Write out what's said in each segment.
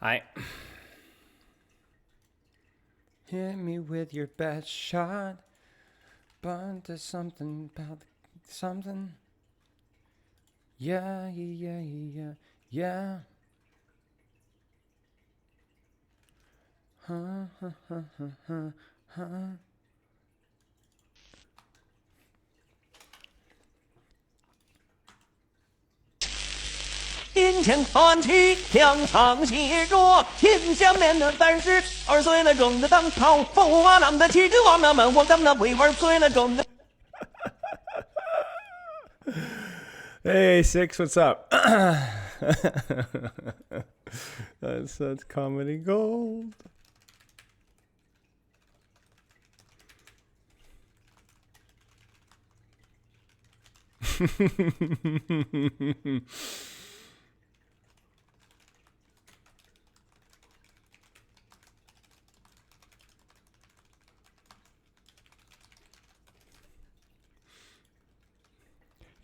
I hit me with your best shot, but there's something about something. Yeah, yeah, yeah, yeah, yeah. Huh, huh, huh, huh, huh, huh. 金钱看齐，墙上写着天下面的32岁了中的当朝，驸马郎的旗帜王那们我咱那为玩岁了中的。Hey, Six, what's up? That's comedy gold.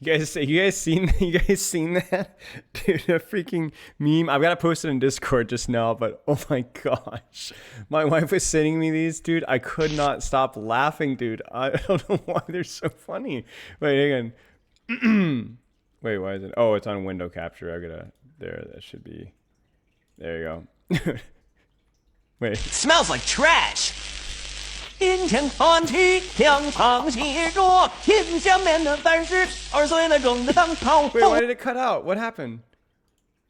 You guys seen that? Dude, a freaking meme. I've got to post it in Discord just now, but oh my gosh. My wife was sending me these, dude. I could not stop laughing, dude. I don't know why they're so funny. Wait, hang on. Wait, why is it? Oh, it's on window capture. That should be. There you go. Wait. Smells like trash. 金钱看齐，墙上写着天下面的32岁了中的当朝。 Wait, why did it cut out? What happened?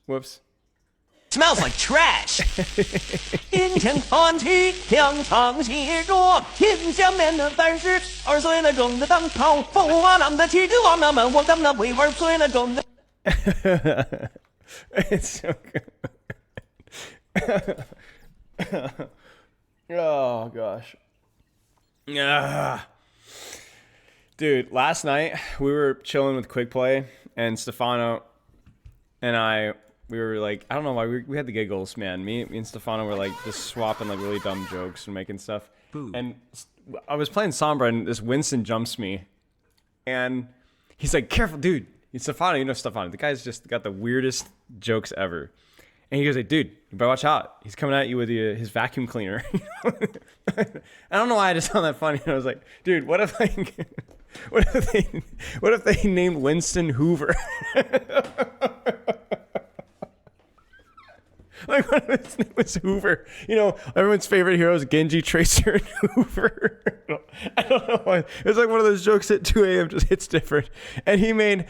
Whoops. Smells like trash. 金钱看齐，墙上写着天下面的32岁了中的当朝。驸马郎的旗帜王那们我咱那为玩岁了中的。 It's so good. Oh gosh. Dude, last night we were chilling with Quick Play and Stefano and we were like, I don't know why we had the giggles, man. Me and Stefano were like just swapping like really dumb jokes and making stuff. Boo. And I was playing Sombra and this Winston jumps me and he's like, careful, dude. It's Stefano, you know Stefano. The guy's just got the weirdest jokes ever. And he goes like, dude, you better watch out. He's coming at you with his vacuum cleaner. I don't know why I just found that funny. And I was like, dude, what if they named Winston Hoover? Like, what if his name was Hoover? You know, everyone's favorite heroes, Genji, Tracer, and Hoover. I don't know why. It was like one of those jokes at 2 a.m. just hits different. And he made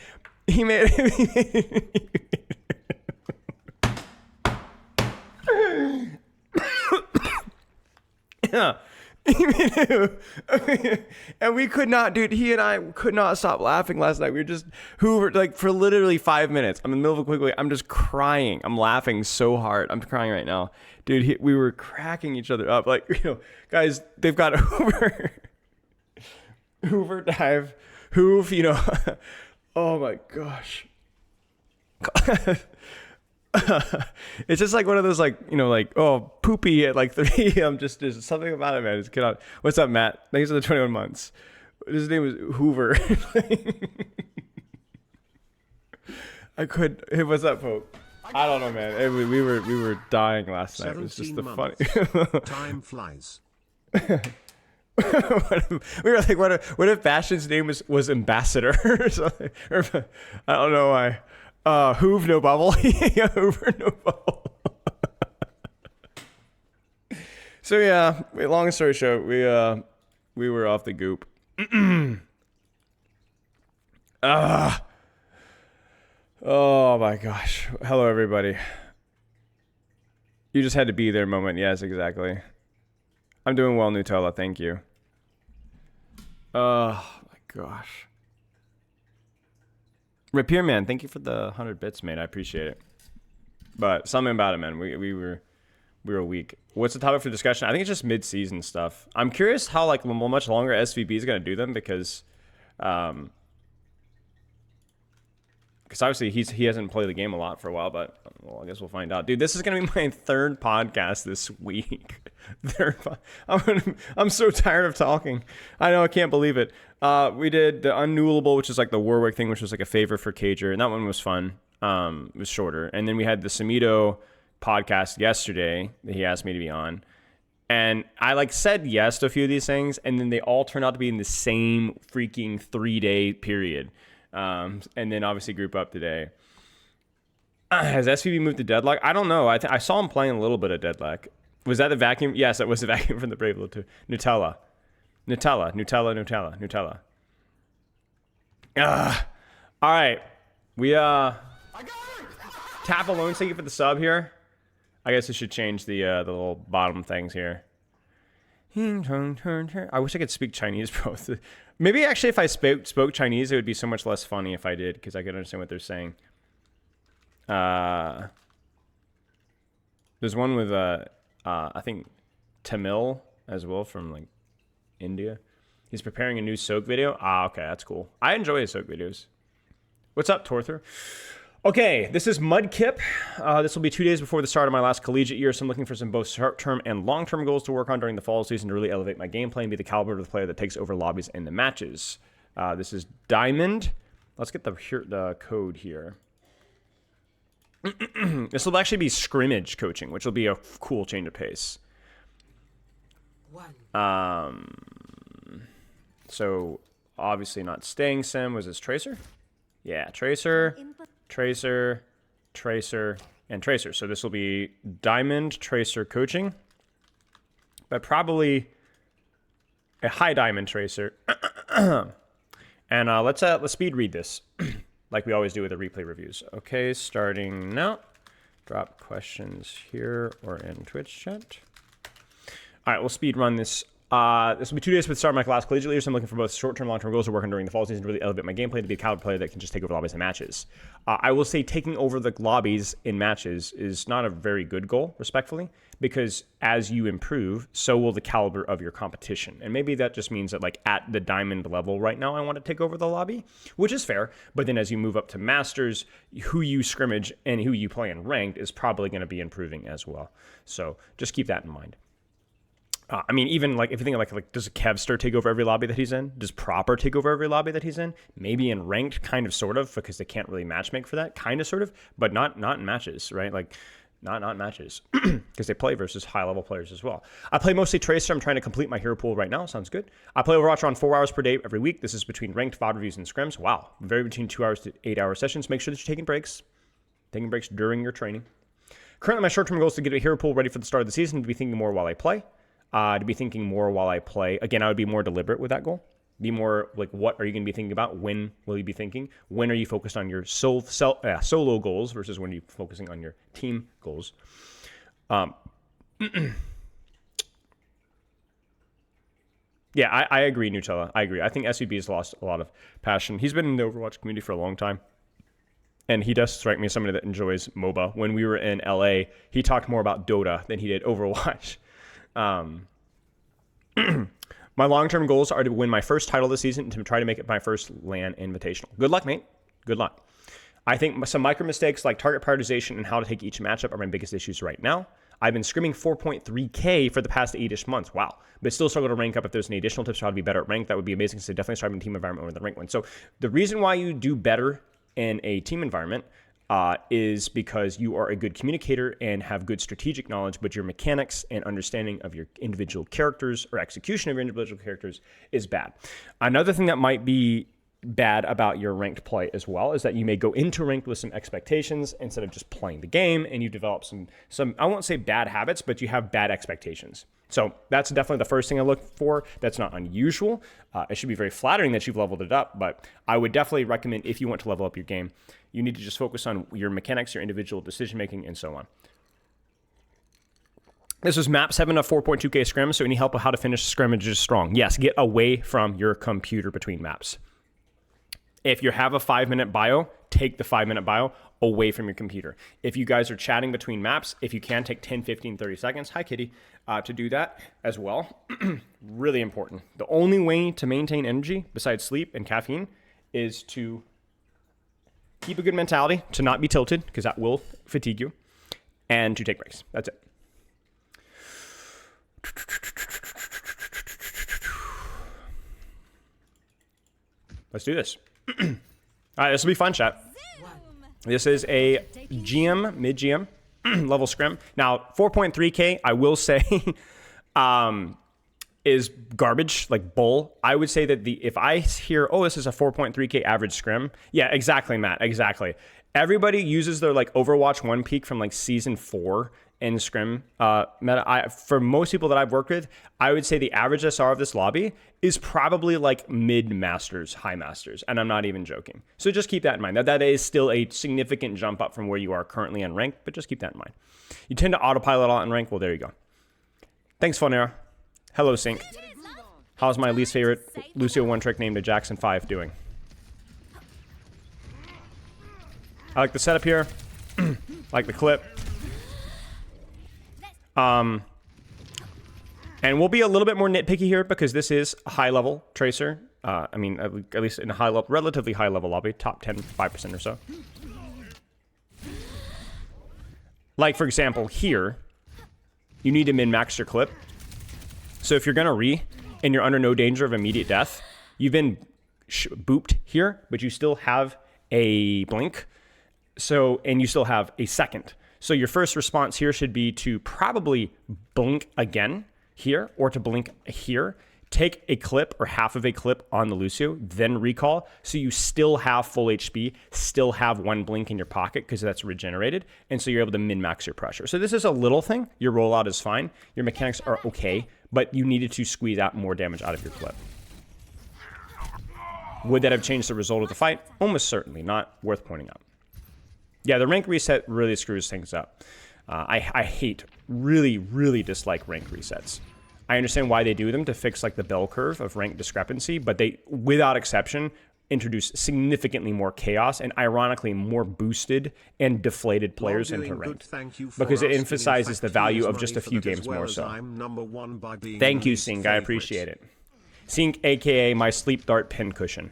yeah. And we could not, dude, he and I could not stop laughing last night. We were just Hoover, like, for literally 5 minutes. I'm in the middle of a quickly. I'm just crying. I'm laughing so hard. I'm crying right now. Dude, we were cracking each other up. Like, you know, guys, they've got Hoover dive, Hoove, you know. Oh my gosh. It's just like one of those, like, you know, like, oh, poopy at like 3 a.m. Just there's something about it, man. It's good on. What's up, Matt? Thanks for the 21 months. His name was Hoover. What's up, Pope? I don't know, man. We were dying last night. It was just the funny. Time flies. We were like, what if Bastion's name was Ambassador or something? Or, I don't know why. Hoove no bubble. Yeah, Hoover no bubble. So yeah, long story short, we were off the goop. Oh my gosh. Hello everybody. You just had to be there moment. Yes, exactly. I'm doing well, Nutella. Thank you. Oh my gosh. Repair Man, thank you for the 100 bits, mate. I appreciate it. But something about it, man. We were weak. What's the topic for discussion? I think it's just mid-season stuff. I'm curious how much longer SVB is gonna do them because obviously he hasn't played the game a lot for a while, but well, I guess we'll find out. Dude, this is gonna be my third podcast this week. I'm so tired of talking. I know, I can't believe it. We did the Unknowable, which is like the Warwick thing, which was like a favor for Cager, and that one was fun. It was shorter. And then we had the Samido podcast yesterday that he asked me to be on. And I like said yes to a few of these things, and then they all turned out to be in the same freaking 3-day period. And then obviously group up today. Has SVB moved to Deadlock? I don't know. I saw him playing a little bit of Deadlock. Was that the vacuum? Yes, that was the vacuum from the Brave Little 2. Nutella. All right. We tap alone. Thank you for the sub here. I guess I should change the little bottom things here. I wish I could speak Chinese, bro. Maybe actually if I spoke Chinese, it would be so much less funny if I did, because I could understand what they're saying. There's one with I think Tamil as well from like India. He's preparing a new soak video. Okay, that's cool. I enjoy his soak videos. What's up, Torther? Okay, this is Mudkip. This will be 2 days before the start of my last collegiate year, so I'm looking for some both short-term and long-term goals to work on during the fall season to really elevate my gameplay and be the caliber of the player that takes over lobbies and the matches. This is Diamond. Let's get the code here. This will actually be scrimmage coaching, which will be a cool change of pace. So obviously not staying sim. Was this Tracer? Yeah, Tracer, Tracer, Tracer, and Tracer. So this will be Diamond Tracer coaching, but probably a high Diamond Tracer. And let's speed read this like we always do with the replay reviews. Okay, starting now. Drop questions here or in Twitch chat. All right, we'll speed run this. This will be 2 days for the start of my class collegiate leader, so I'm looking for both short-term and long-term goals to work on during the fall season to really elevate my gameplay to be a caliber player that can just take over lobbies and matches. I will say taking over the lobbies in matches is not a very good goal, respectfully, because as you improve, so will the caliber of your competition. And maybe that just means that like at the diamond level right now, I want to take over the lobby, which is fair. But then as you move up to masters, who you scrimmage and who you play in ranked is probably going to be improving as well. So just keep that in mind. I mean, even like if you think of like does Kevster take over every lobby that he's in? Does Proper take over every lobby that he's in? Maybe in ranked, kind of, sort of, because they can't really matchmake for that, kind of, sort of, but not in matches, right? Like not matches, because they play versus high level players as well. I play mostly Tracer. I'm trying to complete my hero pool right now. Sounds good. I play Overwatch around 4 hours per day every week. This is between ranked VOD reviews and scrims. Wow, vary between 2 hours to 8 hour sessions. Make sure that you're taking breaks during your training. Currently, my short-term goal is to get a hero pool ready for the start of the season, to be thinking more while I play. Again, I would be more deliberate with that goal. Be more like, what are you going to be thinking about? When will you be thinking? When are you focused on your solo goals versus when you're focusing on your team goals? Yeah, I agree, Nutella. I agree. I think SVB has lost a lot of passion. He's been in the Overwatch community for a long time. And he does strike me as somebody that enjoys MOBA. When we were in LA, he talked more about Dota than he did Overwatch. My long-term goals are to win my first title this season and to try to make it my first LAN Invitational. Good luck, mate. Good luck. I think some micro mistakes like target prioritization and how to take each matchup are my biggest issues right now. I've been scrimming 4.3K for the past 8-ish months. Wow. But still struggle to rank up. If there's any additional tips for how to be better at rank, that would be amazing. So definitely start in a team environment over the rank one. So the reason why you do better in a team environment is because you are a good communicator and have good strategic knowledge, but your mechanics and understanding of your individual characters or execution of your individual characters is bad. Another thing that might be bad about your ranked play as well is that you may go into ranked with some expectations instead of just playing the game, and you develop some I won't say bad habits, but you have bad expectations. So that's definitely the first thing I look for. That's not unusual. It should be very flattering that you've leveled it up, but I would definitely recommend, if you want to level up your game, you need to just focus on your mechanics, your individual decision-making, and so on. This was map 7 of 4.2K scrim, so any help with how to finish scrimmages strong. Yes, get away from your computer between maps. If you have a 5-minute bio, take the 5-minute bio away from your computer. If you guys are chatting between maps, if you can take 10, 15, 30 seconds, hi kitty, to do that as well, really important. The only way to maintain energy besides sleep and caffeine is to keep a good mentality, to not be tilted, because that will fatigue you, and to take breaks. That's it. Let's do this. All right, this will be fun, chat. This is a GM, mid-GM. level scrim. Now, 4.3K, I will say, is garbage, like bull. I would say that if I hear, oh, this is a 4.3K average scrim. Yeah, exactly, Matt, exactly. Everybody uses their like Overwatch 1 peak from like season 4 in scrim meta. For most people that I've worked with, I would say the average SR of this lobby is probably like mid masters, high masters, and I'm not even joking. So just keep that in mind. That is still a significant jump up from where you are currently in rank, but just keep that in mind. You tend to autopilot a lot in rank. Well, there you go. Thanks, Fonera. Hello, Sync. How's my least favorite Lucio one trick named Jackson 5 doing? I like the setup here. I like the clip. And we'll be a little bit more nitpicky here because this is a high level tracer. I mean, at least in a high level, relatively high level lobby, top 10, 5% or so. Like for example, here, you need to min-max your clip. So if you're gonna and you're under no danger of immediate death, you've been booped here, but you still have a blink. So, and you still have a second. So your first response here should be to probably blink again here or to blink here. Take a clip or half of a clip on the Lucio, then recall. So you still have full HP, still have one blink in your pocket because that's regenerated. And so you're able to min-max your pressure. So this is a little thing. Your rollout is fine. Your mechanics are okay, but you needed to squeeze out more damage out of your clip. Would that have changed the result of the fight? Almost certainly, not worth pointing out. Yeah, the rank reset really screws things up. I hate, really dislike rank resets. I understand why they do them to fix like the bell curve of rank discrepancy, but they, without exception, introduce significantly more chaos and ironically more boosted and deflated players into ranked. Because it emphasizes the value of just a few games more so. Thank you, Sink. I appreciate it. Sink, aka my sleep dart pincushion.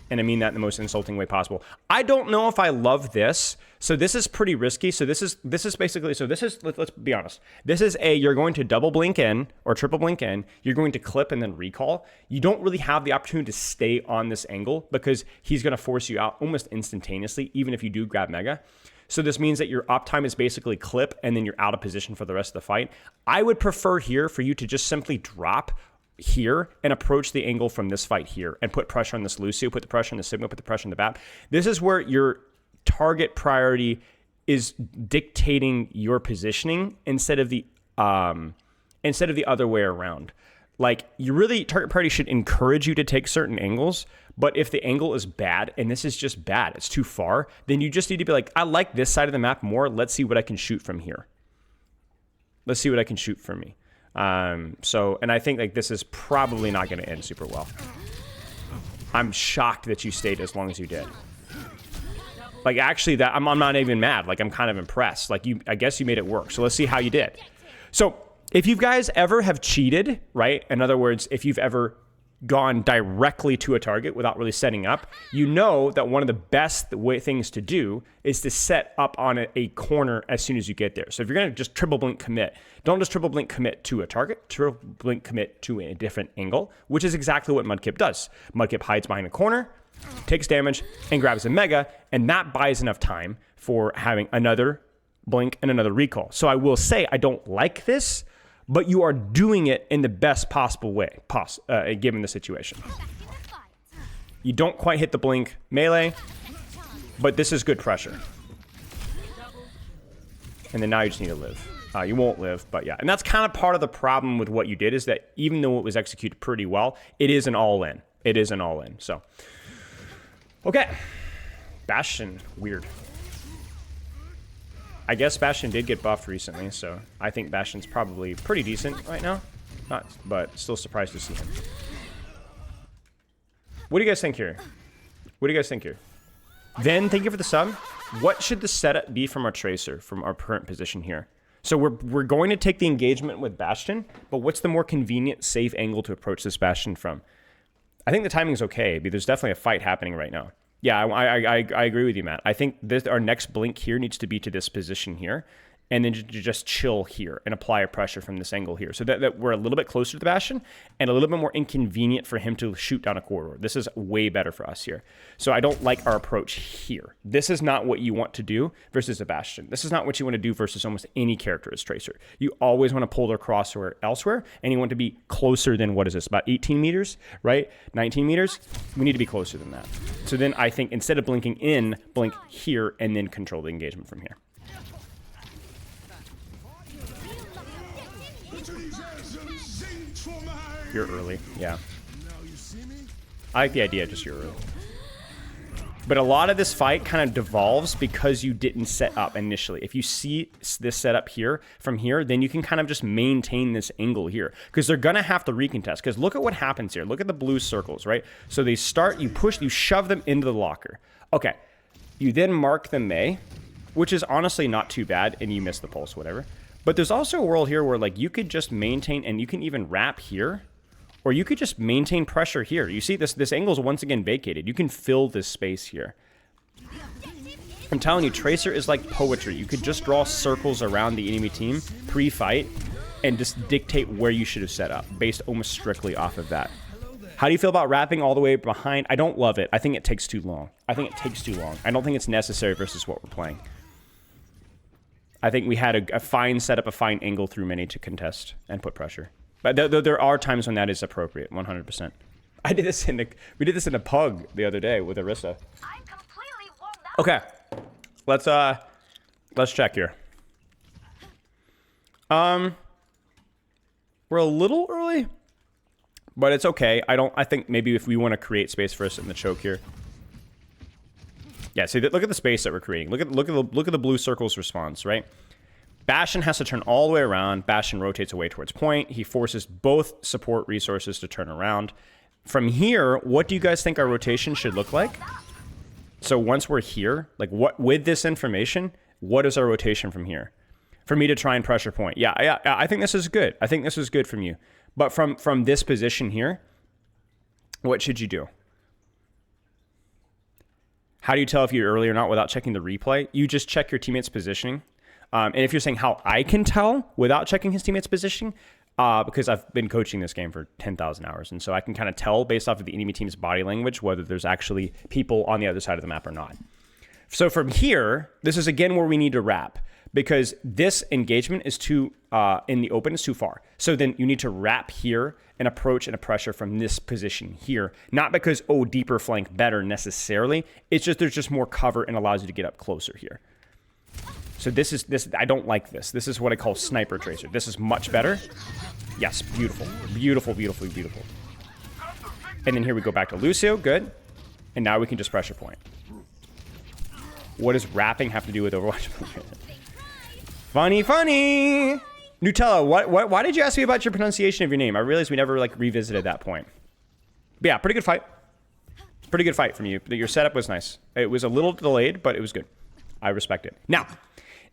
And I mean that in the most insulting way possible. I don't know if I love this. So this is pretty risky. So this is basically, so this is, let's be honest. This is you're going to double blink in or triple blink in. You're going to clip and then recall. You don't really have the opportunity to stay on this angle because he's going to force you out almost instantaneously, even if you do grab Mega. So this means that your uptime is basically clip and then you're out of position for the rest of the fight. I would prefer here for you to just simply drop here and approach the angle from this fight here and put pressure on this Lucio, put the pressure on the Sigma, put the pressure on the BAP. This is where your target priority is dictating your positioning instead of the other way around. Like, you really, target priority should encourage you to take certain angles, but if the angle is bad and this is just bad, it's too far, then you just need to be like, I like this side of the map more. Let's see what I can shoot from here. Let's see what I can shoot from me. And I think like this is probably not going to end super well. I'm shocked that you stayed as long as you did. Like actually that I'm not even mad. Like I'm kind of impressed. Like I guess you made it work. So let's see how you did. So if you guys ever have cheated, right? In other words, if you've ever gone directly to a target without really setting up, you know that one of the best things to do is to set up on a corner as soon as you get there. So if you're going to just triple blink commit, don't just triple blink commit to a target, triple blink commit to a different angle, which is exactly what Mudkip does. Mudkip hides behind a corner, takes damage, and grabs a Mega, and that buys enough time for having another blink and another recall. So I will say I don't like this, but you are doing it in the best possible way, given the situation. You don't quite hit the blink melee, but this is good pressure. And then now you just need to live. You won't live, but yeah. And that's kind of part of the problem with what you did is that even though it was executed pretty well, it is an all-in. It is an all-in, so. Okay. Bastion, weird. I guess Bastion did get buffed recently, so I think Bastion's probably pretty decent right now. But still surprised to see him. What do you guys think here? What do you guys think here? Then, thank you for the sub. What should the setup be from our Tracer, from our current position here? So we're going to take the engagement with Bastion, but what's the more convenient, safe angle to approach this Bastion from? I think the timing's okay, but there's definitely a fight happening right now. Yeah, I agree with you, Matt. I think our next blink here needs to be to this position here. and then just chill here and apply a pressure from this angle here. So that we're a little bit closer to the Bastion and a little bit more inconvenient for him to shoot down a corridor. This is way better for us here. So I don't like our approach here. This is not what you want to do versus a Bastion. This is not what you want to do versus almost any character as Tracer. You always want to pull their crosshair elsewhere, and you want to be closer than, what is this, about 18 meters, right? 19 meters? We need to be closer than that. So then I think instead of blinking in, blink here and then control the engagement from here. You're early, yeah. I like the idea, just you're early. But a lot of this fight kind of devolves because you didn't set up initially. If you see this setup here from here, then you can kind of just maintain this angle here because they're going to have to recontest. Because look at what happens here. Look at the blue circles, right? So they start, you push, you shove them into the locker. Okay. You then mark the Mei, which is honestly not too bad, and you miss the pulse, whatever. But there's also a world here where like you could just maintain, and you can even wrap here. Or you could just maintain pressure here. You see this angle is once again vacated. You can fill this space here. I'm telling you, Tracer is like poetry. You could just draw circles around the enemy team pre-fight and just dictate where you should have set up based almost strictly off of that. How do you feel about wrapping all the way behind? I don't love it. I think it takes too long. I don't think it's necessary versus what we're playing. I think we had a fine setup, a fine angle through many to contest and put pressure. But there are times when that is appropriate, 100%. We did this in a pug the other day with Arista. Okay, let's check here. We're a little early, but it's okay. I think maybe if we want to create space for us in the choke here. Yeah, see, look at the space that we're creating. Look at the blue circle's response, right? Bastion has to turn all the way around. Bastion rotates away towards point. He forces both support resources to turn around. From here, what do you guys think our rotation should look like? So once we're here, like what with this information, what is our rotation from here? For me to try and pressure point. Yeah, I think this is good. I think this is good from you. But from this position here, what should you do? How do you tell if you're early or not without checking the replay? You just check your teammate's positioning. And if you're saying how I can tell without checking his teammate's positioning, because I've been coaching this game for 10,000 hours. And so I can kind of tell based off of the enemy team's body language whether there's actually people on the other side of the map or not. So from here, this is again where we need to wrap because this engagement is too, in the open is too far. So then you need to wrap here and approach and a pressure from this position here. Not because, oh, deeper flank better necessarily. It's just there's just more cover and allows you to get up closer here. So this I don't like this. This is what I call sniper tracer. This is much better. Yes, beautiful. Beautiful, beautifully beautiful. And then here we go back to Lucio, good. And now we can just pressure point. What does wrapping have to do with Overwatch? Funny. Nutella, why did you ask me about your pronunciation of your name? I realized we never like revisited that point. But yeah, pretty good fight. Pretty good fight from you. Your setup was nice. It was a little delayed, but it was good. I respect it. Now,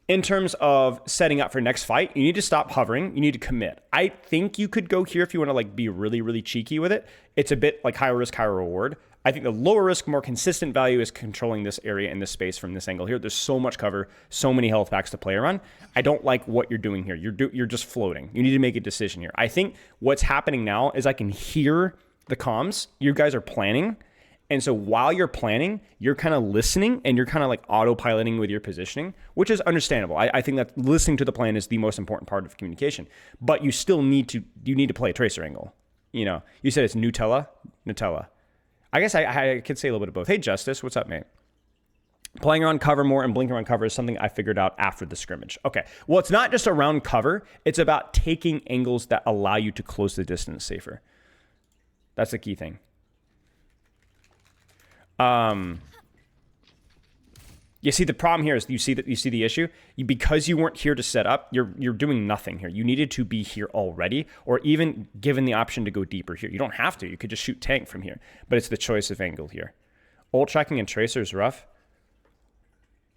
in terms of setting up for next fight, you need to stop hovering. You need to commit. I think you could go here if you want to like be really, really cheeky with it. It's a bit like higher risk, higher reward. I think the lower risk, more consistent value is controlling this area and this space from this angle here. There's so much cover, so many health packs to play around. I don't like what you're doing here. You're just floating. You need to make a decision here. I think what's happening now is I can hear the comms. You guys are planning. And so while you're planning, you're kind of listening and you're kind of like autopiloting with your positioning, which is understandable. I think that listening to the plan is the most important part of communication. But you still need to play a tracer angle. You know, you said it's Nutella. I guess I could say a little bit of both. Hey, Justice, what's up, mate? Playing around cover more and blinking around cover is something I figured out after the scrimmage. Okay, well, it's not just around cover. It's about taking angles that allow you to close the distance safer. That's the key thing. You see the problem here is you see the issue because you weren't here to set up. You're doing nothing here. You needed to be here already, or even given the option to go deeper here. You don't have to. You could just shoot tank from here, but it's the choice of angle here. Ult tracking and tracer is rough.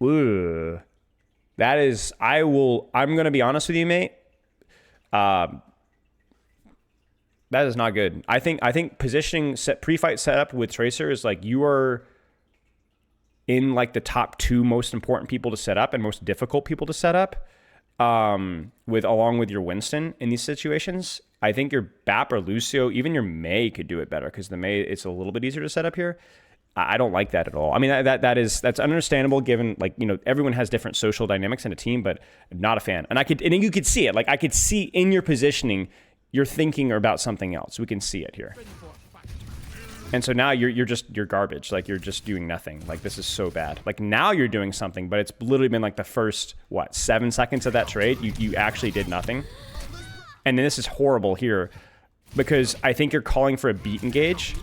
Ooh, that is. I'm gonna be honest with you, mate. That is not good. I think positioning pre-fight setup with tracer is like you are in like the top 2 most important people to set up and most difficult people to set up. with along with your Winston in these situations. I think your Bap or Lucio, even your Mei could do it better because the Mei, it's a little bit easier to set up here. I don't like that at all. I mean, that's understandable given, like, you know, everyone has different social dynamics in a team, but I'm not a fan. And you could see it. Like, I could see in your positioning, you're thinking about something else. We can see it here. And so now you're garbage. Like, you're just doing nothing. Like, this is so bad. Like, now you're doing something, but it's literally been like the first, 7 seconds of that trade, you actually did nothing. And then this is horrible here because I think you're calling for a beat engage,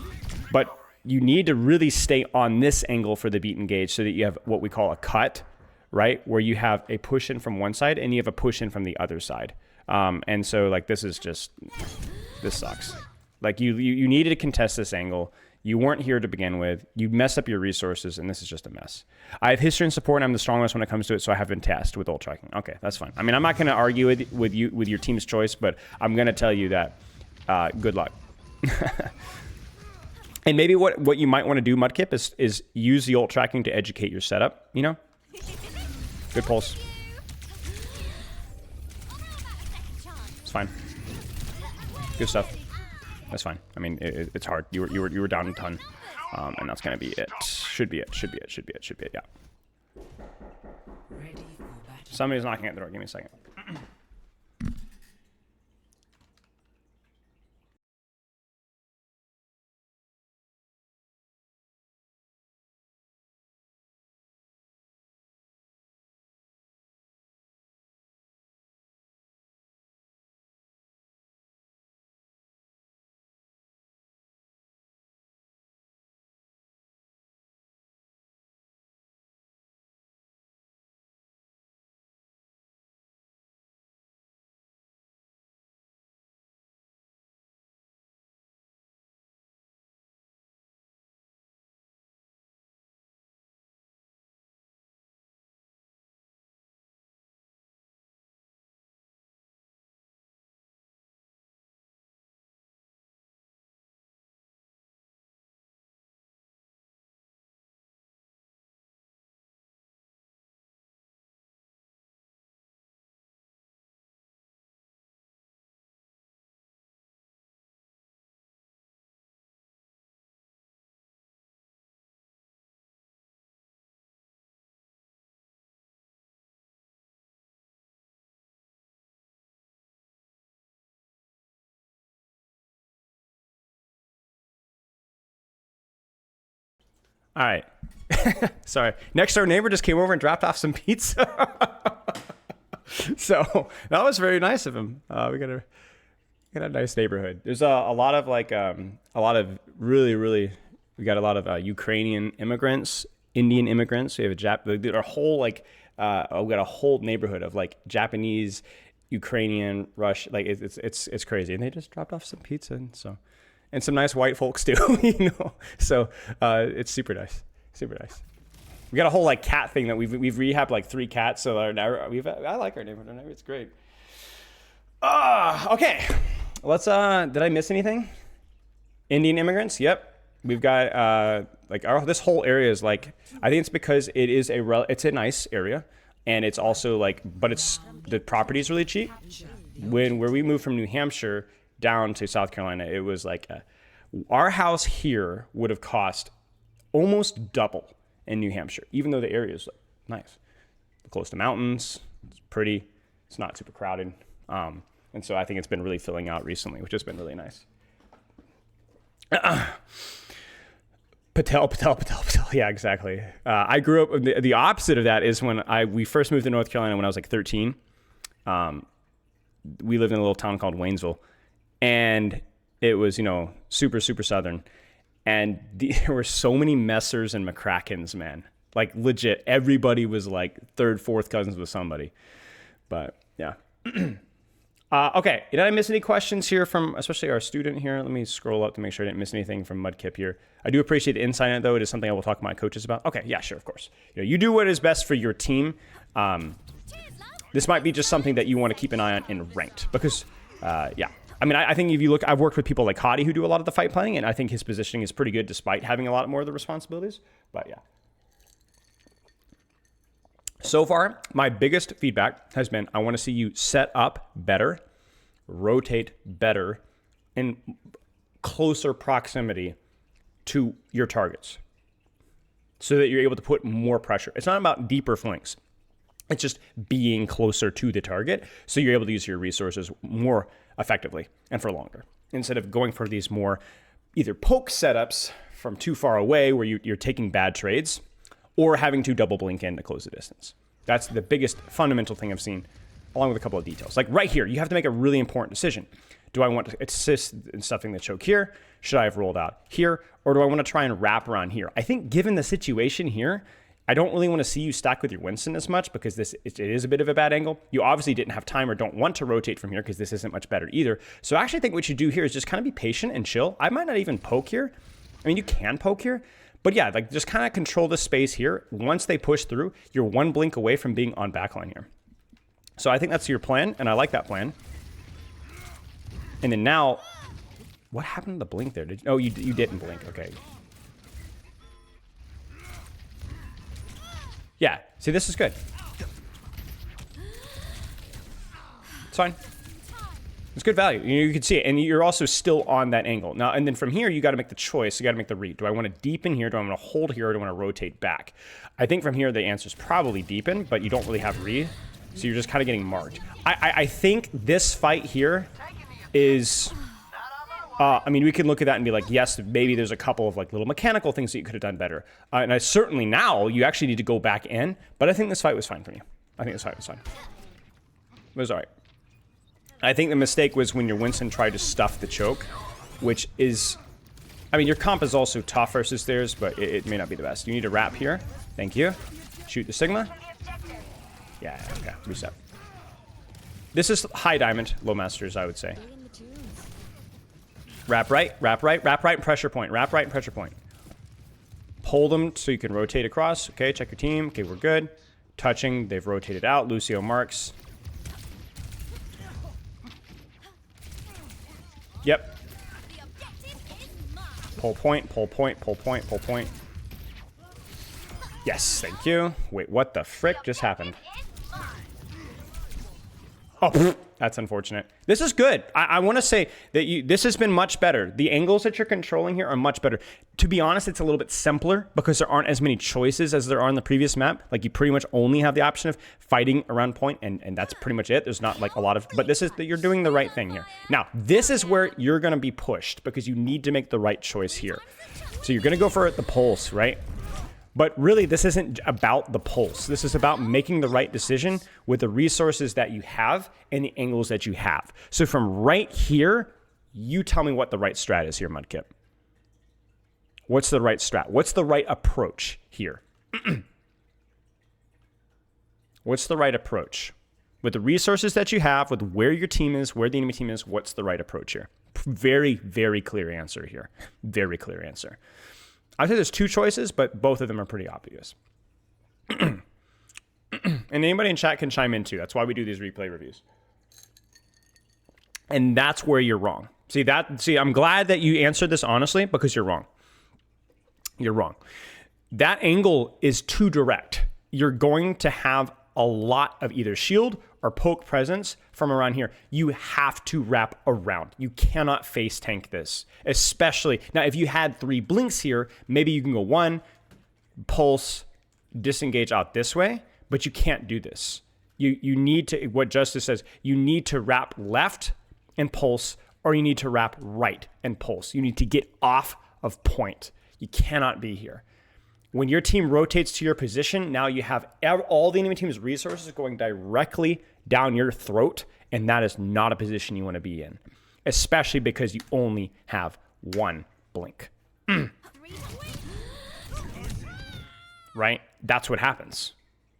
but you need to really stay on this angle for the beat engage so that you have what we call a cut, right? Where you have a push in from one side and you have a push in from the other side. And so, like, this sucks. Like, you needed to contest this angle. You weren't here to begin with. You messed up your resources, and this is just a mess. I have history and support, and I'm the strongest when it comes to it, so I have been tasked with ult tracking. Okay, that's fine. I mean, I'm not going to argue with your team's choice, but I'm going to tell you that good luck. And maybe what you might want to do, Mudkip, is use the ult tracking to educate your setup, you know? Good pulse. It's fine. Good stuff. That's fine. I mean, it's hard. You were down a ton, and that's gonna be it. Should be it. Yeah. Somebody's knocking at the door. Give me a second. All right. Sorry. Next door neighbor just came over and dropped off some pizza. So that was very nice of him. We got a nice neighborhood. There's a lot of really we got a lot of Ukrainian immigrants, Indian immigrants. We have a whole we got a whole neighborhood of like Japanese, Ukrainian, Russian. Like it's crazy. And they just dropped off some pizza and some nice white folks too, you know. So it's super nice. We got a whole like cat thing that we've rehabbed like 3 cats. So I like our neighborhood. It's great. Okay. Let's. Did I miss anything? Indian immigrants. Yep. We've got this whole area is like, I think it's because it's a nice area, and it's also like, but the property is really cheap. Where we moved from New Hampshire down to South Carolina, it was like our house here would have cost almost double in New Hampshire, even though the area is nice. We're close to mountains, it's pretty, it's not super crowded. And so I think it's been really filling out recently, which has been really nice. Patel. Yeah, exactly. I grew up, the opposite of that is when we first moved to North Carolina when I was like 13. We lived in a little town called Waynesville, and it was, super, super Southern. And there were so many Messers and McCrackens, man. Like legit, everybody was like third, fourth cousins with somebody. But yeah. Okay, did I miss any questions here from especially our student here? Let me scroll up to make sure I didn't miss anything from Mudkip here. I do appreciate the insight on it, though. It is something I will talk to my coaches about. Okay, yeah, sure, of course. You do what is best for your team. This might be just something that you want to keep an eye on in ranked because, yeah. I mean, I think if you look, I've worked with people like Hadi who do a lot of the fight planning, and I think his positioning is pretty good despite having a lot more of the responsibilities. But yeah. So far, my biggest feedback has been I want to see you set up better, rotate better, in closer proximity to your targets so that you're able to put more pressure. It's not about deeper flanks. It's just being closer to the target so you're able to use your resources more effectively and for longer instead of going for these more either poke setups from too far away where you're taking bad trades or having to double blink in to close the distance. That's the biggest fundamental thing I've seen, along with a couple of details. Like right here, you have to make a really important decision. Do I want to assist in stuffing the choke here? Should I have rolled out here? Or do I want to try and wrap around here? I think given the situation here, I don't really want to see you stack with your Winston as much because it is a bit of a bad angle. You obviously didn't have time or don't want to rotate from here because this isn't much better either. So I actually think what you do here is just kind of be patient and chill. I might not even poke here. I mean, you can poke here. But yeah, like just kind of control the space here. Once they push through, you're one blink away from being on backline here. So I think that's your plan, and I like that plan. And then now, what happened to the blink there? Oh, you didn't blink. Okay. Yeah. See, this is good. It's fine. It's good value. You can see it. And you're also still on that angle. Now, and then from here, you got to make the choice. You got to make the read. Do I want to deepen here? Do I want to hold here? Or do I want to rotate back? I think from here, the answer is probably deepen, but you don't really have read. So you're just kind of getting marked. I think this fight here is... I mean, we can look at that and be like, yes, maybe there's a couple of like little mechanical things that you could have done better. And I certainly now, you actually need to go back in. But I think this fight was fine for you. I think this fight was fine. It was all right. I think the mistake was when your Winston tried to stuff the choke, which is, I mean, your comp is also tough versus theirs, but it may not be the best. You need to wrap here. Thank you. Shoot the Sigma. Yeah, okay, reset. This is high diamond, low masters, I would say. Wrap right, wrap right, wrap right, and pressure point. Wrap right and pressure point. Pull them so you can rotate across. Okay, check your team. Okay, we're good. Touching, they've rotated out. Lucio marks. Yep. Pull point, pull point, pull point, pull point. Yes, thank you. Wait, what the frick just happened? Oh, that's unfortunate. This is good. I want to say that this has been much better. The angles that you're controlling here are much better. To be honest, it's a little bit simpler because there aren't as many choices as there are on the previous map. Like you pretty much only have the option of fighting around point, and that's pretty much it. There's not like a lot of, but this is, you're doing the right thing here. Now, this is where you're going to be pushed because you need to make the right choice here. So you're going to go for the pulse, right? But really, this isn't about the pulse. This is about making the right decision with the resources that you have and the angles that you have. So from right here, you tell me what the right strat is here, Mudkip. What's the right strat? What's the right approach here? What's the right approach? With the resources that you have, with where your team is, where the enemy team is, what's the right approach here? Very, very clear answer here. Very clear answer. I'd say there's two choices, but both of them are pretty obvious. And anybody in chat can chime in too. That's why we do these replay reviews. And that's where you're wrong. See, I'm glad that you answered this honestly because you're wrong. You're wrong. That angle is too direct. You're going to have a lot of either shield or poke presence from around here. You have to wrap around. You cannot face tank this, especially now if you had 3 blinks here, maybe you can go 1, pulse, disengage out this way, but you can't do this. You need to, what Justice says, you need to wrap left and pulse, or you need to wrap right and pulse. You need to get off of point. You cannot be here. When your team rotates to your position, now you have all the enemy team's resources going directly down your throat, and that is not a position you want to be in, especially because you only have 1 blink. Right? That's what happens.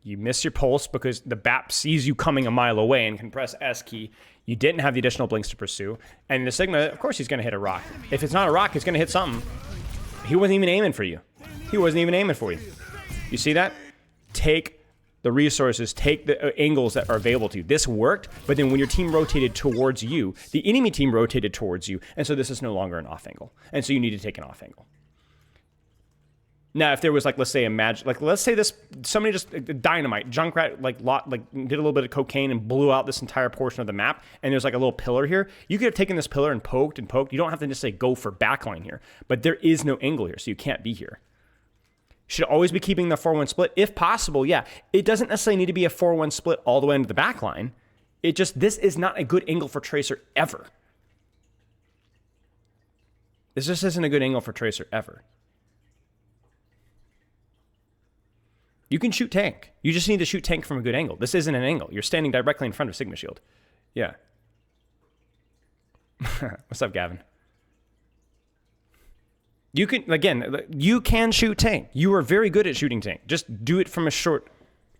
You miss your pulse because the BAP sees you coming a mile away and can press S key. You didn't have the additional blinks to pursue. And the Sigma, of course, he's going to hit a rock. If it's not a rock, he's going to hit something. He wasn't even aiming for you. He wasn't even aiming for you. You see that? Take the resources, take the angles that are available to you. This worked, but then when your team rotated towards you, the enemy team rotated towards you, and so this is no longer an off angle. And so you need to take an off angle. Now, if there was like, let's say let's say this, somebody just dynamite, Junkrat, did a little bit of cocaine and blew out this entire portion of the map, and there's like a little pillar here. You could have taken this pillar and poked and poked. You don't have to necessarily go for backline here, but there is no angle here, so you can't be here. Should always be keeping the 4-1 split if possible. Yeah, it doesn't necessarily need to be a 4-1 split all the way into the backline. This is not a good angle for Tracer ever. This just isn't a good angle for Tracer ever. You can shoot tank. You just need to shoot tank from a good angle. This isn't an angle. You're standing directly in front of Sigma Shield. Yeah. What's up, Gavin? You can shoot tank. You are very good at shooting tank. Just do it from a short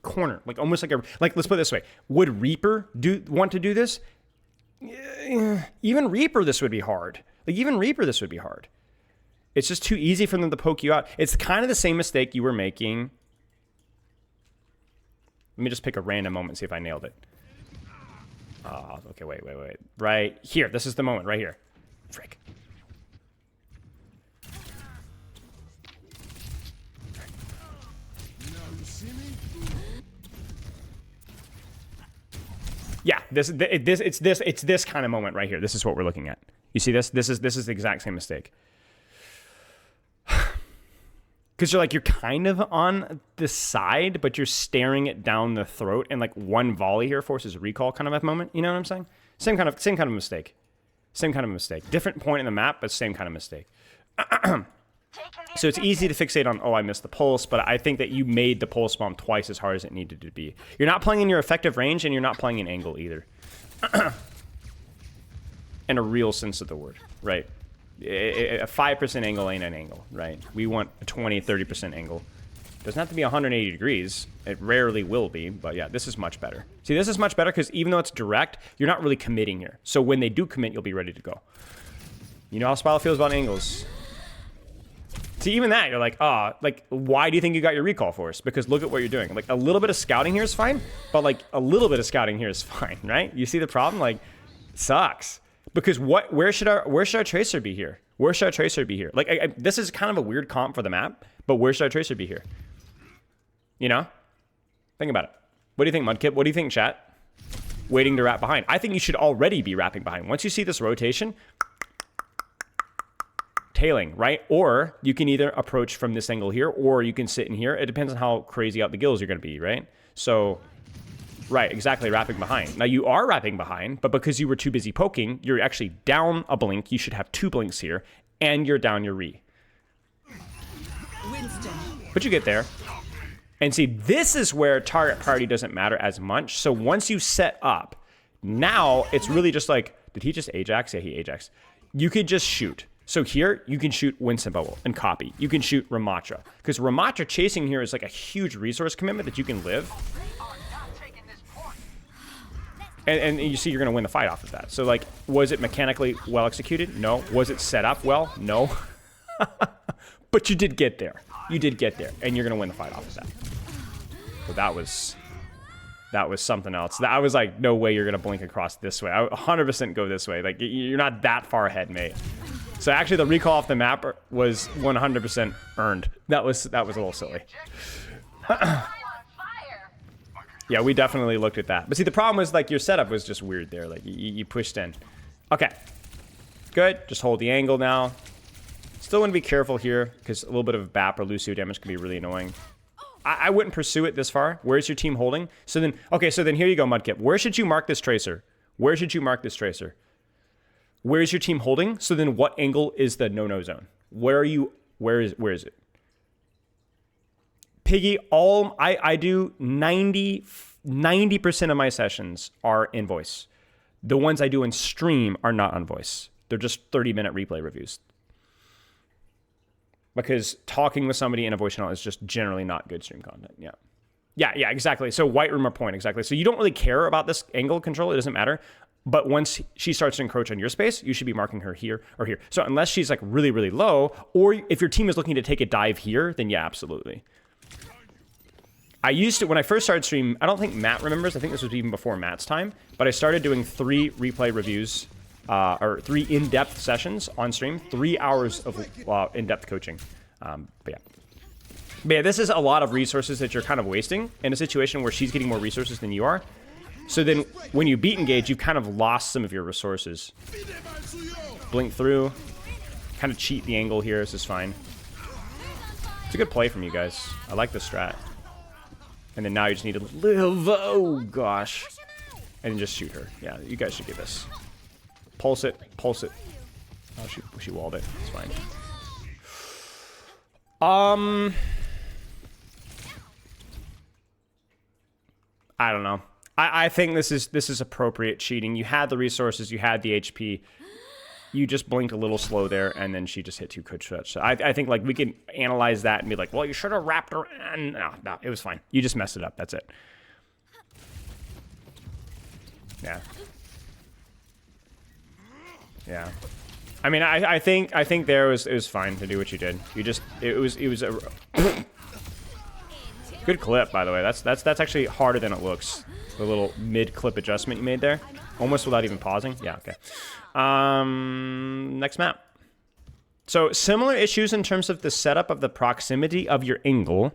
corner. Like almost like let's put it this way. Would Reaper want to do this? Even Reaper this would be hard. It's just too easy for them to poke you out. It's kind of the same mistake you were making. Let me just pick a random moment and see if I nailed it. Okay, wait. Right here. This is the moment right here. Frick. Yeah, it's this kind of moment right here. This is what we're looking at. You see this? This is the exact same mistake. Because you're kind of on the side, but you're staring it down the throat, and like one volley here forces a recall kind of a moment. You know what I'm saying? Same kind of mistake. Different point in the map, but same kind of mistake. So it's easy to fixate on, I missed the pulse, but I think that you made the pulse bomb twice as hard as it needed to be. You're not playing in your effective range, and you're not playing in angle either. In a real sense of the word, right? A 5% angle ain't an angle, right? We want a 20, 30% angle. It doesn't have to be 180 degrees. It rarely will be, but yeah, this is much better. See, this is much better because even though it's direct, you're not really committing here. So when they do commit, you'll be ready to go. You know how Spilo feels about angles. See, even that, you're like, why do you think you got your recall force? Because look at what you're doing. Like, a little bit of scouting here is fine, but like, a little bit of scouting here is fine, right? You see the problem? Like, it sucks. Because where should our Tracer be here? Where should our Tracer be here? Like, this is kind of a weird comp for the map, but where should our Tracer be here? You know? Think about it. What do you think, Mudkip? What do you think, chat? Waiting to wrap behind. I think you should already be wrapping behind. Once you see this rotation, tailing, right? Or you can either approach from this angle here, or you can sit in here. It depends on how crazy out the gills you're going to be, right? So, right, exactly, wrapping behind. Now, you are wrapping behind, but because you were too busy poking, you're actually down a blink. You should have 2 blinks here, and you're down your re. Winston. But you get there. And see, this is where target priority doesn't matter as much. So once you set up, now it's really just like, did he just Ajax? Yeah, he Ajax. You could just shoot. So here, you can shoot Winston Bubble and copy. You can shoot Ramattra. Because Ramattra chasing here is like a huge resource commitment that you can live. And you see you're going to win the fight off of that. So, like, was it mechanically well executed? No. Was it set up well? No. But you did get there. You did get there. And you're going to win the fight off of that. So that was something else. I was like, no way you're going to blink across this way. I would 100% go this way. Like, you're not that far ahead, mate. So actually, the recall off the map was 100% earned. That was a little silly. Yeah, we definitely looked at that. But see, the problem was, like, your setup was just weird there. Like, you pushed in. Okay. Good. Just hold the angle now. Still want to be careful here, because a little bit of BAP or Lucio damage can be really annoying. I wouldn't pursue it this far. Where's your team holding? So then, okay, so then here you go, Mudkip. Where should you mark this Tracer? Where should you mark this Tracer? Where is your team holding? So then what angle is the no-no zone? Where is it? Piggy, I do 90% of my sessions are in voice. The ones I do in stream are not on voice. They're just 30-minute replay reviews. Because talking with somebody in a voice channel is just generally not good stream content. Yeah, exactly. So white rumor point, exactly. So you don't really care about this angle control. It doesn't matter. But once she starts to encroach on your space, you should be marking her here or here. So unless she's like really, really low, or if your team is looking to take a dive here, then yeah, absolutely. I used to, when I first started stream, I don't think Matt remembers. I think this was even before Matt's time. But I started doing 3 replay reviews, or 3 in-depth sessions on stream. 3 hours of in-depth coaching. But yeah. But yeah, this is a lot of resources that you're kind of wasting in a situation where she's getting more resources than you are. So then when you beat engage, you've kind of lost some of your resources. Blink through. Kind of cheat the angle here. This is fine. It's a good play from you guys. I like this strat. And then now you just need to live. Oh, gosh. And then just shoot her. Yeah, you guys should get this. Pulse it. Pulse it. Oh, she walled it. It's fine. I don't know. I think this is appropriate cheating. You had the resources, you had the HP. You just blinked a little slow there, and then she just hit 2 good shots. So I think like we can analyze that and be like, well, you should have wrapped her. And no, it was fine. You just messed it up. That's it. Yeah. Yeah. I mean, I think there it was fine to do what you did. You just it was a good clip, by the way. That's actually harder than it looks. The little mid clip adjustment you made there, almost without even pausing. Yeah, okay. Next map. So similar issues in terms of the setup of the proximity of your angle,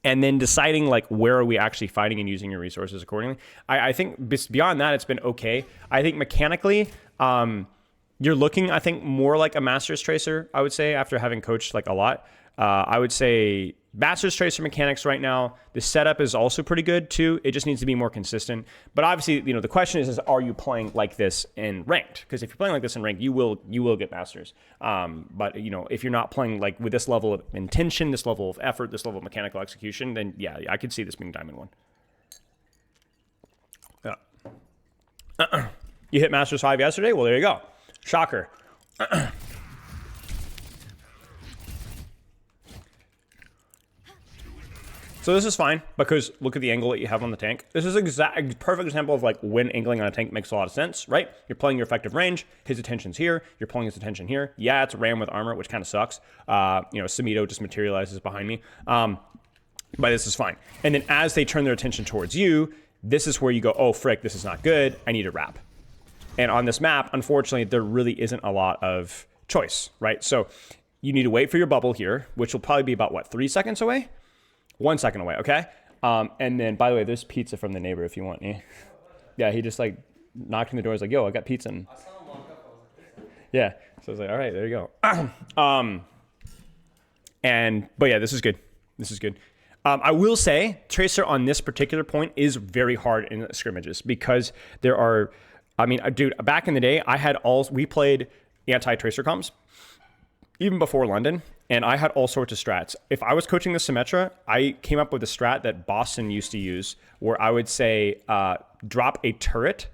and then deciding like where are we actually fighting and using your resources accordingly. I think beyond that, it's been okay. I think mechanically, you're looking, I think, more like a Masters Tracer, I would say, after having coached like a lot. I would say Masters Tracer mechanics right now, the setup is also pretty good too. It just needs to be more consistent. But obviously, you know, the question is are you playing like this in ranked? Because if you're playing like this in ranked, you will get Masters. But you know, if you're not playing like with this level of intention, this level of effort, this level of mechanical execution, then yeah, I could see this being Diamond 1. Yeah. You hit Masters 5 yesterday? Well, there you go. Shocker. So this is fine because look at the angle that you have on the tank. This is a perfect example of like when angling on a tank makes a lot of sense, right? You're playing your effective range. His attention's here. You're pulling his attention here. Yeah, it's Ram with armor, which kind of sucks. You know, Samito just materializes behind me. But this is fine. And then as they turn their attention towards you, this is where you go, oh, frick, this is not good. I need a wrap. And on this map, unfortunately, there really isn't a lot of choice, right? So you need to wait for your bubble here, which will probably be about, what, 3 seconds away? 1 second away, okay? And then, by the way, there's pizza from the neighbor if you want any. Yeah, he just, like, knocked on the door. He's like, yo, I got pizza. And... yeah, so I was like, all right, there you go. But yeah, this is good. This is good. I will say, Tracer on this particular point is very hard in scrimmages because there are... I mean, dude, back in the day, we played anti-Tracer comps, even before London, and I had all sorts of strats. If I was coaching the Symmetra, I came up with a strat that Boston used to use, where I would say, drop a turret,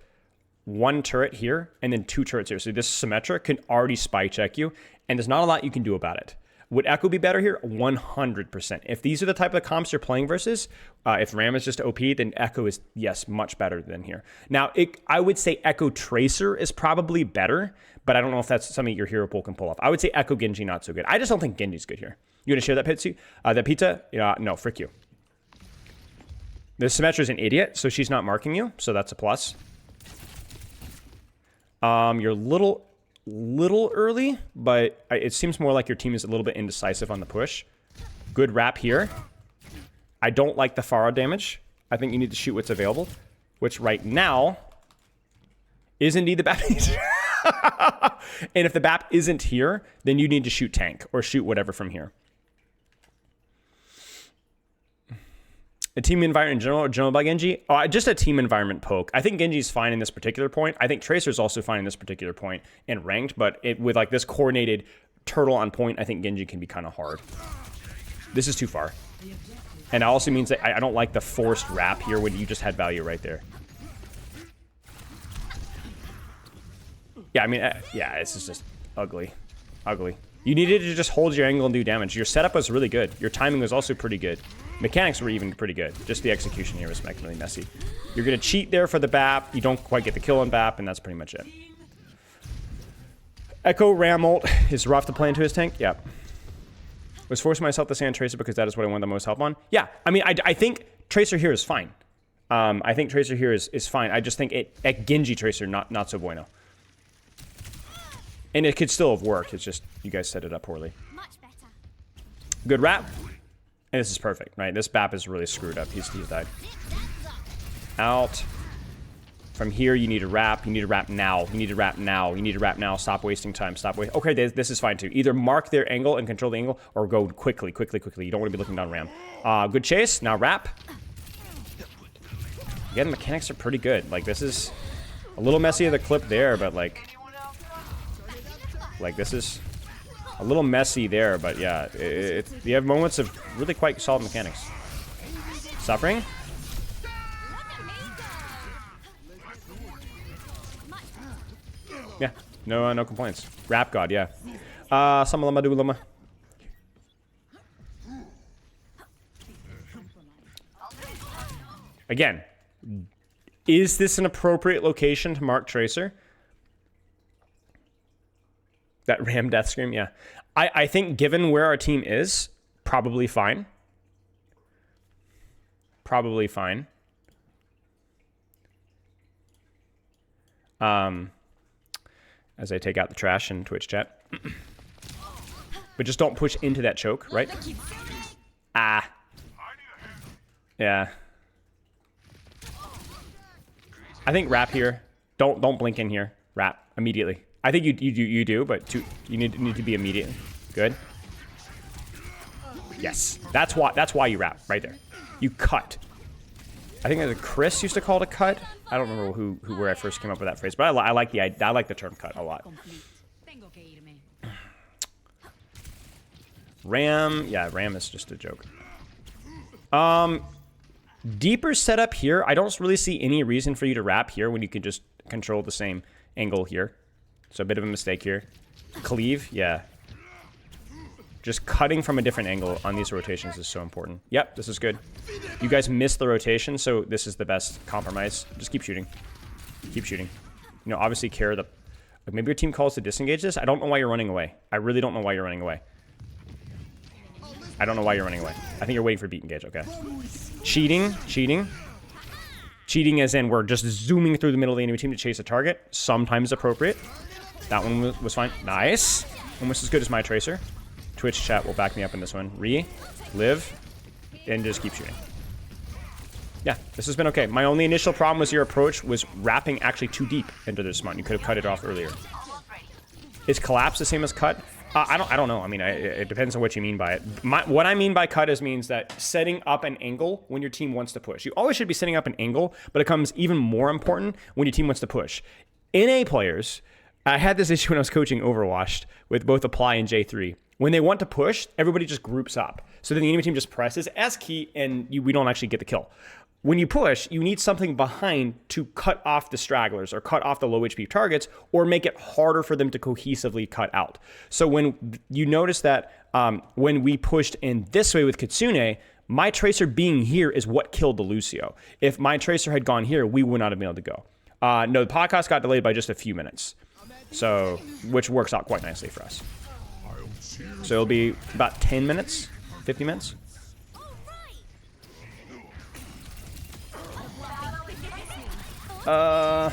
1 turret here, and then 2 turrets here. So this Symmetra can already spy check you, and there's not a lot you can do about it. Would Echo be better here? 100%. If these are the type of comps you're playing versus, if Ram is just OP, then Echo is, yes, much better than here. Now, I would say Echo Tracer is probably better, but I don't know if that's something your hero pool can pull off. I would say Echo Genji not so good. I just don't think Genji's good here. You gonna share that pizza? That pizza? No, frick you. The Symmetra's an idiot, so she's not marking you, so that's a plus. You're a little early, but it seems more like your team is a little bit indecisive on the push. Good wrap here. I don't like the Pharah damage. I think you need to shoot what's available, which right now is indeed the BAP. And if the BAP isn't here, then you need to shoot tank or shoot whatever from here. A team environment in general or general by Genji? Just a team environment poke. I think Genji's fine in this particular point. I think Tracer's also fine in this particular point in ranked, but with like this coordinated turtle on point, I think Genji can be kind of hard. This is too far. And it also means that I don't like the forced wrap here when you just had value right there. Yeah, I mean, yeah, this is just ugly. Ugly. You needed to just hold your angle and do damage. Your setup was really good. Your timing was also pretty good. Mechanics were even pretty good. Just the execution here was really messy. You're going to cheat there for the BAP. You don't quite get the kill on BAP, and that's pretty much it. Echo Ram ult is rough to play into his tank. Yep. Was forcing myself to sand Tracer because that is what I want the most help on. Yeah, I mean, I think Tracer here is fine. I think Tracer here is fine. I just think at Genji Tracer, not so bueno. And it could still have worked. It's just you guys set it up poorly. Much better. Good wrap. And this is perfect, right? This BAP is really screwed up. He's died. Out. From here, you need to wrap. You need to wrap now. You need to wrap now. You need to wrap now. Stop wasting time. Stop wasting. Okay, this is fine too. Either mark their angle and control the angle, or go quickly. You don't want to be looking down Ram. Good chase. Now wrap. Again, the mechanics are pretty good. Like, this is a little messy of the clip there, but like this is a little messy there, but yeah, you have moments of really quite solid mechanics. Suffering. Yeah, no complaints. Rap God, yeah. Samalama Dulama. Again, is this an appropriate location to mark Tracer? That Ram Death Scream, yeah. I think given where our team is, probably fine. Probably fine. As I take out the trash in Twitch chat. But just don't push into that choke, right? Ah. Yeah. I think wrap here. Don't blink in here. Wrap immediately. I think you do, but you need to be immediate. Good. Yes. That's why you wrap right there. You cut. I think there's a Chris used to call it a cut. I don't remember where I first came up with that phrase, but I like the term cut a lot. Ram, yeah, Ram is just a joke. Deeper setup here. I don't really see any reason for you to wrap here when you can just control the same angle here. So a bit of a mistake here. Cleave, yeah. Just cutting from a different angle on these rotations is so important. Yep, this is good. You guys missed the rotation, so this is the best compromise. Just keep shooting. Keep shooting. You know, obviously care the... Maybe your team calls to disengage this. I don't know why you're running away. I really don't know why you're running away. I don't know why you're running away. I think you're waiting for beat engage, okay. Cheating. Cheating as in we're just zooming through the middle of the enemy team to chase a target. Sometimes appropriate. That one was fine. Nice. Almost as good as my Tracer. Twitch chat will back me up in this one. Live, and just keep shooting. Yeah, this has been okay. My only initial problem was your approach was wrapping actually too deep into this mount. You could have cut it off earlier. Is collapse the same as cut? I don't know. I mean, it depends on what you mean by it. What I mean by cut means that setting up an angle when your team wants to push. You always should be setting up an angle, but it becomes even more important when your team wants to push. NA players, I had this issue when I was coaching Overwatch with both Apply and J3. When they want to push, everybody just groups up. So then the enemy team just presses S key and we don't actually get the kill. When you push, you need something behind to cut off the stragglers or cut off the low HP targets or make it harder for them to cohesively cut out. So when you notice that when we pushed in this way with Kitsune, my Tracer being here is what killed the Lucio. If my Tracer had gone here, we would not have been able to go. No, the podcast got delayed by just a few minutes. So, which works out quite nicely for us. So it'll be about 10 minutes, 50 minutes. I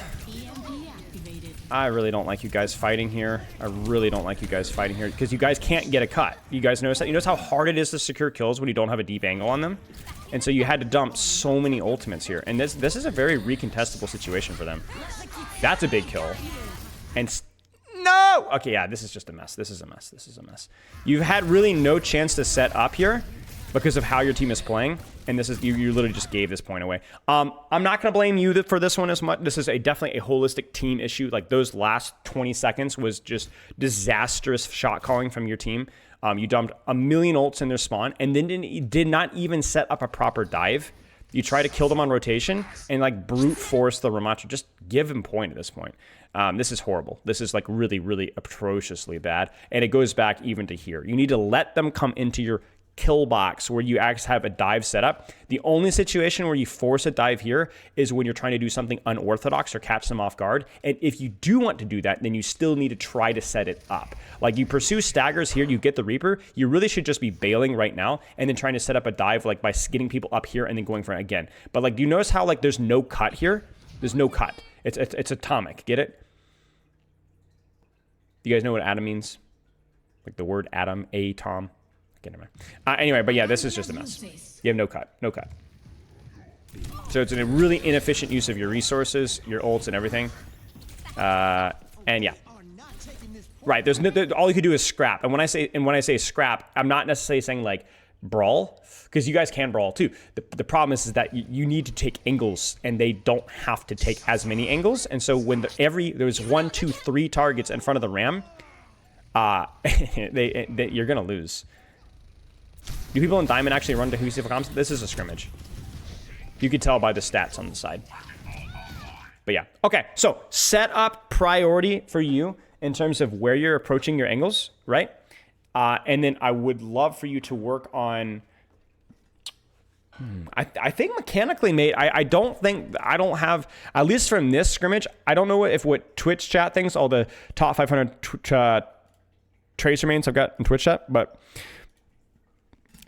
really don't like you guys fighting here. I really don't like you guys fighting here because you guys can't get a cut. You guys notice that? You notice how hard it is to secure kills when you don't have a deep angle on them? And so you had to dump so many ultimates here. And this is a very recontestable situation for them. That's a big kill. And no! Okay, yeah, this is just a mess. This is a mess. This is a mess. You've had really no chance to set up here because of how your team is playing. And this is, you literally just gave this point away. I'm not going to blame you for this one as much. This is definitely a holistic team issue. Like those last 20 seconds was just disastrous shot calling from your team. You dumped a million ults in their spawn and then did not even set up a proper dive. You try to kill them on rotation and like brute force the Ramattra. Just give him point at this point. This is horrible. This is like really, really atrociously bad. And it goes back even to here. You need to let them come into your kill box where you actually have a dive set up. The only situation where you force a dive here is when you're trying to do something unorthodox or catch them off guard. And if you do want to do that, then you still need to try to set it up. Like you pursue staggers here, you get the Reaper. You really should just be bailing right now and then trying to set up a dive like by getting people up here and then going for it again. But like, do you notice how like there's no cut here? There's no cut. It's atomic. Get it? You guys know what atom means? Like the word atom, atom. Okay, never mind. Anyway, but yeah, this is just a mess. You have no cut. No cut. So it's a really inefficient use of your resources, your ults, and everything. And yeah. Right, all you can do is scrap. And when I say scrap, I'm not necessarily saying like brawl, because you guys can brawl too. The problem is that you need to take angles, and they don't have to take as many angles. And so when there's 1, 2, 3 targets in front of the ram, you're gonna lose. Do people in Diamond actually run to Husi for comms? This is a scrimmage. You can tell by the stats on the side. But yeah, okay. So set up priority for you in terms of where you're approaching your angles, right? And then I would love for you to work on. I think mechanically, mate. I don't have, at least from this scrimmage. I don't know what Twitch chat thinks. All the top 500 Tracer mains I've got in Twitch chat, but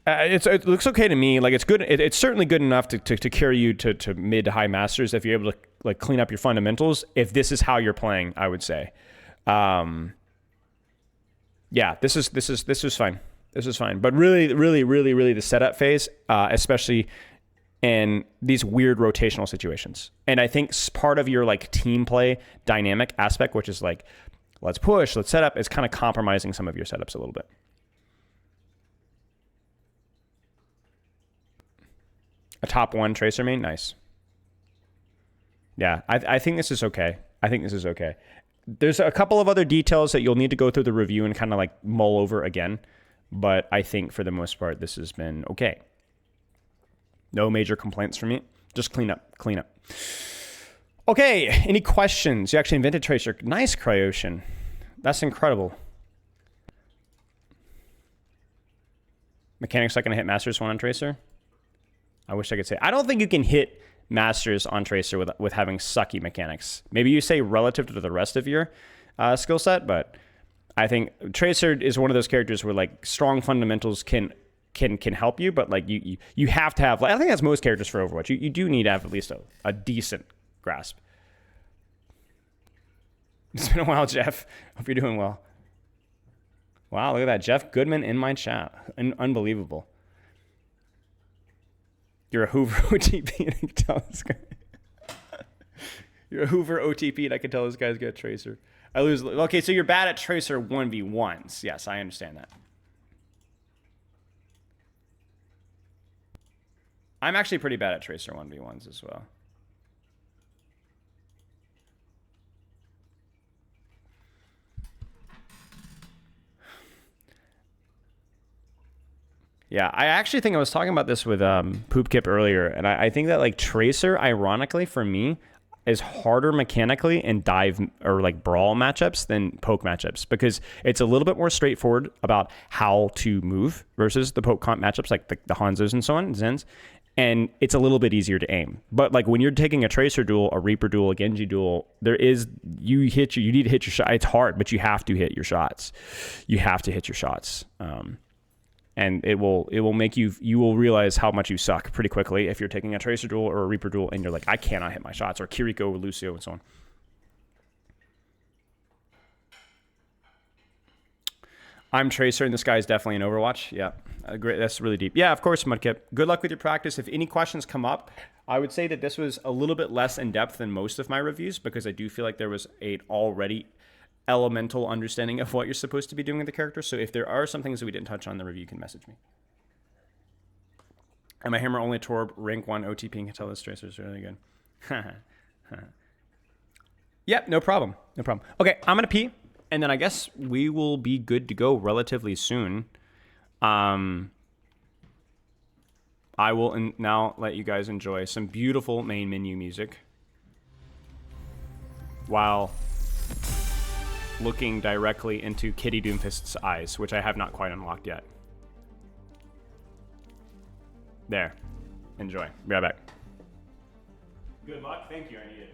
it looks okay to me. Like it's good. It's certainly good enough to carry you to mid to high masters if you're able to like clean up your fundamentals. If this is how you're playing, I would say. Yeah, this is fine. This is fine. But really the setup phase, especially in these weird rotational situations. And I think part of your like team play dynamic aspect, which is like, let's push, let's set up, is kind of compromising some of your setups a little bit. A top 1 Tracer main, nice. Yeah, I think this is okay. I think this is okay. There's a couple of other details that you'll need to go through the review and kind of like mull over again. But I think for the most part, this has been okay. No major complaints from me. Just clean up. Okay, any questions? You actually invented Tracer. Nice, Cryocean. That's incredible. Mechanics not going to hit Masters 1 on Tracer? I wish I could say. I don't think you can hit Masters on Tracer with having sucky mechanics. Maybe you say relative to the rest of your skill set, but I think Tracer is one of those characters where like strong fundamentals can help you, but like you have to have, like, I think that's most characters for Overwatch. You do need to have at least a decent grasp. It's been a while, Jeff. Hope you're doing well. Wow, look at that. Jeff Goodman in my chat. Unbelievable. You're a Hoover OTP and I can tell this guy. You're a Hoover OTP and I can tell this guy's got Tracer. I lose. Okay, so you're bad at Tracer 1v1s. Yes, I understand that. I'm actually pretty bad at Tracer 1v1s as well. Yeah, I actually think I was talking about this with Poopkip earlier, and I think that like Tracer, ironically for me, is harder mechanically in dive or like brawl matchups than poke matchups, because it's a little bit more straightforward about how to move versus the poke comp matchups like the Hanzos and so on, Zens, and it's a little bit easier to aim. But like when you're taking a Tracer duel, a Reaper duel, a Genji duel, you need to hit your shot. It's hard, but you have to hit your shots. You have to hit your shots. And it will make you will realize how much you suck pretty quickly if you're taking a Tracer duel or a Reaper duel and you're like, I cannot hit my shots, or Kiriko or Lucio and so on. I'm Tracer and this guy is definitely in Overwatch. Yeah, great. That's really deep. Yeah, of course, Mudkip. Good luck with your practice. If any questions come up, I would say that this was a little bit less in depth than most of my reviews, because I do feel like there was a already elemental understanding of what you're supposed to be doing with the character. So if there are some things that we didn't touch on in the review, you can message me. And my hammer only Torb rank 1 OTP and can tell this Tracer is really good. Yep, no problem. No problem. Okay, I'm gonna pee, and then I guess we will be good to go relatively soon. I will now let you guys enjoy some beautiful main menu music while looking directly into Kitty Doomfist's eyes, which I have not quite unlocked yet. There. Enjoy. Be right back. Good luck. Thank you. I need it.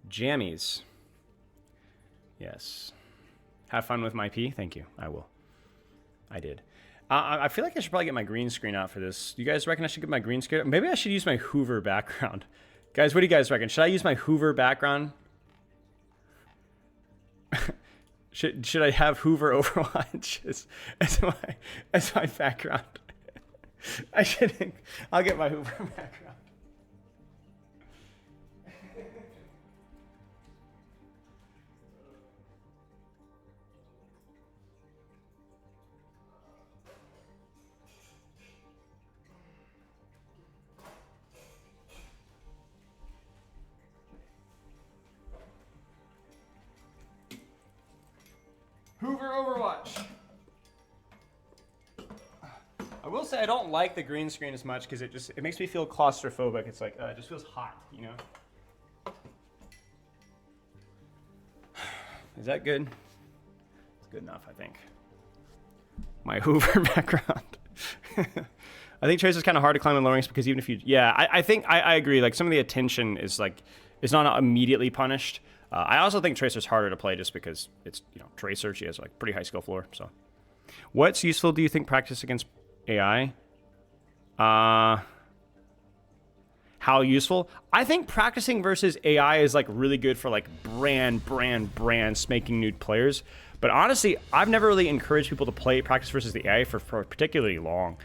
Jammies. Yes. Have fun with my pee. Thank you. I will. I did. I feel like I should probably get my green screen out for this. You guys reckon I should get my green screen? Maybe I should use my Hoover background. Guys, what do you guys reckon? Should I use my Hoover background? should I have Hoover Overwatch as my background? I should. I'll get my Hoover background. Hoover Overwatch. I will say I don't like the green screen as much because it makes me feel claustrophobic. It's like it just feels hot, you know. Is that good? It's good enough, I think. My Hoover background. I think Trace is kind of hard to climb in low ranks because even if you, I think I agree. Like some of the attention is not immediately punished. I also think Tracer's harder to play just because it's, Tracer. She has like pretty high skill floor. So, what's useful? Do you think practice against AI? How useful? I think practicing versus AI is like really good for like brand spanking new players. But honestly, I've never really encouraged people to play practice versus the AI for particularly long.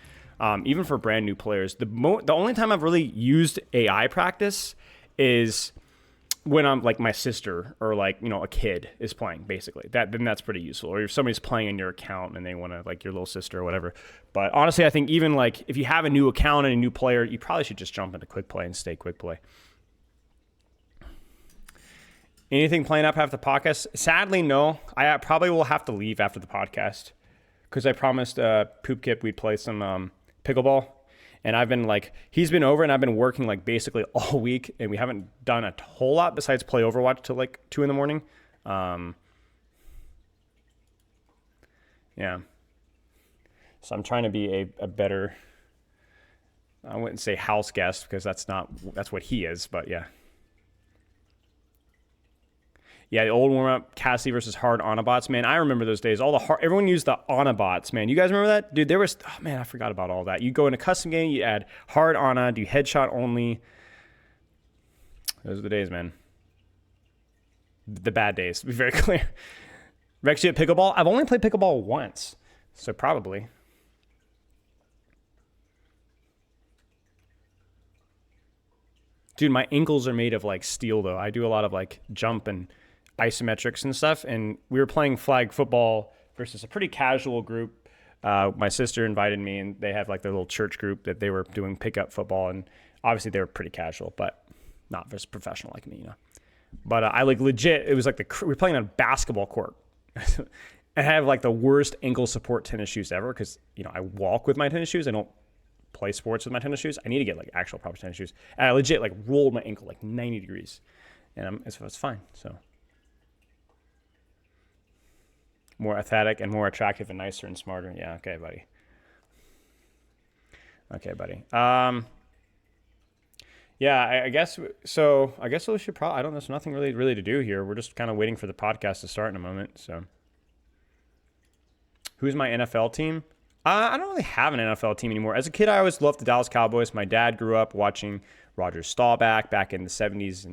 Even for brand new players, the only time I've really used AI practice is when I'm like my sister or like, a kid is playing basically. Then that's pretty useful. Or if somebody's playing in your account and they want to like your little sister or whatever. But honestly, I think even like if you have a new account and a new player, you probably should just jump into quick play and stay quick play. Anything playing up after the podcast? Sadly, no. I probably will have to leave after the podcast because I promised Poop Kip we'd play some pickleball. And I've been like, he's been over and I've been working like basically all week and we haven't done a whole lot besides play Overwatch till like 2 a.m. Yeah. So I'm trying to be a better, I wouldn't say house guest because that's what he is, but yeah. Yeah, the old warm-up, Cassie versus hard Onabots. Man, I remember those days. Everyone used the Onabots, man. You guys remember that? Dude, I forgot about all that. You go in a custom game, you add hard Ana, do headshot only. Those are the days, man. The bad days, to be very clear. Rex, you at pickleball? I've only played pickleball once, so probably. Dude, my ankles are made of like steel, though. I do a lot of like jump and isometrics and stuff, and we were playing flag football versus a pretty casual group. My sister invited me, and they have like their little church group that they were doing pickup football, and obviously they were pretty casual, but not as professional like me, But I like legit, it was like we were playing on a basketball court. I have like the worst ankle support tennis shoes ever because I walk with my tennis shoes. I don't play sports with my tennis shoes. I need to get like actual proper tennis shoes, and I legit like rolled my ankle like 90 degrees, and it's fine. So. More athletic and more attractive and nicer and smarter. Yeah, okay, buddy. Yeah, I guess so. I guess we should probably. There's nothing really to do here. We're just kind of waiting for the podcast to start in a moment. So, who's my NFL team? I don't really have an NFL team anymore. As a kid, I always loved the Dallas Cowboys. My dad grew up watching Roger Staubach back in the 70s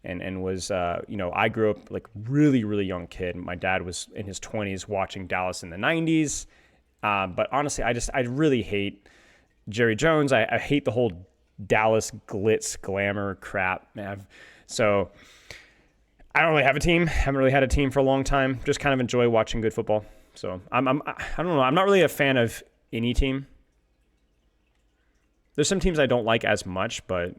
and was, I grew up like really, really young kid. My dad was in his 20s watching Dallas in the 90s. But honestly, I really hate Jerry Jones. I hate the whole Dallas glitz glamour crap, man. So I don't really have a team. Haven't really had a team for a long time. Just kind of enjoy watching good football. So I don't know. I'm not really a fan of any team. There's some teams I don't like as much, but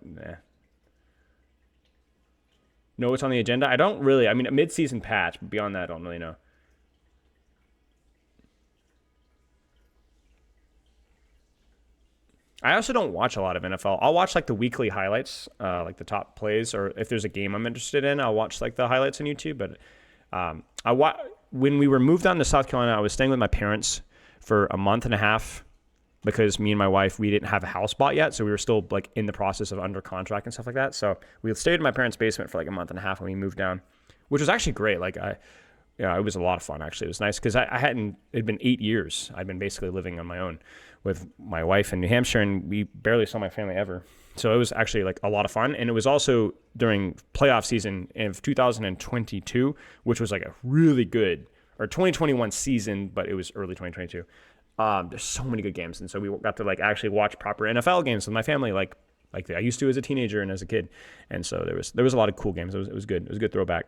know what's on the agenda? I don't really. I mean, a mid-season patch, but beyond that, I don't really know. I also don't watch a lot of NFL. I'll watch like the weekly highlights, like the top plays, or if there's a game I'm interested in, I'll watch like the highlights on YouTube. But when we were moved on to South Carolina, I was staying with my parents for a month and a half because me and my wife, we didn't have a house bought yet. So we were still like in the process of under contract and stuff like that. So we stayed in my parents' basement for like a month and a half when we moved down, which was actually great. Like yeah, it was a lot of fun actually. It was nice because it'd been 8 years. I'd been basically living on my own with my wife in New Hampshire, and we barely saw my family ever. So it was actually like a lot of fun. And it was also during playoff season of 2022, which was like a really good, or 2021 season, but it was early 2022. There's so many good games. And so we got to like actually watch proper NFL games with my family, like I used to as a teenager and as a kid. And so there was a lot of cool games. It was good. It was a good throwback.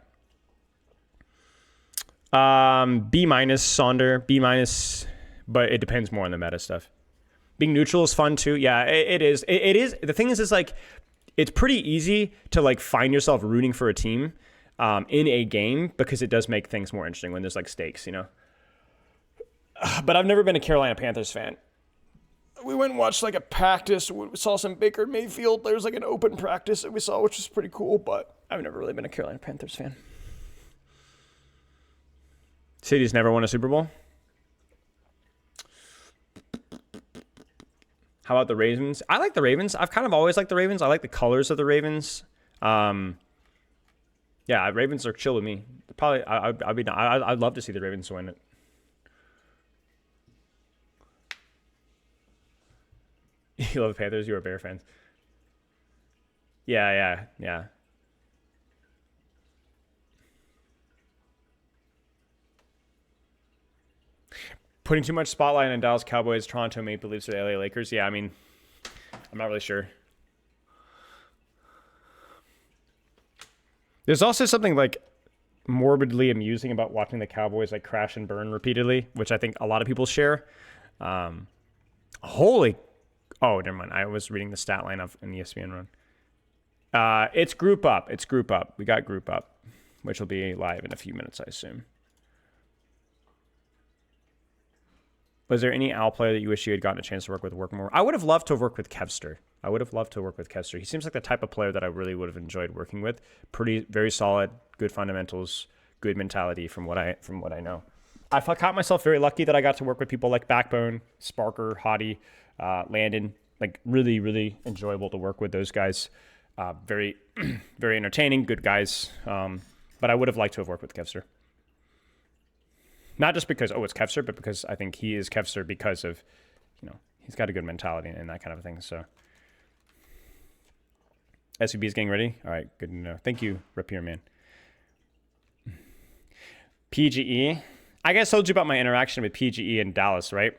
B minus Sonder, B minus, but it depends more on the meta stuff. Being neutral is fun too. Yeah, it is. It is. The thing is like, it's pretty easy to like find yourself rooting for a team in a game because it does make things more interesting when there's like stakes, you know? But I've never been a Carolina Panthers fan. We went and watched like a practice. We saw some Baker Mayfield. There's like an open practice that we saw, which was pretty cool, but I've never really been a Carolina Panthers fan. City's never won a Super Bowl. How about the Ravens? I like the Ravens. I've kind of always liked the Ravens. I like the colors of the Ravens. Yeah, Ravens are chill with me. Probably, I'd love to see the Ravens win it. You love the Panthers. You are Bear fans. Yeah. Putting too much spotlight on Dallas Cowboys, Toronto Maple Leafs, or the LA Lakers. Yeah, I mean, I'm not really sure. There's also something like morbidly amusing about watching the Cowboys like crash and burn repeatedly, which I think a lot of people share. Oh, never mind. I was reading the stat line of an ESPN run. It's group up. We got group up, which will be live in a few minutes, I assume. Was there any Al player that you wish you had gotten a chance to work more? I would have loved to have worked with Kevster. He seems like the type of player that I really would have enjoyed working with. Very solid, good fundamentals, good mentality from what I know. I caught myself very lucky that I got to work with people like Backbone, Sparker, Hottie, Landon. Like really, really enjoyable to work with those guys. Very, very entertaining, good guys. But I would have liked to have worked with Kevster. Not just because, it's Kevster, but because I think he is Kevster because of, he's got a good mentality and that kind of thing. So, SUB is getting ready. All right, good to know. Thank you, Rapier Man. PGE. I guess I told you about my interaction with PGE in Dallas, right?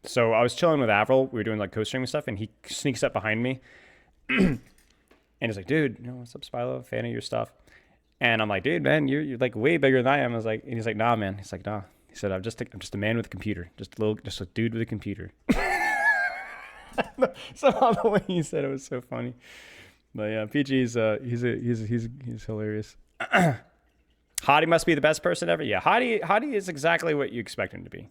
So I was chilling with Avril. We were doing like co-streaming stuff, and he sneaks up behind me. And he's like, dude, what's up, Spilo? Fan of your stuff. And I'm like, dude, man, you're like way bigger than I am. I was like, and he's like, nah, man. He's like, nah. He said, I'm just a man with a computer, just a dude with a computer. Somehow the way he said it was so funny. But yeah, PG's he's hilarious. Hottie must be the best person ever. Yeah, Hottie is exactly what you expect him to be.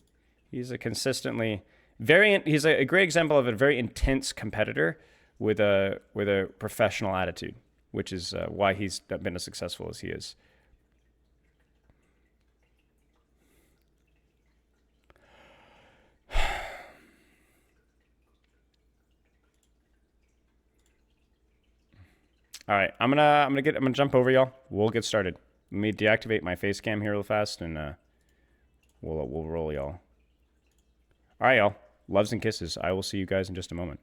He's a consistently he's a great example of a very intense competitor with a professional attitude, which is why he's been as successful as he is. All right, I'm gonna jump over y'all. We'll get started. Let me deactivate my face cam here real fast, and we'll roll y'all. All right, y'all. Loves and kisses. I will see you guys in just a moment.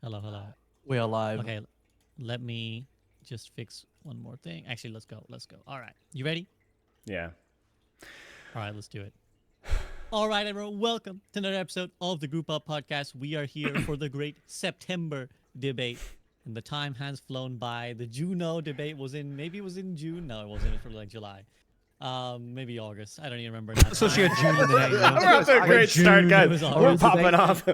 Hello, hello. We are live. Okay, let me just fix one more thing. Actually, let's go. Let's go. All right. You ready? Yeah. All right, let's do it. All right, everyone. Welcome to another episode of the Group Up Podcast. We are here for the great September debate. And the time has flown by. The Juno debate was in, maybe it was in June. No, it wasn't. It was for like July. Maybe August. I don't even remember now. So she had June in the name. We're off to a great start, June guys. was on We're the popping debate. off.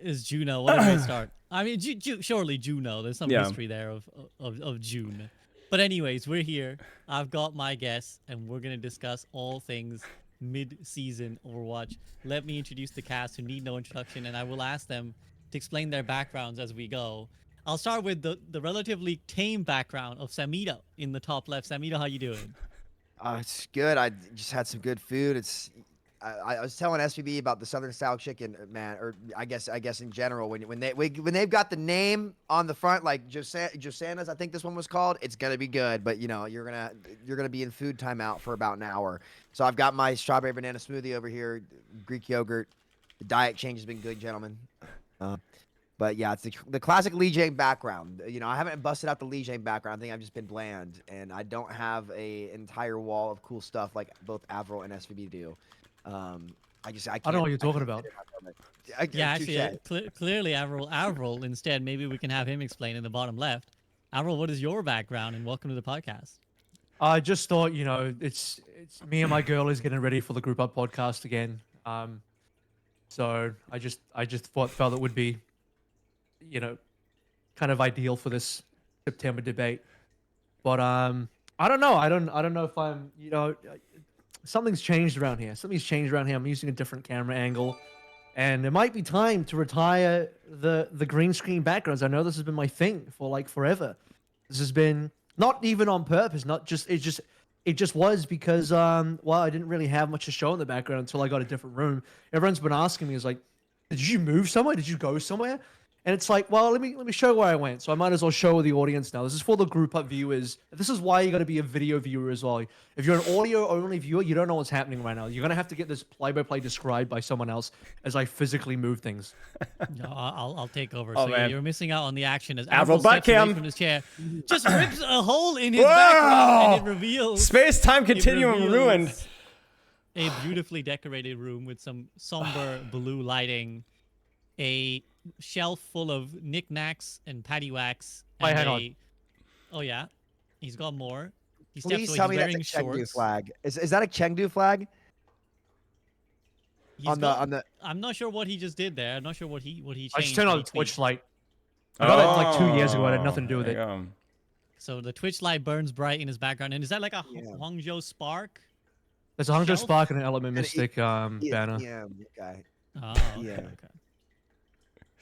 Is Juno. What a great start. I mean, surely Juno. There's some Yeah. history there of June. But anyways, we're here. I've got my guests, and we're going to discuss all things mid-season Overwatch. Let me introduce the cast who need no introduction, and I will ask them to explain their backgrounds as we go. I'll start with the relatively tame background of Samito in the top left. Samito, how you doing? It's good. I just had some good food. I was telling SVB about the Southern style chicken, man, or I guess in general when they've got the name on the front like Josanna's, I think this one was called. It's gonna be good, but you know you're gonna be in food timeout for about an hour. So I've got my strawberry banana smoothie over here, Greek yogurt. The diet change has been good, gentlemen. But yeah, it's the classic Lee Jane background. You know, I haven't busted out the Lee Jane background. I think I've just been bland, and I don't have an entire wall of cool stuff like both Avril and SVB do. I don't know what you're talking about. Yeah, actually, clearly Avril instead. Maybe we can have him explain in the bottom left. Avril, what is your background, and welcome to the podcast. I just thought, you know, it's me and my girl is getting ready for the Group Up podcast again. So I just felt it would be, you know, kind of ideal for this September debate. But I don't know. I don't know if I'm, you know, something's changed around here. I'm using a different camera angle, and it might be time to retire the green screen backgrounds. I know this has been my thing for like forever. This has been not even on purpose, it just was because well, I didn't really have much to show in the background until I got a different room. Everyone's been asking me, is like, did you move somewhere? Did you go somewhere? And it's like, well, let me show where I went. So I might as well show the audience now. This is for the Group Up viewers. This is why you got to be a video viewer as well. If you're an audio only viewer, you don't know what's happening right now. You're gonna have to get this play-by-play described by someone else as I physically move things. No, I'll take over. Oh, So man. you're missing out on the action as Avril Avril steps away Buttcam. from his chair, just rips a hole in his Whoa! background, and it reveals Space-time it continuum reveals ruined. A beautifully decorated room with some somber blue lighting, a shelf full of knickknacks and paddywhacks. Wait, and hang on. Oh yeah, he's got more. He steps Please away. tell He's me that's a wearing Chengdu shorts. flag. Is that a Chengdu flag? He's On got- the I'm not sure what he just did there. I'm not sure what he changed. I just turned when on he the Twitch tweaked. light. I got it like 2 years ago. It had nothing to do with there it. you go. So the Twitch light burns bright in his background, and is that like a Yeah. Hangzhou Spark? There's a Hangzhou Shelf? Spark and an Element And it- Mystic banner. Yeah, guy. Oh, okay, Yeah. okay.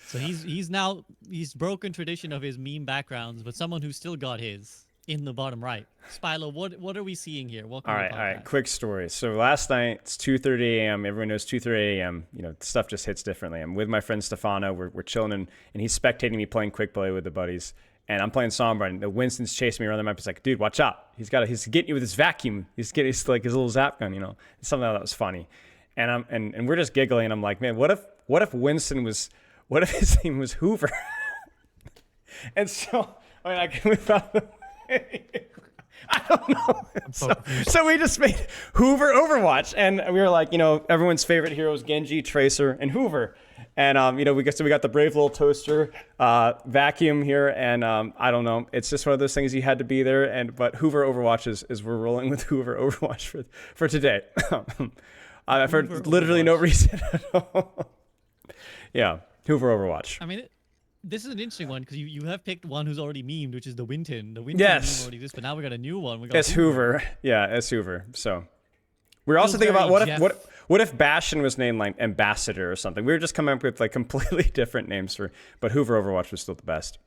So he's broken tradition of his meme backgrounds, but someone who still got his in the bottom right. Spilo, what are we seeing here? Welcome All to right, the all right. podcast. Quick story. So last night it's 2:30 a.m. Everyone knows 2:30 a.m. You know, stuff just hits differently. I'm with my friend Stefano. We're chilling and he's spectating me playing quick play with the buddies. And I'm playing Sombra, and Winston's chasing me around the map. He's like, "Dude, watch out! He's getting you with his vacuum. He's like his little zap gun, you know." It's something that was funny, and we're just giggling. And I'm like, "Man, what if Winston was? What if his name was Hoover?" And so I don't know. So we just made Hoover Overwatch, and we were like, you know, everyone's favorite heroes Genji, Tracer, and Hoover. And you know, we got the brave little toaster, vacuum here, and I don't know. It's just one of those things you had to be there. But Hoover Overwatch is we're rolling with Hoover Overwatch for today. For literally no reason at all. Yeah, Hoover Overwatch. I mean, this is an interesting one because you have picked one who's already memed, which is the Winton. The Winton Yes. meme already exists, but now we got a new one. We got It's Hoover. Yeah, it's Hoover. So we're also Feels thinking about very what if Bastion was named like Ambassador or something. We were just coming up with like completely different names but Hoover Overwatch was still the best.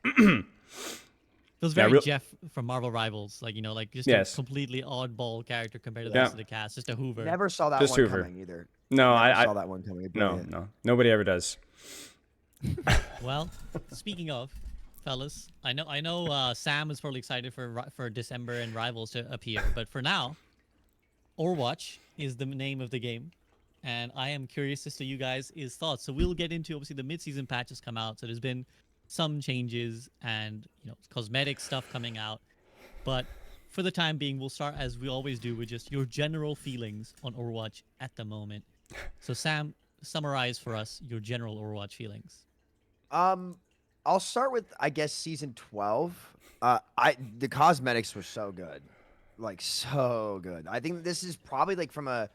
Feels very real- Jeff from Marvel Rivals, like, you know, like just Yes. a completely oddball character compared to the Yeah. rest of the cast. Just a Hoover. Never saw that Just one Hoover. coming either. No, Never I saw that one coming. no, Brilliant. no. Nobody ever does. Well, speaking of, fellas, I know Sam is probably excited for December and Rivals to appear, but for now, Overwatch is the name of the game, and I am curious as to you guys' thoughts. So we'll get into, obviously, the mid-season patches come out, so there's been some changes and cosmetic stuff coming out. But for the time being, we'll start as we always do with just your general feelings on Overwatch at the moment. So Sam, summarize for us your general Overwatch feelings. I'll start with I guess season 12. The cosmetics were so good, like so good. I think this is probably like from a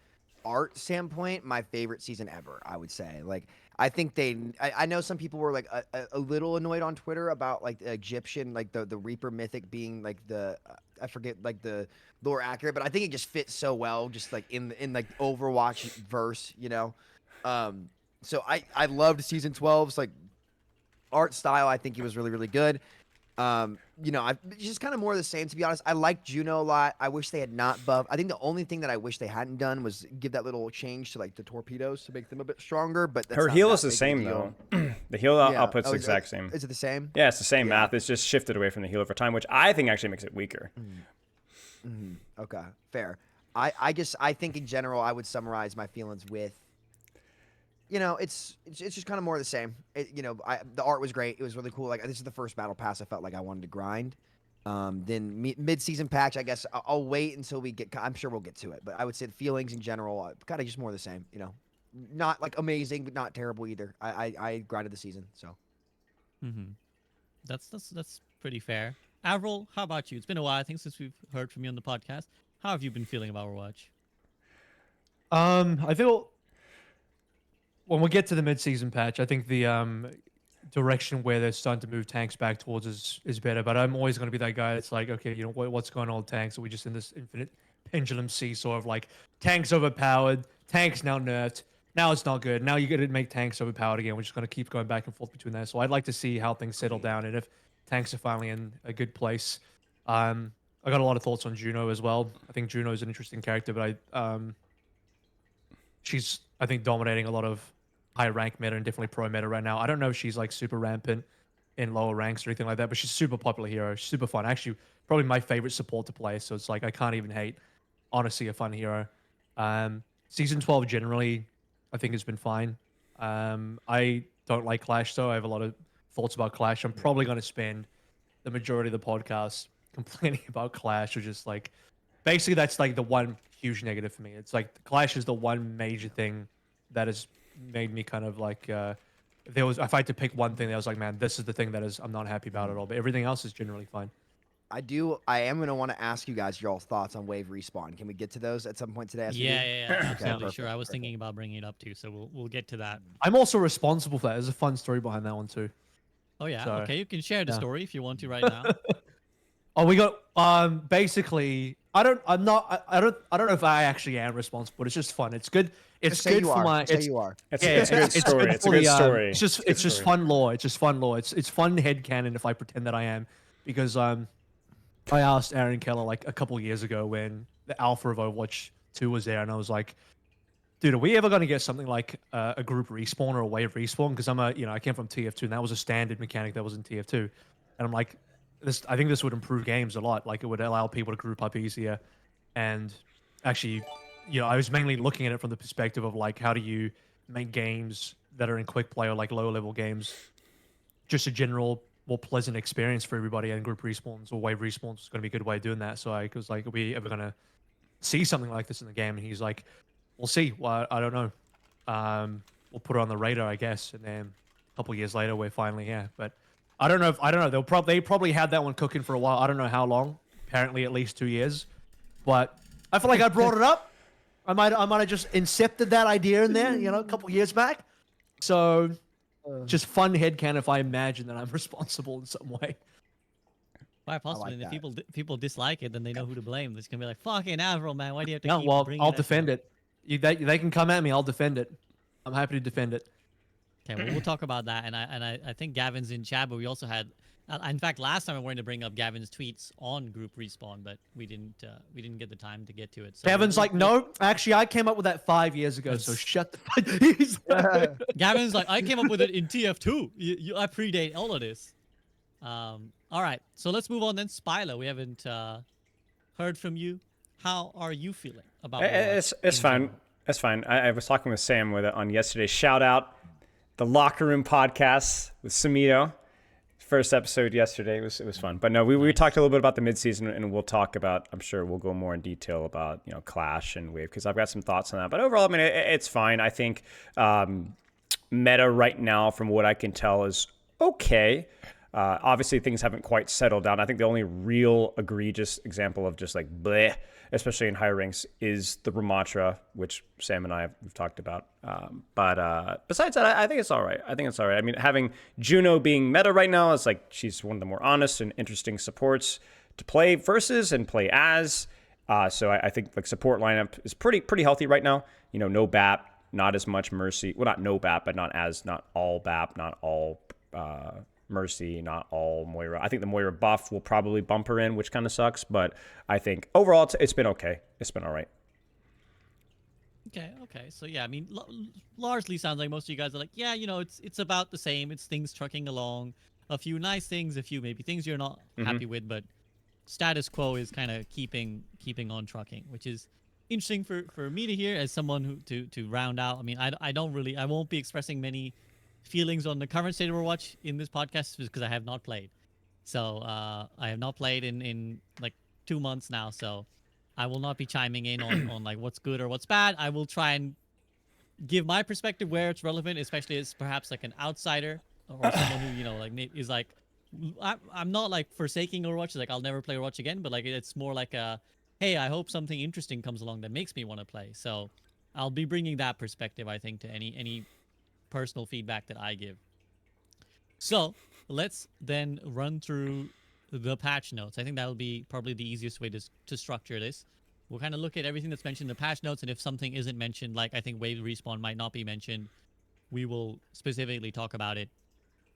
art standpoint my favorite season ever. I would say like I think I know some people were like a little annoyed on Twitter about like the Egyptian like the Reaper mythic being like the I forget like the lore accurate, but I think it just fits so well just like in like Overwatch verse, you know. So I loved season 12's like art style. I think he was really, really good. Just kind of more of the same, to be honest. I like Juno a lot. I wish they had not buffed. I think the only thing that I wish they hadn't done was give that little change to like the torpedoes to make them a bit stronger. But that's Her not heal that is the big a same deal. though. The heal output's the exact same. Is it the same? Yeah, it's the same Yeah. math. It's just shifted away from the heal over time, which I think actually makes it weaker. Okay, fair. I think in general I would summarize my feelings with, it's just kind of more of the same. The art was great. It was really cool. Like this is the first battle pass I felt like I wanted to grind. Then mid-season patch, I guess I'll wait until we get. I'm sure we'll get to it, but I would say the feelings in general, kind of just more of the same. Not like amazing, but not terrible either. I grinded the season, so. That's pretty fair. Avril, how about you? It's been a while, I think, since we've heard from you on the podcast. How have you been feeling about Overwatch? I feel when we get to the mid-season patch, I think the direction where they're starting to move tanks back towards is better. But I'm always going to be that guy that's like, okay, what's going on with tanks? Are we just in this infinite pendulum seesaw of like tanks overpowered, tanks now nerfed, now it's not good. Now you got to make tanks overpowered again. We're just going to keep going back and forth between that. So I'd like to see how things settle down and if tanks are finally in a good place. I got a lot of thoughts on Juno as well. I think Juno is an interesting character, but she's I think dominating a lot of high rank meta and definitely pro meta right now. I don't know if she's like super rampant in lower ranks or anything like that, but she's super popular hero. She's super fun. Actually, probably my favorite support to play. So it's like I can't even hate. Honestly, a fun hero. Season 12 generally, I think has been fine. I don't like Clash though. I have a lot of thoughts about Clash. I'm probably going to spend the majority of the podcast complaining about Clash, or just like basically that's like the one huge negative for me. It's like Clash is the one major thing that has made me kind of like if I had to pick one thing that I was like, man, this is the thing that I'm not happy about at all. But everything else is generally fine. I am going to want to ask you guys your thoughts on Wave Respawn. Can we get to those at some point today? SVD? Yeah, absolutely. perfect, Sure. I was perfect. thinking about bringing it up too, so we'll get to that. I'm also responsible for that. There's a fun story behind that one too. Oh yeah, So, okay. You can share the yeah. story if you want to right now. Oh, we got basically I don't know if I actually am responsible, but it's just fun. It's good. It's Just say good you for are. my Just say you are. It's a good story. It's a for good the, story. It's just fun lore. It's just fun lore. It's fun headcanon if I pretend that I am, because I asked Aaron Keller like a couple years ago when the alpha of Overwatch 2 was there, and I was like, dude, are we ever going to get something like a group respawn or a wave respawn? Because I came from TF2, and that was a standard mechanic that was in TF2, and I'm like, I think this would improve games a lot. Like it would allow people to group up easier, and actually, I was mainly looking at it from the perspective of like, how do you make games that are in quick play or like lower level games just a general more pleasant experience for everybody, and group respawns or wave respawns is going to be a good way of doing that. So I was like, are we ever going to see something like this in the game? And he's like, we'll see. Well, I don't know. We'll put it on the radar, I guess. And then a couple years later, we're finally here. But I don't know. They probably had that one cooking for a while. I don't know how long. Apparently, at least 2 years. But I feel like I brought it up. I might have just incepted that idea in there, a couple years back. So just fun headcanon if I imagine that I'm responsible in some way. Quite possibly. like And if that. people dislike it, then they know who to blame. It's gonna be like, fucking Avril, man. Why do you have to Yeah, keep well, bringing I'll that defend up? it. They can come at me. I'll defend it. I'm happy to defend it. Okay, well, we'll talk about that. And I think Gavin's in chat, but we also had. In fact, last time I wanted to bring up Gavin's tweets on group respawn, but we didn't get the time to get to it. So Kevin's like, no, actually, I came up with that 5 years ago, so shut the fuck. Gavin's like, I came up with it in TF2. I predate all of this. All right, so let's move on then. Spyla, we haven't heard from you. How are you feeling about It's Overwatch in fine. general? It's fine. I was talking with Sam with it on yesterday. Shout out the Locker Room podcast with Samito. first episode yesterday. It was fun. But no, we talked a little bit about the midseason, and we'll talk about. I'm sure we'll go more in detail about Clash and Wave because I've got some thoughts on that. But overall, I mean, it's fine. I think meta right now, from what I can tell, is okay. Obviously, things haven't quite settled down. I think the only real egregious example of just like bleh, especially in higher ranks, is the Ramattra, which Sam and I have talked about. But besides that, I think it's all right. I mean, having Juno being meta right now is like she's one of the more honest and interesting supports to play versus and play as. So I think like support lineup is pretty healthy right now. No BAP, not as much Mercy. Well, not no BAP, but not all BAP, not all Mercy, not all Moira. I think the Moira buff will probably bump her in, which kind of sucks. But I think overall it's been okay. It's been all right. Okay. So yeah, I mean, largely sounds like most of you guys are like, yeah, it's about the same. It's things trucking along. A few nice things, a few maybe things you're not happy with, but status quo is kind of keeping on trucking, which is interesting for me to hear as someone who to round out. I mean, I won't be expressing many feelings on the current state of Overwatch in this podcast because I have not played. So I have not played in like 2 months now. So I will not be chiming in on like what's good or what's bad. I will try and give my perspective where it's relevant, especially as perhaps like an outsider or someone who like is like I'm not like forsaking Overwatch. It's like I'll never play Overwatch again, but like it's more like a hey, I hope something interesting comes along that makes me want to play. So I'll be bringing that perspective, I think, to any personal feedback that I give. So let's then run through the patch notes. I think that'll be probably the easiest way to structure this. We'll kind of look at everything that's mentioned in the patch notes, and if something isn't mentioned, like I think Wave Respawn might not be mentioned, we will specifically talk about it.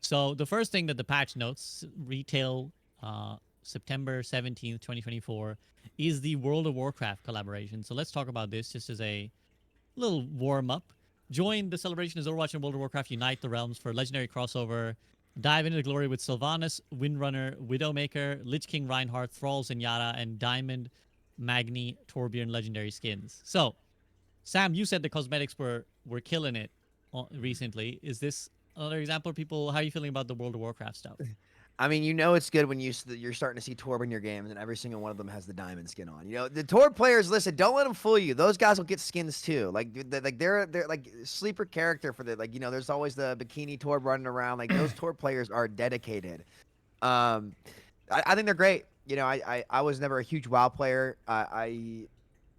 So the first thing that the patch notes retail September 17th, 2024 is the World of Warcraft collaboration. So let's talk about this just as a little warm up. Join the celebration as Overwatch and World of Warcraft unite the realms for legendary crossover. Dive into the glory with Sylvanas, Windrunner, Widowmaker, Lich King Reinhardt, Thrall Zenyatta, and Diamond, Magni, Torbjorn legendary skins. So, Sam, you said the cosmetics were killing it recently. Is this another example of people? How are you feeling about the World of Warcraft stuff? I mean, it's good when you're starting to see Torb in your games, and every single one of them has the diamond skin on. The Torb players, listen, don't let them fool you. Those guys will get skins too. Like they're like sleeper character for the There's always the bikini Torb running around. Like those Torb players are dedicated. I think they're great. I was never a huge WoW player. I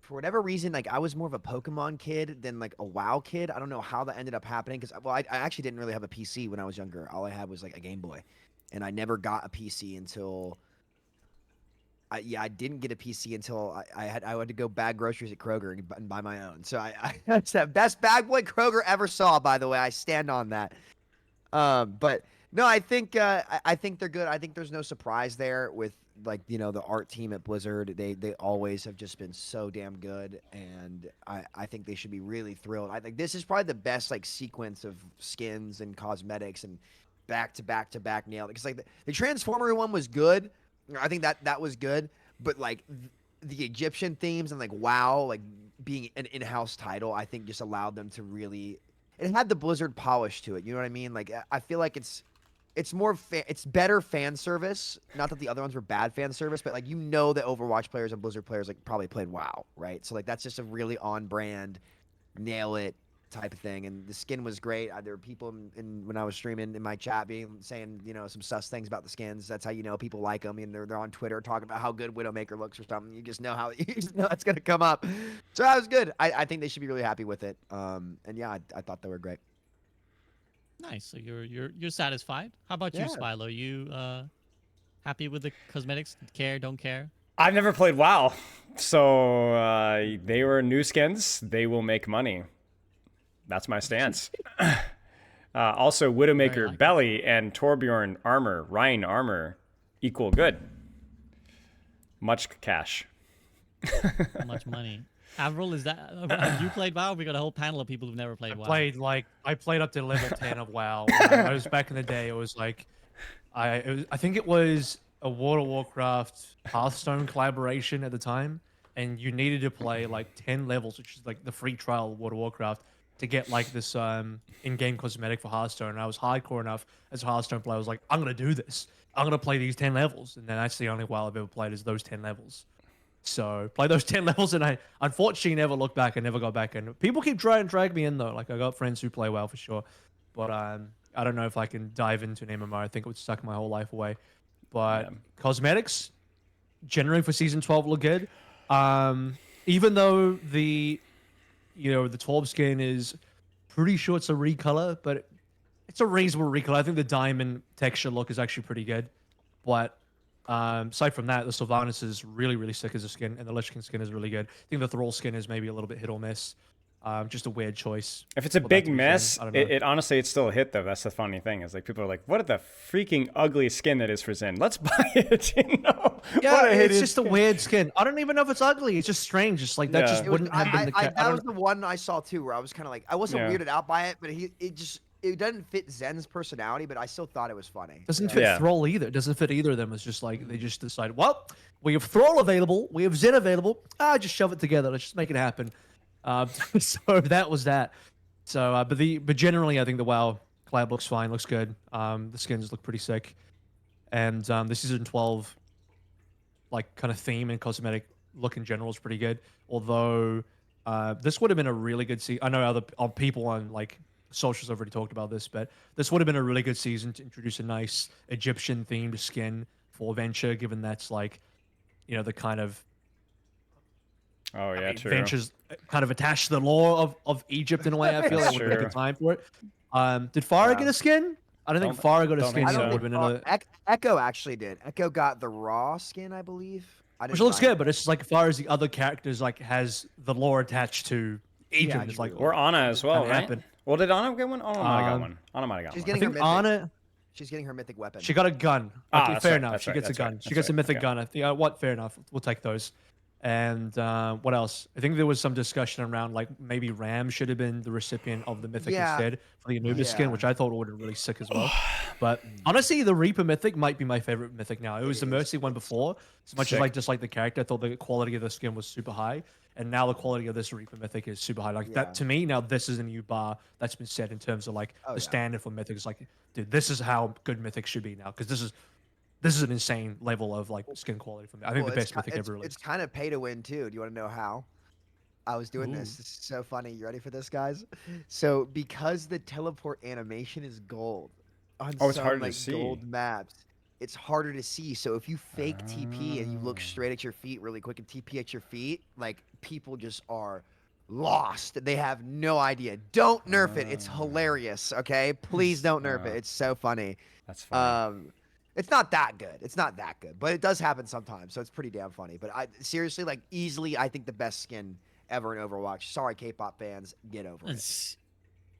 for whatever reason, like I was more of a Pokemon kid than like a WoW kid. I don't know how that ended up happening because I actually didn't really have a PC when I was younger. All I had was like a Game Boy. And I never got a PC until I didn't get a PC until I had to go bag groceries at Kroger and buy my own. So that's the best bag boy Kroger ever saw, by the way. I stand on that. But no, I think they're good. I think there's no surprise there with like the art team at Blizzard. They always have just been so damn good, and I think they should be really thrilled. I think this is probably the best like sequence of skins and cosmetics and back to back nailed it. Because like the Transformer one was good. I think that was good, but like the Egyptian themes and like WoW, like being an in-house title, I think just allowed them to really. It had the Blizzard polish to it. You know what I mean? Like I feel like it's more it's better fan service. Not that the other ones were bad fan service, but like that Overwatch players and Blizzard players like probably played WoW, right? So like that's just a really on brand, nail it type of thing. And the skin was great. There were people when I was streaming in my chat saying some sus things about the skins. That's how people like them, and they're on Twitter talking about how good Widowmaker looks or something. You just know that's gonna come up. So that was good. I think they should be really happy with it. And yeah, I thought they were great. Nice. So you're satisfied. How about you, Yeah. Spilo? You happy with the cosmetics? Care? Don't care? I've never played WoW, so they were new skins. They will make money. That's my stance. Also, Widowmaker like belly and Torbjorn armor, Rhine armor, equal good. Much cash. How much money? Avril, have you played WoW? We got a whole panel of people who've never played WoW. I played up to level 10 of WoW. I was back in the day. It was like I think it was a World of Warcraft Hearthstone collaboration at the time, and you needed to play like 10 levels, which is like the free trial of World of Warcraft, to get like this in-game cosmetic for Hearthstone. And I was hardcore enough as a Hearthstone player. I was like, I'm gonna do this. I'm gonna play these 10 levels, and then that's the only WoW I've ever played is those 10 levels. So play those 10 levels, and I unfortunately never looked back. I never got back in. People keep trying to drag me in though. Like I got friends who play WoW for sure, but I don't know if I can dive into an MMO. I think it would suck my whole life away. But cosmetics, generally for season 12 look good. Even though the 12 skin is pretty sure it's a recolor, but it's a reasonable recolor. I think the diamond texture look is actually pretty good. But aside from that, the Sylvanas is really, really sick as a skin, and the Lich King skin is really good. I think the Thrall skin is maybe a little bit hit or miss. Just a weird choice. If it's a for that big to be mess, Zen. I don't know. it honestly it's still a hit though. That's the funny thing. Is like people are like, "What the freaking ugly skin that is for Zen? Let's buy it." You know? Yeah, What a it's hideous just a skin. weird skin. I don't even know if it's ugly. It's just strange. It's like that Yeah. just It was, wouldn't have been the case. that was the one I saw too, where I was kind of like, I wasn't Yeah. weirded out by it, but it doesn't fit Zen's personality, but I still thought it was funny. Doesn't fit Yeah. Thrall either. It doesn't fit either of them. It's just like they just decide, well, we have Thrall available, we have Zen available. Just shove it together. Let's just make it happen. So that was that. So, but generally, I think the WoW collab looks fine, looks good. The skins look pretty sick, and the season 12, like kind of theme and cosmetic look in general is pretty good. Although this would have been a really good season. I know other people on like socials have already talked about this, but this would have been a really good season to introduce a nice Egyptian themed skin for Venture, given that's like, the kind of Oh yeah, true. Venture's kind of attached to the lore of Egypt in a way. I feel like That's it would be a true. good time for it. Did Farah get a skin? I don't think Don't- Farah got a don't skin. think I So so. it don't would think have been another, Echo actually did. Echo got the raw skin, I believe. which looks good, but it's just like as far as the other characters like has the lore attached to Egypt. It's like Or Anna as well, kinda right? happened. Well, did Anna get one? Anna might have got Um, one. Anna might have got She's one. getting I her think mythic. Anna. She's getting her mythic weapon. She got a gun. Ah, Okay, that's fair right, enough. that's She right, gets a that's gun. right, She that's gets a right, mythic okay. gun. I think, what? Fair enough. We'll take those. And what else? I think there was some discussion around like maybe Ram should have been the recipient of the mythic Yeah. instead for the Anubis skin, Yeah. which I thought would have really sick as well. But honestly, the Reaper mythic might be my favorite mythic now. It was the Mercy one before, as much Sick. as like just like the character. I thought the quality of the skin was super high, and now the quality of this Reaper mythic is super high. Like Yeah. that to me now, this is a new bar that's been set in terms of like Oh, the yeah. standard for mythics. Like, dude, this is how good mythic should be now because this is an insane level of like skin quality for me. I think Well, the best mythic it's, ever it's released. kind of pay to win too. Do you want to know how? I was doing this. This is so funny. You ready for this, guys? So because the teleport animation is gold on Oh, it's some harder to like see. gold maps, it's harder to see. So if you fake TP and you look straight at your feet really quick and TP at your feet, like people just are lost. They have no idea. Don't nerf it. It's hilarious. Okay, please don't nerf it. It's so funny. That's fine. It's not that good. It's not that good, but it does happen sometimes, so it's pretty damn funny. But I seriously, like, easily, I think the best skin ever in Overwatch. Sorry, K-pop fans, get over it. It's-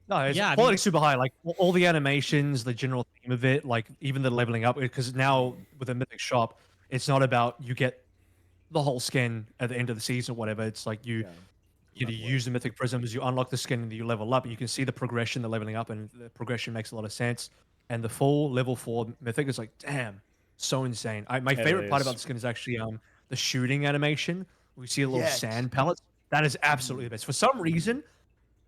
No, it's Yeah, I quality mean- super high. Like all the animations, the general theme of it, like even the leveling up. Because now with the Mythic Shop, it's not about you get the whole skin at the end of the season or whatever. It's like you use the Mythic Prisms, you unlock the skin, and you level up. You can see the progression, the leveling up, and the progression makes a lot of sense. And the full level 4 Mythic is like, damn, so insane. My favorite part is. about the skin is actually the shooting animation. We see a little Yes. sand pellets. That is absolutely the best. For some reason,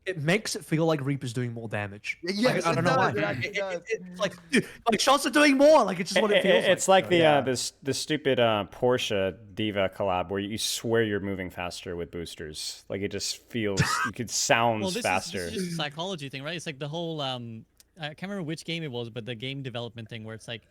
it makes it feel like Reaper's doing more damage. Yes, I it don't know why. does, it actually does. It's like, dude, like shots are doing more. Like it's just what it feels It's like the Yeah. the stupid Porsche Diva collab where you swear you're moving faster with boosters. Like it just feels you could sounds Well, this faster. is just a psychology thing, right? It's like the whole I can't remember which game it was, but the game development thing where it's like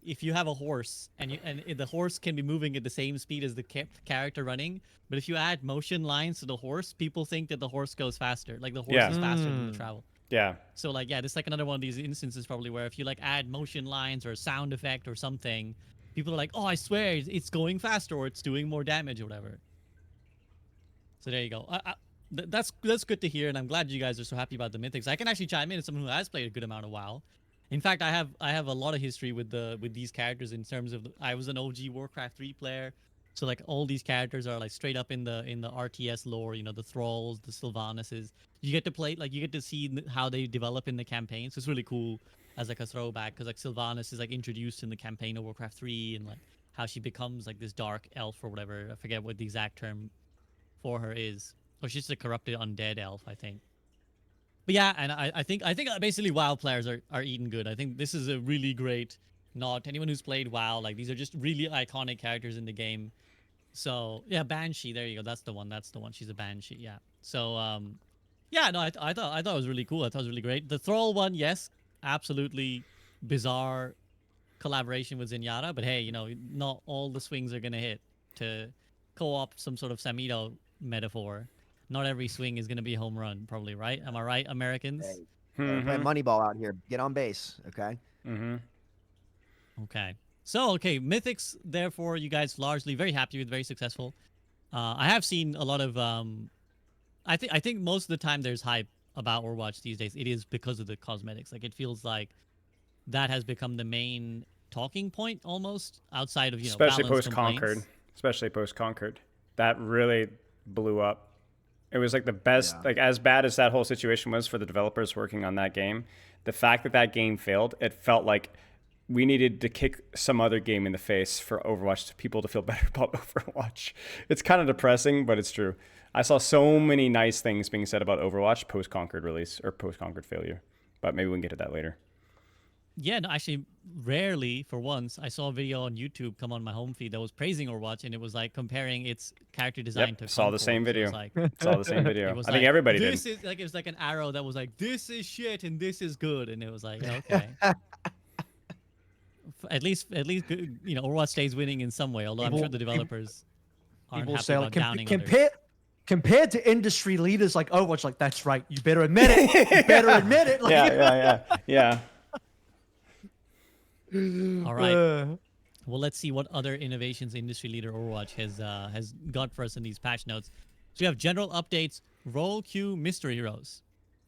if you have a horse and the horse can be moving at the same speed as the character running, but if you add motion lines to the horse, people think that the horse goes faster, like the horse Yeah. is faster than the travel. Yeah. So like yeah, this is like another one of these instances probably where if you like add motion lines or a sound effect or something, people are like, oh, I swear it's going faster or it's doing more damage or whatever. So there you go. That's good to hear, and I'm glad you guys are so happy about the mythics. I can actually chime in as someone who has played a good amount of WoW. In fact, I have a lot of history with these characters in terms of I was an OG Warcraft 3 player, so like all these characters are like straight up in the RTS lore. You know, the Thralls, the Sylvanas. You get to play you get to see how they develop in the campaign. So it's really cool as like a throwback because like Sylvanas is like introduced in the campaign of Warcraft 3 and like how she becomes like this dark elf or whatever. I forget what the exact term for her is. Or she's a corrupted undead elf, I think. But yeah, and I think basically WoW players are eating good. I think this is a really great nod to anyone who's played WoW. Like these are just really iconic characters in the game. So yeah, Banshee. There you go. That's the one. That's the one. She's a Banshee. Yeah. So yeah. No, I thought it was really cool. I thought it was really great. The Thrall one, yes, absolutely bizarre collaboration with Zenyatta. But hey, not all the swings are gonna hit. To co-op some sort of Samito metaphor, not every swing is gonna be a home run. Probably right. Am I right, Americans? Hey, we're playing Moneyball out here. Get on base, okay? Mm-hmm. Okay. So, okay, Mythics, therefore, you guys largely very happy with, very successful. I have seen a lot of, I think most of the time there's hype about Overwatch these days. It is because of the cosmetics. Like, it feels like that has become the main talking point almost outside of, Especially balance post Conquered. complaints. Especially post Conquered. That really blew up. It was like the best, Yeah. like as bad as that whole situation was for the developers working on that game. The fact that that game failed, it felt like we needed to kick some other game in the face for Overwatch, people to feel better about Overwatch. It's kind of depressing, but it's true. I saw so many nice things being said about Overwatch post Conquered release or post Conquered failure, but maybe we can get to that later. Yeah, no, actually, rarely, for once, I saw a video on YouTube come on my home feed that was praising Overwatch, and it was like comparing its character design to Saw the same Concord. So it video. was like, Saw the same video. it was I think like, everybody did. this is like, it was like an arrow that was like, this is shit and this is good, and it was like, okay. At least, Overwatch stays winning in some way. Although I'm sure the developers aren't People happy say about like downing others. compared to industry leaders like Overwatch, like that's right. You better admit it. You better admit it. Like, Yeah. All right. Well, let's see what other innovations industry leader Overwatch has got for us in these patch notes. So we have general updates. Role queue mystery heroes.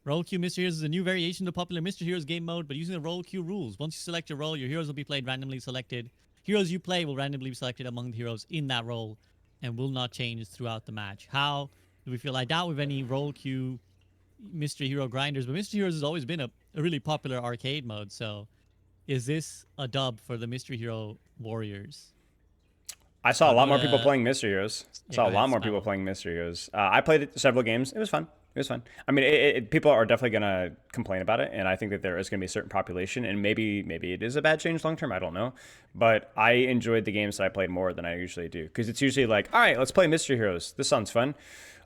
Role queue mystery heroes is a new variation of the popular mystery heroes game mode, but using the role queue rules. Once you select your role, your heroes will be played randomly selected. Heroes you play will randomly be selected among the heroes in that role, and will not change throughout the match. How do we feel? I doubt we've any role queue mystery hero grinders, but mystery heroes has always been a really popular arcade mode. So, is this a dub for the mystery hero warriors? I saw a lot more people Uh, playing Mystery Heroes. yeah, Saw go a lot ahead, more Spam. people playing Mystery Heroes. I played it several games. It was fun. I mean, people are definitely gonna complain about it, and I think that there is gonna be a certain population, and maybe it is a bad change long term. I don't know, but I enjoyed the games that I played more than I usually do, because it's usually like, all right, let's play Mystery Heroes. This sounds fun.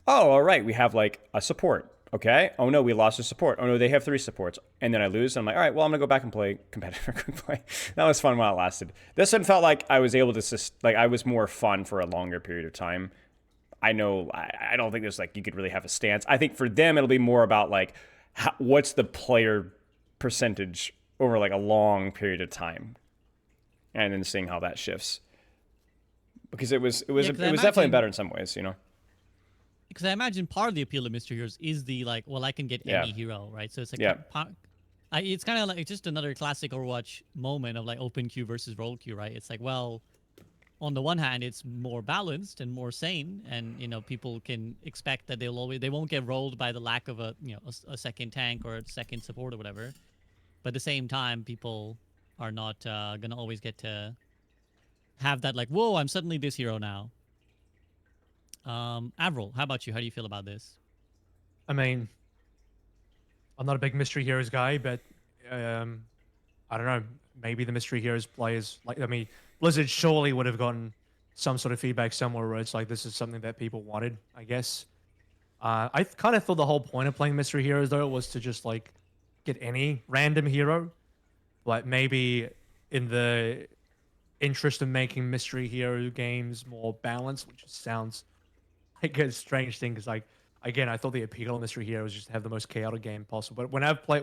Oh, all right, we have like a support. Okay. Oh no, we lost a support. Oh no, they have 3 supports, and then I lose. And I'm like, all right, well, I'm gonna go back and play competitive quick play. That was fun while it lasted. This one felt like I was able to I was more fun for a longer period of time. I know I don't think there's like you could really have a stance. I think for them it'll be more about like what's the player percentage over like a long period of time, and then seeing how that shifts. Because it was 'cause I definitely imagine- better in some ways, Because I imagine part of the appeal of mystery heroes is the like, well, I can get Yeah. any hero, right? So it's like, Yeah. it's kind of like it's just another classic Overwatch moment of like open queue versus role queue, right? It's like, well, on the one hand, it's more balanced and more sane, and people can expect that they won't get rolled by the lack of a second tank or a second support or whatever. But at the same time, people are not gonna always get to have that like, whoa, I'm suddenly this hero now. Avril, how about you? How do you feel about this? I mean, I'm not a big mystery heroes guy, but I don't know. Maybe the mystery heroes players Blizzard surely would have gotten some sort of feedback somewhere where it's like this is something that people wanted. I guess. I kind of thought the whole point of playing mystery heroes though was to just like get any random hero, but maybe in the interest of making mystery hero games more balanced, which sounds like a strange thing because like again, I thought the appeal of mystery heroes is just to have the most chaotic game possible. But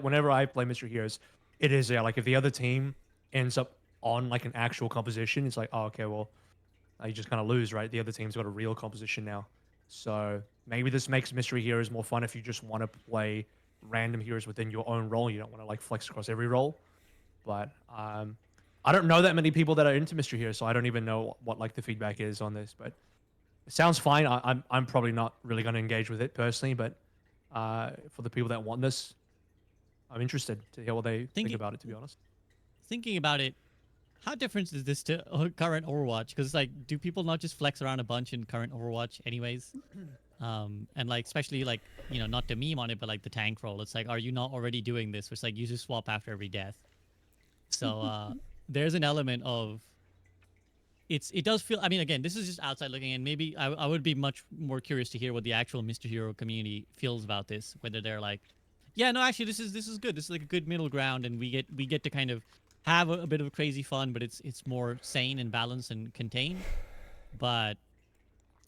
whenever I play mystery heroes, it is like if the other team ends up on like an actual composition, it's like, oh, okay, well, you just kind of lose, right? The other team's got a real composition now. So maybe this makes mystery heroes more fun if you just want to play random heroes within your own role. You don't want to like flex across every role. But I don't know that many people that are into mystery heroes, so I don't even know what like the feedback is on this. But it sounds fine. I'm probably not really going to engage with it personally, but for the people that want this, I'm interested to hear what they think about it. To be honest, Thinking about it, how different is this to current Overwatch? Because like, do people not just flex around a bunch in current Overwatch, anyways? And like especially like not to meme on it, but like the tank roll. It's like, are you not already doing this? It's like you just swap after every death. So there's an element of it does feel. I mean, again, this is just outside looking in. Maybe I would be much more curious to hear what the actual Mr. Hero community feels about this. Whether they're like, yeah, no, actually, this is good. This is like a good middle ground, and we get to kind of have a bit of crazy fun, but it's more sane and balanced and contained. But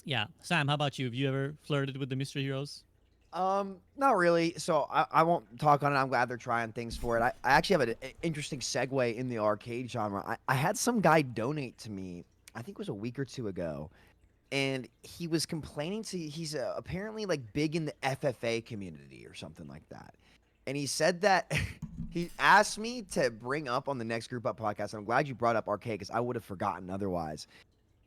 yeah, Sam, how about you? Have you ever flirted with the Mr. Heroes? Not really. So I won't talk on it. I'm glad they're trying things for it. I actually have an interesting segue in the arcade genre. I had some guy donate to me, I think it was a week or two ago, and he was complaining he's apparently like big in the FFA community or something like that. And he said that he asked me to bring up on the next Group Up podcast. And I'm glad you brought up arcade because I would have forgotten otherwise.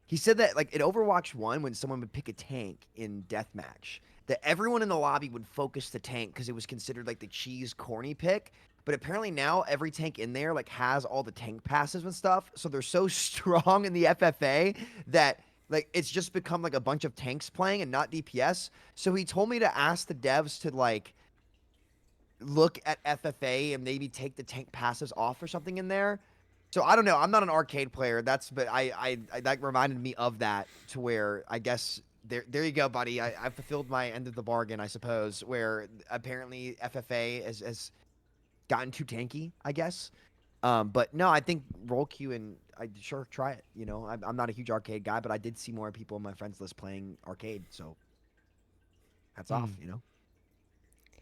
He said that like in Overwatch 1, when someone would pick a tank in deathmatch, that everyone in the lobby would focus the tank because it was considered like the cheese corny pick. But apparently now every tank in there like has all the tank passes and stuff. So they're so strong in the FFA that like it's just become like a bunch of tanks playing and not DPS. So he told me to ask the devs to like look at FFA and maybe take the tank passives off or something in there. So I don't know. I'm not an arcade player. But I that reminded me of that, to where I guess there you go, buddy. I fulfilled my end of the bargain, I suppose, where apparently FFA has gotten too tanky, I guess. But no, I think roll queue, and I'd sure try it. I'm not a huge arcade guy, but I did see more people on my friends list playing arcade. So hats off,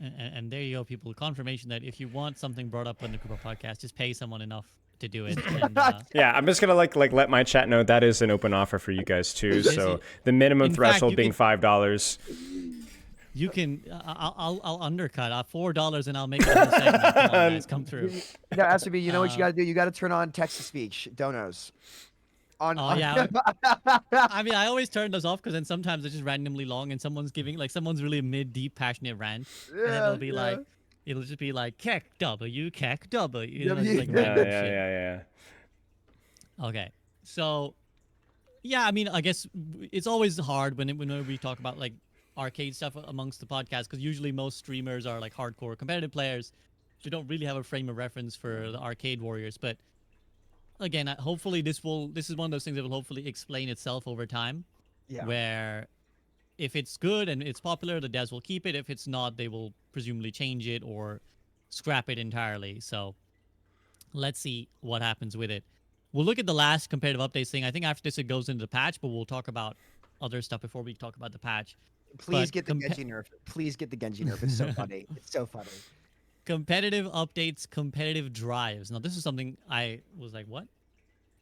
And there you go, people. Confirmation that if you want something brought up on the Koopa podcast, just pay someone enough to do it. And, Yeah, I'm just gonna like let my chat know that is an open offer for you guys too. So the minimum In fact, threshold you being can- $5. you can, I'll undercut $4 and I'll make a whole segment. Come on, guys, come through. Yeah, SB, you know what you got to do? You got to turn on text to speech, donos. Oh, yeah. I mean, I always turn those off because then sometimes it's just randomly long and someone's really mid-deep passionate rant, and then it'll just be like Keck W, Keck W. It's like Yeah, random yeah, shit. yeah, yeah. Okay, so yeah, I mean, I guess it's always hard when we talk about like arcade stuff amongst the podcast, because usually most streamers are like hardcore competitive players, so don't really have a frame of reference for the arcade warriors. But again, hopefully this is one of those things that will hopefully explain itself over time. Yeah. Where if it's good and it's popular, the devs will keep it. If it's not, they will presumably change it or scrap it entirely. So let's see what happens with it. We'll look at the last competitive updates thing. I think after this it goes into the patch, but we'll talk about other stuff before we talk about the patch. Please But get the Genji nerf. Please get the Genji nerf. It's so funny. It's so funny. Competitive updates, competitive drives. Now, this is something I was like, what?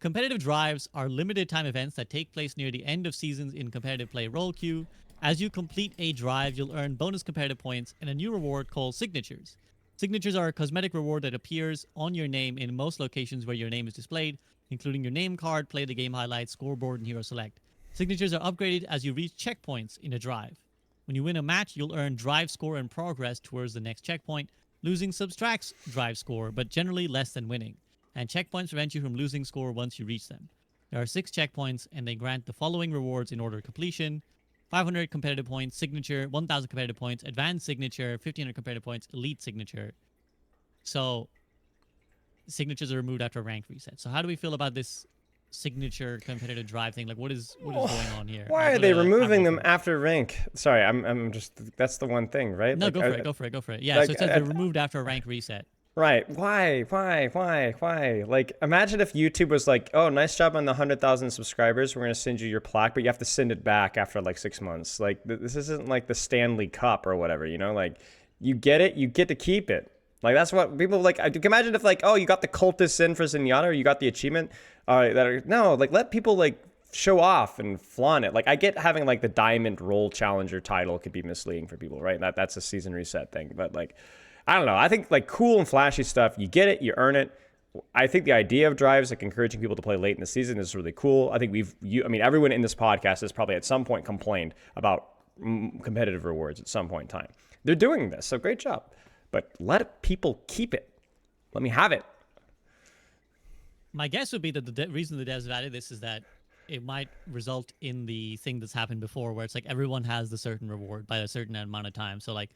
Competitive drives are limited time events that take place near the end of seasons in competitive play role queue. As you complete a drive, you'll earn bonus competitive points and a new reward called signatures. Signatures are a cosmetic reward that appears on your name in most locations where your name is displayed, including your name card, play the game highlights, scoreboard, and hero select. Signatures are upgraded as you reach checkpoints in a drive. When you win a match, you'll earn drive score and progress towards the next checkpoint. Losing subtracts drive score, but generally less than winning. And checkpoints prevent you from losing score once you reach them. There are 6 checkpoints, and they grant the following rewards in order of completion: 500 competitive points, signature, 1,000 competitive points, advanced signature, 1,500 competitive points, elite signature. So, signatures are removed after a rank reset. So, how do we feel about this signature competitive drive thing? Like, what is going on here? Why are they removing them after rank? Sorry, I'm just, that's the one thing, right? No, Like, go for it. Yeah, like, so it says they're removed after a rank reset. Right. Why? Like, imagine if YouTube was like, oh, nice job on the 100,000 subscribers. We're going to send you your plaque, but you have to send it back after like 6 months. Like, this isn't like the Stanley Cup or whatever, Like, you get it, you get to keep it. Like, that's what people like. I can imagine if like, oh, you got the cultist in for Zenyatta, or you got the achievement. No, let people like show off and flaunt it. Like, I get having like the Diamond Role Challenger title could be misleading for people, right? That's a season reset thing, but like, I don't know. I think like cool and flashy stuff, you get it, you earn it. I think the idea of drives, like encouraging people to play late in the season, is really cool. I think everyone in this podcast has probably at some point complained about competitive rewards at some point in time. They're doing this, so great job. But let people keep it. Let me have it. My guess would be that the reason the devs have added this is that it might result in the thing that's happened before, where it's like everyone has the certain reward by a certain amount of time. So like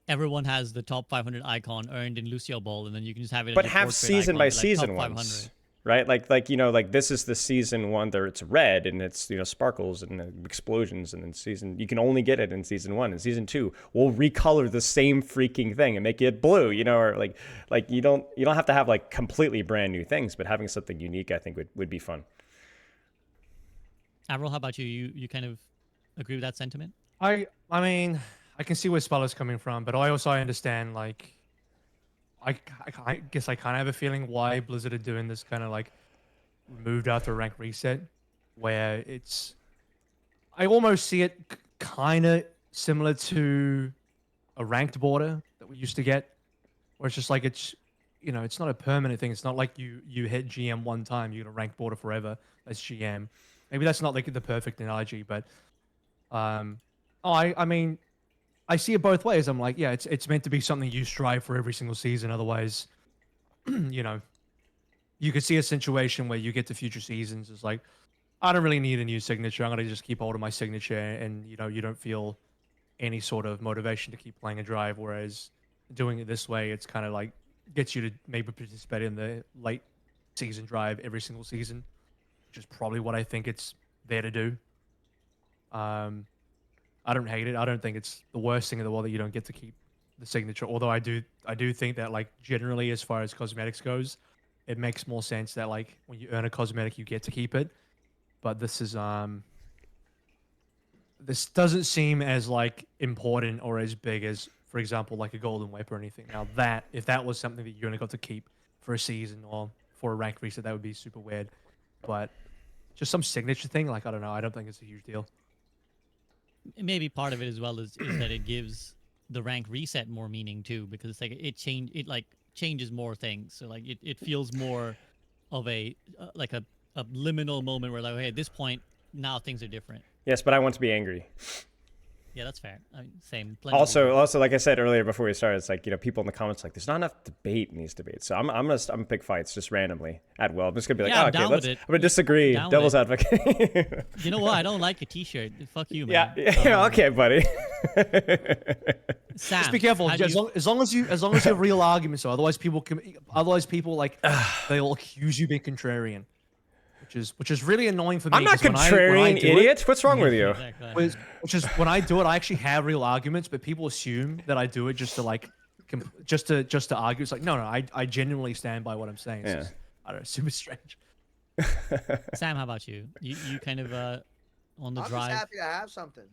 everyone has the top 500 icon earned in Lucio Ball, and then you can just have it. But as your have portrait season icon, by be like, season top ones, 500. right? Like this is the season one where it's red and it's sparkles and explosions, and then you can only get it in season 1. And season 2 we'll recolor the same freaking thing and make it blue, or like you don't have to have like completely brand new things, but having something unique I think would be fun. Avril, how about you? You kind of agree with that sentiment? I mean, I can see where Speller's coming from, but I also understand, like, I guess I kind of have a feeling why Blizzard are doing this kind of like removed after a rank reset, where I almost see it kind of similar to a ranked border that we used to get, where it's just like it's not a permanent thing. It's not like you hit GM one time, you're gonna rank border forever as GM. Maybe that's not like the perfect analogy, but I mean, I see it both ways. I'm like, yeah, it's meant to be something you strive for every single season. Otherwise, you could see a situation where you get to future seasons. It's like, I don't really need a new signature. I'm gonna just keep hold of my signature, and you don't feel any sort of motivation to keep playing a drive. Whereas doing it this way, it's kind of like gets you to maybe participate in the late season drive every single season, which is probably what I think it's there to do. I don't hate it. I don't think it's the worst thing in the world that you don't get to keep the signature. Although I do think that, like, generally as far as cosmetics goes, it makes more sense that, like, when you earn a cosmetic you get to keep it. But this doesn't seem as like important or as big as, for example, like a golden whip or anything. Now that if that was something that you only got to keep for a season or for a rank reset, that would be super weird. But just some signature thing, like, I don't know. I don't think it's a huge deal. Maybe part of it as well is that it gives the rank reset more meaning too, because it's like it changes more things. So like it feels more of a like a liminal moment where, like, okay, at this point now things are different. Yes, but I want to be angry. Yeah, that's fair. I mean, same. Plenty of people. Also, like I said earlier before we started, it's like, people in the comments like, there's not enough debate in these debates. So I'm gonna pick fights just randomly at will. I'm just gonna be like, Yeah, I'm okay, down with it. I'm gonna disagree. Down with Devil's it. advocate. You know what? I don't like a T-shirt. Fuck you, man. yeah, okay, buddy. Sam, Just be careful. how do As long as you have real arguments, otherwise people like they'll accuse you being contrarian, which is really annoying for me. I'm not 'cause when I contrarian, do it- idiot. What's wrong with you? Exactly. which is when I do it, I actually have real arguments, but people assume that I do it just to like, just to argue. It's like, no, I genuinely stand by what I'm saying. It's Yeah. just, I don't know, super strange. Sam, how about you? You kind of on the I'm drive. just happy to have something.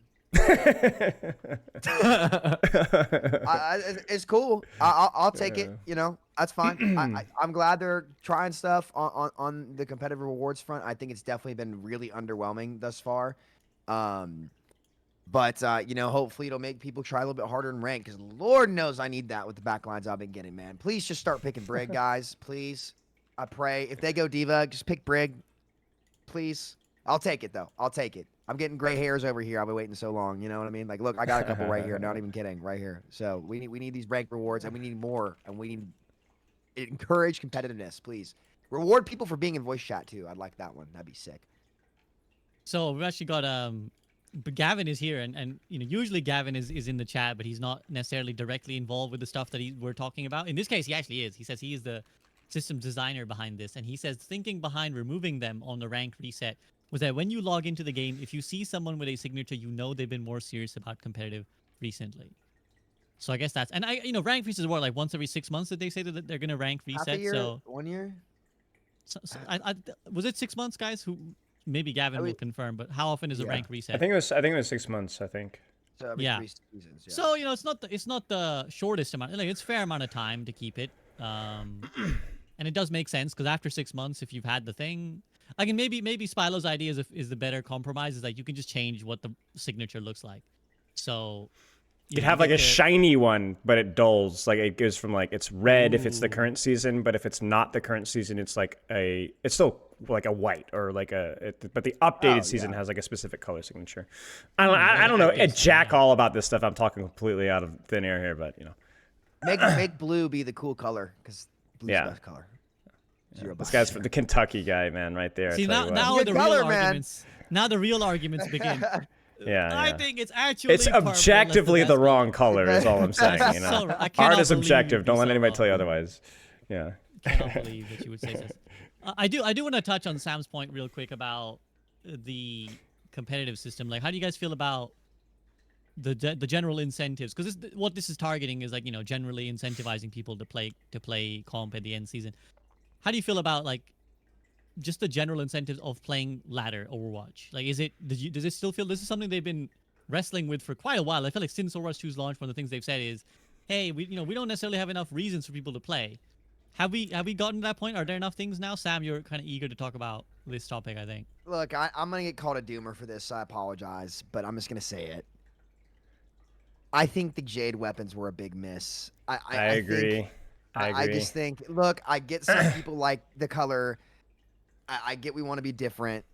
It's cool. I'll take it. That's fine. I'm glad they're trying stuff on the competitive rewards front. I think it's definitely been really underwhelming thus far. But hopefully it'll make people try a little bit harder in rank, because Lord knows I need that with the backlines I've been getting, man. Please just start picking Brig, guys. Please. I pray. If they go Diva, just pick Brig. Please. I'll take it, though. I'll take it. I'm getting gray hairs over here. I've been waiting so long. You know what I mean? Like, look, I got a couple right here. Not even kidding. Right here. So we need these rank rewards, and we need more. And we need encourage competitiveness, please. Reward people for being in voice chat, too. I'd like that one. That'd be sick. So we've actually got but Gavin is here, and usually Gavin is in the chat, but he's not necessarily directly involved with the stuff that we're talking about. In this case, he actually is. He says he is the systems designer behind this, and he says thinking behind removing them on the rank reset was that when you log into the game, if you see someone with a signature, they've been more serious about competitive recently. So I guess that's, and rank resets are like once every 6 months that they say that they're gonna rank Half reset. a year? So 1 year? was it 6 months, guys? Who maybe Gavin will confirm, but how often is a rank reset? I think it was 6 months. I think. So every Yeah. 3 seasons, yeah. So it's not the shortest amount. Like, it's a fair amount of time to keep it. And it does make sense, because after 6 months, if you've had the thing, again, maybe Spylo's idea is the better compromise. Is like you can just change what the signature looks like. So You have like a shiny one, but it dulls. Like it goes from like it's red if it's the Ooh. current season, but if it's not the current season, it's still like a white or like but the updated season has like a specific color signature. I don't know. Jack all about this stuff. I'm talking completely out of thin air here, but Make blue be the cool color, because blue's Yeah. the best color. Zero This bias guy's there. the Kentucky guy, man, right there. I See, tell you what. now Good the color, real man. arguments. Now the real arguments begin. Yeah, I yeah. think it's actually It's purple, objectively that's the best wrong color, is all I'm saying. You know, So, I cannot art is believe objective. you'd Don't be let so anybody tell you wrong. otherwise. Yeah. Cannot believe that you would say this. I do want to touch on Sam's point real quick about the competitive system. Like, how do you guys feel about the general incentives? Because what this is targeting is like, you know, generally incentivizing people to play comp at the end season. How do you feel about like just the general incentives of playing ladder Overwatch? Like, does it still feel this is something they've been wrestling with for quite a while? I feel like since Overwatch 2's launch, one of the things they've said is, hey, we don't necessarily have enough reasons for people to play. Have we gotten to that point? Are there enough things now? Sam, you're kind of eager to talk about this topic, I think. Look, I'm gonna get called a doomer for this. I apologize, but I'm just gonna say it. I think the Jade weapons were a big miss. I think- agree. I I agree. just think, look, I get some people like the color. I get we want to be different,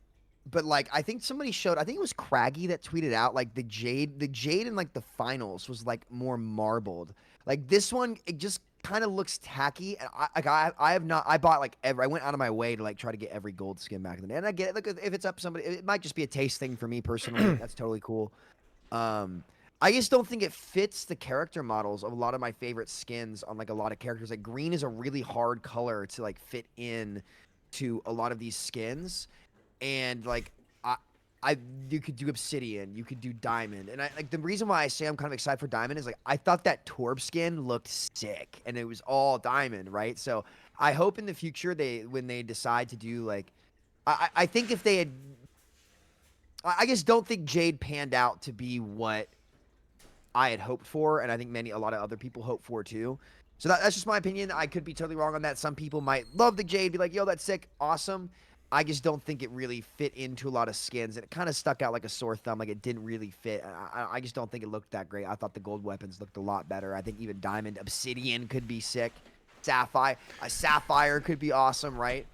but like I think somebody showed. I think it was Craggy that tweeted out like the Jade in like the finals was like more marbled. Like this one, it just kind of looks tacky. And I have not. I bought like I went out of my way to like try to get every gold skin back in the day. And I get it. Look, if it's up somebody, it might just be a taste thing for me personally. That's totally cool. I just don't think it fits the character models of a lot of my favorite skins on like a lot of characters. Like green is a really hard color to like fit in to a lot of these skins, and like you could do obsidian, you could do diamond, and I like the reason why I say I'm kind of excited for diamond is like I thought that Torb skin looked sick, and it was all diamond, right? So I hope in the future when they decide to do like, I think if they had, I just don't think Jade panned out to be what I had hoped for, and I think a lot of other people hope for too. So that's just my opinion. I could be totally wrong on that. Some people might love the Jade, be like, yo, that's sick, awesome. I just don't think it really fit into a lot of skins, and it kind of stuck out like a sore thumb. Like it didn't really fit. I just don't think it looked that great. I thought the gold weapons looked a lot better. I think even diamond, obsidian could be sick. Sapphire could be awesome, right?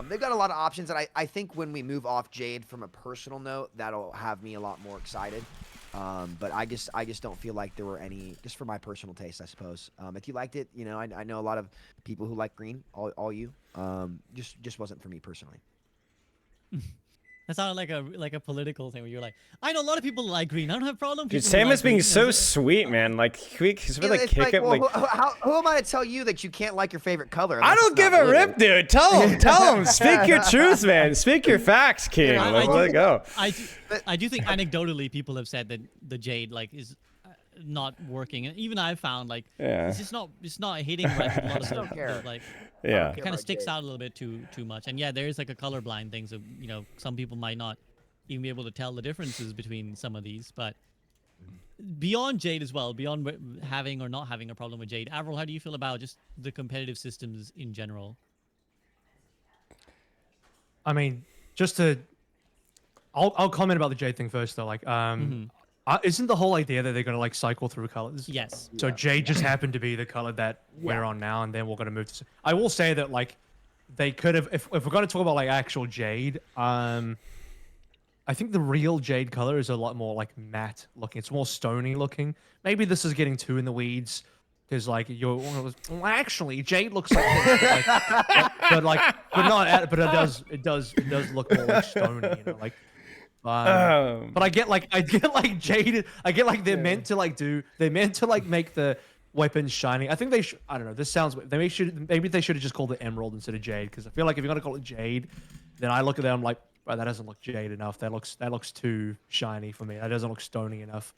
They've got a lot of options, and I think when we move off Jade from a personal note, that'll have me a lot more excited. But I just don't feel like there were any, just for my personal taste, I suppose. If you liked it, you know, I know a lot of people who like green, all you. Just wasn't for me personally. That sounded like a political thing where you're like, I know a lot of people like green. I don't have a problem. Dude, People who Sam like is being green, so you know, sweet, man. Like, can we Yeah, like it's kick him? well, Like, who am I to tell you that you can't like your favorite color? I unless don't it's not give a blue? rip, dude. Tell him. Speak your truth, man. Speak your facts, King. I Let it go. I do think anecdotally people have said that the Jade like is not working, and even I've found like Yeah. it's not hitting right with a lot of don't care. like Yeah. it kind of sticks out a little bit too much. And yeah, there is like a colorblind thing, so you know some people might not even be able to tell the differences between some of these. But beyond Jade as well, beyond having or not having a problem with Jade, Avril, how do you feel about just the competitive systems in general? I mean, I'll comment about the Jade thing first though. Like, isn't the whole idea that they're gonna like cycle through colors? Yes. So Jade just happened to be the color that we're on now, and then we're gonna move to. I will say that like, they could have if we're gonna talk about like actual Jade. I think the real Jade color is a lot more like matte looking. It's more stony looking. Maybe this is getting too in the weeds because like well, actually Jade looks like, this, but it does look more like stony, you know, like. But I get like Jade. I get like they're meant to make the weapons shiny. I think they should. I don't know. This sounds. Maybe they should have just called it Emerald instead of Jade, because I feel like if you're gonna call it Jade, then I look at them like, oh, that doesn't look Jade enough. That looks too shiny for me. That doesn't look stony enough.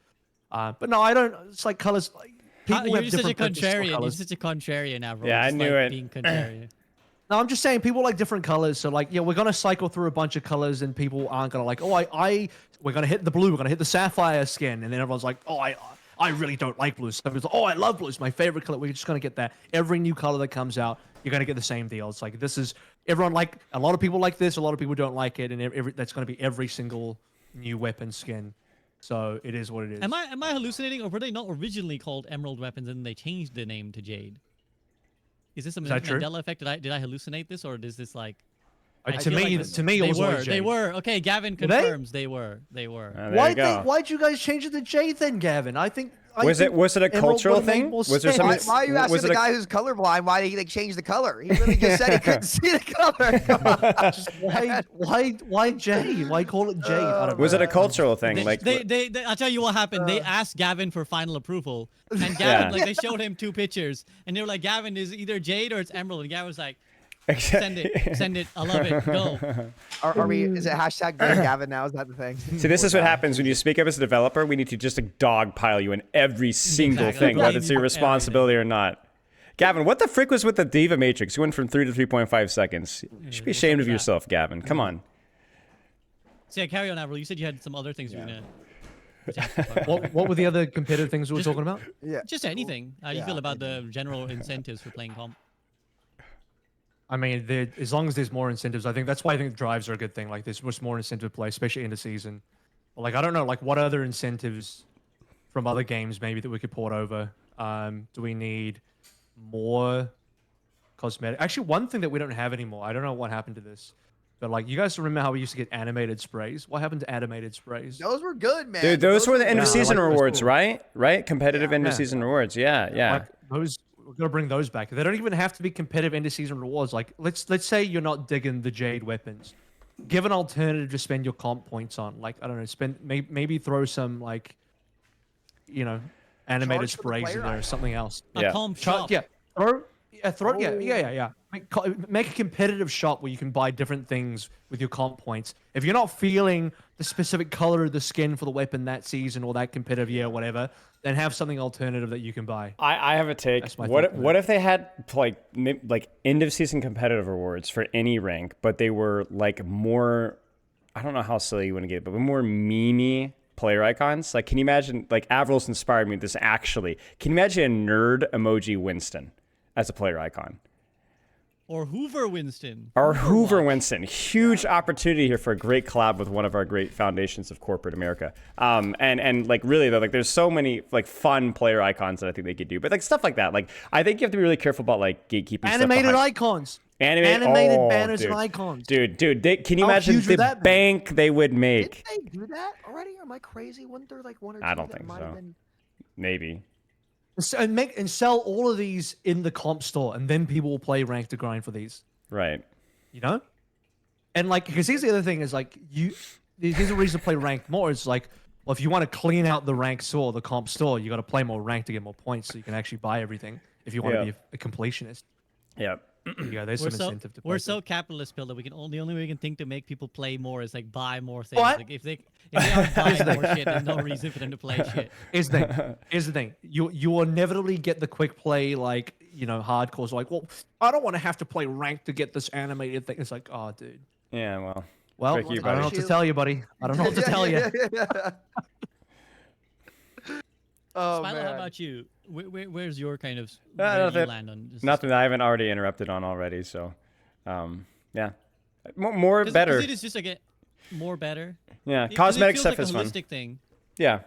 But no, I don't. It's like colors. Like people You're have such a different preferences for contrarian. You're colors. such a contrarian, Avril. Yeah, I Just knew like it. Being contrarian. No, I'm just saying people like different colors. So like, yeah, we're gonna cycle through a bunch of colors, and people aren't gonna like, we're gonna hit the blue, we're gonna hit the sapphire skin, and then everyone's like, oh, I really don't like blue. Some people's like, oh, I love blue. It's my favorite color. We're just gonna get that. Every new color that comes out, you're gonna get the same deal. It's like this is everyone like a lot of people like this, a lot of people don't like it, and that's gonna be every single new weapon skin. So it is what it is. Am I hallucinating, or were they not originally called Emerald weapons and then they changed the name to Jade? Is this a that true? Mandela effect? Did I hallucinate this, or is this like? To feel me, like to me, it was always They Jade. were. Okay, Gavin Were they? confirms they were. They were. There you go. Why'd you guys change it to Jade then, Gavin? I think Was it a cultural thing? Was there some? Why are you asking was the it a- guy who's colorblind? Why did he like change the color? He literally just said he couldn't see the color. Come on. Just why Jade? Why call it Jade? I don't Was know. it a cultural thing? Like they I'll tell you what happened. They asked Gavin for final approval, and Gavin like they showed him 2 pictures, and they were like, Gavin is either Jade or it's Emerald, and Gavin was like, send it, I love it, go. Are we? Is it hashtag Greg Gavin now? Is that the thing? See, this is what happens when you speak up as a developer. We need to just like dogpile you in every single Exactly. thing, whether it's your Everything. responsibility or not. Gavin, what the frick was with the Diva Matrix? You went from 3 to 3.5 seconds. You should be ashamed of yourself, Gavin. Come on. So yeah, carry on, Avril. You said you had some other things you were gonna. What were the other competitive things we were Just- talking about? Yeah. Just anything. How do you Yeah, feel about the general incentives for playing comp? I mean, as long as there's more incentives, I think that's why I think drives are a good thing. Like, there's much more incentive to play, especially in the season. But, like, I don't know, like, what other incentives from other games maybe that we could port over? Do we need more cosmetic? Actually, one thing that we don't have anymore, I don't know what happened to this, but like, you guys remember how we used to get animated sprays? What happened to animated sprays? Those were good, man. Dude, those were the end of Yeah, I season like those rewards, too. right? Right? Competitive end of Yeah. season rewards. Yeah, yeah. Like, those, we're gonna bring those back. They don't even have to be competitive end of season rewards. Like, let's say you're not digging the Jade weapons. Give an alternative to spend your comp points on. Like, I don't know, maybe throw some like, you know, animated for the sprays in player there or item. something else. A Yeah. comp Char- shop. yeah, yeah. Make a competitive shop where you can buy different things with your comp points. If you're not feeling the specific color of the skin for the weapon that season or that competitive year or whatever, then have something alternative that you can buy. I have a take. That's my What thought on what if they had like end of season competitive rewards for any rank, but they were like more, I don't know how silly you want to get, but more memey player icons. Like, can you imagine? Like, Avril's inspired me with this actually. Can you imagine a nerd emoji Winston as a player icon? Or Hoover Winston. Or Hoover Watch. Winston. Huge opportunity here for a great collab with one of our great foundations of corporate America. And like really though, like there's so many like fun player icons that I think they could do. But like stuff like that, like I think you have to be really careful about like gatekeeping stuff Animated behind- icons. Animated Animated banners dude. and icons. Dude, can you How imagine huge would the that be? bank they would make? Didn't they do that already? Am I crazy? Wasn't there like one or two? I don't that think might have so. been- Maybe. And sell all of these in the comp store, and then people will play rank to grind for these. Right. You know, and like, because here's the other thing is like, there's a reason to play ranked more. It's like, well, if you want to clean out the rank store, the comp store, you got to play more rank to get more points, so you can actually buy everything. If you want Yeah. to be a completionist, Yeah. there's some incentive to play. We're for. so capitalist, Bill, that the only way we can think to make people play more is like buy more things. What? Like if they aren't buying more shit, there's no reason for them to play shit. Here's the thing. Here's the thing. You will inevitably get the quick play, like, you know, hardcores. Like, well, I don't want to have to play rank to get this animated thing. It's like, oh, dude. Yeah, well. Well, Frick you, I don't know what buddy. to tell you, buddy. I don't know what to tell you. Oh Smilo, how man. about you? Where's your kind of No, where do you nothing- land on this? Nothing that I haven't already interrupted on already, so yeah. More 'Cause better. it is just like more better. Yeah. 'Cause it Cosmetic feels stuff like a is fun. holistic thing. Yeah.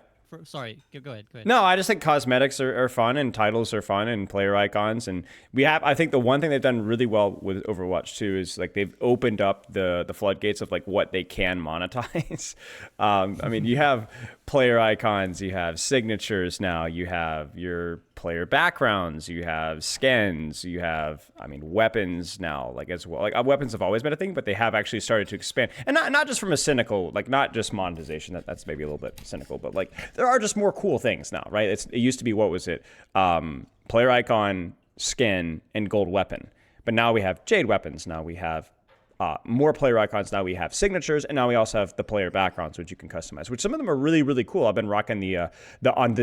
Sorry, go ahead. No, I just think cosmetics are fun and titles are fun and player icons. And I think the one thing they've done really well with Overwatch 2 is like they've opened up the floodgates of like what they can monetize. I mean, you have player icons, you have signatures now, you have your player backgrounds, you have skins, you have, I mean, weapons now, like as well. Like weapons have always been a thing, but they have actually started to expand. And not just from a cynical, like not just monetization, that's maybe a little bit cynical, but like there are just more cool things now, right? It used to be, what was it? Player icon, skin, and gold weapon. But now we have Jade weapons. Now we have more player icons. Now we have signatures, and now we also have the player backgrounds, which you can customize. Which some of them are really, really cool. I've been rocking the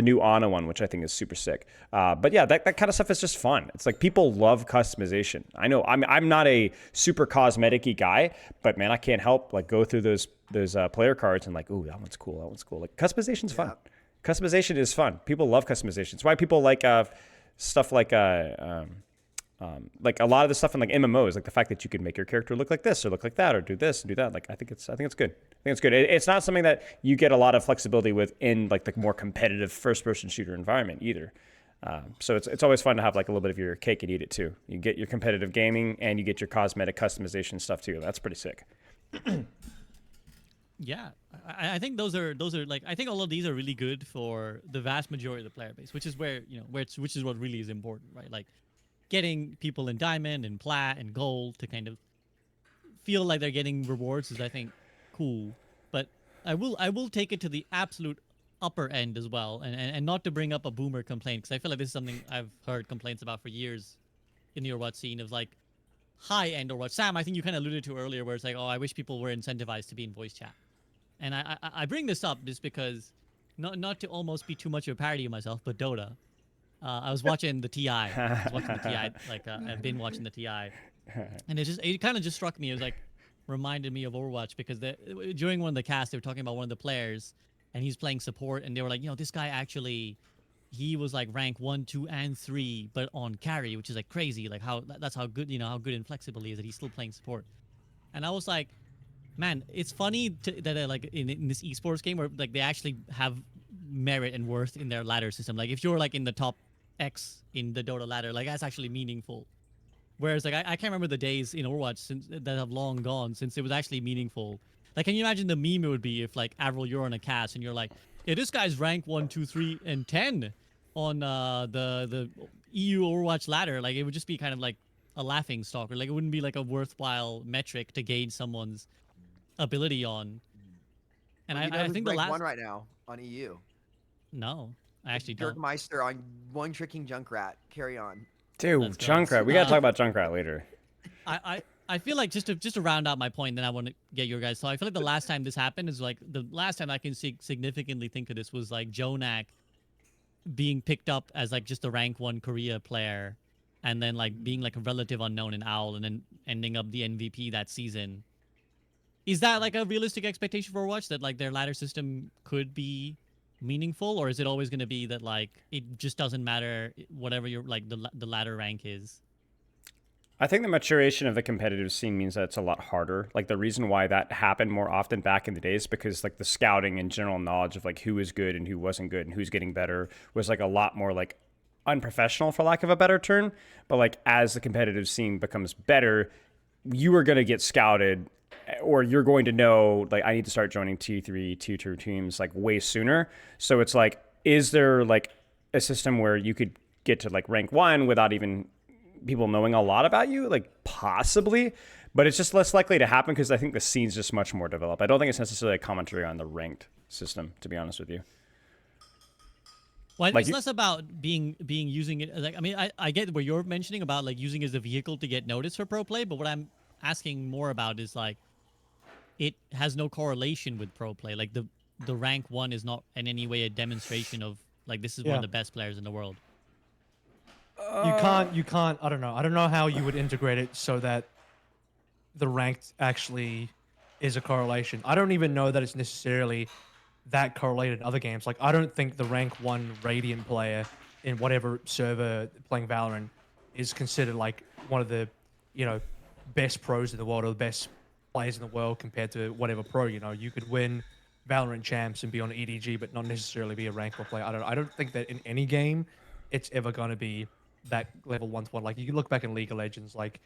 new Ana one, which I think is super sick. But yeah, that kind of stuff is just fun. It's like people love customization. I know I'm not a super cosmetic-y guy, but man, I can't help like go through those player cards and like, ooh, that one's cool. That one's cool. Like customization's fun. Customization is fun. People love customization. It's why people like stuff like a lot of the stuff in like MMOs, like the fact that you can make your character look like this or look like that or do this and do that. Like I think it's good. I think it's good. It's not something that you get a lot of flexibility with in like the more competitive first-person shooter environment either. So it's always fun to have like a little bit of your cake and eat it too. You get your competitive gaming and you get your cosmetic customization stuff too. That's pretty sick. Yeah, I think those are like, I think all of these are really good for the vast majority of the player base, which is where, which is what really is important, right? Like getting people in diamond and plat and gold to kind of feel like they're getting rewards is, I think, cool. But I will take it to the absolute upper end as well, and not to bring up a boomer complaint, because I feel like this is something I've heard complaints about for years in the Overwatch scene, of like high end Overwatch. Sam, I think you kind of alluded to earlier, where it's like, oh, I wish people were incentivized to be in voice chat. And I bring this up just because, not to almost be too much of a parody of myself, but Dota. I was watching the TI. I was watching the TI. Like I've been watching the TI, and it kind of just struck me. It was like reminded me of Overwatch, because during one of the casts they were talking about one of the players, and he's playing support, and they were like, this guy actually, he was like rank 1, 2, and 3, but on carry, which is like crazy. Like that's how good, how good and flexible he is, that he's still playing support. And I was like, man, it's funny that like in this esports game, where like they actually have merit and worth in their ladder system. Like if you're like in the top X in the Dota ladder, like that's actually meaningful. Whereas like I can't remember the days in Overwatch that have long gone since it was actually meaningful. Like, can you imagine the meme it would be if, like, Avril, you're on a cast and you're like, yeah, this guy's rank 1, 2, 3, and 10 on the EU Overwatch ladder. Like, it would just be kind of like a laughing stock, or like it wouldn't be like a worthwhile metric to gauge someone's ability on. And You know I who's think the ranked last one right now on EU. no, I actually don't. Dirkmeister on one tricking Junkrat. Carry on. Dude, Let's go. Junkrat. We gotta talk about Junkrat later. I feel like just to round out my point, then I want to get your guys. So I feel like the last time this happened is like the last time I can significantly think of this was like Jonak being picked up as like just a rank 1 Korea player, and then like being like a relative unknown in OWL, and then ending up the MVP that season. Is that like a realistic expectation for Overwatch, that like their ladder system could be meaningful, or is it always going to be that like it just doesn't matter whatever your like the ladder rank is? I think the maturation of the competitive scene means that it's a lot harder. Like the reason why that happened more often back in the days, because like the scouting and general knowledge of like who was good and who wasn't good and who's getting better was like a lot more like unprofessional, for lack of a better term. But like as the competitive scene becomes better, you are going to get scouted, or you're going to know like I need to start joining T3, T2 teams like way sooner. So it's like, is there like a system where you could get to like rank 1 without even people knowing a lot about you? Like possibly, but it's just less likely to happen because I think the scene's just much more developed. I don't think it's necessarily a commentary on the ranked system, to be honest with you. Well, Like it's less about being using it. Like, I mean, I get what you're mentioning about like using it as a vehicle to get noticed for pro play, but what I'm asking more about is like it has no correlation with pro play. Like the rank 1 is not in any way a demonstration of like this is one Yeah. of the best players in the world. You can't, I don't know how you would integrate it so that the ranked actually is a correlation. I don't even know that it's necessarily that correlated in other games. Like, I don't think the rank 1 Radiant player in whatever server playing Valorant is considered like one of the, best pros in the world, or the best players in the world compared to whatever pro. You could win Valorant champs and be on EDG, but not necessarily be a rank 1 player. I don't think that in any game it's ever going to be that level 1-to-1. Like, you can look back in League of Legends, like,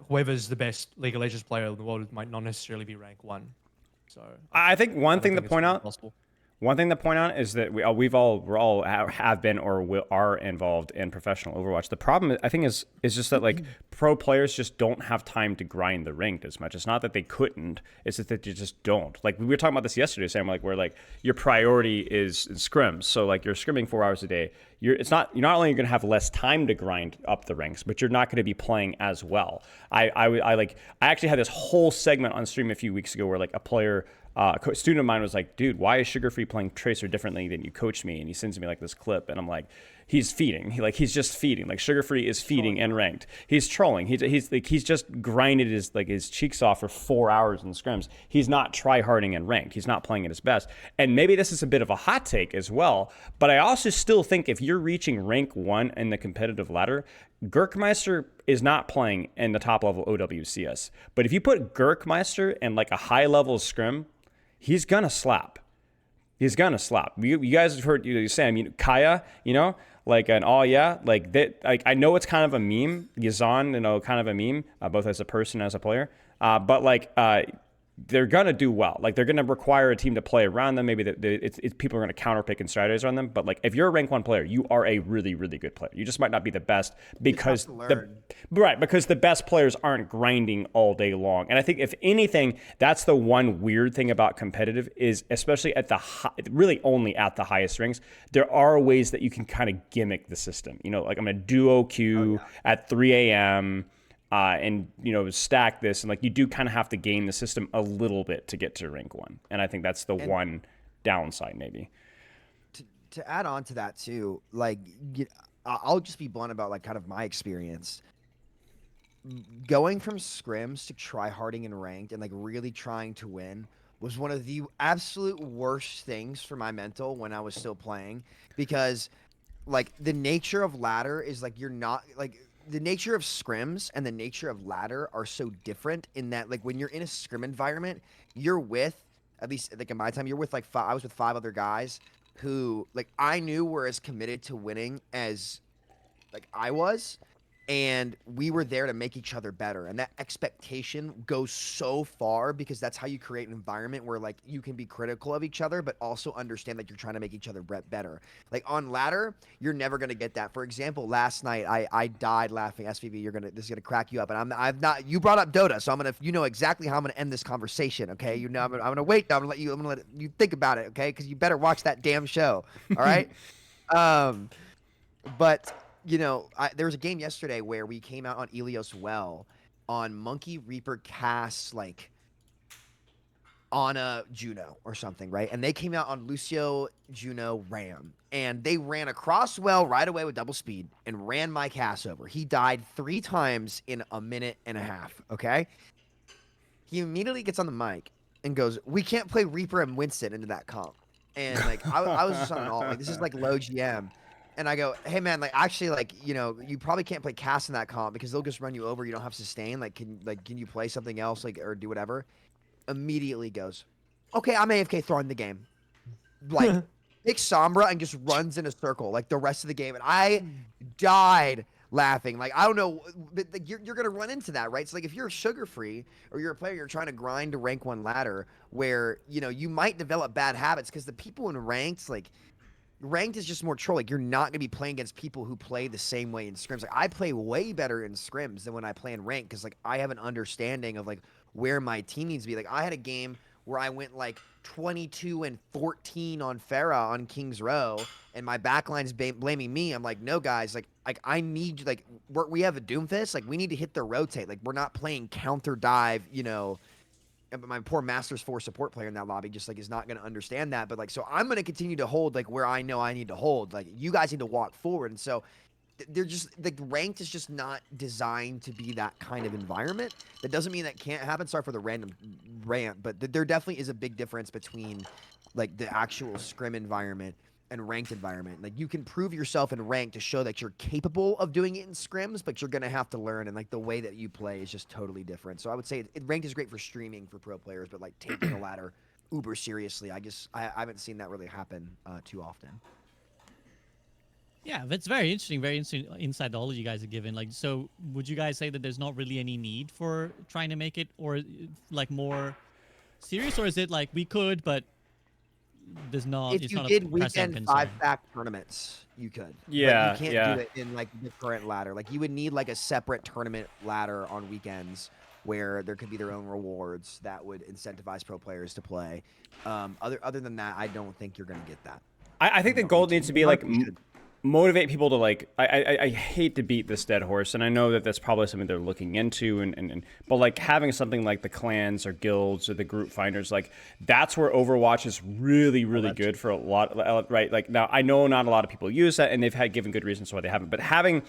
whoever's the best League of Legends player in the world might not necessarily be rank 1. So I think I one don't thing to think it's point really out possible. One thing to point out is that we're all have been or are involved in professional Overwatch. The problem, I think, is just that like pro players just don't have time to grind the ranked as much. It's not that they couldn't; it's that they just don't. Like we were talking about this yesterday, Sam. Like where like your priority is in scrims, so like you're scrimming 4 hours a day. You're not only going to have less time to grind up the ranks, but you're not going to be playing as well. I actually had this whole segment on stream a few weeks ago where like a player. A student of mine was like, dude, why is Sugar Free playing Tracer differently than you coached me? And he sends me like this clip, and I'm like, he's feeding. He's just feeding. Like Sugar Free is feeding and ranked. He's trolling. He's just grinded his cheeks off for 4 hours in scrims. He's not try-harding and ranked. He's not playing at his best. And maybe this is a bit of a hot take as well, but I also still think if you're reaching rank 1 in the competitive ladder, Gurkmeister is not playing in the top level OWCS. But if you put Gurkmeister in like a high level scrim, he's gonna slap. He's gonna slap. You guys have heard Sam, Kaya, like an oh yeah, like that. Like I know it's kind of a meme, Yazan, kind of a meme, both as a person and as a player. But like they're gonna do well. Like they're gonna require a team to play around them. Maybe people are gonna counterpick and strategize around them. But like if you're a rank 1 player, you are a really, really good player. You just might not be the best because because the best players aren't grinding all day long. And I think if anything, that's the one weird thing about competitive is especially at the really only at the highest ranks, there are ways that you can kind of gimmick the system. You know, like I'm gonna duo queue at 3 a.m. And stack this, and like you do kind of have to game the system a little bit to get to rank 1, and I think that's the one downside maybe. To add on to that too, like I'll just be blunt about like kind of my experience. Going from scrims to tryharding and ranked and like really trying to win was one of the absolute worst things for my mental when I was still playing, because like the nature of ladder is like you're not like. The nature of scrims and the nature of ladder are so different in that like when you're in a scrim environment, you're with, at least like in my time, you're with like I was with 5 other guys who like I knew were as committed to winning as like I was, and we were there to make each other better. And that expectation goes so far because that's how you create an environment where like you can be critical of each other, but also understand that you're trying to make each other better. Like on ladder, you're never going to get that. For example, last night I died laughing. SVB, this is going to crack you up. And I'm not, you brought up Dota. So I'm going to, you know exactly how I'm going to end this conversation. Okay. I'm going to wait. I'm going to let you think about it. Okay. Cause you better watch that damn show. All right. But there was a game yesterday where we came out on Ilios Well on Monkey Reaper Cass, like Ana Juno or something, right? And they came out on Lucio Juno Ram, and they ran across well right away with double speed and ran my Cass over. He died 3 times in a minute and a half, okay? He immediately gets on the mic and goes, "We can't play Reaper and Winston into that comp." And like I was just on an alt, like this is like low GM. And I go, "Hey man, like actually, like you probably can't play Cass in that comp because they'll just run you over. You don't have sustain. Like, can you play something else, like or do whatever?" Immediately goes, "Okay, I'm AFK throwing the game." Like picks Sombra and just runs in a circle like the rest of the game, and I died laughing. Like I don't know, but like, you're gonna run into that, right? So like if you're sugar free or you're a player, you're trying to grind to rank 1 ladder, where you might develop bad habits because the people in ranked is just more troll. Like you're not gonna be playing against people who play the same way in scrims. Like I play way better in scrims than when I play in rank because like I have an understanding of like where my team needs to be. Like I had a game where I went like 22-14 on Pharah on King's Row, and my backline's blaming me. I'm like, no guys, like I need like we have a Doomfist. Like we need to hit the rotate. Like we're not playing counter dive. But my poor Masters 4 support player in that lobby just like is not going to understand that. But like, so I'm going to continue to hold like where I know I need to hold. Like you guys need to walk forward. And so they're just like ranked is just not designed to be that kind of environment. That doesn't mean that can't happen. Sorry for the random rant, but there definitely is a big difference between like the actual scrim environment and ranked environment. Like you can prove yourself in ranked to show that you're capable of doing it in scrims, but you're going to have to learn, and like the way that you play is just totally different. So I would say ranked is great for streaming for pro players, but like taking the ladder uber seriously, I haven't seen that really happen too often. Yeah, that's very interesting insight knowledge you guys have given. Like, so would you guys say that there's not really any need for trying to make it or like more serious, or is it like we could, but there's not? If it's you not did a pressing weekend concern? 5-pack tournaments, you could. Yeah, but you can't do it in like the current ladder. Like you would need like a separate tournament ladder on weekends where there could be their own rewards that would incentivize pro players to play. Other than that, I don't think you're going to get that. I think the goal needs to be like motivate people to like. I hate to beat this dead horse, and I know that that's probably something they're looking into, but like having something like the clans or guilds or the group finders, like that's where Overwatch is really good for a lot, right? Like now I know not a lot of people use that, and they've had given good reasons why they haven't, but having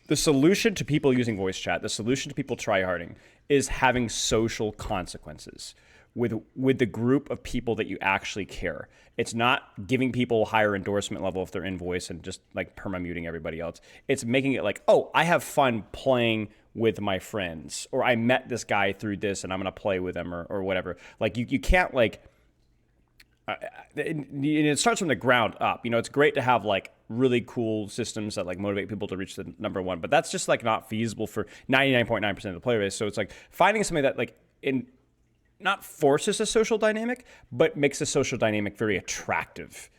the solution to people using voice chat, the solution to people tryharding is having social consequences with the group of people that you actually care. It's not giving people higher endorsement level if they're in voice and just like perma-muting everybody else. It's making it like, oh, I have fun playing with my friends, or I met this guy through this and I'm going to play with them or whatever. Like you can't like, it starts from the ground up. It's great to have like really cool systems that like motivate people to reach the number 1, but that's just like not feasible for 99.9% of the player base. So it's like finding something that like not forces a social dynamic, but makes a social dynamic very attractive,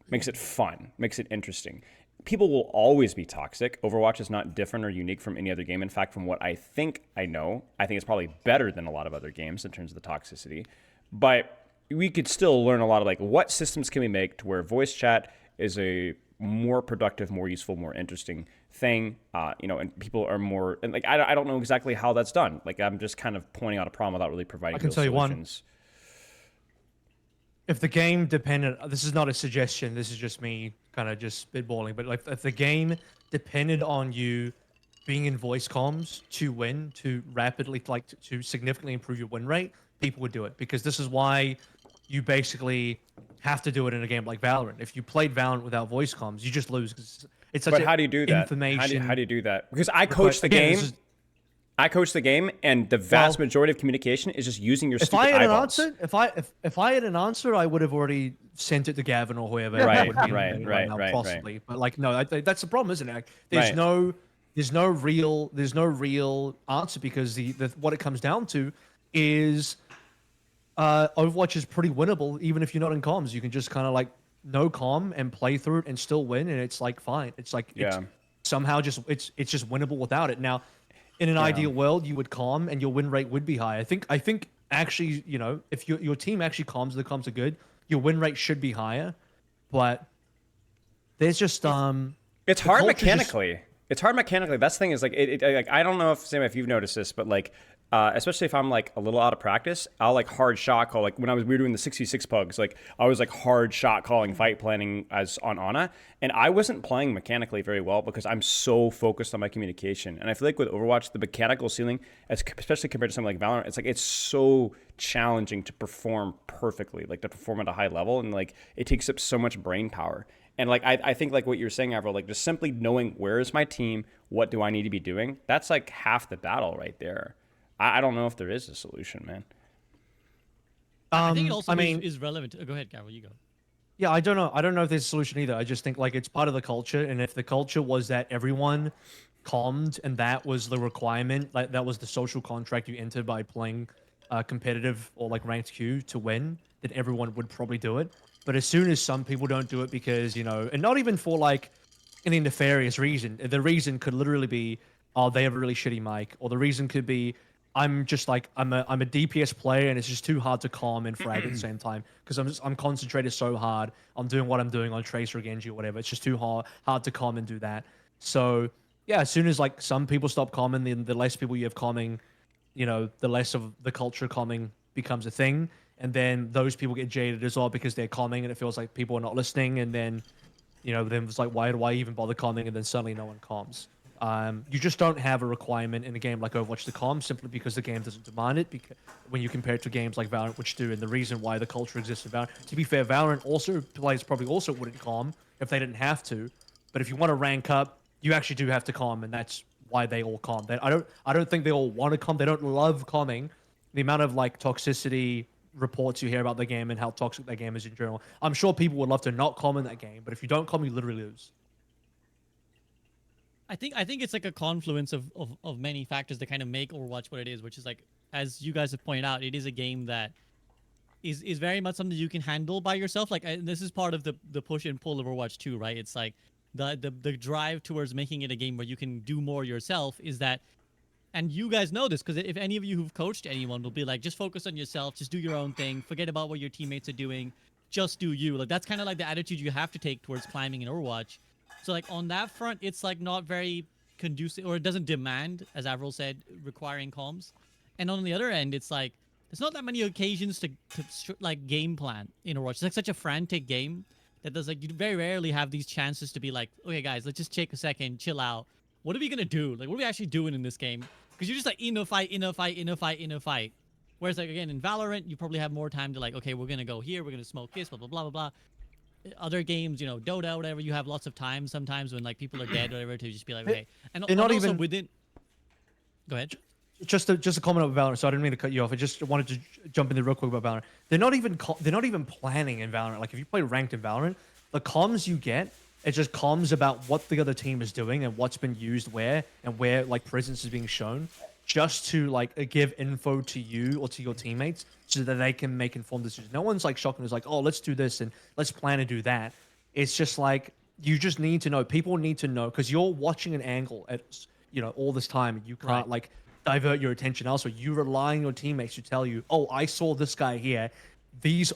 makes it fun, makes it interesting. People will always be toxic. Overwatch is not different or unique from any other game. In fact, from what I think I know, I think it's probably better than a lot of other games in terms of the toxicity. But we could still learn a lot of like what systems can we make to where voice chat is a more productive, more useful, more interesting thing. And people are more, and like I don't know exactly how that's done. Like I'm just kind of pointing out a problem without really providing. I can real tell you one. solutions. If the game depended, this is not a suggestion, this is just me kind of just spitballing, but like if the game depended on you being in voice comms to win, to rapidly, like to significantly improve your win rate, people would do it, because this is why you basically have to do it in a game like Valorant. If you played Valorant without voice comms, you just lose, because it's such But a how do you do that? information. How do you do that? Because I coach the again, game. this is- I coach the game, and the vast Well, majority of communication is just using your if stupid I had eyeballs. an answer, if I had an answer, I would have already sent it to Gavin or whoever. Right, that would be right, in there right, now, right. possibly. But like, no, that's the problem, isn't it? Like, Right. there's no real answer, because the what it comes down to is Overwatch is pretty winnable even if you're not in comms. You can just kind of like no comm and play through it and still win, and it's like fine. It's like it's Yeah. somehow just it's just winnable without it. Now, in an ideal world, you would comm and your win rate would be high. I think actually, if your team actually comms, the comms are good, your win rate should be higher. But there's just It's the hard culture just- mechanically. It's hard mechanically. That's the thing is like like I don't know if Sam, if you've noticed this, but like especially if I'm like a little out of practice, I'll like hard shot call. Like when we were doing the 66 pugs, like I was like hard shot calling fight planning as on Ana, and I wasn't playing mechanically very well because I'm so focused on my communication. And I feel like with Overwatch, the mechanical ceiling, especially compared to something like Valorant, it's so challenging to perform perfectly, like to perform at a high level, and like it takes up so much brain power. And like I think like what you're saying, Avril, like just simply knowing where is my team, what do I need to be doing, that's like half the battle right there. I don't know if there is a solution, man. I think it also I mean, is relevant. Go ahead, Carol. You go. yeah, I don't know. I don't know if there's a solution either. I just think like it's part of the culture, and if the culture was that everyone calmed and that was the requirement, like that was the social contract you entered by playing competitive or like ranked queue to win, then everyone would probably do it. But as soon as some people don't do it because, and not even for like any nefarious reason, the reason could literally be, oh, they have a really shitty mic, or the reason could be, I'm just like I'm a DPS player and it's just too hard to calm and frag at the same time because I'm concentrated so hard. I'm doing what I'm doing on Tracer or Genji or whatever. It's just too hard to calm and do that. So yeah, as soon as like some people stop calming, then the less people you have calming, the less of the culture calming becomes a thing. And then those people get jaded as well because they're calming and it feels like people are not listening. And then, then it's like, why do I even bother calming? And then suddenly no one calms. You just don't have a requirement in a game like Overwatch to calm simply because the game doesn't demand it. Because when you compare it to games like Valorant, which do, and the reason why the culture exists in Valorant. To be fair, Valorant also players probably also wouldn't calm if they didn't have to. But if you want to rank up, you actually do have to calm, and that's why they all calm. I don't think they all want to calm. They don't love calming. The amount of like toxicity reports you hear about the game and how toxic that game is in general. I'm sure people would love to not calm in that game, but if you don't calm, you literally lose. I think it's like a confluence of many factors that kind of make Overwatch what it is, which is like, as you guys have pointed out, it is a game that is very much something you can handle by yourself. Like, this is part of the push and pull of Overwatch 2, right? It's like the drive towards making it a game where you can do more yourself is that, and you guys know this because if any of you who've coached anyone will be like, just focus on yourself, just do your own thing, forget about what your teammates are doing, just do you. Like, that's kind of like the attitude you have to take towards climbing in Overwatch. So like on that front, it's like not very conducive, or it doesn't demand, as Avril said, requiring comms. And on the other end, it's like there's not that many occasions to like game plan in Overwatch. It's like such a frantic game that there's like you very rarely have these chances to be like, okay guys, let's just take a second, chill out. What are we gonna do? Like, what are we actually doing in this game? Because you're just like in a fight. Whereas like again in Valorant, you probably have more time to like, okay, we're gonna go here, we're gonna smoke this, blah blah blah blah blah. Other games, Dota, whatever, you have lots of time sometimes when like people are dead or whatever to just be like, okay. And They're not also even within. Go ahead. Just a comment about Valorant. So I didn't mean to cut you off. I just wanted to jump in there real quick about Valorant. They're not even planning in Valorant. Like if you play ranked in Valorant, the comms you get, it's just comms about what the other team is doing and what's been used where and where like presence is being shown. just to like give info to you or to your teammates so that they can make informed decisions. No one's like shocking. It's like, oh, let's do this and let's plan to do that. It's just like you just need to know. People need to know because you're watching an angle at all this time. And you can't Right. like divert your attention elsewhere. You rely on your teammates to tell you, oh, I saw this guy here.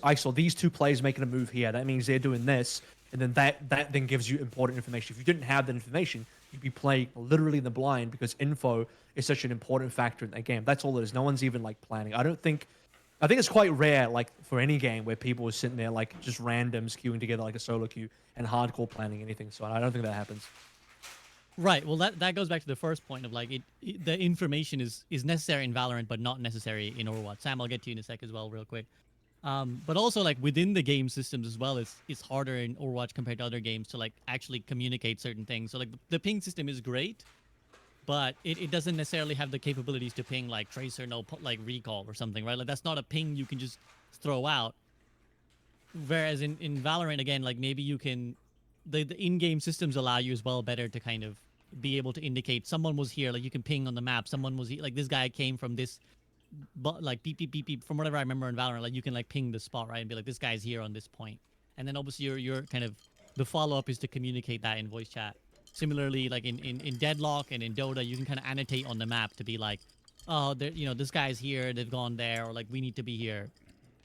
I saw these two players making a move here. That means they're doing this, and then that then gives you important information. If you didn't have that information, you'd be playing literally in the blind because info is such an important factor in that game. That's all it is. No one's even like planning. I think it's quite rare, like for any game, where people are sitting there like just randoms queuing together like a solo queue and hardcore planning anything. So I don't think that happens. Right. Well, that goes back to the first point of like the information is necessary in Valorant, but not necessary in Overwatch. Sam, I'll get to you in a sec as well, real quick. But also like within the game systems as well, it's harder in Overwatch compared to other games to like actually communicate certain things. So like the ping system is great, but it doesn't necessarily have the capabilities to ping like Tracer, like recall or something, right? Like that's not a ping you can just throw out. Whereas in Valorant, again, like maybe you can, the in-game systems allow you as well better to kind of be able to indicate someone was here, like you can ping on the map, someone was here, like this guy came from this, but like beep beep beep beep, from whatever I remember in Valorant, like you can like ping the spot, right, and be like this guy's here on this point, and then obviously your kind of the follow-up is to communicate that in voice chat. Similarly, like in Deadlock and in Dota, you can kind of annotate on the map to be like, oh, this guy's here, they've gone there, or like we need to be here.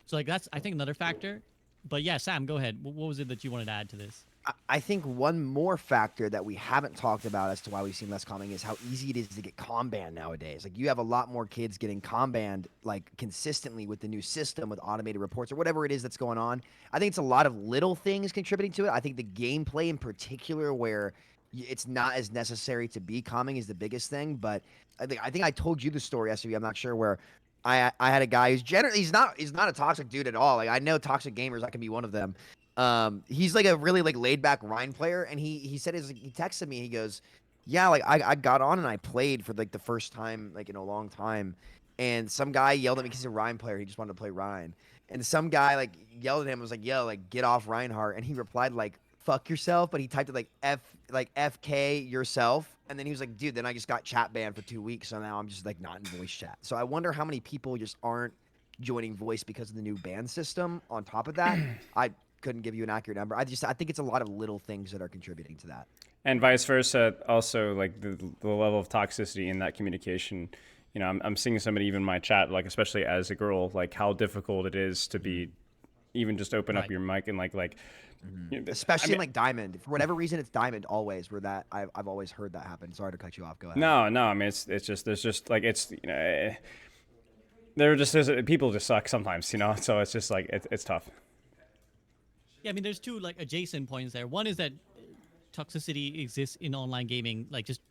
So like that's I think another factor. But yeah, Sam, go ahead. What was it that you wanted to add to this? I think one more factor that we haven't talked about as to why we've seen less calming is how easy it is to get com banned nowadays. Like you have a lot more kids getting com banned like consistently with the new system with automated reports or whatever it is that's going on. I think it's a lot of little things contributing to it. I think the gameplay in particular where it's not as necessary to be calming is the biggest thing. But I think I told you the story, SUV. I'm not sure where I had a guy who's generally he's not a toxic dude at all. Like I know toxic gamers, I can be one of them. He's like a really like laid back Rhine player, and he said he texted me. He goes, yeah, like I got on and I played for like the first time like in a long time, and some guy yelled at me because he's a Rhine player. He just wanted to play Rhine, and some guy like yelled at him and was like, yo, like get off Reinhardt, and he replied like fuck yourself, but he typed it like FK yourself, and then he was like, dude, then I just got chat banned for 2 weeks, so now I'm just like not in voice chat. So I wonder how many people just aren't joining voice because of the new ban system. On top of that, I couldn't give you an accurate number. I think it's a lot of little things that are contributing to that. And vice versa, also like the level of toxicity in that communication. You know, I'm seeing somebody even in my chat, like especially as a girl, like how difficult it is to be, even just open up Right. your mic and like you know, Especially I mean, in like Diamond. For whatever reason, it's Diamond always where that I've always heard that happen. Sorry to cut you off. Go ahead. No, I mean it's just there's just like it's there's people just suck sometimes, you know. So it's just like it's tough. Yeah, I mean, there's two like adjacent points there. One is that toxicity exists in online gaming, like just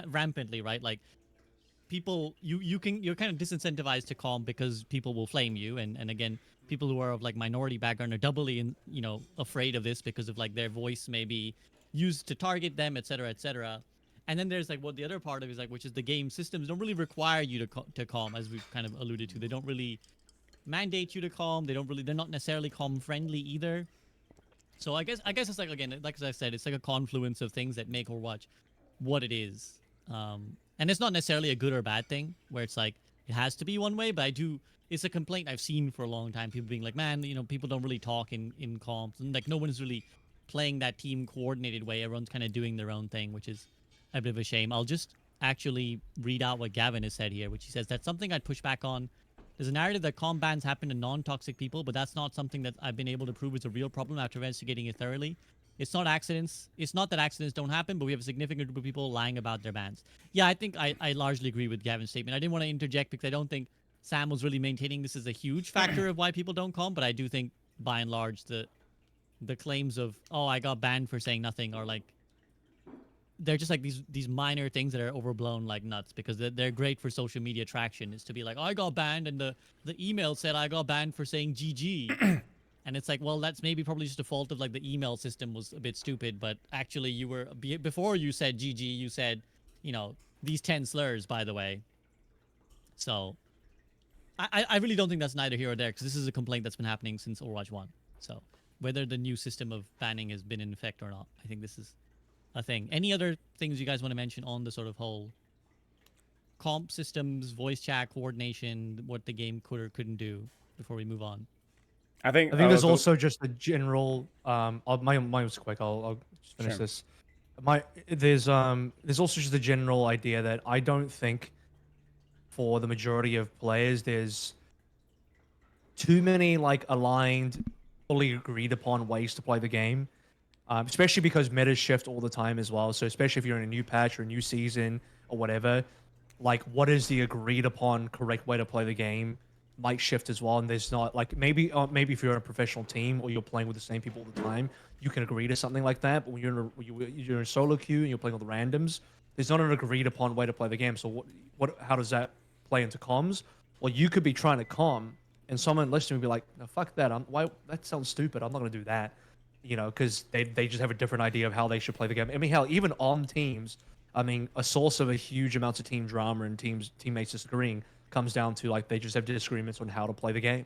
rampantly, right? Like people, you're kind of disincentivized to calm because people will flame you, and again, people who are of like minority background are doubly afraid of this because of like their voice may be used to target them, etc., etc. And then there's like what the other part of it is like, which is the game systems don't really require you to calm, as we've kind of alluded to. They don't really mandate you to calm. They're not necessarily calm friendly either. So I guess it's like, again, like as I said, it's like a confluence of things that make Overwatch what it is. And it's not necessarily a good or bad thing where it's like it has to be one way, but it's a complaint I've seen for a long time. People being like, man, people don't really talk in comps, and like no one's really playing that team coordinated way. Everyone's kind of doing their own thing, which is a bit of a shame. I'll just actually read out what Gavin has said here, which he says, that's something I'd push back on. There's a narrative that comp bans happen to non-toxic people, but that's not something that I've been able to prove is a real problem after investigating it thoroughly. It's not accidents. It's not that accidents don't happen, but we have a significant group of people lying about their bans. Yeah, I think I largely agree with Gavin's statement. I didn't want to interject because I don't think Sam was really maintaining this as a huge factor of why people don't comp, but I do think by and large the claims of, oh, I got banned for saying nothing, are like, they're just like these minor things that are overblown like nuts, because they're great for social media traction, is to be like, oh, I got banned and the email said I got banned for saying GG. And it's like, well, that's maybe probably just a fault of like the email system was a bit stupid, but actually you were, before you said GG, you said, these 10 slurs, by the way. So I really don't think that's neither here or there, because this is a complaint that's been happening since Overwatch 1. So whether the new system of banning has been in effect or not, I think this is a thing. Any other things you guys want to mention on the sort of whole comp systems, voice chat coordination, what the game could or couldn't do before we move on? I think I think there's the- also just a general. Mine was quick. I'll just finish Sure. this. There's also just a general idea that I don't think for the majority of players there's too many like aligned, fully agreed upon ways to play the game. Especially because metas shift all the time as well. So especially if you're in a new patch or a new season or whatever, like what is the agreed upon correct way to play the game might shift as well. And there's not like maybe if you're on a professional team or you're playing with the same people all the time, you can agree to something like that. But when you're in a solo queue and you're playing with the randoms, there's not an agreed upon way to play the game. So how does that play into comms? Well, you could be trying to comm and someone listening would be like, no, fuck that. That sounds stupid. I'm not gonna do that. You know, because they just have a different idea of how they should play the game. I mean, hell, even on teams, I mean, a source of a huge amounts of team drama and teammates disagreeing comes down to like they just have disagreements on how to play the game.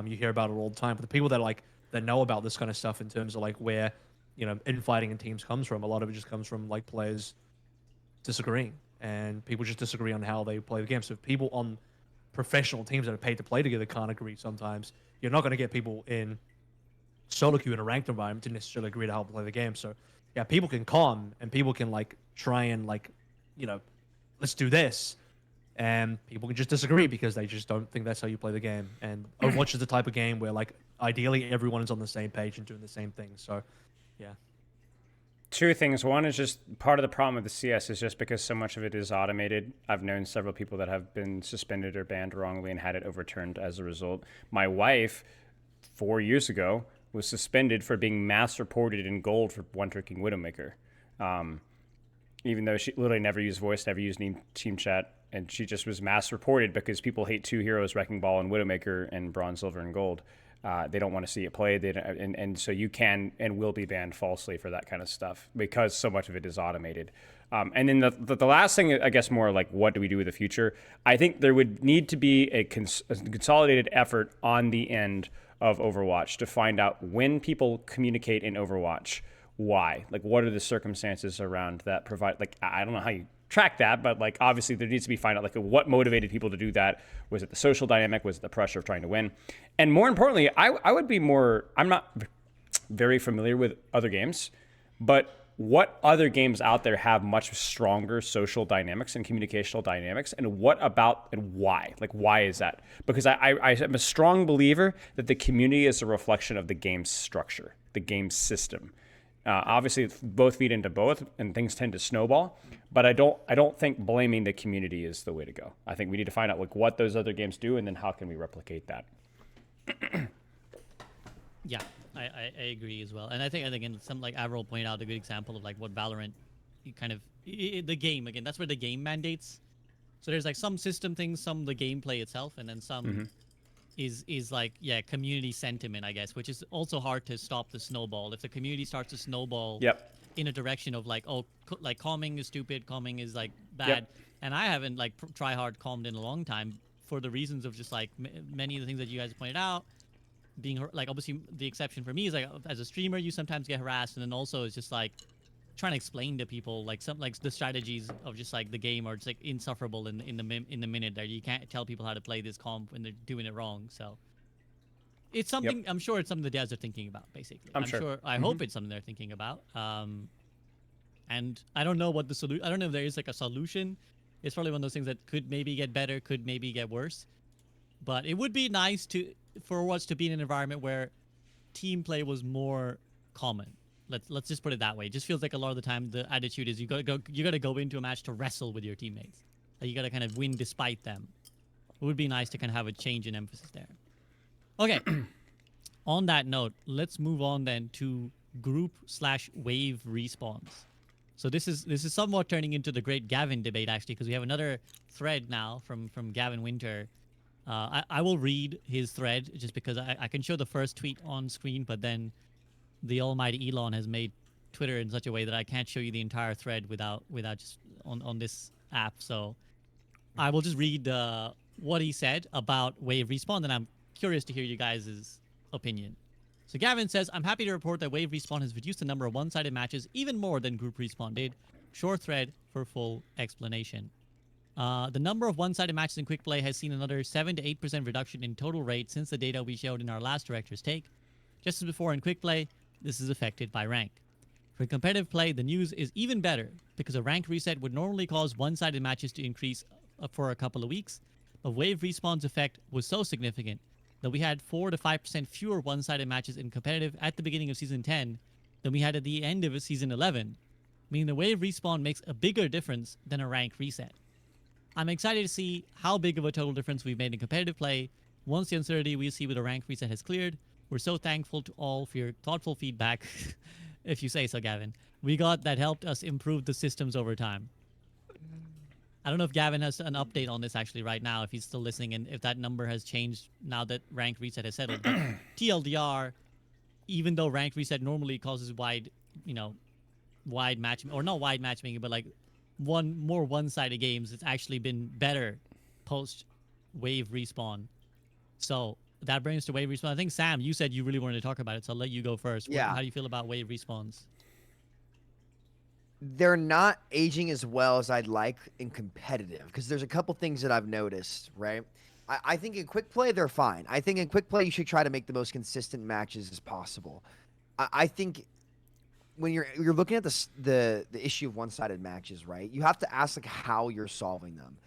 You hear about it all the time. But the people that that know about this kind of stuff in terms of like where, you know, infighting in teams comes from, a lot of it just comes from like players disagreeing and people just disagree on how they play the game. So if people on professional teams that are paid to play together can't agree sometimes, you're not going to get people in solo queue in a ranked environment to necessarily agree to how to play the game. So yeah, people can calm and people can like try and like, you know, let's do this. And people can just disagree because they just don't think that's how you play the game. And Overwatch is the type of game where like ideally everyone is on the same page and doing the same thing. So yeah. Two things. One is just part of the problem with the CS is just because so much of it is automated. I've known several people that have been suspended or banned wrongly and had it overturned as a result. My wife, 4 years ago, was suspended for being mass reported in gold for one tricking Widowmaker. Even though she literally never used voice, never used team chat, and she just was mass reported because people hate two heroes, Wrecking Ball and Widowmaker, and bronze, silver, and gold. They don't want to see it played. And so you can and will be banned falsely for that kind of stuff because so much of it is automated. And then the last thing, I guess, more like what do we do with the future? I think there would need to be a consolidated effort on the end of Overwatch to find out when people communicate in Overwatch, why? Like, what are the circumstances around that provide, like, I don't know how you track that, but like obviously there needs to be find out like what motivated people to do that. Was it the social dynamic? Was it the pressure of trying to win? And more importantly, I would be more, I'm not very familiar with other games, but what other games out there have much stronger social dynamics and communicational dynamics, and what about and why? Like, why is that? Because I am a strong believer that the community is a reflection of the game's structure, the game's system. Obviously, both feed into both, and things tend to snowball. But I don't think blaming the community is the way to go. I think we need to find out like what those other games do, and then how can we replicate that. Yeah, I agree as well. And I think again, some like Avril pointed out a good example of like what Valorant kind of the game again. That's where the game mandates. So there's like some system things, some the gameplay itself, and then some is like community sentiment, I guess, which is also hard to stop the snowball. If the community starts to snowball in a direction of like, oh, like calming is stupid, calming is like bad, and I haven't like try hard calmed in a long time for the reasons of just like many of the things that you guys pointed out. Being like obviously the exception for me is like as a streamer you sometimes get harassed, and then also it's just like trying to explain to people like some like the strategies of just like the game are just like insufferable in the minute there. You can't tell people how to play this comp when they're doing it wrong. So it's something I'm sure it's something the devs are thinking about basically. I'm sure I hope it's something they're thinking about. And I don't know what the solution. I don't know if there is like a solution. It's probably one of those things that could maybe get better, could maybe get worse. But it would be nice for Overwatch to be in an environment where team play was more common. Let's just put it that way. It just feels like a lot of the time the attitude is you gotta go into a match to wrestle with your teammates. Like you gotta kind of win despite them. It would be nice to kind of have a change in emphasis there. Okay. On that note, let's move on then to group/wave respawns. So this is somewhat turning into the great Gavin debate actually, because we have another thread now from Gavin Winter. I will read his thread just because I can show the first tweet on screen, but then the almighty Elon has made Twitter in such a way that I can't show you the entire thread without just on this app. So I will just read what he said about Wave Respawn, and I'm curious to hear you guys' opinion. So Gavin says, I'm happy to report that Wave Respawn has reduced the number of one-sided matches even more than Group Respawn did. Short thread for full explanation. The number of one-sided matches in quick play has seen another 7 to 8% reduction in total rate since the data we showed in our last director's take. Just as before in quick play, this is affected by rank. For competitive play, the news is even better because a rank reset would normally cause one-sided matches to increase for a couple of weeks, but wave respawn's effect was so significant that we had 4 to 5% fewer one-sided matches in competitive at the beginning of Season 10 than we had at the end of Season 11, meaning the wave respawn makes a bigger difference than a rank reset. I'm excited to see how big of a total difference we've made in competitive play once the uncertainty we see with a rank reset has cleared. We're so thankful to all for your thoughtful feedback, if you say so, Gavin. We got that helped us improve the systems over time. I don't know if Gavin has an update on this actually right now, if he's still listening, and if that number has changed now that rank reset has settled. But TLDR, even though rank reset normally causes wide matchmaking, or not wide matchmaking, but like more one-sided games, it's actually been better post wave respawn. So that brings us to wave respawn. I think Sam, you said you really wanted to talk about it, so I'll let you go first. Yeah. How do you feel about wave respawns? They're not aging as well as I'd like in competitive, because there's a couple things that I've noticed, right? I think in quick play they're fine. I think in quick play you should try to make the most consistent matches as possible. I think when you're looking at the issue of one-sided matches, right? You have to ask like how you're solving them.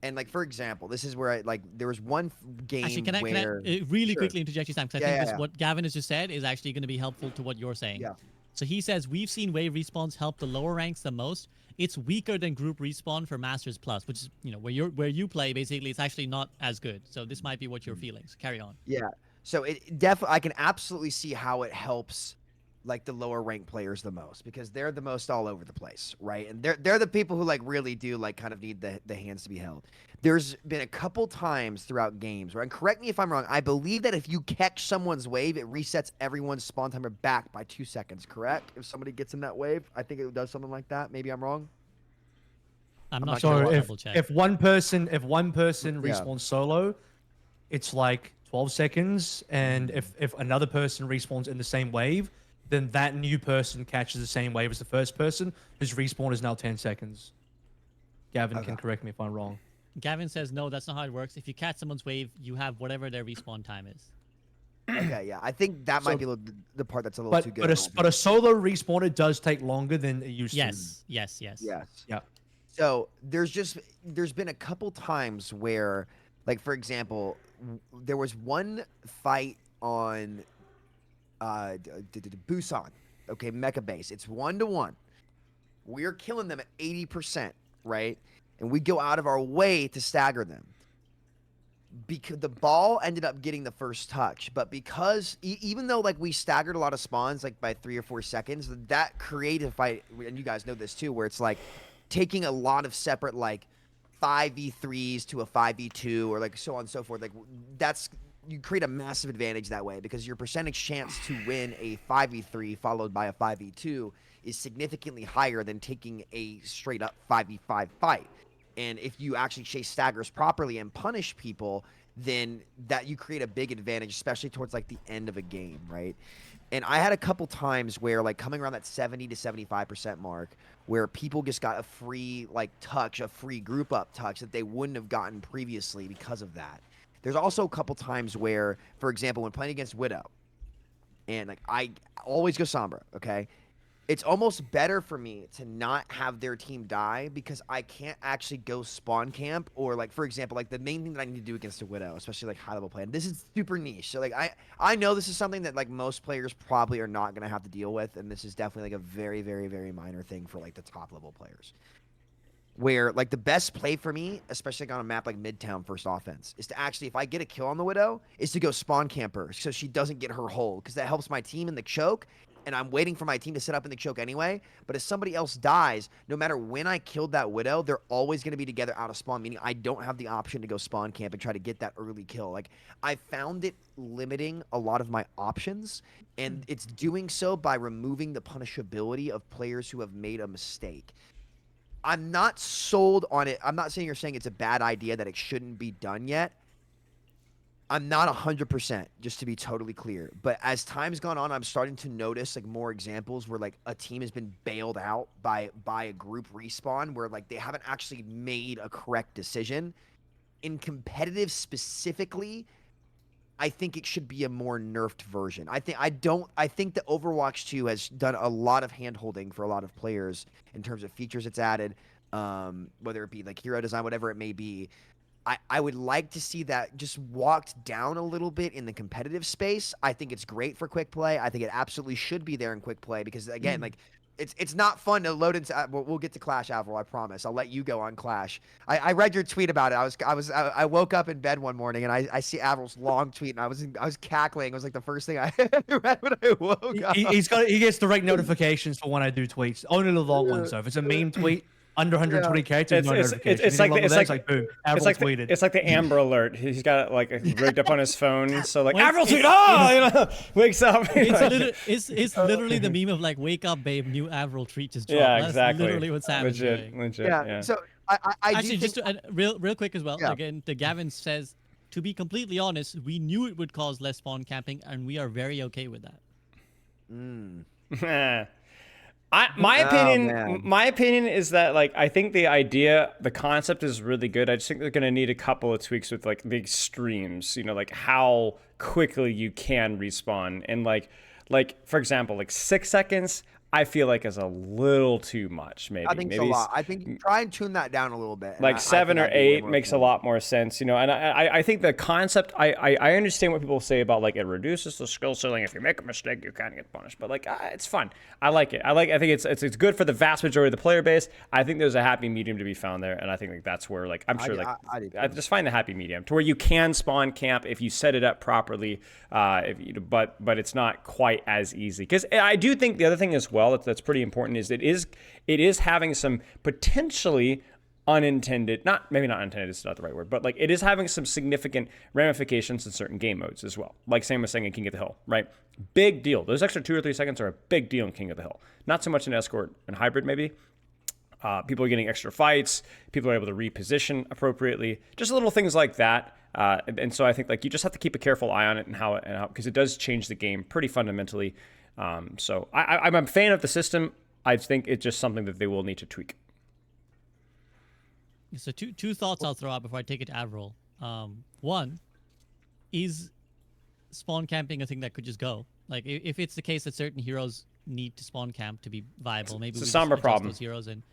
And like for example, this is where there was one game Actually, can I where really Sure. quickly interject you, Sam? Because I think what Gavin has just said is actually going to be helpful to what you're saying. Yeah. So he says, we've seen wave respawns help the lower ranks the most. It's weaker than group respawn for Masters Plus, which is, where you play, basically, it's actually not as good. So this might be what you're feeling. So carry on. Yeah. So it definitely, I can absolutely see how it helps like the lower ranked players the most, because they're the most all over the place, right? And they're the people who like really do like kind of need the hands to be held. There's been a couple times throughout games where, and correct me if I'm wrong, I believe that if you catch someone's wave, it resets everyone's spawn timer back by 2 seconds, correct? If somebody gets in that wave, I think it does something like that. Maybe I'm wrong. I'm not not sure. sure. So I'll if double check. if one person Yeah. respawns solo, it's like 12 seconds, and if another person respawns in the same wave, then that new person catches the same wave as the first person, whose respawn is now 10 seconds. Gavin can correct me if I'm wrong. Gavin says, no, that's not how it works. If you catch someone's wave, you have whatever their respawn time is. Okay, yeah. I think that So- might be the part that's a little too good. But a solo respawner does take longer than it used to. Yes. Yes. Yeah. So there's been a couple times where, like for example, there was one fight on Busan, okay, Mecha Base. It's 1-1. We're killing them at 80%, right? And we go out of our way to stagger them. Because the ball ended up getting the first touch, but because even though like we staggered a lot of spawns like by 3 or 4 seconds, that created a fight, and you guys know this too, where it's like taking a lot of separate like 5v3s to a 5v2 or like so on and so forth. Like that's, you create a massive advantage that way, because your percentage chance to win a 5v3 followed by a 5v2 is significantly higher than taking a straight up 5v5 fight. And if you actually chase staggers properly and punish people, then that you create a big advantage, especially towards like the end of a game, right? And I had a couple times where like coming around that 70 to 75% mark, where people just got a free like touch, a free group up touch that they wouldn't have gotten previously because of that. There's also a couple times where, for example, when playing against Widow, and like I always go Sombra, okay? It's almost better for me to not have their team die, because I can't actually go spawn camp, or like for example, like the main thing that I need to do against a Widow, especially like high level play. And this is super niche, so like I know this is something that like most players probably are not gonna have to deal with, and this is definitely like a very very very minor thing for like the top level players. Where like the best play for me, especially like on a map like Midtown First Offense, is to actually, if I get a kill on the Widow, is to go spawn camper so she doesn't get her hold, because that helps my team in the choke. And I'm waiting for my team to set up in the choke anyway. But if somebody else dies, no matter when I killed that Widow, they're always going to be together out of spawn, meaning I don't have the option to go spawn camp and try to get that early kill. Like, I found it limiting a lot of my options, and it's doing so by removing the punishability of players who have made a mistake. I'm not sold on it. I'm not saying you're saying it's a bad idea, that it shouldn't be done yet. I'm not 100%, just to be totally clear. But as time's gone on, I'm starting to notice like more examples where like a team has been bailed out by a group respawn where like they haven't actually made a correct decision. In competitive specifically, I think it should be a more nerfed version. I think that Overwatch 2 has done a lot of hand-holding for a lot of players in terms of features it's added, whether it be like hero design, whatever it may be. I would like to see that just walked down a little bit in the competitive space. I think it's great for quick play. I think it absolutely should be there in quick play because again, like it's not fun to load into. We'll get to Clash, Avril. I promise. I'll let you go on Clash. I read your tweet about it. I woke up in bed one morning and I see Avril's long tweet and I was cackling. It was like the first thing I read when I woke up. He gets the right notifications for when I do tweets. Only the long ones though. If it's a meme tweet under 120 characters, no notification. It's like boom, Avril tweeted. It's like the Amber Alert. He's got it like rigged up on his phone. So like Well, Avril tweet, wakes up. It's literally the meme of like, wake up, babe, new Avril treat just dropped. Yeah, That's exactly. literally what Sam is doing. Legit. Yeah. So I do Actually, think just to, real quick as well. Yeah. Again, the Gavin says, to be completely honest, we knew it would cause less spawn camping, and we are very okay with that. My man. opinion is that like I think the concept is really good. I just think they're gonna need a couple of tweaks with like the extremes, like how quickly you can respawn and like for example, like 6 seconds. I feel like is a little too much. Maybe I think it's a lot. I think you try and tune that down a little bit. and like I 7 think or that'd be way 8 more makes a fun. lot more sense, and I think the concept I understand what people say about like it reduces the skill ceiling. If you make a mistake, you kind of get punished, but like it's fun. I like it. I think it's good for the vast majority of the player base. I think there's a happy medium to be found there, and I think like that's where like I'm sure I just find the happy medium to where you can spawn camp if you set it up properly, but it's not quite as easy, because I do think the other thing as well that's pretty important is it is having some potentially unintended, maybe not unintended is not the right word, but like it is having some significant ramifications in certain game modes as well. Like Sam was saying in King of the Hill, right? Big deal. Those extra 2 or 3 seconds are a big deal in King of the Hill. Not so much in Escort and Hybrid maybe. People are getting extra fights. People are able to reposition appropriately. Just little things like that. And so I think like you just have to keep a careful eye on it and how because it does change the game pretty fundamentally. So I'm a fan of the system. I think it's just something that they will need to tweak. So two thoughts I'll throw out before I take it to Avril. One, is spawn camping a thing that could just go? Like if it's the case that certain heroes need to spawn camp to be viable, maybe It's a we Sombra just adjust problem. those heroes and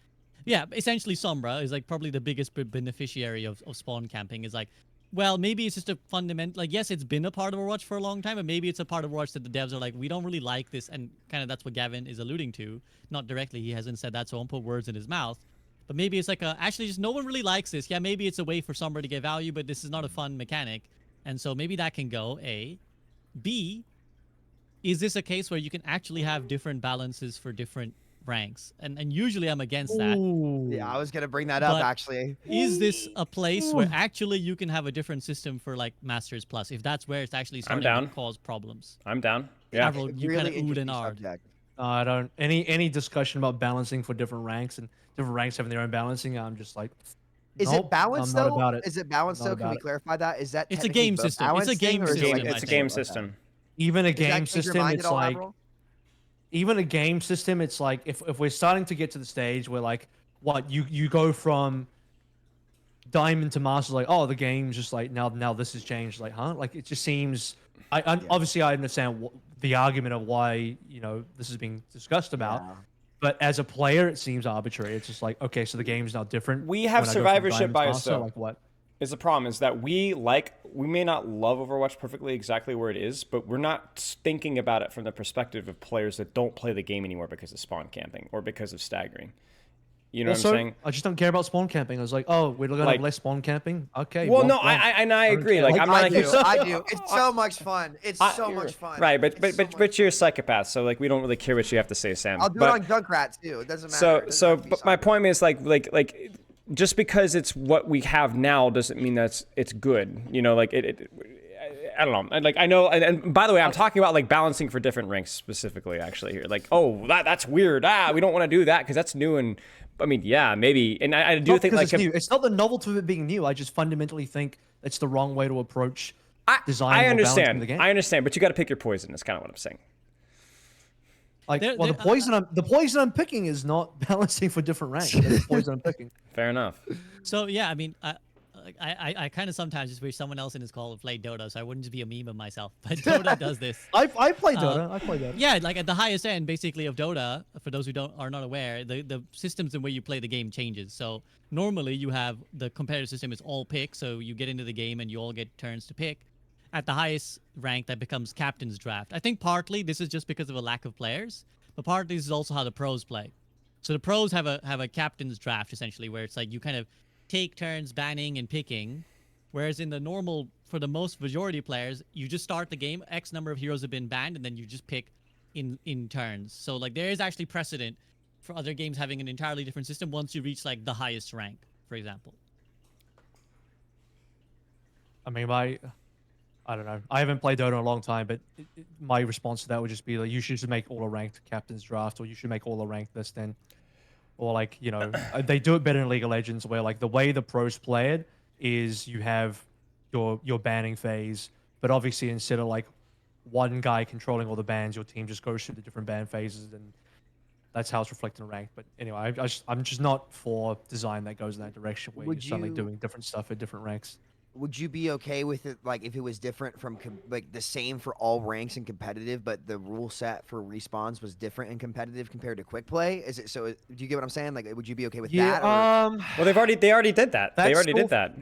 yeah, essentially Sombra is like probably the biggest beneficiary of spawn camping. Is like, well, maybe it's just a fundamental, like, yes, it's been a part of Overwatch for a long time, but maybe it's a part of Overwatch that the devs are like, we don't really like this, and kind of that's what Gavin is alluding to. Not directly, he hasn't said that, so I won't put words in his mouth. But maybe it's like actually just no one really likes this. Yeah, maybe it's a way for Sombra to get value, but this is not a fun mechanic. And so maybe that can go, A. B, is this a case where you can actually have different balances for different ranks? And usually I'm against that. Yeah, I was gonna bring that up But actually. Is this a place where actually you can have a different system for like Masters Plus, if that's where it's actually starting down. to cause problems? I'm down. Yeah. Avril, you kind of oohed interesting and ahed. subject. I don't any discussion about balancing for different ranks and different ranks having their own balancing. I'm just like, Is nope, it balanced I'm not though? about it. Is it balanced Not though? Can about we it. clarify that? Is that It's a technically game the system. It's a balanced game thing, or is it system, like I It's a think. game Okay. system. even a Does that game change your system, mind it's at all, like Avril? even a game system, it's like if we're starting to get to the stage where like what you go from diamond to master, like, oh, the game's just like now this has changed, like, huh? Like it just seems obviously I understand the argument of why this is being discussed about. Yeah. But as a player, it seems arbitrary. It's just like, okay, so the game's now different. We have when I go from survivorship diamond to bias, master, though. Like what? Is the problem is that we may not love Overwatch perfectly exactly where it is, but we're not thinking about it from the perspective of players that don't play the game anymore because of spawn camping or because of staggering. You know Also, what I'm saying? I just don't care about spawn camping. I was like, oh, we're gonna Like- have less spawn camping. Okay. Well, no, wrong. I don't agree. care. Like, Like, I'm not I a do. huge. I do. It's so much fun. It's so you're- much fun. Right, but It's so much but you're a fun. psychopath, so like we don't really care what you have to say, Sam. I'll do but, it on Junkrat too. It doesn't matter. It doesn't So have to be but my soccer. point is like just because it's what we have now doesn't mean that's it's good. Like I don't know. Like I know, and by the way, I'm talking about like balancing for different ranks specifically. Actually, here, like, oh, that's weird. We don't want to do that because that's new. And I mean, yeah, maybe. And I do Not think because like it's new. It's not the novelty of it being new. I just fundamentally think it's the wrong way to approach design I more balance in understand. the game. I understand, but you got to pick your poison. Is kind of what I'm saying. Like, There- well, there- the poison I'm picking is not balancing for different ranks. That's the poison I'm picking. Fair enough. So yeah, I mean, I kind of sometimes just wish someone else in this call played Dota, so I wouldn't just be a meme of myself. But Dota does this. I play Dota. I play Dota. Yeah, like at the highest end, basically of Dota. For those who are not aware, the systems in where you play the game changes. So normally you have the competitive system is all pick, so you get into the game and you all get turns to pick. At the highest rank, that becomes captain's draft. I think partly this is just because of a lack of players, but partly this is also how the pros play. So the pros have a captain's draft essentially, where it's like you kind of take turns banning and picking, whereas in the normal, for the most majority of players, you just start the game, X number of heroes have been banned, and then you just pick in turns. So like there is actually precedent for other games having an entirely different system once you reach like the highest rank, for example. I mean, I don't know. I haven't played Dota in a long time, but my response to that would just be like, you should just make all a ranked captain's draft, or you should make all a ranked this then. Or like, you know, they do it better in League of Legends, where like the way the pros play it is you have your banning phase, but obviously instead of like one guy controlling all the bans, your team just goes through the different ban phases, and that's how it's reflected in rank. But anyway, I'm just not for design that goes in that direction where Would you're suddenly you- doing different stuff at different ranks. Would you be okay with it, like if it was different from like the same for all ranks in competitive, but the rule set for respawns was different in competitive compared to quick play? Is it so? Do you get what I'm saying? Like, would you be okay with that? Or? Well, they already did that. They That's already still- did that.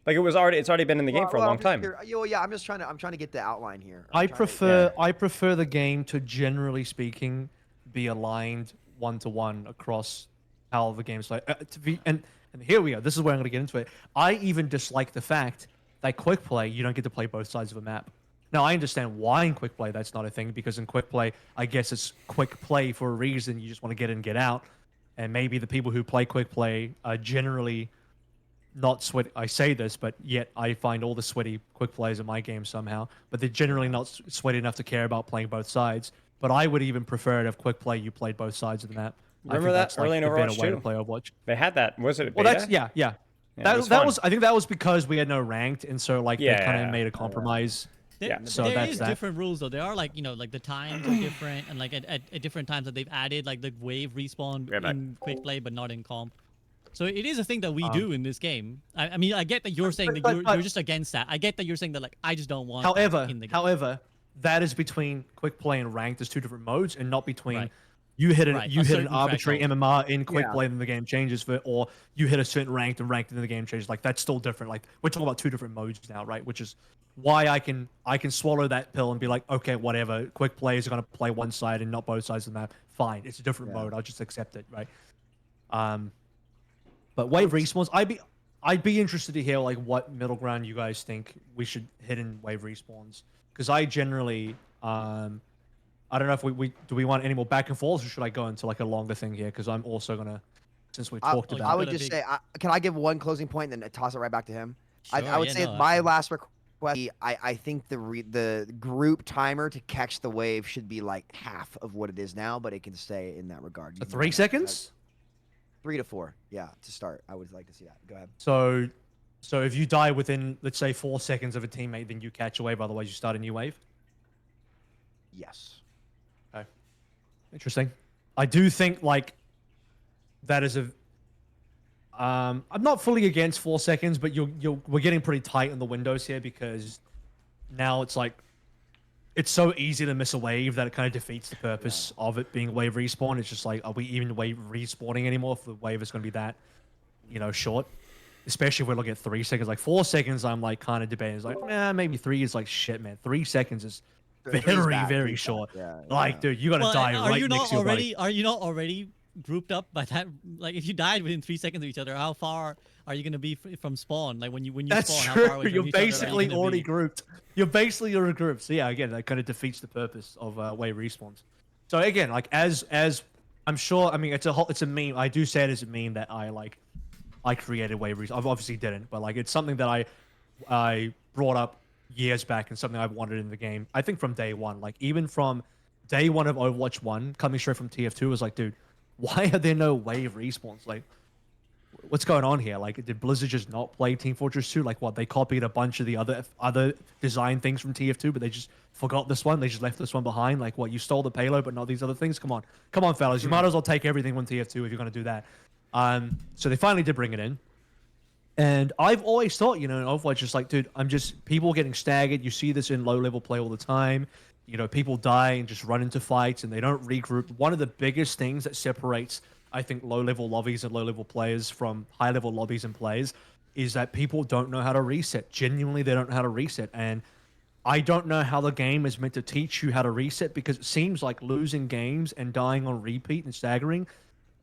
Like it's already been in the game for a long time. Yeah, I'm just trying to get the outline here. I prefer the game to, generally speaking, be aligned 1-to-1 across how the game's like. And here we go. This is where I'm going to get into it. I even dislike the fact that quick play, you don't get to play both sides of a map. Now, I understand why in quick play that's not a thing, because in quick play, I guess it's quick play for a reason. You just want to get in and get out. And maybe the people who play quick play are generally not sweaty. I say this, but yet I find all the sweaty quick players in my game somehow. But they're generally not sweaty enough to care about playing both sides. But I would even prefer to have quick play, you played both sides of the map. Remember I think that that's like early in the better Overwatch way to 2? play Overwatch. They had that. Was it a Well, beta? that's yeah. Yeah, it that was that fun. was I think that was because we had no ranked, and so like Yeah, they kind yeah. of made a compromise. Yeah. So There that's is that. different rules though. There are like like the times are different, and like at different times that they've added like the wave respawn Yeah, but- in quick play, but not in comp. So it is a thing that we do in this game. I mean, I get that you're saying that but- you're just against that. I get that you're saying that like I just don't want. that However, in the game. however, that is between quick play and ranked. There's two different modes, and not between Right. you hit an Right, you a hit an certain arbitrary threshold. MMR in quick Yeah. play, and then the game changes for, or you hit a certain ranked and ranked and then the game changes. Like that's still different. Like we're talking about two different modes now, right? Which is why I can swallow that pill and be like, okay, whatever. Quick players are gonna play one side and not both sides of the map. Fine, it's a different mode. I'll just accept it, right? But wave respawns, I'd be interested to hear like what middle ground you guys think we should hit in wave respawns, because I generally I don't know if do we want any more back and forth, or should I go into like a longer thing here? Because I'm also gonna, since we talked I about would Got a just big- say, can I give one closing point and then toss it right back to him? I Sure, would yeah, say no, my absolutely. last request. I think the group timer to catch the wave should be like half of what it is now, but it can stay in that regard. You know, 3 seconds. 3 to 4, yeah, to start. I would like to see that. Go ahead. So if you die within, let's say, 4 seconds of a teammate, then you catch a wave. Otherwise, you start a new wave. Yes. Okay. Interesting. I do think like that is a. I'm not fully against 4 seconds, but we're getting pretty tight in the windows here, because now it's like it's so easy to miss a wave that it kind of defeats the purpose of it being wave respawn. It's just like, are we even wave respawning anymore if the wave is going to be that, short? Especially if we're looking at 3 seconds. Like 4 seconds, I'm like kind of debating. It's like, maybe 3 is like shit, man. 3 seconds is Three's very, bad, very three's bad, short. yeah, Like, yeah. dude, you gotta Well, die are right you next not to your already? buddy. Are you not already grouped up by that? Like, if you died within 3 seconds of each other, how far are you gonna be from spawn? Like when you That's spawn, how true. far away from You're each other are you basically gonna already be? grouped. You're basically already grouped. So yeah, again, that kind of defeats the purpose of wave respawns. So again, like as I'm sure, I mean, it's a meme. I do say it as a meme that I created wave respawns. I obviously didn't, but like it's something that I brought up years back and something I've wanted in the game. I think from day one, like even from day one of Overwatch 1, coming straight from TF2, was like, dude, why are there no wave respawns? Like, what's going on here? Like, did Blizzard just not play Team Fortress 2? Like, what, they copied a bunch of the other design things from TF2, but they just forgot this one? They just left this one behind? Like, what, you stole the payload, but not these other things? Come on, fellas. You might as well take everything from TF2 if you're going to do that. So they finally did bring it in. And I've always thought, you know, in Overwatch, just like, dude, people getting staggered. You see this in low-level play all the time. You know, people die and just run into fights and they don't regroup. One of the biggest things that separates, I think, low-level lobbies and low-level players from high-level lobbies and players is that people don't know how to reset. Genuinely, they don't know how to reset. And I don't know how the game is meant to teach you how to reset, because it seems like losing games and dying on repeat and staggering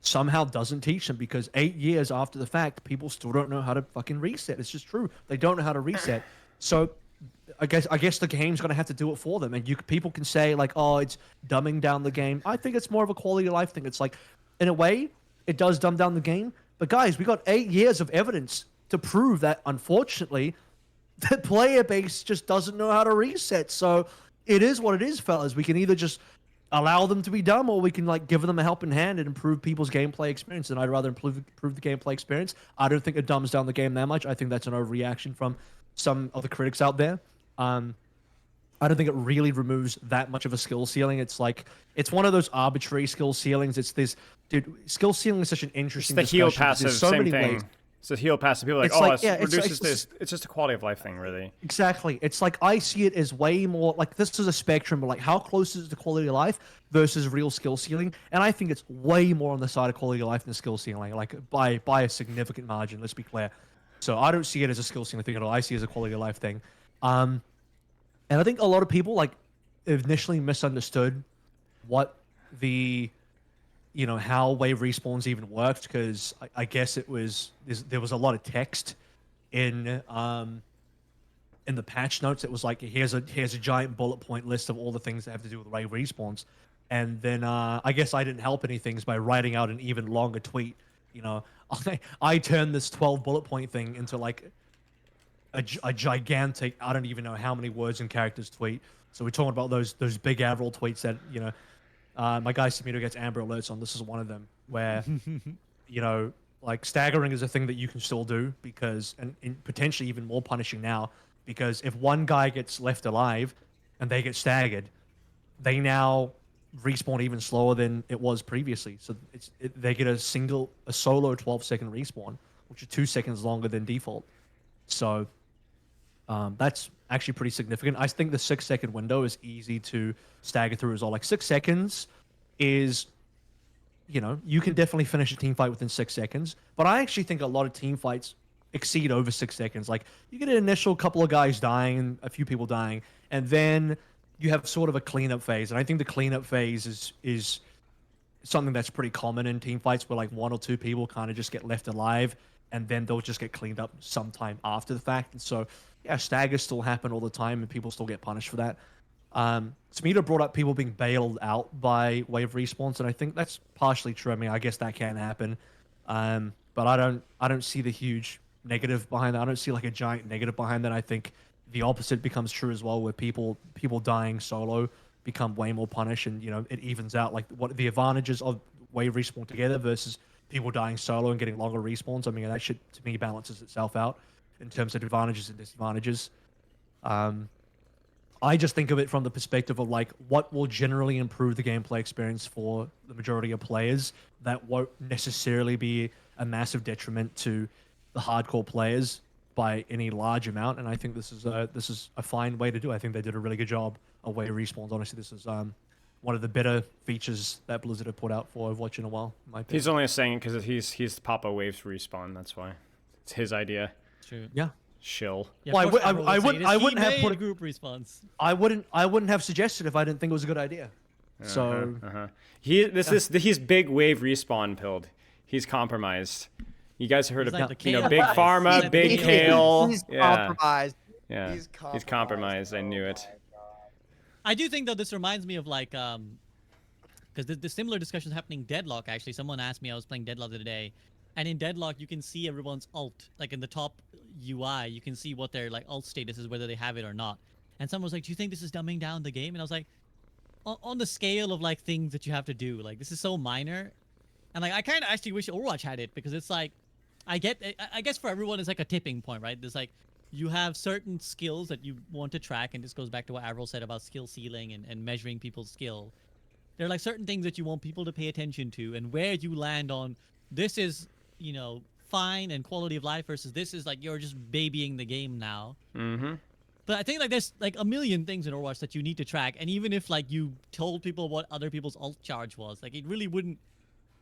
somehow doesn't teach them, because 8 years after the fact, people still don't know how to fucking reset. It's just true. They don't know how to reset. So I guess the game's gonna have to do it for them. And people can say like, oh, it's dumbing down the game. I think it's more of a quality of life thing. It's like, in a way, it does dumb down the game. But guys, we got 8 years of evidence to prove that, unfortunately, the player base just doesn't know how to reset. So it is what it is, fellas. We can either just allow them to be dumb, or we can like give them a helping hand and improve people's gameplay experience. And I'd rather improve the gameplay experience. I don't think it dumbs down the game that much. I think that's an overreaction from some of the critics out there. I don't think it really removes that much of a skill ceiling. It's like, it's one of those arbitrary skill ceilings. It's this, dude, skill ceiling is such an It's interesting the heal discussion. passive, There's so same many thing. ways. It's the heal passive. People are like, It's oh, like, it yeah, reduces it's this. It's just a quality of life thing, really. Exactly. It's like, I see it as way more like, this is a spectrum, but like, how close is it to quality of life versus real skill ceiling? And I think it's way more on the side of quality of life than skill ceiling, like by a significant margin. Let's be clear. So I don't see it as a skill ceiling thing at all. I see it as a quality of life thing. And I think a lot of people like initially misunderstood what the, you know, how wave respawns even worked, because I guess there was a lot of text in the patch notes. It was like, here's a giant bullet point list of all the things that have to do with wave respawns, and then I guess I didn't help any things by writing out an even longer tweet. You know, I turned this 12 bullet point thing into like a gigantic, I don't even know how many words and characters tweet. So we're talking about those big Avril tweets that, you know, my guy Samito gets Amber Alerts on. This is one of them where, you know, like staggering is a thing that you can still do, because, and potentially even more punishing now, because if one guy gets left alive and they get staggered, they now respawn even slower than it was previously. So they get a solo 12-second respawn, which is 2 seconds longer than default. So that's actually pretty significant. I think the 6-second window is easy to stagger through as well. Like 6 seconds is, you know, you can definitely finish a team fight within 6 seconds. But I actually think a lot of team fights exceed over 6 seconds. Like, you get an initial couple of guys dying and a few people dying, and then you have sort of a cleanup phase. And I think the cleanup phase is something that's pretty common in team fights, where like 1 or 2 people kind of just get left alive, and then they'll just get cleaned up sometime after the fact. And so, yeah, staggers still happen all the time, and people still get punished for that. Smita brought up people being bailed out by wave respawns, and I think that's partially true. I mean, I guess that can happen, but I don't see the huge negative behind that. I don't see like a giant negative behind that. I think the opposite becomes true as well, where people dying solo become way more punished, and you know, it evens out like what the advantages of wave respawn together versus people dying solo and getting longer respawns. I mean, that shit to me balances itself out in terms of advantages and disadvantages. I just think of it from the perspective of like, what will generally improve the gameplay experience for the majority of players that won't necessarily be a massive detriment to the hardcore players by any large amount. And I think this is a fine way to do it. I think they did a really good job of wave respawns. Honestly, this is one of the better features that Blizzard have put out for Overwatch in a while, in my opinion. He's only saying it because he's Papa Waves respawn. That's why. It's his idea. True. Yeah. Shill. Yeah, Well, of course I everyone would say wouldn't- this. I He wouldn't have made put a it- group response. I wouldn't have suggested if I didn't think it was a good idea. So He's big wave respawn pilled. He's compromised. You guys heard He's of like the Big Kale guy. Pharma, He's Big like the Kale. He's Yeah, compromised. yeah. He's He's compromised. I knew it. I do think though this reminds me of like because the similar discussion is happening in Deadlock. Actually, someone asked me, I was playing Deadlock the other day, and in Deadlock you can see everyone's ult, like in the top UI you can see what their like ult status is, whether they have it or not. And someone was like, do you think this is dumbing down the game? And I was like, on the scale of like things that you have to do, like this is so minor. And like I kind of actually wish Overwatch had it, because it's like I get. I guess for everyone, it's like a tipping point, right? There's like you have certain skills that you want to track, and this goes back to what Avril said about skill ceiling and measuring people's skill. There are like certain things that you want people to pay attention to, and where you land on this is, fine and quality of life versus this is like you're just babying the game now. Mm-hmm. But I think like there's like a million things in Overwatch that you need to track, and even if like you told people what other people's ult charge was, like it really wouldn't.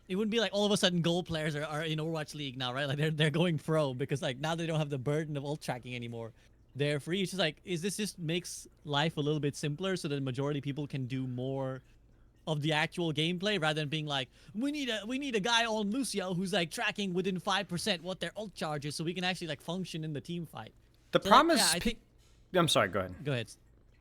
It wouldn't be like all of a sudden gold players are in Overwatch League now, right? Like they're going pro because like now they don't have the burden of ult tracking anymore. They're free. It's just like this just makes life a little bit simpler so that the majority of people can do more of the actual gameplay rather than being like we need a guy on Lucio who's like tracking within 5% what their ult charge is so we can actually like function in the team fight. The So, problem like, is, yeah, I think I'm sorry. Go ahead. Go ahead.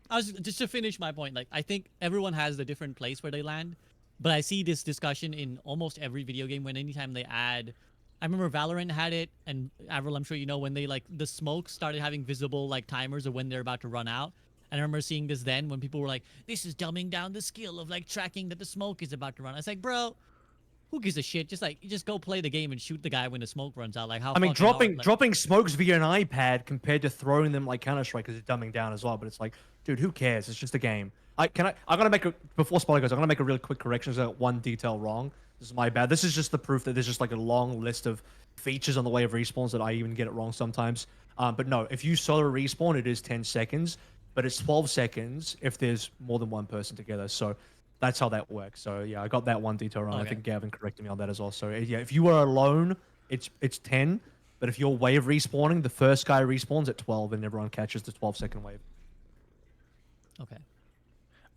I was just to finish my point. Like, I think everyone has the different place where they land, but I see this discussion in almost every video game when anytime they add. I remember Valorant had it, and Avril, I'm sure you know when they like the smoke started having visible like timers of when they're about to run out. And I remember seeing this then when people were like, "This is dumbing down the skill of like tracking that the smoke is about to run." I was like, bro. Who gives a shit? Just go play the game and shoot the guy when the smoke runs out. Like how? I mean, fucking hard, like- dropping smokes via an iPad compared to throwing them like Counter Strike is dumbing down as well. But it's like, dude, who cares? It's just a game. I gotta make a before Spoiler goes. I'm gonna make a really quick correction. There's one detail wrong. This is my bad. This is just the proof that there's just like a long list of features on the way of respawns that I even get it wrong sometimes. But no, if you solo respawn, it is 10 seconds, but it's 12 seconds if there's more than one person together. So that's how that works. So yeah, I got that one detail wrong. I Okay. think Gavin corrected me on that as well. So yeah, if you are alone, it's 10. But if you're wave respawning, the first guy respawns at 12, and everyone catches the 12-second wave. Okay.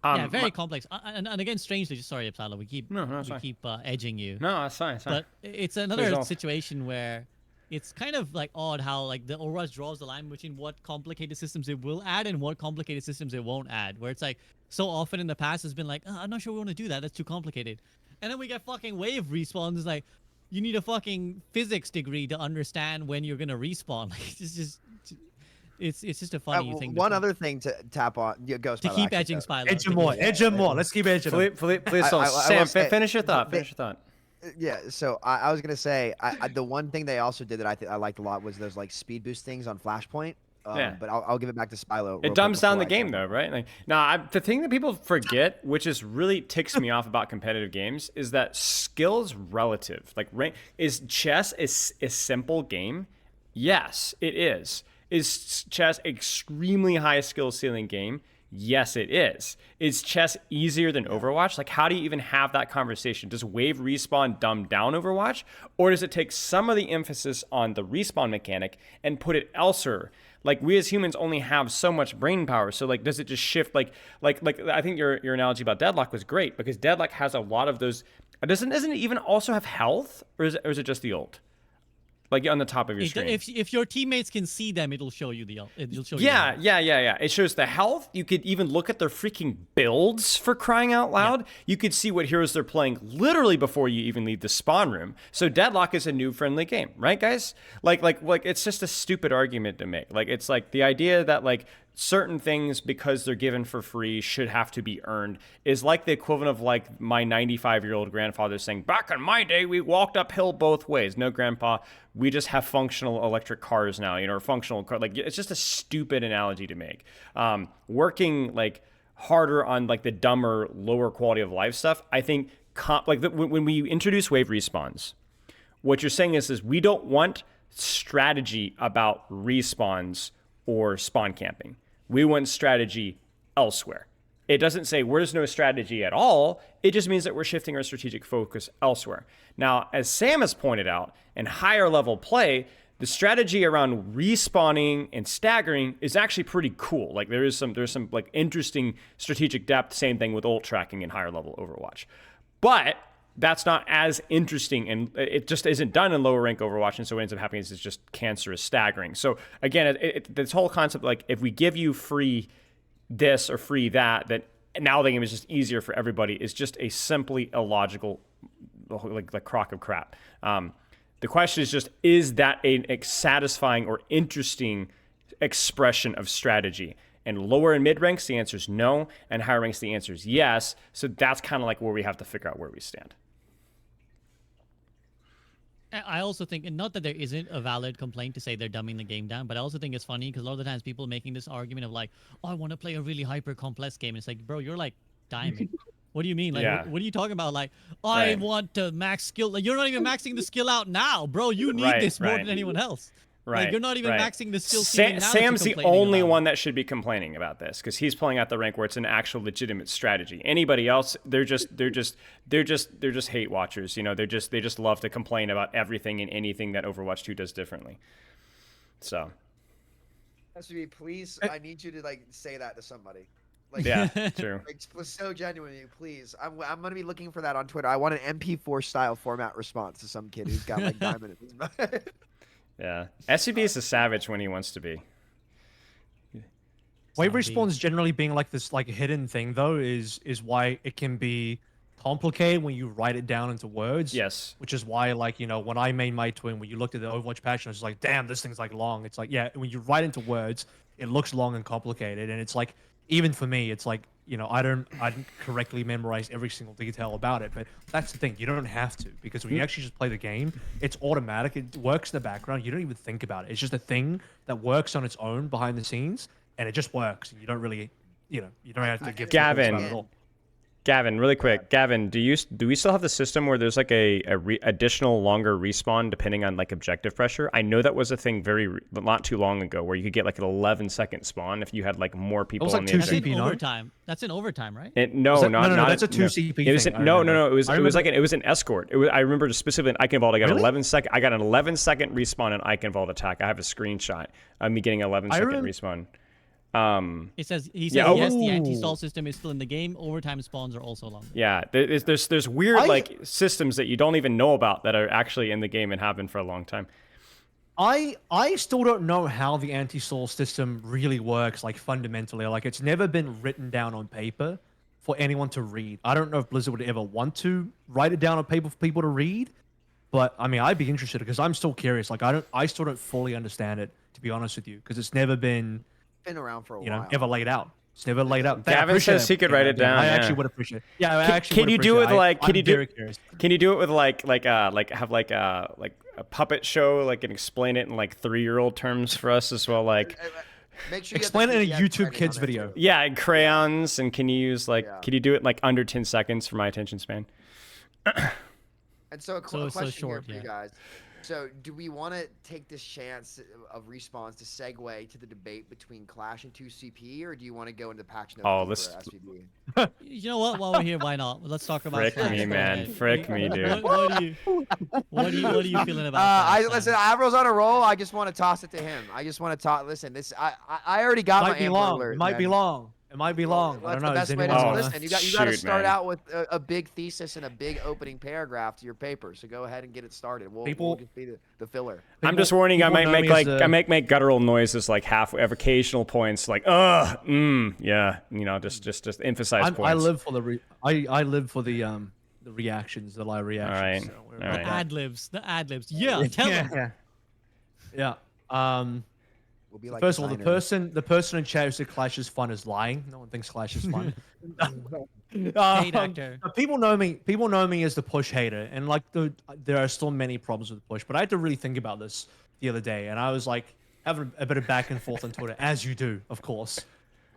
Yeah, Um, very my- complex. And again, strangely, sorry, Absala, we keep No, it's fine. edging you. No, that's fine. It's fine. But it's another Please. situation where it's kind of like odd how like the Overwatch draws the line between what complicated systems it will add and what complicated systems it won't add. Where it's like so often in the past has been like, I'm not sure we want to do that. That's too complicated. And then we get fucking wave respawns like you need a fucking physics degree to understand when you're gonna respawn. Like it's just it's just a funny thing. One other thing to tap on. Yeah, go, to Spylo, keep actually, edging so- Spylo. Edge him more. Edge him more. Let's keep edging him. Philippe, please I- don't. I Sam, will say- finish your thought. they- Finish your thought. Yeah, so I was gonna say the one thing they also did that I liked a lot was those like speed boost things on Flashpoint. Yeah. But I'll give it back to Spylo. real It quick dumbs down before the I game, jump though, right? Like, the thing that people forget, which is really ticks me off about competitive games, is that skill's relative. Like, is chess a simple game? Yes, it is. Is chess extremely high skill ceiling game? Yes, it is. Is chess easier than Overwatch? Like, how do you even have that conversation? Does wave respawn dumb down Overwatch? Or does it take some of the emphasis on the respawn mechanic and put it elsewhere? Like, we as humans only have so much brain power. So, like, does it just shift? Like I think your analogy about Deadlock was great because Deadlock has a lot of those. Doesn't it even also have health? Or is it just the ult? Like, on the top of your screen. If your teammates can see them, it'll show you it'll show you. Yeah. It shows the health. You could even look at their freaking builds for crying out loud. Yeah. You could see what heroes they're playing literally before you even leave the spawn room. So Deadlock is a new friendly game, right, guys? Like it's just a stupid argument to make. Like, it's like the idea that like certain things because they're given for free should have to be earned is like the equivalent of like my 95-year-old grandfather saying, back in my day, we walked uphill both ways. No, grandpa, we just have functional electric cars now, or functional car. Like, it's just a stupid analogy to make. Working like harder on like the dumber, lower quality of life stuff. I think when we introduce wave respawns, what you're saying is we don't want strategy about respawns or spawn camping. We want strategy elsewhere. It doesn't say where's no strategy at all. It just means that we're shifting our strategic focus elsewhere. Now, as Sam has pointed out, in higher level play, the strategy around respawning and staggering is actually pretty cool. Like there's some like interesting strategic depth. Same thing with ult tracking in higher level Overwatch. But that's not as interesting, and it just isn't done in lower rank Overwatch, and so what ends up happening is it's just cancerous staggering. So again, this whole concept, like if we give you free this or free that, then now the game is just easier for everybody, is just a simply illogical, like crock of crap. The question is just, is that a satisfying or interesting expression of strategy? And lower and mid ranks, the answer is no, and higher ranks, the answer is yes. So that's kind of like where we have to figure out where we stand. I also think, and not that there isn't a valid complaint to say they're dumbing the game down, but I also think it's funny because a lot of the times people making this argument of like, oh, I want to play a really hyper complex game. And it's like, bro, you're like diamond. What do you mean? Like, Yeah. what are you talking about? Like, I Right. want to max skill. Like, you're not even maxing the skill out now, bro. You need Right, this more right. than anyone else. Right. Like, you're not even right. maxing the skill ceiling now that you're Sam's the complaining only about it. one that should be complaining about this because he's playing at the rank where it's an actual legitimate strategy. Anybody else, they're just hate watchers. You know, they just love to complain about everything and anything that Overwatch 2 does differently. So SVB, please, I need you to like say that to somebody. Like, yeah, true. like so genuinely, please. I'm gonna be looking for that on Twitter. I want an MP4 style format response to some kid who's got like diamond in his mouth. Yeah, SCB is a savage when he wants to be. Wave Zombie. respawns generally being like this like hidden thing though is why it can be complicated when you write it down into words. Yes. Which is why, like, you know, when I made my twin, when you looked at the Overwatch patch, I was like, damn, this thing's like long. It's like, yeah, when you write into words, it looks long and complicated. And it's like, even for me, it's like, you know, I didn't correctly memorize every single detail about it. But that's the thing, you don't have to, because when you actually just play the game, it's automatic. It works in the background. You don't even think about it. It's just a thing that works on its own behind the scenes, and it just works. And you don't really, you know, you don't have to give Gavin. about it at all. Gavin, really quick. Gavin, do we still have the system where there's like additional longer respawn depending on like objective pressure? I know that was a thing not too long ago where you could get like an 11-second spawn if you had like more people like on the two That's objective. in CP, no? overtime. That's in overtime, right? No, that- not no, that's a 2 CP It was thing, I no. remember. It was I it was like remember- it was an escort. I remember specifically in Eichenwald. I got Really? I got an 11-second respawn in Eichenwald attack. I have a screenshot of me getting an 11-second remember- respawn. It says he says Yeah, yes, the ooh. anti-stall system is still in the game. Overtime spawns are also longer. Yeah, there's weird I- like systems that you don't even know about that are actually in the game and have been for a long time. I still don't know how the anti-soul system really works, like fundamentally. Like, it's never been written down on paper for anyone to read. I don't know if Blizzard would ever want to write it down on paper for people to read, but I mean, I'd be interested because I'm still curious. Like, I still don't fully understand it, to be honest with you, because it's never been, Been around for a you know, while. ever laid out. It's never laid out. I Gavin appreciate says he could yeah, write it yeah, down, I yeah. actually would appreciate. Yeah, I Can- actually. can would you do it appreciate like- can I'm you do- very curious. Can you do it with like have like a puppet show like and explain it in like 3-year-old terms for us as well? Like Make sure you Explain have it the in a PDF YouTube writing Kids on there, video. too. yeah, and crayons, and can you use like Yeah. can you do it like under 10 seconds for my attention span? And so a So it's so question short, here for yeah. you guys. So do we want to take this chance of respawns to segue to the debate between Clash and 2CP, or do you want to go into patch notes Oh, deeper, let's- SVB? You know what? While we're here, why not? Let's talk about. Frick Clash. me, Go man. ahead. Frick me, dude. What are you feeling about? Clash, Sam? Listen. Avril's on a roll. I just want to toss it to him. I just want to talk. Listen, this. I already got Might my be Amber long. Alert. It might be man. long. It might be long. I That's don't know. the Does best way to anyone listen. wanna- You got to Shoot, start man. out with a big thesis and a big opening paragraph to your paper. So go ahead and get it started. We'll People- just be the filler. I'm just warning you, I people might know make me like as a- I might make guttural noises like half occasional points like yeah, you know, just emphasize points. I live for the I live for the reactions, the live reactions. right. So we're All about right. that. The ad libs. Yeah, tell them. Yeah. We'll be like First of all, designers. the person in chat who said Clash is fun is lying. No one thinks Clash is fun. Hate actor. People know me. People know me as the push hater, and like there are still many problems with push. But I had to really think about this the other day, and I was like having a bit of back and forth on Twitter, as you do, of course.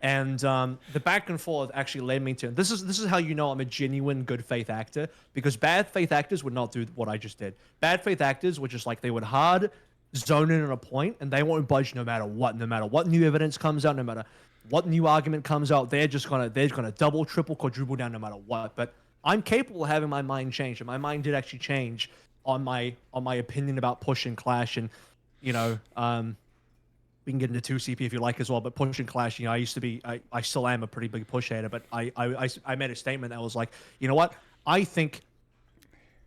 And the back and forth actually led me to this is how you know I'm a genuine good faith actor, because bad faith actors would not do what I just did. Bad faith actors would just like they would hard zone in on a point and they won't budge no matter what new evidence comes out, no matter what new argument comes out. They're gonna double, triple, quadruple down no matter what. But I'm capable of having my mind change, and my mind did actually change on my opinion about push and Clash, and you know we can get into 2CP if you like as well, but push and Clash, you know, I still am a pretty big push hater, but I made a statement that was like, you know what? I think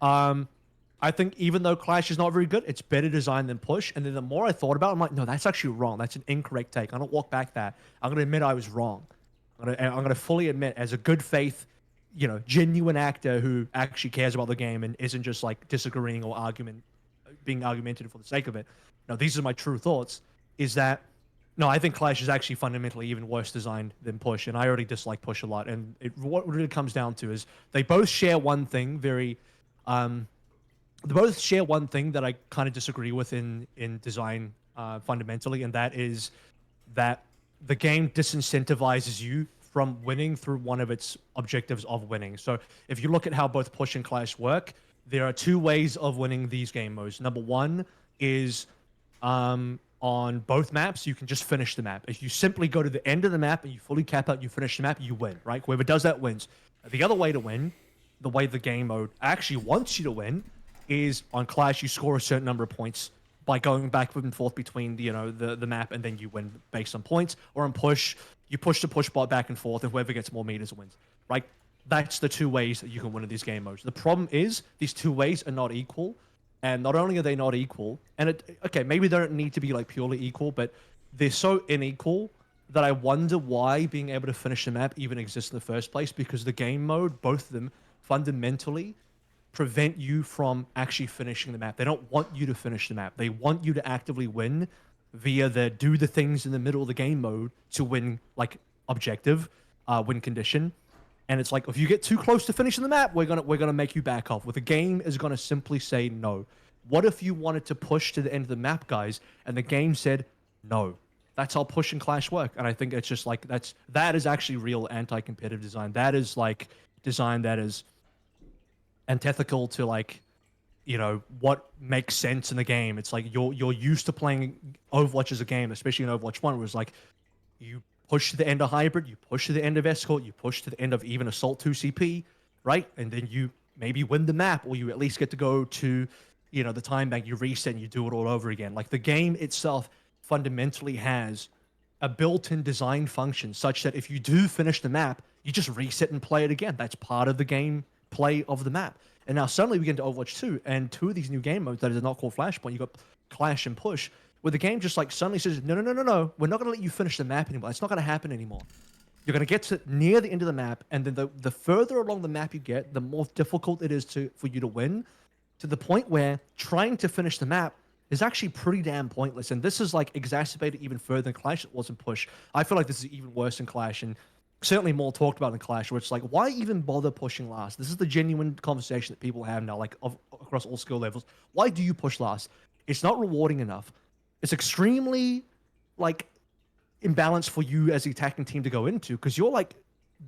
even though Clash is not very good, it's better designed than push. And then the more I thought about it, I'm like, no, that's actually wrong. That's an incorrect take. I'm gonna walk back that. I'm gonna admit I was wrong. I'm gonna fully admit, as a good faith, you know, genuine actor who actually cares about the game and isn't just like disagreeing or being argumentative for the sake of it. No, these are my true thoughts. Is that no? I think Clash is actually fundamentally even worse designed than push, and I already dislike push a lot. And what really comes down to is they both share one thing very they both share one thing that I kind of disagree with in design fundamentally, and that is that the game disincentivizes you from winning through one of its objectives of winning. So if you look at how both Push and Clash work, there are two ways of winning these game modes. Number one is on both maps, you can just finish the map. If you simply go to the end of the map and you fully cap out, you finish the map, you win, right? Whoever does that wins. The other way to win, the way the game mode actually wants you to win, is on Clash, you score a certain number of points by going back and forth between the map, and then you win based on points. Or on Push, you push the push bot back and forth, and whoever gets more meters wins, right? That's the two ways that you can win in these game modes. The problem is these two ways are not equal, and not only are they not equal, and okay, maybe they don't need to be like purely equal, but they're so unequal that I wonder why being able to finish the map even exists in the first place, because the game mode, both of them, fundamentally prevent you from actually finishing the map. They don't want you to finish the map. They want you to actively win via the do the things in the middle of the game mode to win, like, objective, win condition. And it's like, if you get too close to finishing the map, we're gonna make you back off. Well, the game is gonna simply say no. What if you wanted to push to the end of the map, guys, and the game said no? That's how Push and Clash work. And I think it's just like that is actually real anti-competitive design. That is like design that is antithetical to, like, what makes sense in the game. It's like you're used to playing Overwatch as a game, especially in Overwatch 1, where it's like you push to the end of Hybrid, you push to the end of Escort, you push to the end of even Assault 2CP, right? And then you maybe win the map, or you at least get to go to, the time bank, you reset and you do it all over again. Like, the game itself fundamentally has a built-in design function such that if you do finish the map, you just reset and play it again. That's part of the game play of the map. And now suddenly we get into Overwatch 2, and two of these new game modes that are not called Flashpoint, you got Clash and Push, where the game just like suddenly says, no, we're not going to let you finish the map anymore. It's not going to happen anymore. You're going to get to near the end of the map, and then the further along the map you get, the more difficult it is for you to win, to the point where trying to finish the map is actually pretty damn pointless. And this is like exacerbated even further than Clash. It wasn't Push. I feel like this is even worse in Clash, and certainly more talked about in Clash, where it's like, why even bother pushing last? This is the genuine conversation that people have now, like across all skill levels. Why do you push last? It's not rewarding enough. It's extremely, like, imbalanced for you as the attacking team to go into, because you're, like,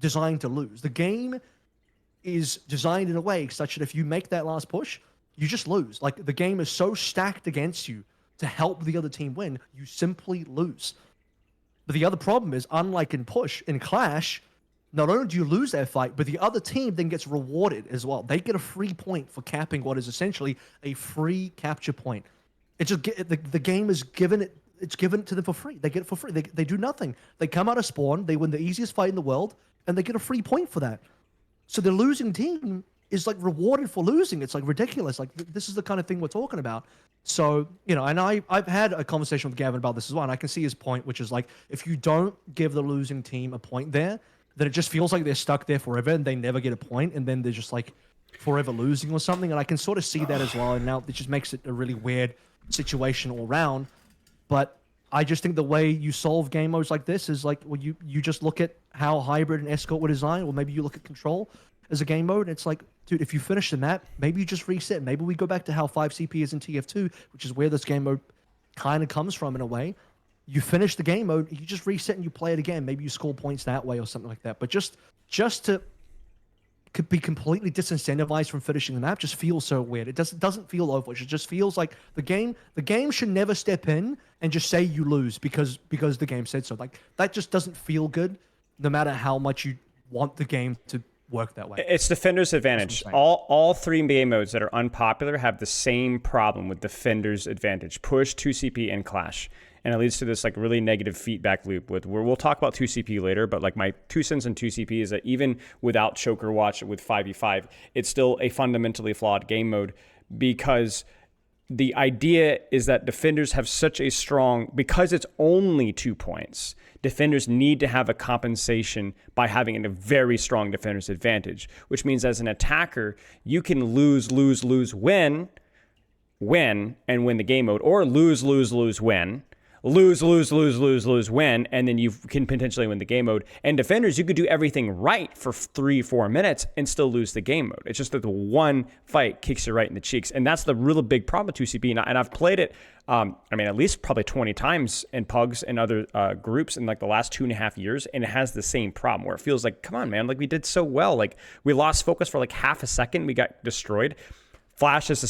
designed to lose. The game is designed in a way such that if you make that last push, you just lose. Like, the game is so stacked against you to help the other team win, you simply lose. But the other problem is, unlike in Push, in Clash, not only do you lose that fight, but the other team then gets rewarded as well. They get a free point for capping what is essentially a free capture point. It's just the game is given it. It's given to them for free. They get it for free. They do nothing. They come out of spawn. They win the easiest fight in the world, and they get a free point for that. So the losing team is like rewarded for losing. It's like ridiculous. Like, this is the kind of thing we're talking about. So, and I've had a conversation with Gavin about this as well, and I can see his point, which is like, if you don't give the losing team a point there, then it just feels like they're stuck there forever and they never get a point, and then they're just like forever losing or something. And I can sort of see that as well, and now it just makes it a really weird situation all around. But I just think the way you solve game modes like this is like, well, you just look at how Hybrid and Escort were designed, or maybe you look at Control as a game mode, and it's like, dude, if you finish the map, maybe you just reset. Maybe we go back to how 5CP is in TF2, which is where this game mode kind of comes from in a way. You finish the game mode, you just reset and you play it again. Maybe you score points that way or something like that. But just to could be completely disincentivized from finishing the map just feels so weird. It doesn't feel Overwatch. It just feels like the game should never step in and just say you lose because the game said so. Like, that just doesn't feel good, no matter how much you want the game to work that way. It's Defender's advantage. All three game modes that are unpopular have the same problem with Defender's advantage: Push, 2CP, and Clash. And it leads to this like really negative feedback loop where we'll talk about 2CP later, but like my 2 cents on 2CP is that even without Choker Watch with 5v5, it's still a fundamentally flawed game mode, because the idea is that defenders have such a strong, because it's only 2 points, defenders need to have a compensation by having a very strong defender's advantage, which means as an attacker, you can lose, win, and win the game mode, or lose, win, lose, win, and then you can potentially win the game mode. And defenders, you could do everything right for 3-4 minutes and still lose the game mode. It's just that the one fight kicks you right in the cheeks. And that's the really big problem with 2CP. And I've played it, at least probably 20 times in pugs and other groups in like the last 2.5 years. And it has the same problem where it feels like, come on, man, like we did so well. Like we lost focus for like half a second. We got destroyed. Clash, has the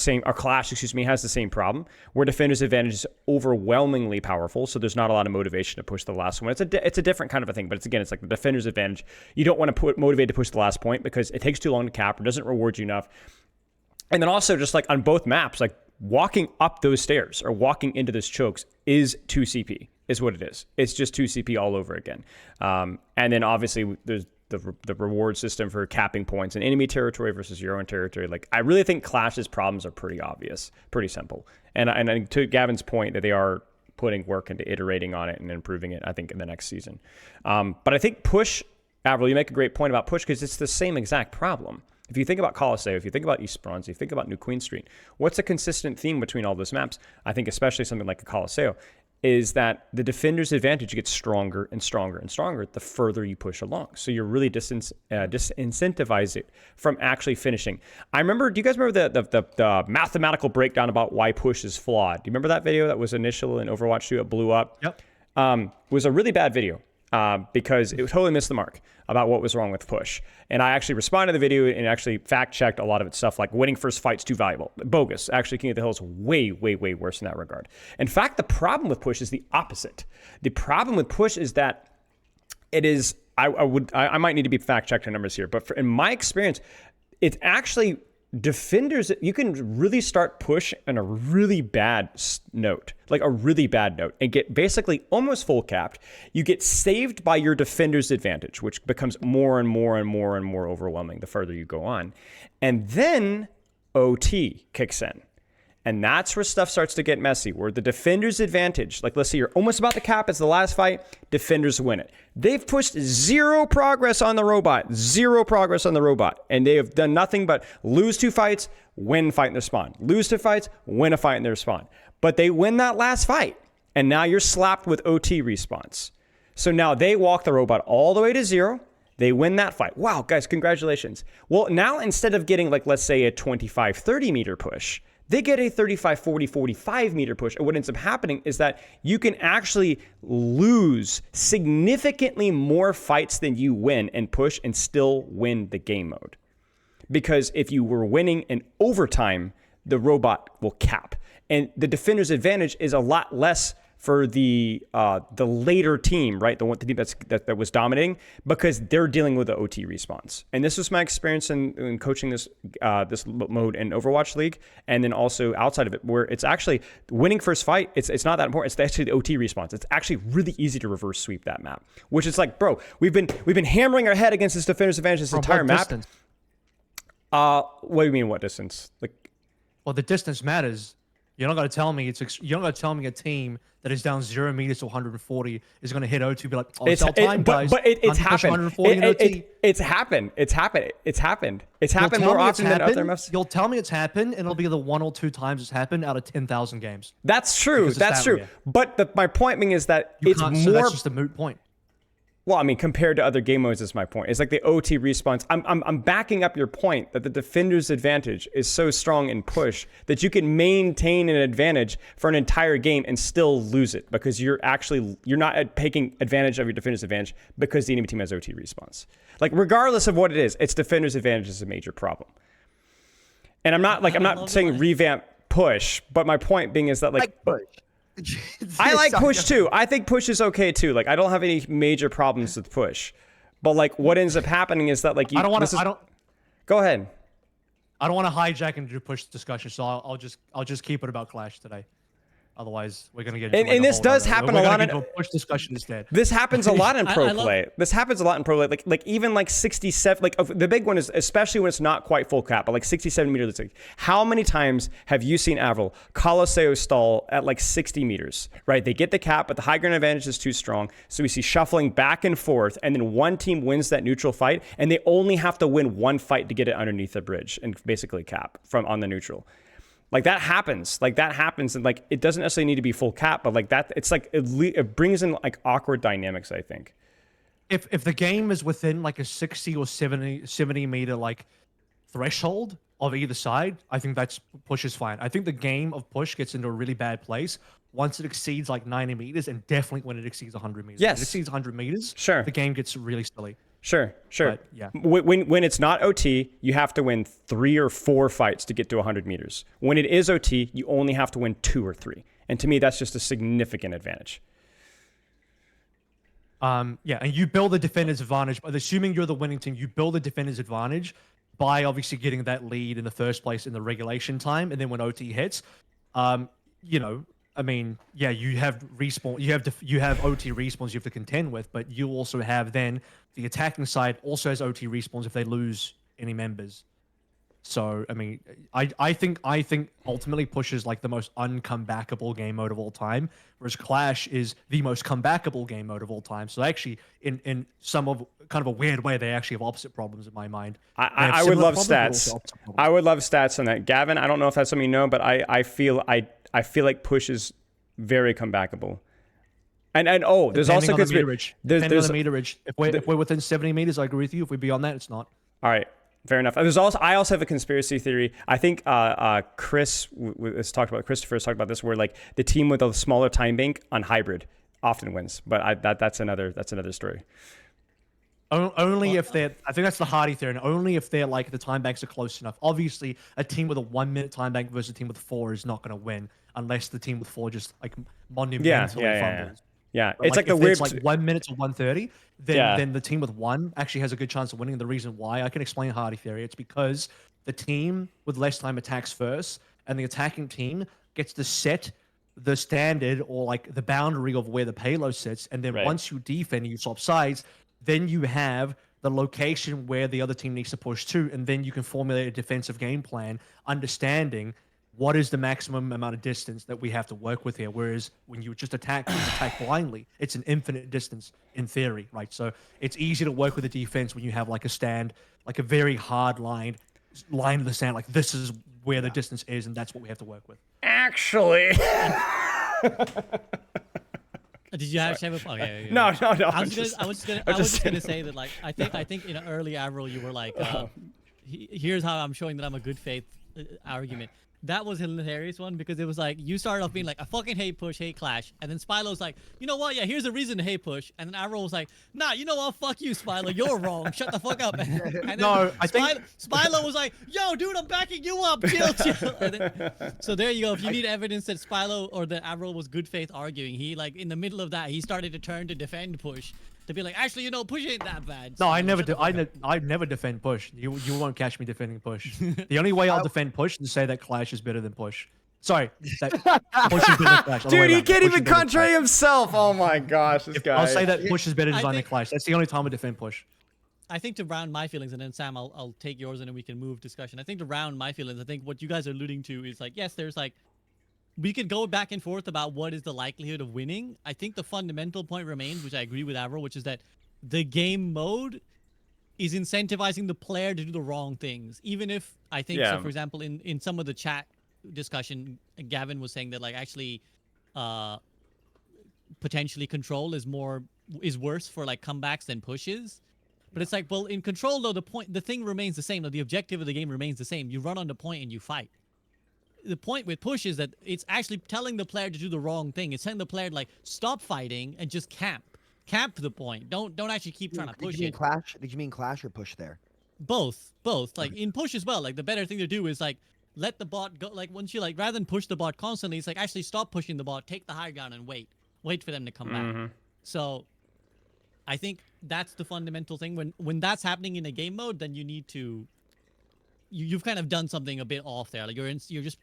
same problem where defender's advantage is overwhelmingly powerful, so there's not a lot of motivation to push the last one. It's a different kind of a thing, but it's like the defender's advantage. You don't want to motivate to push the last point because it takes too long to cap or doesn't reward you enough. And then also just like on both maps, like walking up those stairs or walking into those chokes is 2CP, is what it is. It's just 2CP all over again. And then obviously there's the reward system for capping points in enemy territory versus your own territory. Like, I really think Clash's problems are pretty obvious, pretty simple. And to Gavin's point that they are putting work into iterating on it and improving it, I think, in the next season. But I think push, Avril, you make a great point about push because it's the same exact problem. If you think about Colosseo, if you think about East Bronze, if you think about New Queen Street, what's a consistent theme between all those maps? I think especially something like a Colosseo is that the defender's advantage gets stronger and stronger and stronger the further you push along. So you're really disincentivize it from actually finishing. Do you guys remember the mathematical breakdown about why push is flawed? Do you remember that video that was initial in Overwatch 2? It blew up. Yep. It was a really bad video because it totally missed the mark about what was wrong with push. And I actually responded to the video and actually fact-checked a lot of its stuff, like winning first fight's too valuable. Bogus. Actually, King of the Hill is way, way, way worse in that regard. In fact, the problem with push is the opposite. The problem with push is that it is, I might need to be fact-checked on numbers here, but in my experience, it's actually defenders, you can really start push on a really bad note, and get basically almost full capped. You get saved by your defender's advantage, which becomes more and more and more and more overwhelming the further you go on. And then OT kicks in. And that's where stuff starts to get messy, where the defender's advantage, like let's say you're almost about to cap, it's the last fight, defenders win it. They've pushed zero progress on the robot, and they have done nothing but lose 2 fights, win a fight in their spawn. Lose 2 fights, win a fight in their spawn. But they win that last fight, and now you're slapped with OT response. So now they walk the robot all the way to 0. They win that fight. Wow, guys, congratulations. Well, now instead of getting, like, let's say a 25, 30 meter push, they get a 35, 40, 45 meter push. And what ends up happening is that you can actually lose significantly more fights than you win and push and still win the game mode. Because if you were winning in overtime, the robot will cap. And the defender's advantage is a lot less for the later team, right? The team that was dominating, because they're dealing with the OT response. And this was my experience in coaching this mode in Overwatch League, and then also outside of it, where it's actually winning first fight. It's not that important. It's actually the OT response. It's actually really easy to reverse sweep that map. Which is like, bro, we've been hammering our head against this defender's advantage this entire map. Distance? What do you mean? What distance? Like, Well, the distance matters. You're not going to tell me you're not going to tell me a team that is down 0 meters to 140 is going to hit O2 and be like, oh, it's our time, guys. But it's happened. 140 in OT. It's happened. It's happened. It's happened You'll more tell me it's often than other happened, maps. You'll tell me it's happened, and it'll be the 1 or 2 times it's happened out of 10,000 games. That's true. Because it's That's that true. rare. But my point being is that You it's can't, more. so that's just a moot point. Well, I mean, compared to other game modes, is my point. It's like the OT response. I'm backing up your point that the defender's advantage is so strong in push that you can maintain an advantage for an entire game and still lose it because you're not taking advantage of your defender's advantage because the enemy team has OT response. Like, regardless of what it is, it's defender's advantage is a major problem. And I'm not saying revamp push, but my point being is that like push. I like push too. I think push is okay too. Like, I don't have any major problems with push, but like what ends up happening is that like you. Go ahead. I don't want to hijack into push discussion, so I'll just keep it about Clash today. Otherwise, we're gonna get. And this does happen a lot in push discussion instead. This happens a lot in pro love- play. This happens a lot in pro play. Like even like 67. Like the big one is especially when it's not quite full cap, but like 67 meters. Like, how many times have you seen Avril Colosseo stall at like 60 meters? Right, they get the cap, but the high ground advantage is too strong. So we see shuffling back and forth, and then one team wins that neutral fight, and they only have to win one fight to get it underneath the bridge and basically cap from on the neutral. Like that happens, and like it doesn't necessarily need to be full cap, but like that, it's like it brings in like awkward dynamics, I think. If the game is within like a 60 or 70 meter like threshold of either side, I think that's push is fine. I think the game of push gets into a really bad place once it exceeds like 90 meters, and definitely when it exceeds 100 meters. Yes. When it exceeds 100 meters, Sure. the game gets really silly. Sure. But, yeah. When it's not OT, you have to win 3 or 4 fights to get to 100 meters. When it is OT, you only have to win 2 or 3. And to me, that's just a significant advantage. Yeah, and you build the defender's advantage, but assuming you're the winning team, you build the defender's advantage by obviously getting that lead in the first place in the regulation time, and then when OT hits, you know, I mean, yeah, you have respawn, you have OT respawns you have to contend with, but you also have then the attacking side also has OT respawns if they lose any members. So I mean, I think ultimately push is like the most uncomebackable game mode of all time, whereas Clash is the most comebackable game mode of all time. So actually, in some of kind of a weird way, they actually have opposite problems in my mind. I would love stats. I would love stats on that, Gavin. I don't know if that's something you know, but I feel like push is very comebackable. And oh, there's Depending also on the meterage. there's Depending on the meterage. If we're within 70 meters, I agree with you. If we're beyond that, it's not. all right. Fair enough. I also have a conspiracy theory. I think Chris has talked about. Christopher has talked about this, where like the team with a smaller time bank on hybrid often wins. But that's another story. Only if they're. I think that's the Hardy theory. And only if they're like the time banks are close enough. Obviously, a team with a 1 minute time bank versus a team with 4 is not going to win unless the team with 4 just like monumentally fumbles. Yeah, But, it's like the if weird. it's like 1 minute to 130, then Yeah. then the team with 1 actually has a good chance of winning. The reason why I can explain Hardy theory, it's because the team with less time attacks first, and the attacking team gets to set the standard or like the boundary of where the payload sits, and then Right. once you defend and you swap sides, then you have the location where the other team needs to push to, and then you can formulate a defensive game plan, understanding what is the maximum amount of distance that we have to work with here. Whereas when you just attack blindly, it's an infinite distance in theory, right? So it's easy to work with the defense when you have like a stand, like a very hard line in the sand, like this is where the distance is, and that's what we have to work with. Actually, Did you actually have a? Okay, no. I was just gonna say that, like, I think in an early Avril you were like, here's how I'm showing that I'm a good faith argument. That was a hilarious one because it was like you started off being like, I fucking hate push, hate Clash, and then Spylo's like, you know what? Yeah, here's a reason to hate push, and then Avril was like, nah, you know what? Fuck you, Spylo, you're wrong. Shut the fuck up. And then No, I think- Spylo was like, yo, dude, I'm backing you up. Chill. And then, so there you go. If you need evidence that Spylo or that Avril was good faith arguing, he like in the middle of that he started to turn to defend push. To be like, actually, you know, push ain't that bad. No, So I never shut do. the fuck up. I never defend push. You won't catch me defending push. The only way I'll defend push is to say that Clash is better than push. Sorry, that push is better than Clash. Other way Dude, he around. can't Push even is better than contrary Clash. himself. Oh my gosh, this guy. I'll say that push is better I designed than think- Clash. That's the only time I defend push. I think to round my feelings, and then Sam, I'll take yours, and then we can move discussion. I think to round my feelings, I think what you guys are alluding to is like, yes, there's like, we could go back and forth about what is the likelihood of winning. I think the fundamental point remains, which I agree with Avril, which is that the game mode is incentivizing the player to do the wrong things. Even if I think, Yeah. so for example, in some of the chat discussion, Gavin was saying that like actually, potentially control is worse for like comebacks than pushes. But it's like, well, in control though, the thing remains the same. Though the objective of the game remains the same. You run on the point and you fight. The point with push is that it's actually telling the player to do the wrong thing. It's telling the player like stop fighting and just camp. Camp the point. Don't actually keep trying to push Did you mean it. Clash? Did you mean Clash or push there? Both. Like in push as well. Like the better thing to do is like let the bot go. Like once you like rather than push the bot constantly, it's like actually stop pushing the bot, take the high ground and wait for them to come back. So I think that's the fundamental thing. When that's happening in a game mode, then you need to you've kind of done something a bit off there. Like you're just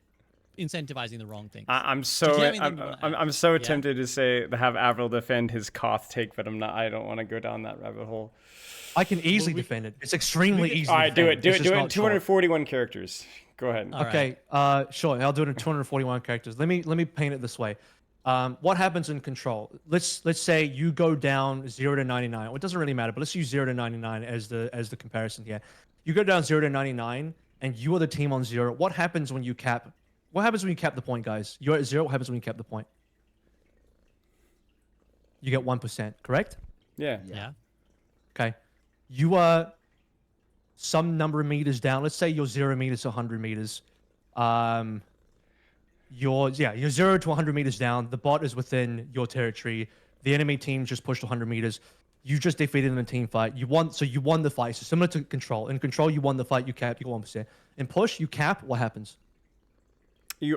incentivizing the wrong thing. I'm Did so you have anything you wanna add? I'm so Yeah. tempted to say to have Avril defend his Koth take, but I'm not. I don't want to go down that rabbit hole. I can easily defend it. It's extremely easy. All to right, do defend. it. It's Do just it in not short. 241 characters. Go ahead. All right. Okay, sure. I'll do it in 241 characters. Let me paint it this way. What happens in control? Let's say you go down 0 to 99. Well, it doesn't really matter, but let's use 0 to 99 as the comparison here. You go down 0 to 99, and you are the team on 0. What happens when you cap What happens when you cap the point, guys? You're at 0. What happens when you cap the point? You get 1%, correct? Yeah. Yeah. Okay. You are some number of meters down. Let's say you're 0 meters to 100 meters. You're 0 to 100 meters down. The bot is within your territory. The enemy team just pushed 100 meters. You just defeated in a team fight. You won the fight. So similar to control. In control, you won the fight. You cap. You get 1%. In push, you cap. What happens?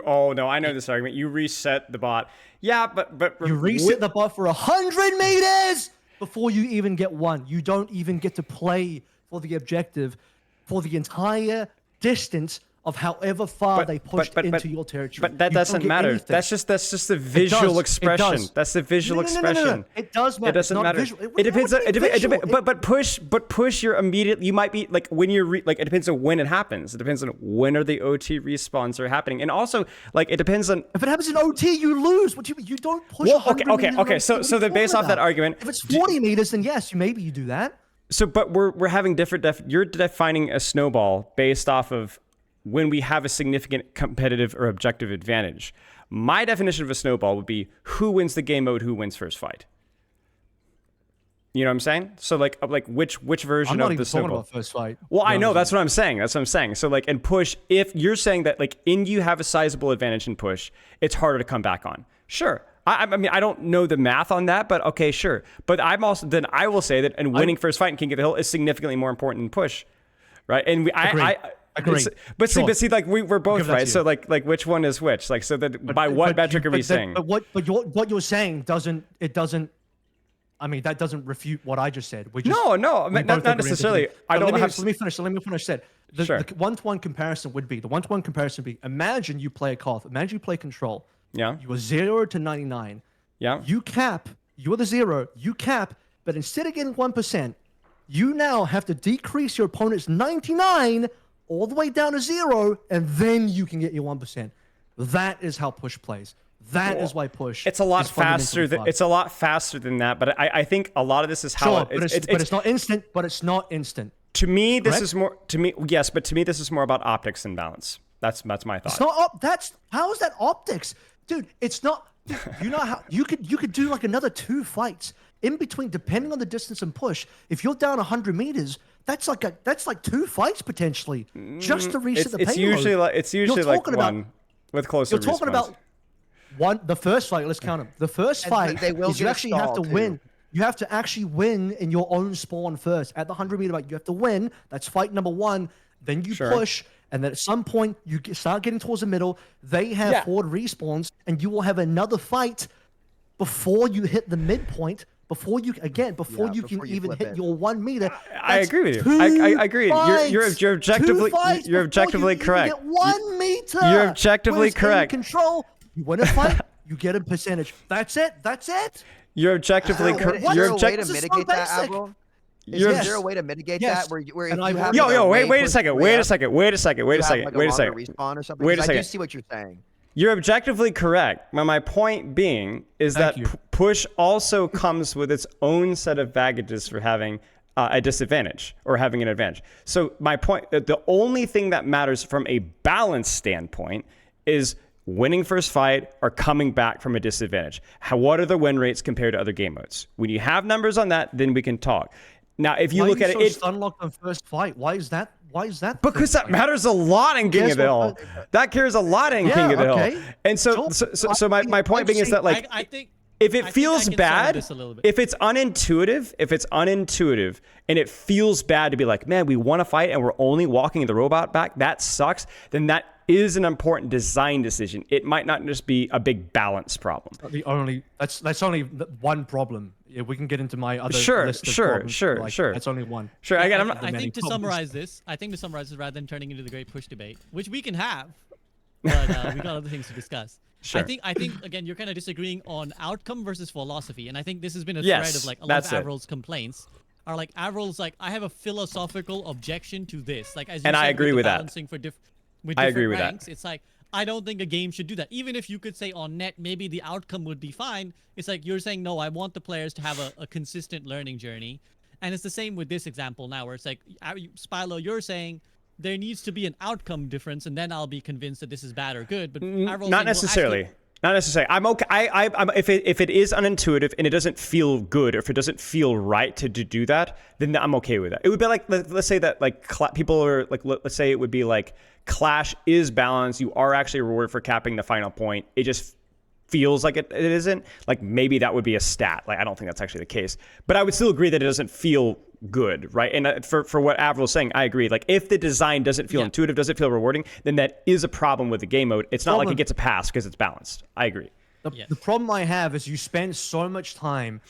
Oh no, I know this argument. You reset the bot. Yeah, but You reset the bot for 100 meters before you even get one. You don't even get to play for the objective for the entire distance of however far they pushed into your territory. But that You don't doesn't get matter. anything. That's just the visual expression. does. That's the visual No. expression. It does matter. It doesn't It's not matter. visual. It depends. would be visual. But push. You're immediately. You might be like when you're like. It depends on when it happens. It depends on when are the OT respawns are happening, and also like it depends on. If it happens in OT, you lose. What you don't push. Well, 100 okay. meters in OT. So What are so you then based talking off that about? argument, If it's 40 meters, then yes, maybe you do that. So, but we're having different. You're defining a snowball based off of when we have a significant competitive or objective advantage. My definition of a snowball would be who wins the game mode, who wins first fight. You know what I'm saying? So like which version I'm not of even the talking snowball? about first fight. Well, I No, know no. that's what I'm saying. That's what I'm saying. So like in push, if you're saying that like you have a sizable advantage in push, it's harder to come back on. Sure. I mean, I don't know the math on that, but okay, sure. But I will say that winning first fight in King of the Hill is significantly more important than push, right? And Agree. But Sure. see, like we're both give that right. to So you. like which one is which? Like so that by what metric are we saying? But what you're saying doesn't. I mean, that doesn't refute what I just said. We just, No, we not both agree on necessarily. something. I But don't let have. me finish. Let me finish. Said the Sure. one-to-one comparison would be imagine you play a Koth. Imagine you play control. Yeah. You are 0 to 99. Yeah. You cap. You're the 0. You cap. But instead of getting 1%, you now have to decrease your opponent's 99 all the way down to 0, and then you can get your 1%. That is how push plays. That is why push. It's a lot is fundamentally faster. fun. It's a lot faster than that. But I think a lot of this is how Sure, but it's not instant. But it's not instant. to me. This correct? is more to me. Yes, but to me, this is more about optics and balance. That's my thought. It's not how is that optics, dude? It's not. Dude, you know how you could do like another 2 fights in between, depending on the distance and push. If you're down 100 meters, that's like 2 fights potentially just to reset the payload. It's usually like talking one about- with closer. You're talking respawns. about the first fight. Let's count them. The first And fight they will is you get a actually have to stall, too. win. You have to actually win in your own spawn first. At the 100-meter mark, you have to win. That's fight number 1. Then you Sure. push, and then at some point you start getting towards the middle. They have forward respawns, and you will have another fight before you hit the midpoint. Before you can before you even flip hit it. your 1 meter. I That's agree with you. 2 I agree. You're fights. objectively 2 fights you're before objectively you even correct. Get 1 meter. You're objectively Whereas in correct. Control. You win a fight, you get a percentage. That's it. That's it. You're objectively correct. Is You're there a way object- to This is so mitigate that, basic. Avril? You're- Is there a way to mitigate Yes. that where And if I you have- have Yo, like yo, a wait way a close second. to Wait a re-up, second. Wait a second. Wait a you have, second. like, Wait a longer second. respawn or something? Wait a 'Cause I do second. see what you're saying. You're objectively correct. Now, my point being is Thank that you. push also comes with its own set of baggages for having a disadvantage or having an advantage. So my point, the only thing that matters from a balance standpoint is winning first fight or coming back from a disadvantage. What are the win rates compared to other game modes? When you have numbers on that, then we can talk. Now, if you Why look are at you it, so stun locked on first fight? Why is that? Why is that? because that matters a lot in King Yes, of the Hill. well, That cares a lot in King of the okay. Hill. And so, Sure. so my point being is that like I think if I it think feels I can bad, settle this a little bit. if it's unintuitive and it feels bad to be like, man, we want to fight and we're only walking the robot back, that sucks, then that is an important design decision. It might not just be a big balance problem. That's only one problem. Yeah, we can get into my other Sure, list of sure, problems, sure, like, sure. That's only one. Sure, again, I'm not. I many think to problems. summarize this, rather than turning into the great push debate, which we can have, but we got other things to discuss. Sure. I think again you're kind of disagreeing on outcome versus philosophy, and I think this has been a Yes, thread of like a lot that's of it. Avril's complaints. Are like Avril's like I have a philosophical objection to this. Like as you And I said, agree with the with that. balancing for with I different agree with that. ranks, it's like I don't think a game should do that. Even if you could say on net maybe the outcome would be fine, it's like you're saying no. I want the players to have a consistent learning journey, and it's the same with this example now, where it's like Spilo, you're saying there needs to be an outcome difference, and then I'll be convinced that this is bad or good. But Avril Not saying, well, actually- necessarily. Not necessarily. I'm okay. I'm if it is unintuitive and it doesn't feel good, or if it doesn't feel right to do that, then I'm okay with that. It would be like, let's say that like people are like, let's say it would be like Clash is balanced. You are actually rewarded for capping the final point. It just feels like it isn't. Like maybe that would be a stat. Like I don't think that's actually the case, but I would still agree that it doesn't feel good, right? And for what Avril's saying, I agree. Like if the design doesn't feel intuitive, doesn't feel rewarding, then that is a problem with the game mode. It's not like it gets a pass because it's balanced. I agree. The problem I have is you spend so much time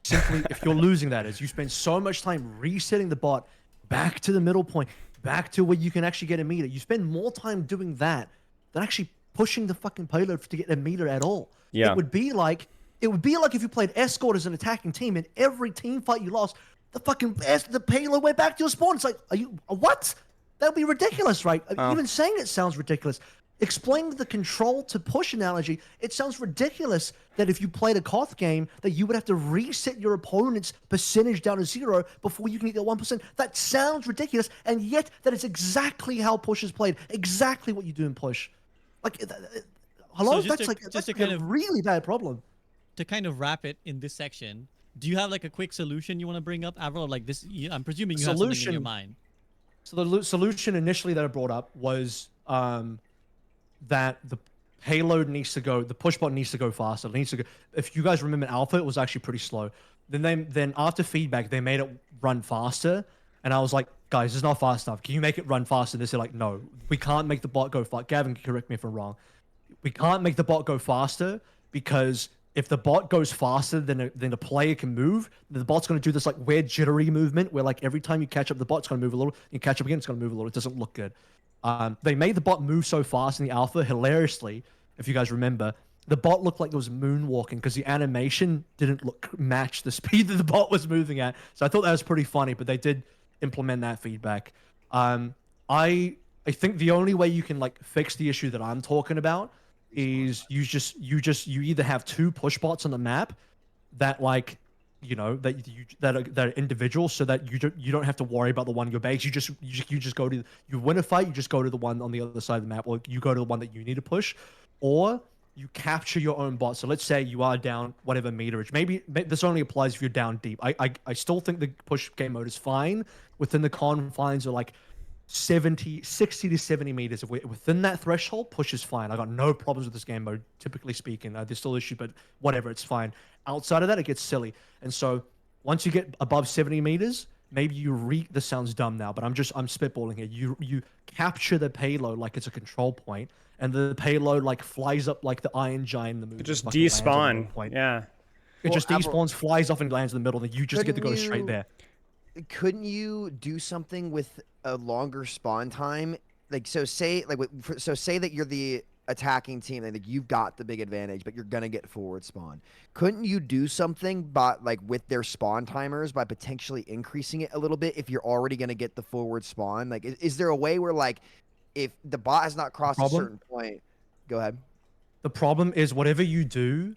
simply, if you're losing that, is you spend so much time resetting the bot back to the middle point, back to where you can actually get a meter. You spend more time doing that than actually pushing the fucking payload to get a meter at all. Yeah. It would be like if you played Escort as an attacking team and every team fight you lost, the payload went back to your spawn. It's like, are you what? That would be ridiculous, right? Even saying it sounds ridiculous. Explaining the control to push analogy, it sounds ridiculous that if you played a Koth game, that you would have to reset your opponent's percentage down to 0 before you can get 1%. That sounds ridiculous, and yet that is exactly how push is played. Exactly what you do in push. Like, hello, So just that's to a kind of- really bad problem. To kind of wrap it in this section, do you have like a quick solution you want to bring up, Avril? Like this, I'm presuming you have something in your Solution- mind. So the solution initially that I brought up was that the payload needs to go, the push bot needs to go faster. It needs to go. If you guys remember Alpha, it was actually pretty slow. Then after feedback, they made it run faster, and I was like, guys, it's not fast enough. Can you make it run faster? And they said like, no, we can't make the bot go fast. Gavin, correct me if I'm wrong. We can't make the bot go faster because if the bot goes faster than the player can move, the bot's going to do this like weird jittery movement where like every time you catch up, the bot's going to move a little. You catch up again, it's going to move a little. It doesn't look good. They made the bot move so fast in the alpha, hilariously, if you guys remember, the bot looked like it was moonwalking because the animation didn't match the speed that the bot was moving at. So I thought that was pretty funny, but they did implement that feedback. I think the only way you can like fix the issue that I'm talking about is you either have 2 push bots on the map that like that are individual, so that you don't have to worry about the one in your base. You just go to, you win a fight, you just go to the one on the other side of the map, or you go to the one that you need to push, or you capture your own bot. So let's say you are down whatever meterage. Maybe this only applies if you're down deep. I still think the push game mode is fine within the confines of like 60 to 70 meters. If we're within that threshold, push is fine. I got no problems with this game mode, typically speaking. There's still issues, but whatever, it's fine. Outside of that, it gets silly. And so once you get above 70 meters, maybe this sounds dumb now, but I'm spitballing here. You capture the payload like it's a control point, and the payload like flies up like the Iron Giant in the movie. It just fucking lands on the despawn. middle point. Yeah. It just Well, despawns, flies off, and lands in the middle, and you just get to go Couldn't straight you- there. Couldn't you do something with a longer spawn time? Like, so say that you're the attacking team, and like you've got the big advantage, but you're gonna get forward spawn. Couldn't you do something with their spawn timers by potentially increasing it a little bit if you're already gonna get the forward spawn? Like, is there a way where like if the bot has not crossed a Problem? certain point? Go ahead. The problem is whatever you do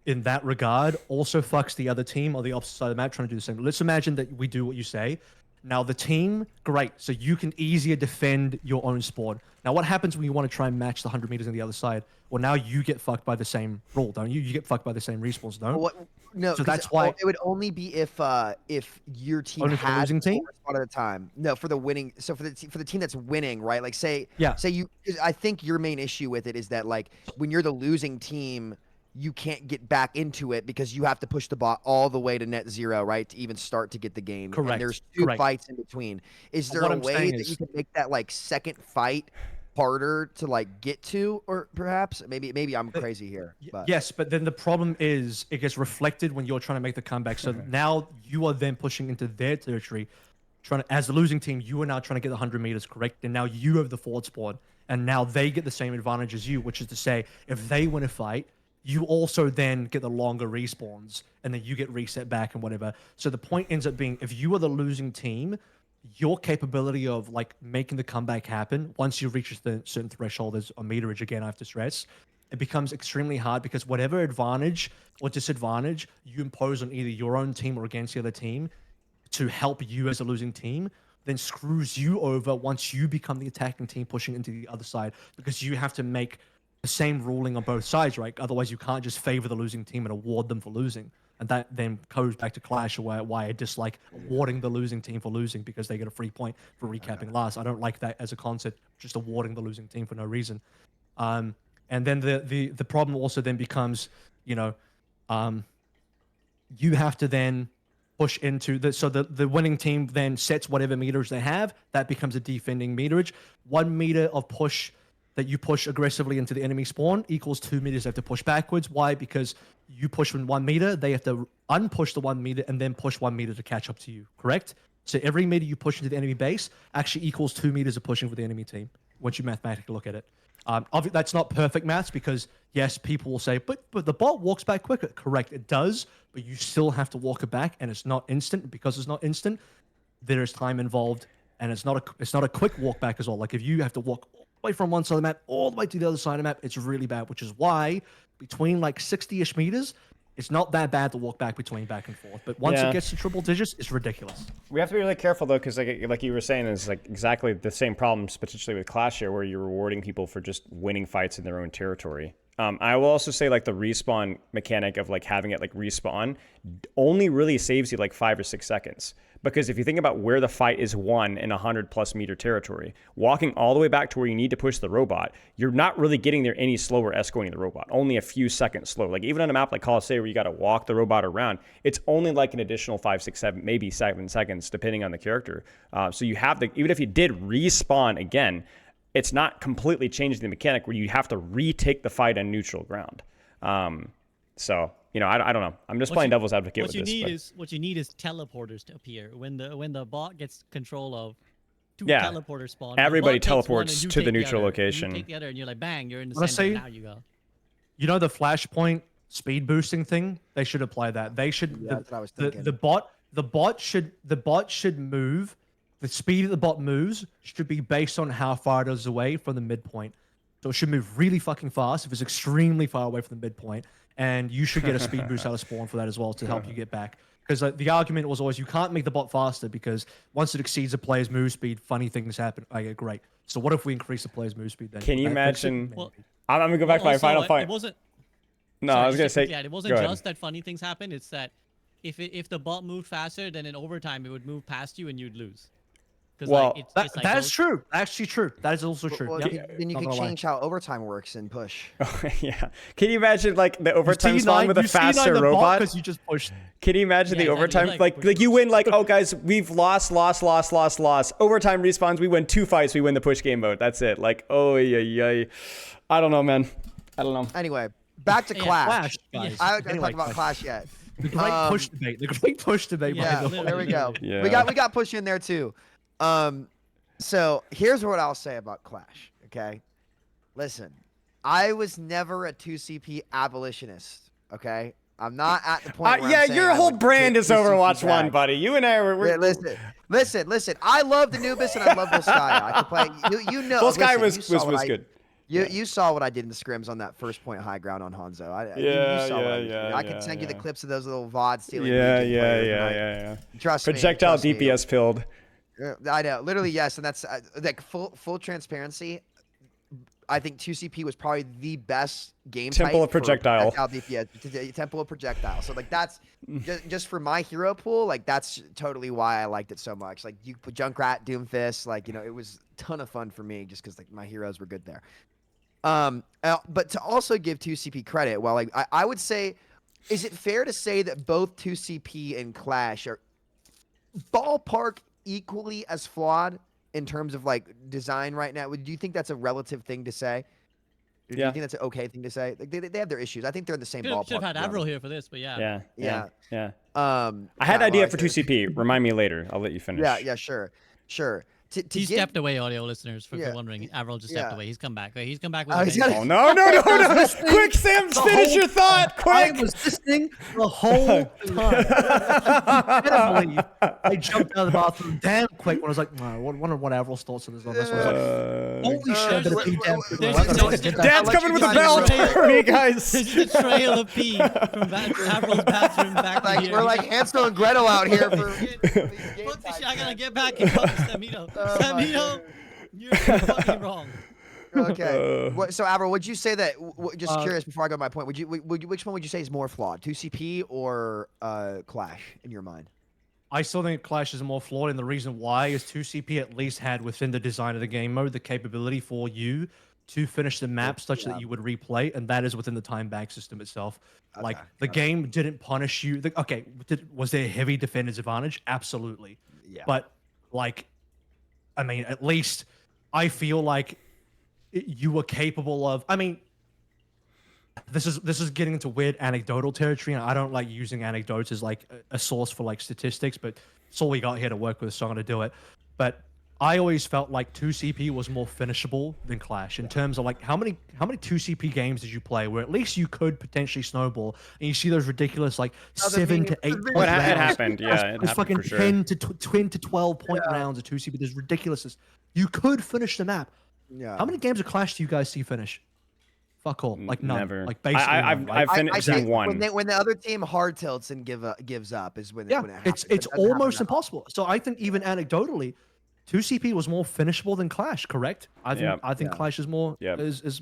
in that regard also fucks the other team or the opposite side of the map trying to do the same. Let's imagine that we do what you say. Now the team, great. So you can easier defend your own spawn. Now what happens when you want to try and match the 100 meters on the other side? Well, now you get fucked by the same rule, don't you? You get fucked by the same respawns, no? What? No, So 'cause that's why- it would only be if your team Only for the had losing team? forward spawn at a time. No, for the winning. So for the team that's winning, right? Like say Yeah. you. 'Cause I think your main issue with it is that like when you're the losing team, you can't get back into it because you have to push the bot all the way to net 0, right, to even start to get the game. Correct, And there's 2 correct. fights in between. Is there What a I'm way saying that is- you can make that like second fight harder to like get to, or perhaps maybe I'm crazy here. But Yes, but then the problem is it gets reflected when you're trying to make the comeback. So now you are then pushing into their territory, as the losing team, you are now trying to get the 100 meters correct, and now you have the forward spawn, and now they get the same advantage as you, which is to say, if they win a fight, you also then get the longer respawns, and then you get reset back and whatever. So the point ends up being, if you are the losing team, your capability of like making the comeback happen once you reach a certain threshold as a meterage, again I have to stress, it becomes extremely hard because whatever advantage or disadvantage you impose on either your own team or against the other team to help you as a losing team then screws you over once you become the attacking team pushing into the other side, because you have to make the same ruling on both sides, right? Otherwise, you can't just favor the losing team and award them for losing. And that then goes back to Clash, why I dislike awarding the losing team for losing, because they get a free point for recapping last. I don't like that as a concept, just awarding the losing team for no reason. And then the problem also then becomes, you know, you have to then push into the winning team then sets whatever meters they have. That becomes a defending meterage. 1 meter of push that you push aggressively into the enemy spawn equals 2 meters they have to push backwards. Why? Because you push in 1 meter, they have to unpush the 1 meter and then push 1 meter to catch up to you, correct? So every meter you push into the enemy base actually equals 2 meters of pushing for the enemy team, once you mathematically look at it. Obviously, that's not perfect maths, because yes, people will say, but the bot walks back quicker. Correct, it does, but you still have to walk it back, and it's not instant. Because it's not instant, there is time involved, and it's not a quick walk back as well. Like if you have to walk all the way from one side of the map all the way to the other side of the map, it's really bad. Which is why between like 60-ish meters, it's not that bad to walk back between back and forth. But once Yeah. it gets to triple digits, it's ridiculous. We have to be really careful though, because like you were saying, is like exactly the same problems potentially with Clash here, where you're rewarding people for just winning fights in their own territory. I will also say like the respawn mechanic of like having it like respawn only really saves you like 5 or 6 seconds. Because if you think about where the fight is won in 100+ meter territory, walking all the way back to where you need to push the robot, you're not really getting there any slower escorting the robot. Only a few seconds slow. Like even on a map like Colosseum where you got to walk the robot around, it's only like an additional 5, 6, 7, maybe 7 seconds depending on the character. So you have even if you did respawn again, it's not completely changing the mechanic where you have to retake the fight on neutral ground. So, you know, I don't know. I'm just playing devil's advocate with this. What you need is teleporters to appear when the bot gets control of two Yeah. teleporters spawn. Everybody the bot takes one teleports and you to the take neutral other, location. You take the other, and you're like, bang, you're in the Let's center. say- Now you go. You know the flashpoint speed boosting thing? They should apply that. They should. Yeah, that's what I was thinking. The bot should move. The speed that the bot moves should be based on how far it is away from the midpoint. So it should move really fucking fast if it's extremely far away from the midpoint, and you should get a speed boost out of spawn for that as well to help you get back. Because the argument was always you can't make the bot faster because once it exceeds a player's move speed, funny things happen. Okay, great. So what if we increase the player's move speed then? Can you Would that fix it? imagine- Maybe. Well, I'm going to go back to my Also, final It point. wasn't. No, sorry, I was going to just say, quickly add, it go wasn't ahead. just that funny things happen. It's that if the bot moved faster, then in overtime it would move past you and you'd lose. 'Cause, Well, like, it's like That is those- true. Actually true. That is also true. Well, Yep. then you Not can gonna lie. change how overtime works and push. Yeah. Can you imagine like the overtime C9 spawn with a you C9 faster the bot robot? 'cause you just pushed. Can you imagine Yeah, the exactly, overtime? like, Like you win like, oh guys, we've lost. Overtime respawns, we win 2 fights, we win the push game mode. That's it. Like, oh yeah. I don't know, man. I don't know. Anyway, back to Yeah, Clash. guys. I haven't Anyway, talked about Clash yet. The great push debate. The great push debate. by Yeah, the way. there we go. Yeah. We got push in there too. So here's what I'll say about Clash. Okay, listen, I was never a 2CP abolitionist. Okay, I'm not at the point. Where Yeah, I'm saying your I whole would brand take is 2CP Overwatch 1, back. buddy. You and I were. Yeah, listen. I love the Anubis and I love Volskaya. I could play. You know. Volskaya listen, you saw what was I- good. You saw what I did in the scrims on that first point high ground on Hanzo. You Yeah, saw what I yeah, was doing. yeah, I can yeah, send you the yeah. clips of those little VOD stealing. Yeah. Legion players, and Trust me. Projectile trust me. DPS pilled. I know, literally yes, and that's like full transparency. I think 2CP was probably the best game Temple type of Projectile. for DPS, Temple of Projectile. So like that's just for my hero pool. Like that's totally why I liked it so much. Like you put Junkrat, Doomfist. Like it was a ton of fun for me just because like my heroes were good there. But to also give 2CP credit, well, like I would say, is it fair to say that both 2CP and Clash are ballpark equally as flawed in terms of like design right now? Do you think that's a relative thing to say? Do Yeah. you think that's an okay thing to say? Like they have their issues. I think they're in the same ballpark. Should have had to be Avril honest. here for this, but yeah. Yeah. Yeah. Yeah. I I had well, idea I for said- 2CP. Remind me later. I'll let you finish. Yeah, sure. to He give, stepped away, audio listeners, for Yeah, wondering. Avril just stepped yeah. away. He's come back. He's come back with Oh, a he's vengeance. got- Oh no, no, no, no! Quick, Sam, The finish whole- your thought. I Quick. was listening the whole time. I can't believe I jumped out of the bathroom damn quick when I was like, "No, I wonder what Avril's thoughts on this." On this. I was like, "Holy shit, I better pee damn quick." there's- I gotta there's- get that Dad's I'll let coming you with a guys belt. know. Hurry, guys. There's a trail of pee from Avril's bathroom back to like here. we're like Hansel and Gretel out here for. Fuck this shit, I gotta get back and talk to Samito. Oh my Samito, you're fucking wrong. Okay. So Avril, would you say that? Just Uh, curious before I go to my point. Which one would you say is more flawed, 2CP or Clash in your mind? I still think Clash is more flawed, and the reason why is 2CP at least had within the design of the game mode the capability for you to finish the map such that you would replay, and that is within the time bank system itself. Like Okay, the game didn't punish you. Okay, was there a heavy defender's advantage? Absolutely. Yeah. But like, I mean, at least I feel like you were capable of. I mean, this is getting into weird anecdotal territory, and I don't like using anecdotes as like a source for like statistics, but it's all we got here to work with, so I'm gonna do it. But I always felt like 2CP was more finishable than Clash in terms of like how many 2CP games did you play where at least you could potentially snowball, and you see those ridiculous like Oh, the 7 to video- 8 the point video- It rounds. happened. Yeah, it It's happened fucking for sure. 10 to 12 point rounds of 2CP. There's ridiculousness. You could finish the map. Yeah. How many games of Clash do you guys see finish? Fuck all. Like none. Never. Like basically I've none, right? finished think one. when the other team hard tilts and gives up is when Yeah, when it it's happens. It doesn't happen almost that often. impossible. So I think even anecdotally, 2CP was more finishable than Clash. Correct? I think Yep. I think Yeah. Clash is more Yep. is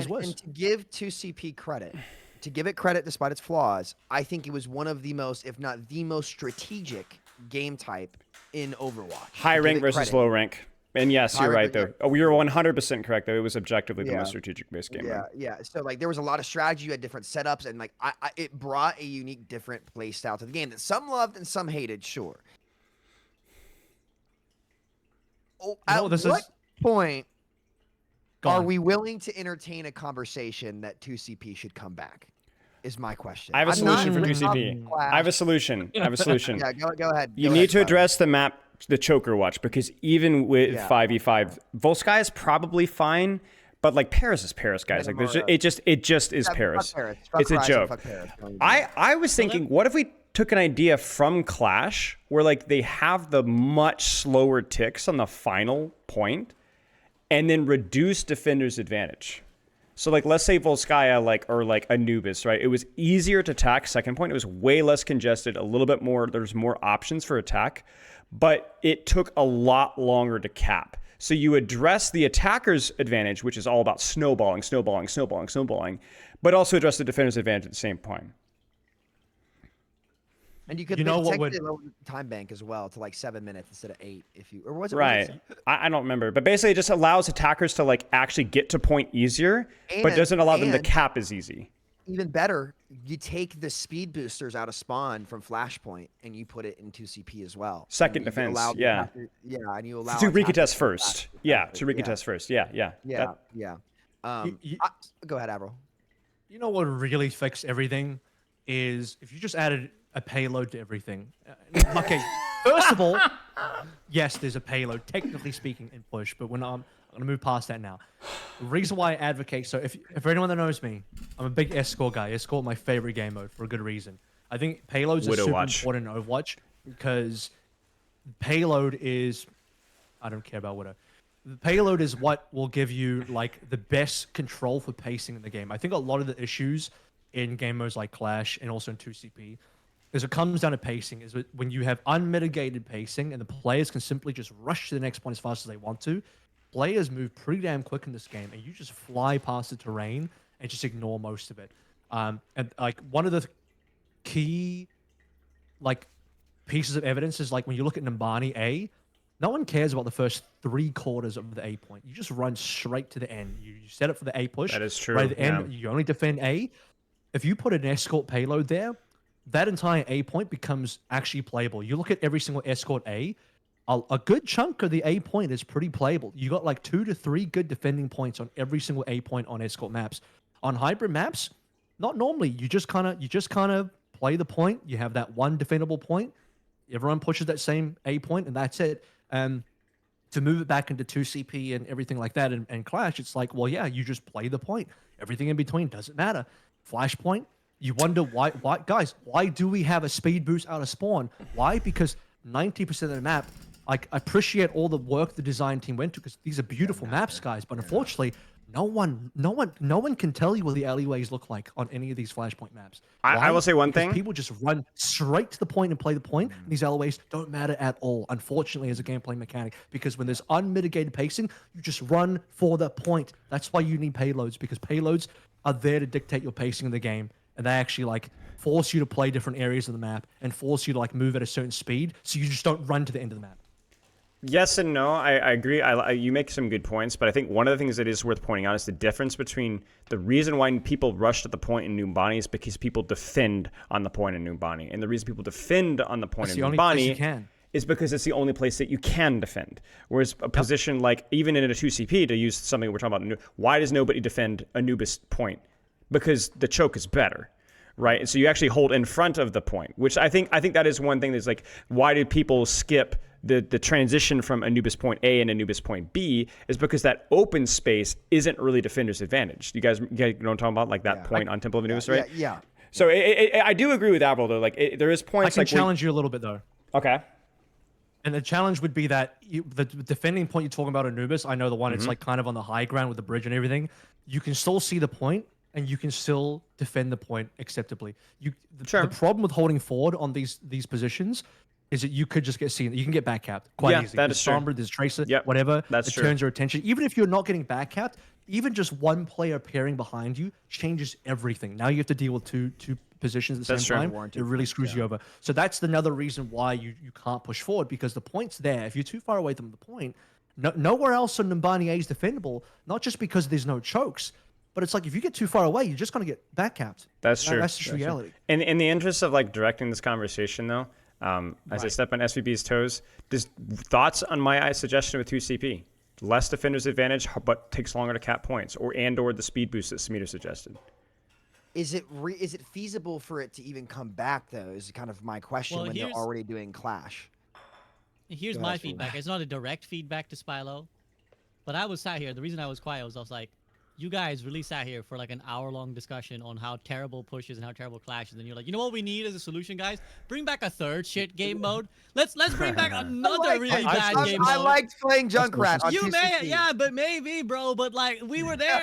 worse. And to give 2CP credit, to give it credit despite its flaws, I think it was one of the most, if not the most strategic game type in Overwatch. High Give rank it versus credit. low rank. And yes, High you're rank, right though. Oh, you're 100% correct though. It was objectively the Yeah. most strategic based game. Yeah, yeah. So like there was a lot of strategy. You had different setups, and like it brought a unique, different play style to the game that some loved and some hated. Sure. Oh, No, at this what is- point Go are on. we willing to entertain a conversation that 2CP should come back? Is my question. I have a I'm not solution for bringing up 2CP. Clash. I have a solution. I have a solution. Yeah, go ahead. You go need ahead, to Cloud. address the map, the choker watch, because even with Yeah. 5v5, Volsky is probably fine, but like Paris is Paris, guys. Like there's Metamora. it just is Yeah, fuck Paris. Paris. Fuck It's a Horizon, joke. fuck Paris. Don't even do I was thinking, what if we took an idea from Clash where like they have the much slower ticks on the final point, and then reduce defender's advantage. So like let's say Volskaya or Anubis, right? It was easier to attack second point. It was way less congested, a little bit more, there's more options for attack, but it took a lot longer to cap. So you address the attacker's advantage, which is all about snowballing, but also address the defender's advantage at the same point. And you could You know what would- technically lower the time bank as well to like 7 minutes instead of 8 if you, or was it Right. I don't remember. But basically it just allows attackers to like actually get to point easier, but And- doesn't allow them to and- cap as easy. even better, you take the speed boosters out of spawn from Flashpoint and you put it in 2CP as well. Second And you defense, allow the yeah. attacker- yeah, and you allow To attackers recontest to first. flash Yeah, to effectively, recontest first. Yeah. Yeah, That- yeah. you- Go ahead, Avril. You know what really fixed everything is if you just added a payload to everything. Okay, first of all, yes, there's a payload, technically speaking, in push, but when I'm going to move past that now. The reason why I advocate, so if for anyone that knows me, I'm a big escort guy. Escort my favorite game mode for a good reason. I think payloads are Widow super Watch. important in Overwatch because payload is, I don't care about Widow. The payload is what will give you like the best control for pacing in the game. I think a lot of the issues in game modes like Clash and also in 2CP is it comes down to pacing is when you have unmitigated pacing and the players can simply just rush to the next point as fast as they want to. Players move pretty damn quick in this game and you just fly past the terrain and just ignore most of it. And like one of the key like pieces of evidence is like when you look at Nambani A, no one cares about the first 3/4 of the A point. You just run straight to the end. You set up for the A push. That is true, Right at the end, yeah. you only defend A. If you put an escort payload there, that entire A point becomes actually playable. You look at every single escort a good chunk of the A point is pretty playable. You got like 2 to 3 good defending points on every single A point on escort maps. On hybrid maps, not normally. You just kind of play the point. You have that one defendable point. Everyone pushes that same A point, and that's it. to move it back into 2CP and everything like that and Clash, it's like, well, yeah, you just play the point. Everything in between doesn't matter. Flashpoint, you wonder why, guys, why do we have a speed boost out of spawn? Why? Because 90% of the map, I appreciate all the work the design team went to, because these are beautiful maps, guys, but unfortunately, no one can tell you what the alleyways look like on any of these Flashpoint maps. I will say one Because thing. people just run straight to the point and play the point. And these alleyways don't matter at all, unfortunately, as a gameplay mechanic. Because when there's unmitigated pacing, you just run for the point. That's why you need payloads, because payloads are there to dictate your pacing in the game, and they actually like force you to play different areas of the map and force you to like move at a certain speed, so you just don't run to the end of the map. Yes and no. I agree. You make some good points, but I think one of the things that is worth pointing out is the difference between the reason why people rush to the point in Numbani is because people defend on the point in Numbani, and the reason people defend on the point That's in the only place you Numbani can. is because it's the only place that you can defend. Whereas a position like, even in a 2CP, to use something we're talking about, why does nobody defend Anubis point? Because the choke is better. Right, and so you actually hold in front of the point, which I think that is one thing that's like, why do people skip the transition from Anubis point A and Anubis point B? Is because that open space isn't really defender's advantage. You guys know what I'm talking about, like that point on Temple of Anubis, right? Yeah. So I do agree with Avril though. Like there is I points can like challenge you a little bit though. Okay. And the challenge would be that the defending point you're talking about, Anubis, I know the one, it's like kind of on the high ground with the bridge and everything. You can still see the point, and you can still defend the point acceptably. The problem with holding forward on these positions is that you could just get seen. You can get back capped quite easily. That There's is true. Sombra, there's Tracer, Yep, whatever. that's it true. turns your attention. Even if you're not getting back capped, even just one player appearing behind you changes everything. Now you have to deal with two positions at the That's same true. time. It really screws you over. So that's another reason why you can't push forward, because the point's there. If you're too far away from the point, nowhere else on Numbani A is defendable, not just because there's no chokes, but it's like if you get too far away, you're just going to get back capped. That's true. That's just reality. In the interest of like directing this conversation though, as I step on SVB's toes, just thoughts on my suggestion with 2CP. Less defender's advantage, but takes longer to cap points, or the speed boost that Samita suggested. Is it feasible for it to even come back though? Is kind of my question Well, when they're here's- already doing Clash. Here's my feedback. It's not a direct feedback to Spylo, but I was sat here. The reason I was quiet was I was like, you guys really sat here for like an hour-long discussion on how terrible Push is and how terrible Clash is, and you're like, you know what we need as a solution, guys? Bring back a third shit game mode. Let's bring back another really bad game mode. I liked playing Junkrat on You may, 2CP. yeah, but maybe, bro. But like, we were there.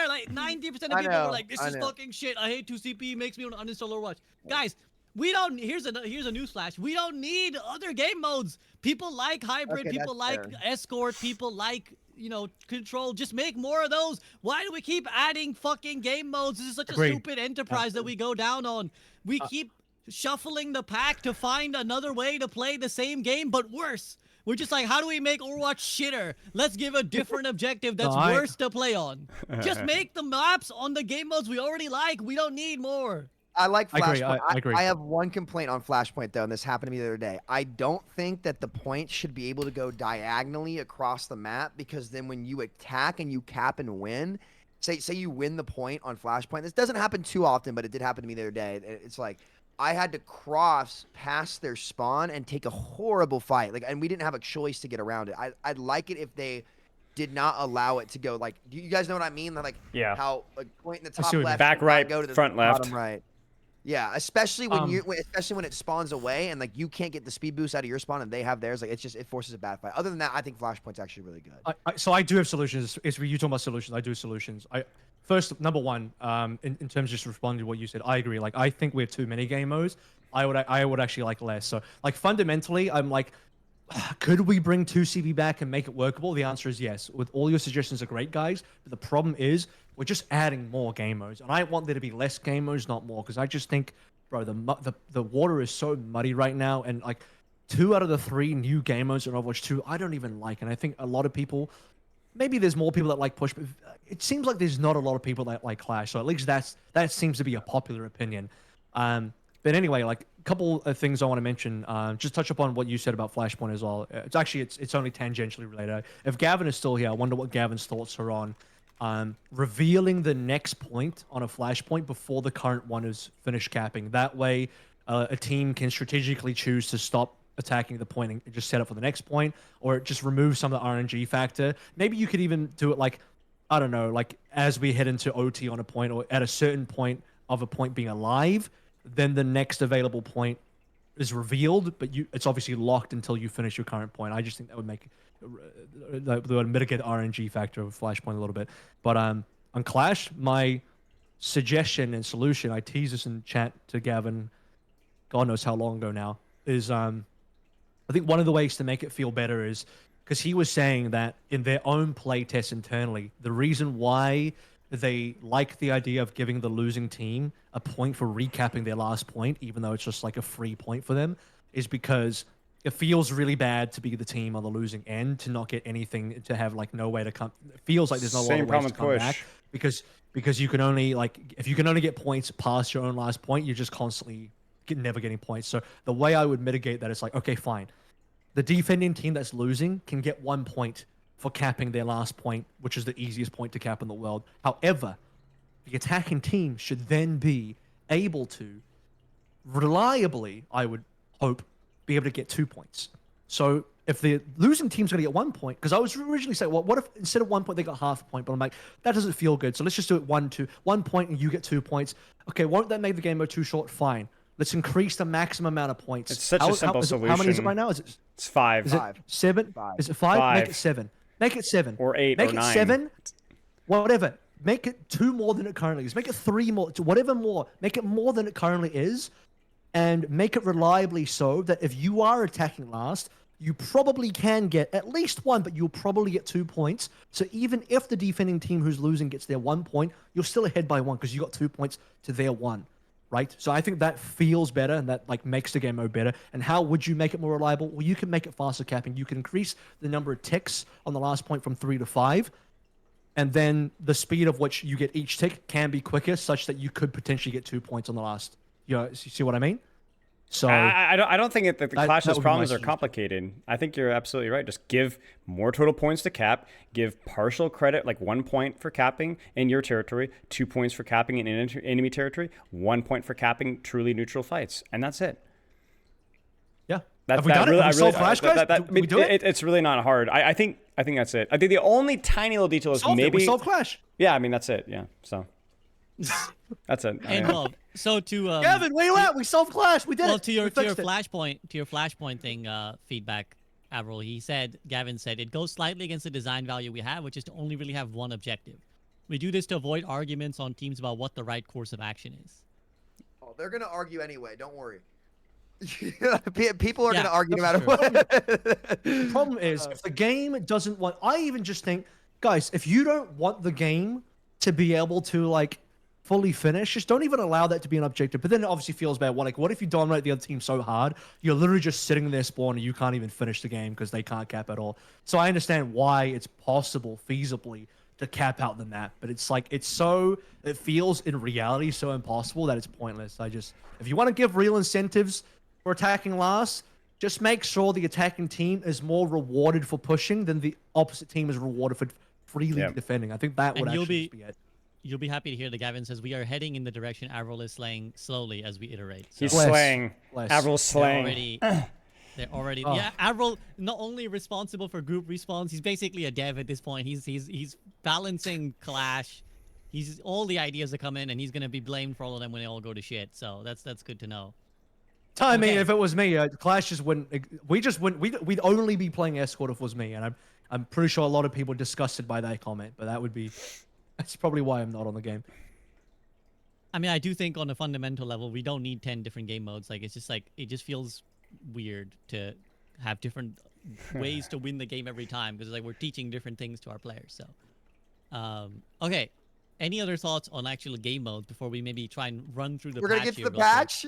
Like 90% of people were like, "This is fucking shit. I hate 2CP. Makes me want to uninstall Overwatch." Guys, we don't. Here's a newsflash. We don't need other game modes. People like hybrid. Okay, People that's like fair. escort. People like control. Just make more of those. Why do we keep adding fucking game modes? This is such Agreed. a stupid enterprise that we go down on. We keep shuffling the pack to find another way to play the same game, but worse. We're just like, how do we make Overwatch shitter? Let's give a different objective that's worse to play on. Just make the maps on the game modes we already like. We don't need more. I like I agree, Flashpoint. I agree. I have one complaint on Flashpoint though, and this happened to me the other day. I don't think that the point should be able to go diagonally across the map, because then when you attack and you cap and win, say you win the point on Flashpoint. This doesn't happen too often, but it did happen to me the other day. It's like I had to cross past their spawn and take a horrible fight. Like, and we didn't have a choice to get around it. I'd like it if they did not allow it to go like. Do you guys know what I mean? Like, Yeah. how like point in the I top see what you left, mean. Back should not right, go to the front left. bottom right. Yeah, especially when especially when it spawns away and like you can't get the speed boost out of your spawn and they have theirs. Like it forces a bad fight. Other than that, I think Flashpoint's actually really good. So I do have solutions. It's you talking about solutions. I do have solutions. First, number one, in terms of just responding to what you said, I agree. Like I think we have too many game modes. I would actually like less. So like fundamentally, I'm like, could we bring 2CP back and make it workable? The answer is yes. With all your suggestions are great, guys. But the problem is we're just adding more game modes, and I want there to be less game modes, not more, because I just think, bro, the water is so muddy right now, and like 2 out of the 3 new game modes in Overwatch 2, I don't even like, and I think a lot of people. Maybe there's more people that like Push, but it seems like there's not a lot of people that like Clash. So at least that seems to be a popular opinion. But anyway, like a couple of things I want to mention. Just touch upon what you said about Flashpoint as well. It's actually it's only tangentially related. If Gavin is still here, I wonder what Gavin's thoughts are on revealing the next point on a Flashpoint before the current one is finished capping. That way, a team can strategically choose to stop attacking the point and just set up for the next point, or it just removes some of the RNG factor. Maybe you could even do it like, I don't know, like as we head into OT on a point, or at a certain point of a point being alive, then the next available point is revealed, but it's obviously locked until you finish your current point. I just think that would make that would mitigate the RNG factor of Flashpoint a little bit. But on Clash, my suggestion and solution, I teased this in chat to Gavin, God knows how long ago now, is I think one of the ways to make it feel better is because he was saying that in their own play tests internally, the reason why they like the idea of giving the losing team a point for recapping their last point, even though it's just like a free point for them, is because it feels really bad to be the team on the losing end, to not get anything, to have like no way to come. It feels like there's no Same lot of ways to problem come with back because you can only if you can only get points past your own last point, you're just constantly never getting points. So the way I would mitigate that is like, okay, fine, the defending team that's losing can get 1 point for capping their last point, which is the easiest point to cap in the world. However, the attacking team should then be able to reliably, I would hope, be able to get 2 points. So if the losing team's going to get 1 point, because I was originally saying, well, what if instead of 1 point they got half a point? But I'm like, that doesn't feel good. So let's just do it 1 point and you get 2 points. Okay, won't that make the game mode too short? Fine. Let's increase the maximum amount of points. It's such a simple How many is it solution. right now? Is it It's 5. is it Five. 7? Five. Is it 5? Make it Five. 7. Make it 7. Or 8 Make or it 9. 7. Whatever. Make it 2 more than it currently is. Make it 3 more. Whatever more. Make it more than it currently is. And make it reliably so that if you are attacking last, you probably can get at least 1, but you'll probably get 2 points. So even if the defending team who's losing gets their 1 point, you're still ahead by 1 because you got 2 points to their 1. Right? So I think that feels better and that like makes the game mode better. And how would you make it more reliable? Well, you can make it faster capping. You can increase the number of ticks on the last point from 3 to 5. And then the speed of which you get each tick can be quicker, such that you could potentially get 2 points on the last. You see what I mean? So I don't think that the that Clash's would be my problems are solution. complicated. I think you're absolutely right. Just give more total points to cap. Give partial credit, like 1 point for capping in your territory, 2 points for capping in enemy territory, 1 point for capping truly neutral fights, and that's it. yeah. That, Have we that done really, it? Have we solved Clash, guys? I Did we mean, do it? It's really not hard. I think that's it. I think the only tiny little detail is Solved it. maybe. We solved Clash. Yeah, I mean that's it. Yeah, so that's it. And well, so to Gavin, where you at? We solved Clash. We did well it. to your We to your fixed it. flashpoint thing feedback, Avril. Gavin said it goes slightly against the design value we have, which is to only really have one objective. We do this to avoid arguments on teams about what the right course of action is. Oh, they're gonna argue anyway. Don't worry. People are Yeah, gonna argue no matter that's what. The problem is, if the game doesn't want, I even just think, guys, if you don't want the game to be able to like fully finish, just don't even allow that to be an objective. But then it obviously feels bad. What if you dominate the other team so hard, you're literally just sitting there spawn and you can't even finish the game because they can't cap at all. So I understand why it's possible, feasibly, to cap out the map, but it's like it feels in reality so impossible that it's pointless. If you want to give real incentives for attacking last, just make sure the attacking team is more rewarded for pushing than the opposite team is rewarded for freely Yeah. defending. I think that would And you'll actually be- just be it. You'll be happy to hear that Gavin says we are heading in the direction Avril is slaying slowly as we iterate. So He's Bless. slaying. Bless. Avril's slaying. they're already Oh. yeah. Avril not only responsible for group respawns, he's basically a dev at this point. He's balancing Clash. He's all the ideas that come in, and he's gonna be blamed for all of them when they all go to shit. So that's good to know. I mean, Okay. if it was me, Clash just wouldn't. We just wouldn't. We'd only be playing Escort if it was me, and I'm pretty sure a lot of people are disgusted by that comment. But that's probably why I'm not on the game. I mean, I do think on a fundamental level, we don't need 10 different game modes. Like, it's just like, it just feels weird to have different ways to win the game every time because like we're teaching different things to our players. So, okay. Any other thoughts on actual game modes before we maybe try and run through the We're patch gonna get to here the real quick? patch.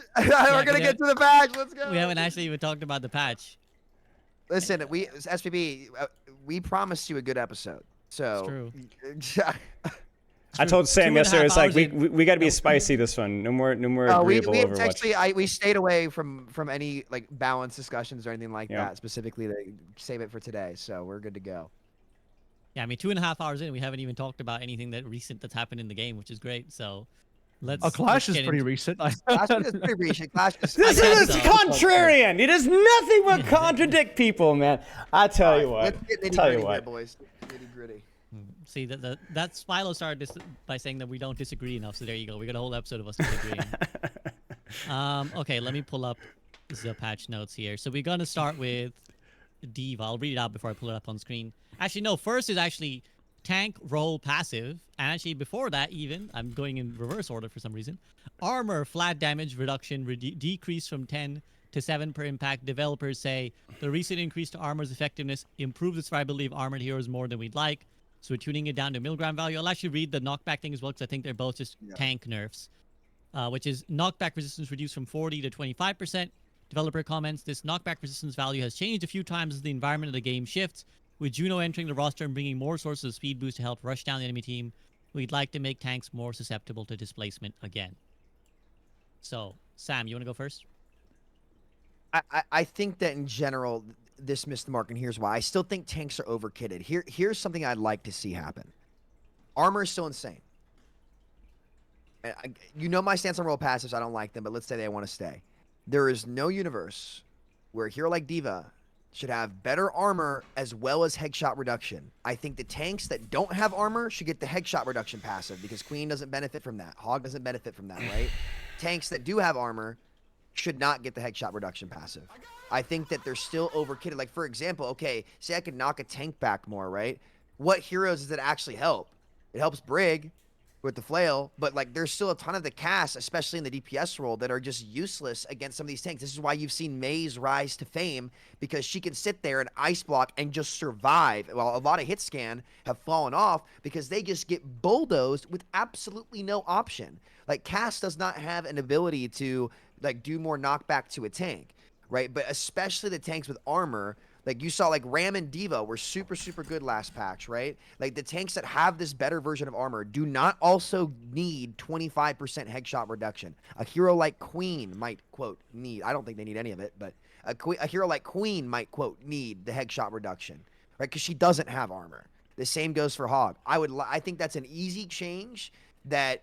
We're gonna get to the patch. Let's go. We haven't actually even talked about the patch. Listen, SPB, we promised you a good episode. So It's true. I told Sam 2.5 yesterday, it's like hours we in. got to be spicy this one. No more we agreeable Overwatch. actually we stayed away from any like balanced discussions or anything like Yeah. that specifically to save it for today. So we're good to go. Yeah, I mean, 2.5 hours in, we haven't even talked about anything recent that's happened in the game, which is great. So, Let's. Oh, Clash let's is get pretty into- recent. Clash is pretty recent. Clash is. This guess is so. contrarian. He does nothing but contradict people, man. I tell you what. Let's get nitty Tell you gritty here, what. boys. Nitty gritty. See that Spilo started this by saying that we don't disagree enough. So there you go. We got a whole episode of us disagreeing. Okay, let me pull up the patch notes here. So we're gonna start with Diva. I'll read it out before I pull it up on screen. Actually, no. First is actually tank roll passive, and actually before that, even I'm going in reverse order for some reason. Armor flat damage reduction decrease from 10 to 7 per impact. Developers say the recent increase to armor's effectiveness improved the survivability of armored heroes more than we'd like. So we're tuning it down to milligram value. I'll actually read the knockback thing as well because I think they're both just tank nerfs, which is knockback resistance reduced from 40 to 25%. Developer comments, this knockback resistance value has changed a few times as the environment of the game shifts. With Juno entering the roster and bringing more sources of speed boost to help rush down the enemy team, we'd like to make tanks more susceptible to displacement again. So, Sam, you want to go first? I think that in general, this missed the mark, and here's why. I still think tanks are overkitted. Here's something I'd like to see happen. Armor is still insane. You know my stance on roll passives. I don't like them, but let's say they want to stay. There is no universe where a hero like Diva should have better armor as well as headshot reduction. I think the tanks that don't have armor should get the headshot reduction passive because Queen doesn't benefit from that. Hog doesn't benefit from that, right? Tanks that do have armor should not get the headshot reduction passive. I think that they're still overkitted. Like, for example, okay, say I could knock a tank back more, right? What heroes does it actually help? It helps Brig with the flail, but like there's still a ton of the cast, especially in the DPS role, that are just useless against some of these tanks. This is why you've seen Maze rise to fame, because she can sit there and ice block and just survive. While a lot of hit scan have fallen off because they just get bulldozed with absolutely no option. Like Cass does not have an ability to like do more knockback to a tank, right? But especially the tanks with armor. Like you saw, like Ram and Diva were super, super good last patch, right? Like the tanks that have this better version of armor do not also need 25% headshot reduction. A hero like Queen might, quote, need, I don't think they need any of it, but a hero like Queen might, quote, need the headshot reduction, right? Because she doesn't have armor. The same goes for Hog. I think that's an easy change that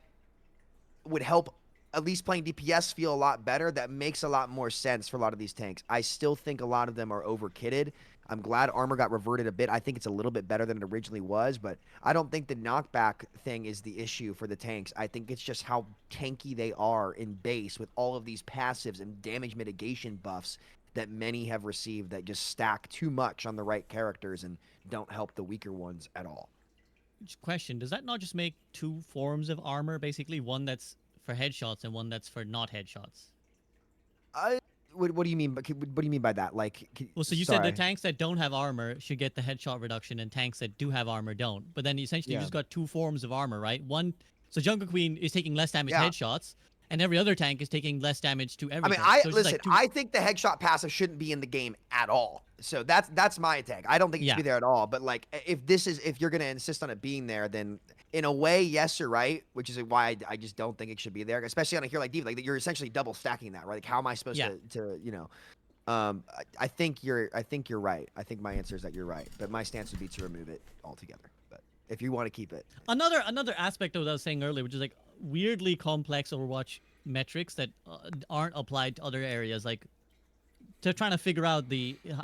would help at least playing DPS feel a lot better. That makes a lot more sense for a lot of these tanks. I still think a lot of them are overkitted. I'm glad armor got reverted a bit. I think it's a little bit better than it originally was, but I don't think the knockback thing is the issue for the tanks. I think it's just how tanky they are in base with all of these passives and damage mitigation buffs that many have received that just stack too much on the right characters and don't help the weaker ones at all. Question, does that not just make two forms of armor, basically? One that's for headshots and one that's for not headshots? What do you mean? What do you mean by that? Like, Well, so you said the tanks that don't have armor should get the headshot reduction, and tanks that do have armor don't. But then essentially you just got two forms of armor, right? One, so Jungle Queen is taking less damage headshots, and every other tank is taking less damage to everything. I mean, So it's listen. like I think the headshot passive shouldn't be in the game at all. So that's my take. I don't think it should be there at all. But like, if you're gonna insist on it being there, then in a way, yes, you're right. Which is why I just don't think it should be there, especially on a hero like Diva. Like you're essentially double stacking that, right? Like how am I supposed to you know? I think you're right. I think my answer is that you're right. But my stance would be to remove it altogether. But if you want to keep it, Another aspect of what I was saying earlier, which is like weirdly complex Overwatch metrics that aren't applied to other areas, like they're trying to figure out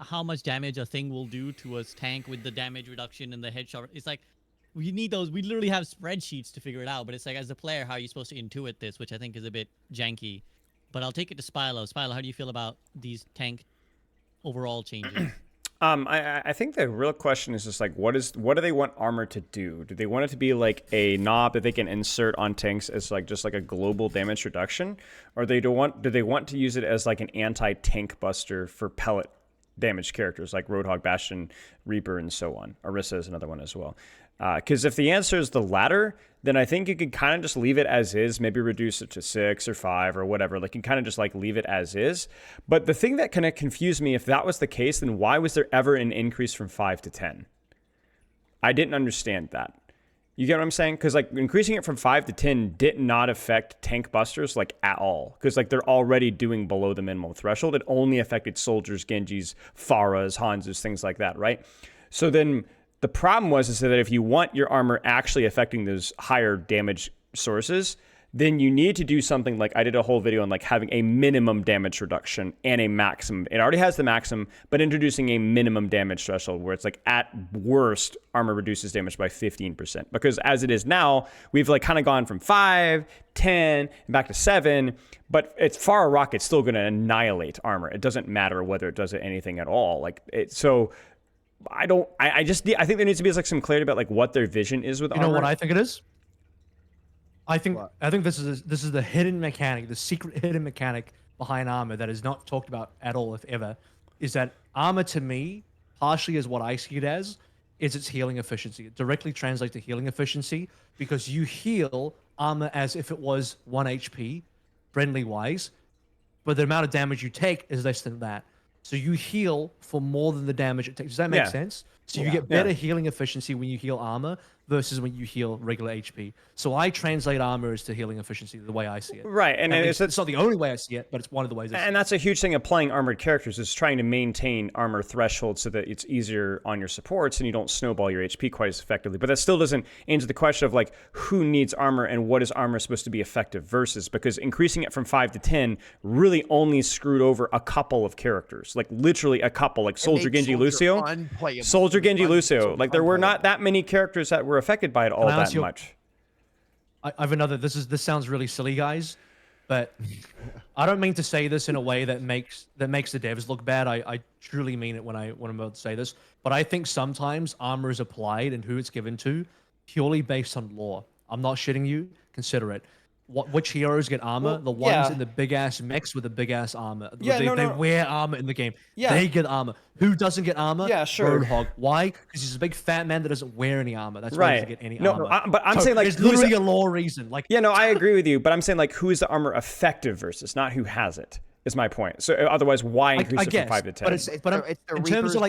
how much damage a thing will do to a tank with the damage reduction and the headshot. It's like we need those. We literally have spreadsheets to figure it out, but it's like as a player, how are you supposed to intuit this, which I think is a bit janky. But I'll take it to Spilo. Spilo, how do you feel about these tank overall changes? I think the real question is just like, what do they want armor to do? Do they want it to be like a knob that they can insert on tanks as like just like a global damage reduction, or do they want to use it as like an anti-tank buster for pellet damage characters like Roadhog, Bastion, Reaper, and so on? Orisa is another one as well. Because if the answer is the latter, then I think you could kind of just leave it as is, maybe reduce it to 6 or 5 or whatever. Like you kind of just like leave it as is. But the thing that kind of confused me, if that was the case, then why was there ever an increase from 5 to 10? I didn't understand that. You get what I'm saying? Because like increasing it from 5 to 10 did not affect tank busters like at all. Because like they're already doing below the minimum threshold. It only affected soldiers, Genjis, Pharahs, Hanzus, things like that, right? So then the problem is that if you want your armor actually affecting those higher damage sources, then you need to do something like I did a whole video on like having a minimum damage reduction and a maximum. It already has the maximum, but introducing a minimum damage threshold where it's like at worst armor reduces damage by 15%. Because as it is now, we've like kind of gone from 5, 10, and back to 7, but it's Farah Rocket's still going to annihilate armor. It doesn't matter whether it does it anything at all. Like it, so I think there needs to be like some clarity about like what their vision is with You armor. know what I think it is? I think What? this is the hidden mechanic, the secret hidden mechanic behind armor that is not talked about at all, if ever, is that armor to me, partially as what I see it as, is its healing efficiency. It directly translates to healing efficiency because you heal armor as if it was 1 HP, friendly wise, but the amount of damage you take is less than that. So you heal for more than the damage it takes. Does that make Yeah. sense? So you get better Yeah. healing efficiency when you heal armor versus when you heal regular HP. So I translate armor as to healing efficiency the way I see it. Right, and At it's, least it's not the only way I see it, but it's one of the ways I see and it. that's a huge thing of playing armored characters is trying to maintain armor thresholds so that it's easier on your supports and you don't snowball your HP quite as effectively. But that still doesn't answer the question of like who needs armor and what is armor supposed to be effective versus, because increasing it from 5 to 10 really only screwed over a couple of characters, like literally a couple, like Soldier made Genji Soldier Lucio. unplayable. Soldier It was Genji Lucio. Soldier Like there were not unplayable. that many characters that were affected by it all I ask that you- much. I have another. This sounds really silly, guys, but I don't mean to say this in a way that makes the devs look bad. I truly mean it when I'm about to say this. But I think sometimes armor is applied and who it's given to purely based on lore. I'm not shitting you. Consider it. Which heroes get armor? Well, The ones yeah. in the big ass mechs with the big ass armor. Yeah, they no. wear armor in the game. Yeah. They get armor. Who doesn't get armor? Yeah, sure. Roadhog. Why? Because he's a big fat man that doesn't wear any armor. That's why he doesn't Right. get any No, armor. but I'm So saying, like, there's who's literally the- a lore reason. Like Yeah, no, I agree with you, but I'm saying like who is the armor effective versus, not who has it, is my point. So otherwise, why increase I it from guess, 5 to 10? but it's but It's the in terms Reapers of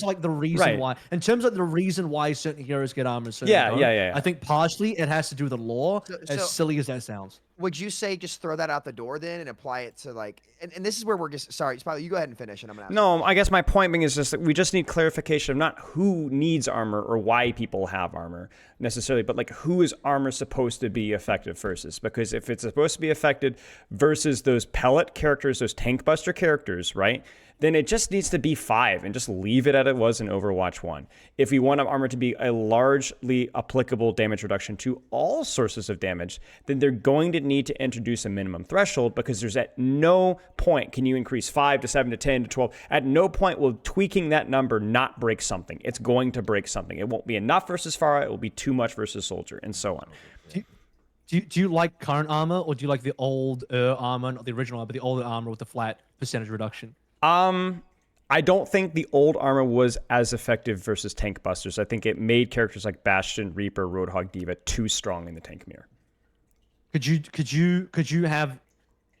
like the reason Right. why, in terms of the reason why certain heroes get armor, and certain Yeah, don't, yeah. I think partially it has to do with the lore. So- as silly as that sounds. Would you say just throw that out the door then and apply it to like, and this is where we're just, sorry, Spilo, you go ahead and finish and I'm gonna ask you. No, I guess my point being is just that we just need clarification of not who needs armor or why people have armor necessarily, but like who is armor supposed to be effective versus. Because if it's supposed to be effective versus those pellet characters, those tank buster characters, right? Then it just needs to be 5 and just leave it as it was in Overwatch 1. If we want armor to be a largely applicable damage reduction to all sources of damage, then they're going to need to introduce a minimum threshold, because there's at no point can you increase 5 to 7 to 10 to 12. At no point will tweaking that number not break something. It's going to break something. It won't be enough versus Farah. It will be too much versus Soldier, and so on. Do you like current armor or do you like the old armor, not the original armor, but the older armor with the flat percentage reduction? I don't think the old armor was as effective versus tank busters. I think it made characters like Bastion, Reaper, Roadhog, Diva too strong in the tank mirror. Could you have,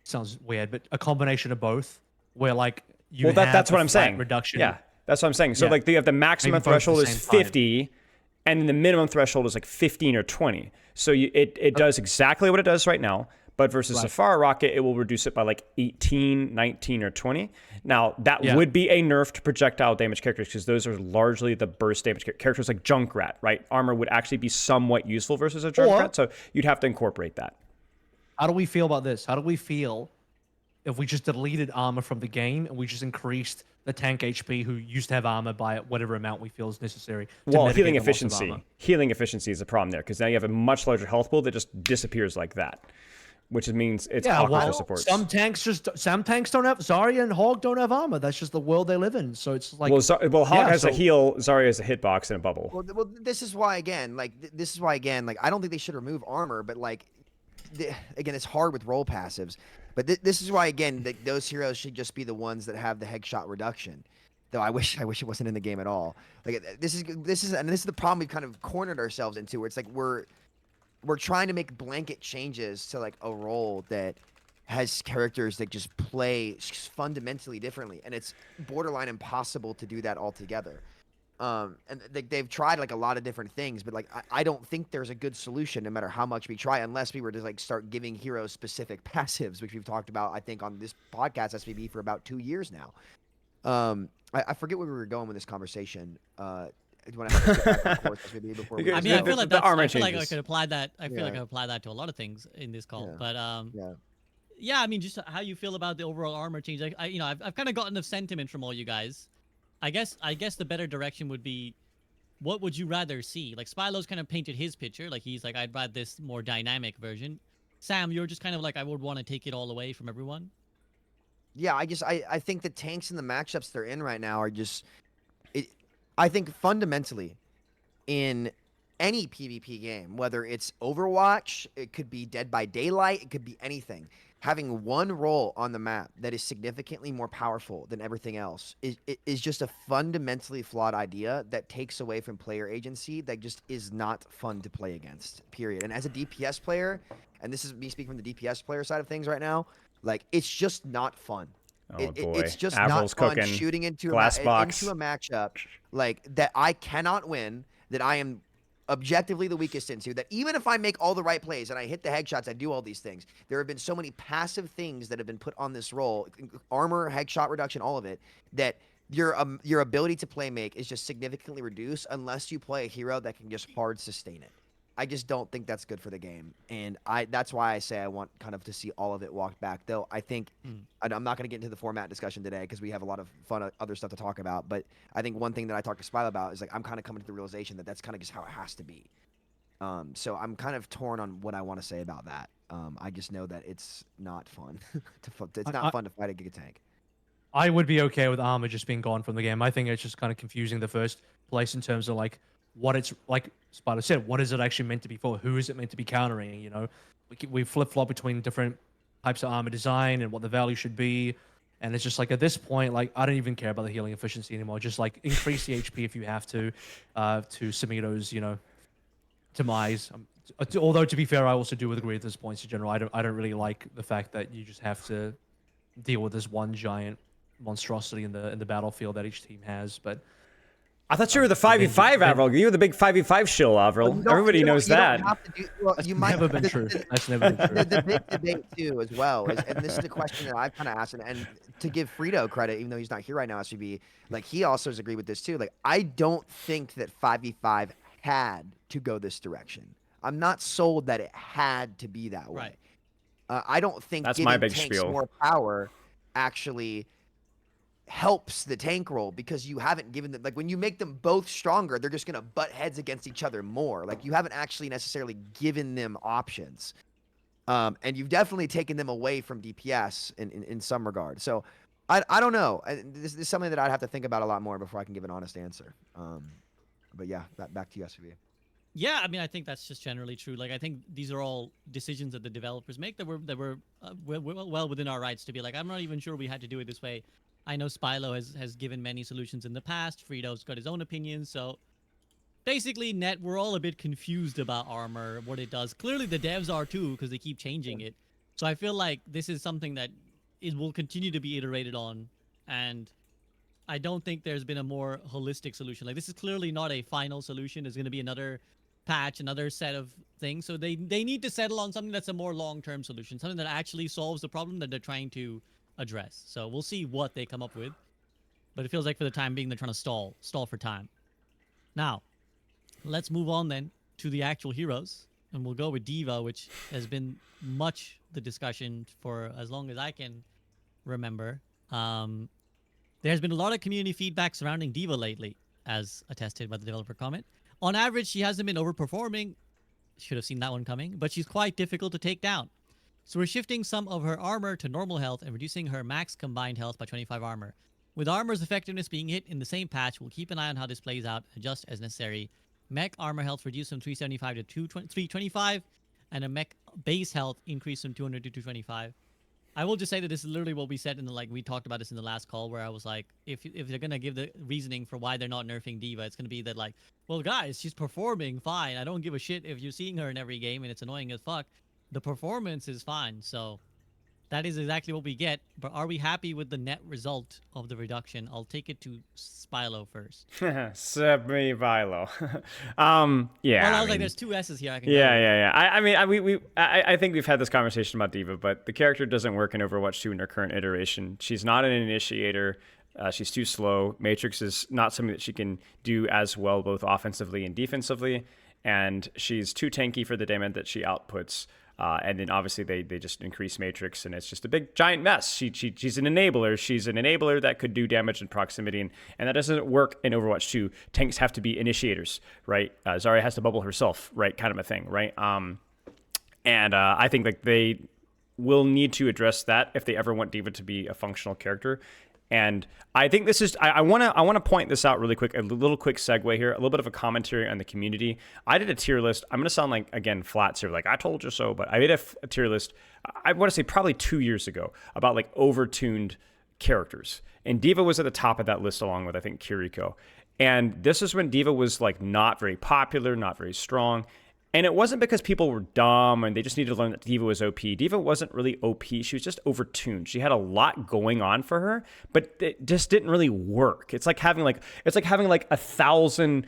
sounds weird, but a combination of both, where like you Well, have that's what a I'm flat saying. reduction. Yeah, that's what I'm saying. So Yeah. like you have the maximum Maybe both at the threshold is same time. 50, and then the minimum threshold is like 15 or 20. So it does exactly what it does right now. But versus Right. Safari Rocket, it will reduce it by like 18, 19, or 20. Now, that Yeah. would be a nerf to projectile damage characters, because those are largely the burst damage characters like Junkrat, right? Armor would actually be somewhat useful versus a Junkrat, so you'd have to incorporate that. How do we feel about this? How do we feel if we just deleted armor from the game and we just increased the tank HP who used to have armor by whatever amount we feel is necessary? To Well, mitigate healing the loss of efficiency. armor? Healing efficiency is a problem there, because now you have a much larger health pool that just disappears like that, which means it's Yeah, awkward for well, supports. some tanks don't have Zarya and Hog don't have armor. That's just the world they live in. So it's like Hog yeah, has a so- heal, Zarya has a hitbox and a bubble. Well, this is why again, like I don't think they should remove armor, but like, again, it's hard with role passives. But this is why again, those heroes should just be the ones that have the headshot reduction. Though I wish it wasn't in the game at all. Like this is the problem we've kind of cornered ourselves into, where it's like we're trying to make blanket changes to like a role that has characters that just play fundamentally differently, and it's borderline impossible to do that altogether. And they've tried like a lot of different things, but like I don't think there's a good solution no matter how much we try, unless we were to like start giving heroes specific passives, which we've talked about I think on this podcast SVB for about 2 years now. I forget where we were going with this conversation. Do you want to get back on course maybe before we? Because I mean, I the- feel like the that's, armor I feel like I changes. could apply that. I feel like I Yeah. apply that to a lot of things in this call. Yeah. But Yeah. yeah, I mean, just how you feel about the overall armor change. I've kind of gotten the sentiment from all you guys. I guess the better direction would be, what would you rather see? Like Spylo's kind of painted his picture. Like he's like, I'd rather this more dynamic version. Sam, you're just kind of like, I would want to take it all away from everyone. Yeah, I think the tanks and the matchups they're in right now are just I think fundamentally in any PvP game, whether it's Overwatch, it could be Dead by Daylight, it could be anything. Having one role on the map that is significantly more powerful than everything else is just a fundamentally flawed idea that takes away from player agency, that just is not fun to play against, period. And as a DPS player, and this is me speaking from the DPS player side of things right now, like, it's just not fun. Oh boy, It's just Avril's not fun cooking. shooting into Glass box. into a matchup like that I cannot win, that I am objectively the weakest into, that even if I make all the right plays and I hit the headshots, I do all these things, there have been so many passive things that have been put on this role, armor, headshot reduction, all of it, that your ability to play make is just significantly reduced unless you play a hero that can just hard sustain it. I just don't think that's good for the game, and that's why I say I want kind of to see all of it walked back. Though I think, and I'm not going to get into the format discussion today because we have a lot of fun other stuff to talk about. But I think one thing that I talked to Spyle about is, like, I'm kind of coming to the realization that that's kind of just how it has to be. So I'm kind of torn on what I want to say about that. I just know that it's not fun. It's not fun to fight a Giga Tank. I would be okay with armor just being gone from the game. I think it's just kind of confusing the first place in terms of like what it's like. Spider said, what is it actually meant to be for? Who is it meant to be countering? You know, we flip flop between different types of armor design and what the value should be, and it's just like at this point, like I don't even care about the healing efficiency anymore. Just like increase the HP if you have to Samito's, you know, demise. Although to be fair, I also do agree with this points in general. I don't really like the fact that you just have to deal with this one giant monstrosity in the battlefield that each team has, but. I thought you were the 5v5 Avril. You were the big 5v5 shill, Avril. Everybody knows that. You don't have to do, well, That's you might, never been true. That's never been true. the big debate too, as well, is, and this is a question that I've kind of asked, and to give Frito credit, even though he's not here right now, SVB, like, he also has agreed with this too. Like, I don't think that 5v5 had to go this direction. I'm not sold that it had to be that way. Right. I don't think That's giving my big tanks spiel. more power actually helps the tank role, because you haven't given them, like, when you make them both stronger, they're just going to butt heads against each other more. Like, you haven't actually necessarily given them options. And you've definitely taken them away from DPS in some regard. So I don't know. This is something that I'd have to think about a lot more before I can give an honest answer. But yeah, back to you, SVB. Yeah, I mean, I think that's just generally true. Like, I think these are all decisions that the developers make that were well within our rights to be like, I'm not even sure we had to do it this way. I know Spylo has given many solutions in the past. Frito's got his own opinions. So basically, we're all a bit confused about armor, what it does. Clearly, the devs are too, because they keep changing it. So I feel like this is something that it will continue to be iterated on. And I don't think there's been a more holistic solution. Like, this is clearly not a final solution. There's going to be another patch, another set of things. So they need to settle on something that's a more long-term solution, something that actually solves the problem that they're trying to address. So we'll see what they come up with. But it feels like for the time being, they're trying to stall for time. Now, let's move on then to the actual heroes. And we'll go with D.Va, which has been much the discussion for as long as I can remember. There's been a lot of community feedback surrounding D.Va lately, as attested by the developer comment. On average, she hasn't been overperforming. Should have seen that one coming. But she's quite difficult to take down. So we're shifting some of her armor to normal health and reducing her max combined health by 25 armor. With armor's effectiveness being hit in the same patch, we'll keep an eye on how this plays out and adjust as necessary. Mech armor health reduced from 375 to 325, and a mech base health increased from 200 to 225. I will just say that this is literally what we said in the, like, we talked about this in the last call, where I was like, if they're gonna give the reasoning for why they're not nerfing D.Va, it's gonna be that, like, well, guys, she's performing fine. I don't give a shit if you're seeing her in every game and it's annoying as fuck. The performance is fine, so that is exactly what we get. But are we happy with the net result of the reduction? I'll take it to Spylo first. Semi-Vilo. Yeah. Well, I was mean, like, there's two S's here. I can yeah. I mean, I think we've had this conversation about D.Va, but the character doesn't work in Overwatch 2 in her current iteration. She's not an initiator. She's too slow. Matrix is not something that she can do as well, both offensively and defensively. And she's too tanky for the damage that she outputs. And then obviously they just increase Matrix, and it's just a big giant mess. She's an enabler. She's an enabler that could do damage in proximity, and that doesn't work in Overwatch 2. Tanks have to be initiators, right? Zarya has to bubble herself, right? Kind of a thing, right? And I think like they will need to address that if they ever want D.Va to be a functional character. And I think this is, I want to point this out really quick, a little quick segue here, a little bit of a commentary on the community. I did a tier list. I'm going to sound like, again, flats here, like I told you so, but I made a tier list, I want to say probably 2 years ago, about like overtuned characters. And D.Va was at the top of that list along with, I think, Kiriko. And this is when D.Va was like not very popular, not very strong. And it wasn't because people were dumb and they just needed to learn that D.Va was OP. D.Va wasn't really OP. She was just overtuned. She had a lot going on for her, but it just didn't really work. It's like having like 1,000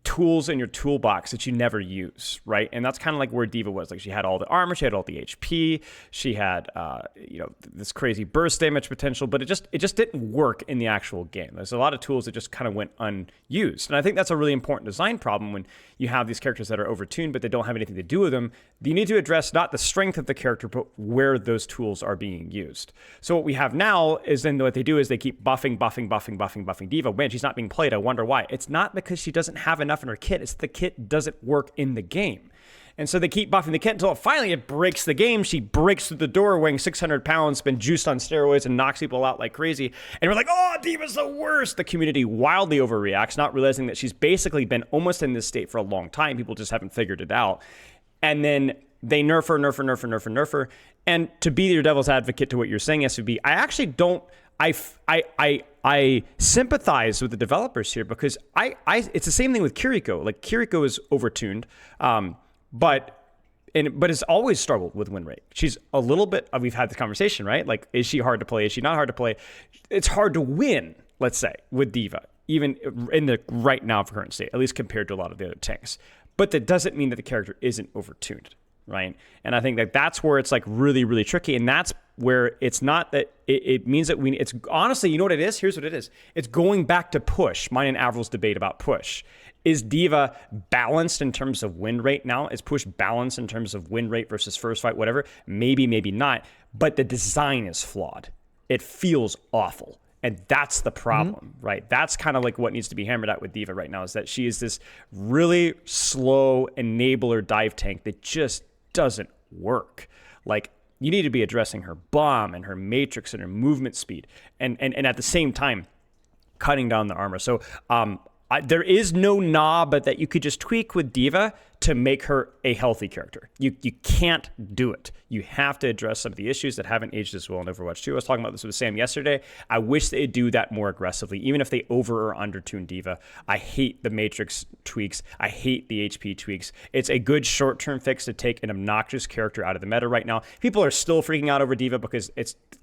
tools in your toolbox that you never use, right? And that's kind of like where D.Va was. Like she had all the armor, she had all the HP, she had this crazy burst damage potential, but it just didn't work in the actual game. There's a lot of tools that just kind of went unused. And I think that's a really important design problem when you have these characters that are overtuned, but they don't have anything to do with them. You need to address not the strength of the character, but where those tools are being used. So what we have now is then what they do is they keep buffing D.Va. When she's not being played, I wonder why. It's not because she doesn't have enough in her kit. It's the kit doesn't work in the game. And so they keep buffing the kit until finally it breaks the game. She breaks through the door weighing 600 pounds, been juiced on steroids, and knocks people out like crazy. And we're like, oh, D.Va's the worst. The community wildly overreacts, not realizing that she's basically been almost in this state for a long time. People just haven't figured it out. And then they nerf her. And to be your devil's advocate to what you're saying, SVB, I actually don't, I sympathize with the developers here because it's the same thing with Kiriko. Like Kiriko is overtuned, but it's always struggled with win rate. She's a little bit, we've had this conversation, right? Like, is she hard to play? Is she not hard to play? It's hard to win, let's say, with D.Va, even in the right now for current state, at least compared to a lot of the other tanks. But that doesn't mean that the character isn't overtuned, right? And I think that that's where it's like really, really tricky. And that's where it's not that it means that it's honestly, you know what it is? Here's what it is. It's going back to push. Mine and Avril's debate about push. Is D.Va balanced in terms of win rate now? Is push balanced in terms of win rate versus first fight, whatever? Maybe, maybe not. But the design is flawed. It feels awful. And that's the problem, right? That's kind of like what needs to be hammered out with D.Va right now, is that she is this really slow enabler dive tank that just doesn't work. Like, you need to be addressing her bomb and her matrix and her movement speed, and at the same time, cutting down the armor. So there is no knob that you could just tweak with D.Va to make her a healthy character. You can't do it. You have to address some of the issues that haven't aged as well in Overwatch 2. I was talking about this with Sam yesterday. I wish they'd do that more aggressively, even if they over or under tune D.Va. I hate the matrix tweaks. I hate the HP tweaks. It's a good short-term fix to take an obnoxious character out of the meta right now. People are still freaking out over D.Va because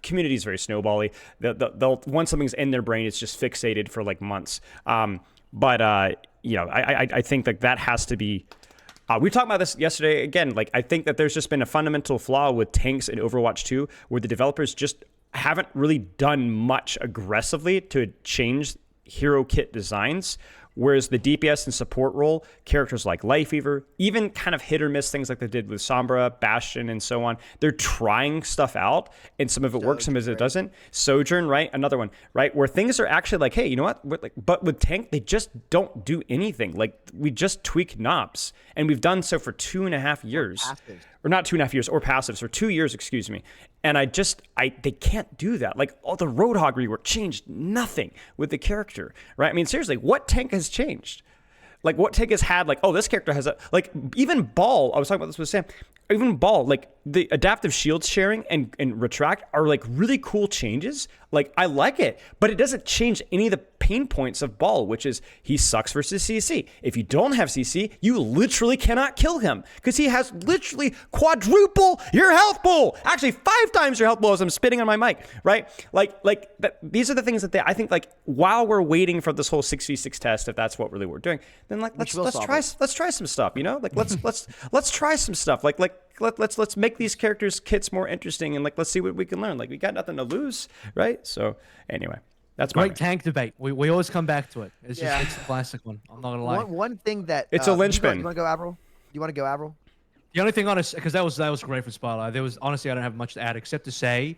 community is very snowbally. They'll once something's in their brain, it's just fixated for like months. But I think that has to be. We talked about this yesterday. Again, like I think that there's just been a fundamental flaw with tanks in Overwatch 2, where the developers just haven't really done much aggressively to change hero kit designs. Whereas the DPS and support role, characters like Lifeweaver, even kind of hit or miss things like they did with Sombra, Bastion, and so on, they're trying stuff out, and some of it works, some of it doesn't. Sojourn, right? Another one, right? Where things are actually like, hey, you know what? But with tank, they just don't do anything. Like, we just tweak knobs, and we've done so for 2.5 years. Or not 2.5 years, or passives, or 2 years, excuse me. And they can't do that. Like, all the Roadhog rework changed nothing with the character, right? I mean, seriously, what tank has changed? Like, what tank has had, like, oh, this character has even Ball, I was talking about this with Sam, even Ball, like, the adaptive shield sharing and retract are, like, really cool changes. Like, I like it, but it doesn't change any of the pain points of Ball, which is he sucks versus CC. If you don't have CC, you literally cannot kill him because he has literally quadruple your health pool. Actually, 5 times your health pool as I'm spitting on my mic, right? Like these are the things that I think, like, while we're waiting for this whole 6v6 test, if that's what really we're doing, then like let's try some stuff, you know? Like let's try some stuff. Like let's make these characters kits more interesting, and like let's see what we can learn. Like we got nothing to lose, right? So anyway, that's my Great tank debate. We always come back to it. It's just Yeah. it's a classic one. I'm not gonna lie. One thing that It's a linchpin. You want to go, Avril? You want to go, Avril? The only thing honest, because that was great for Spotlight. There was honestly I don't have much to add except to say,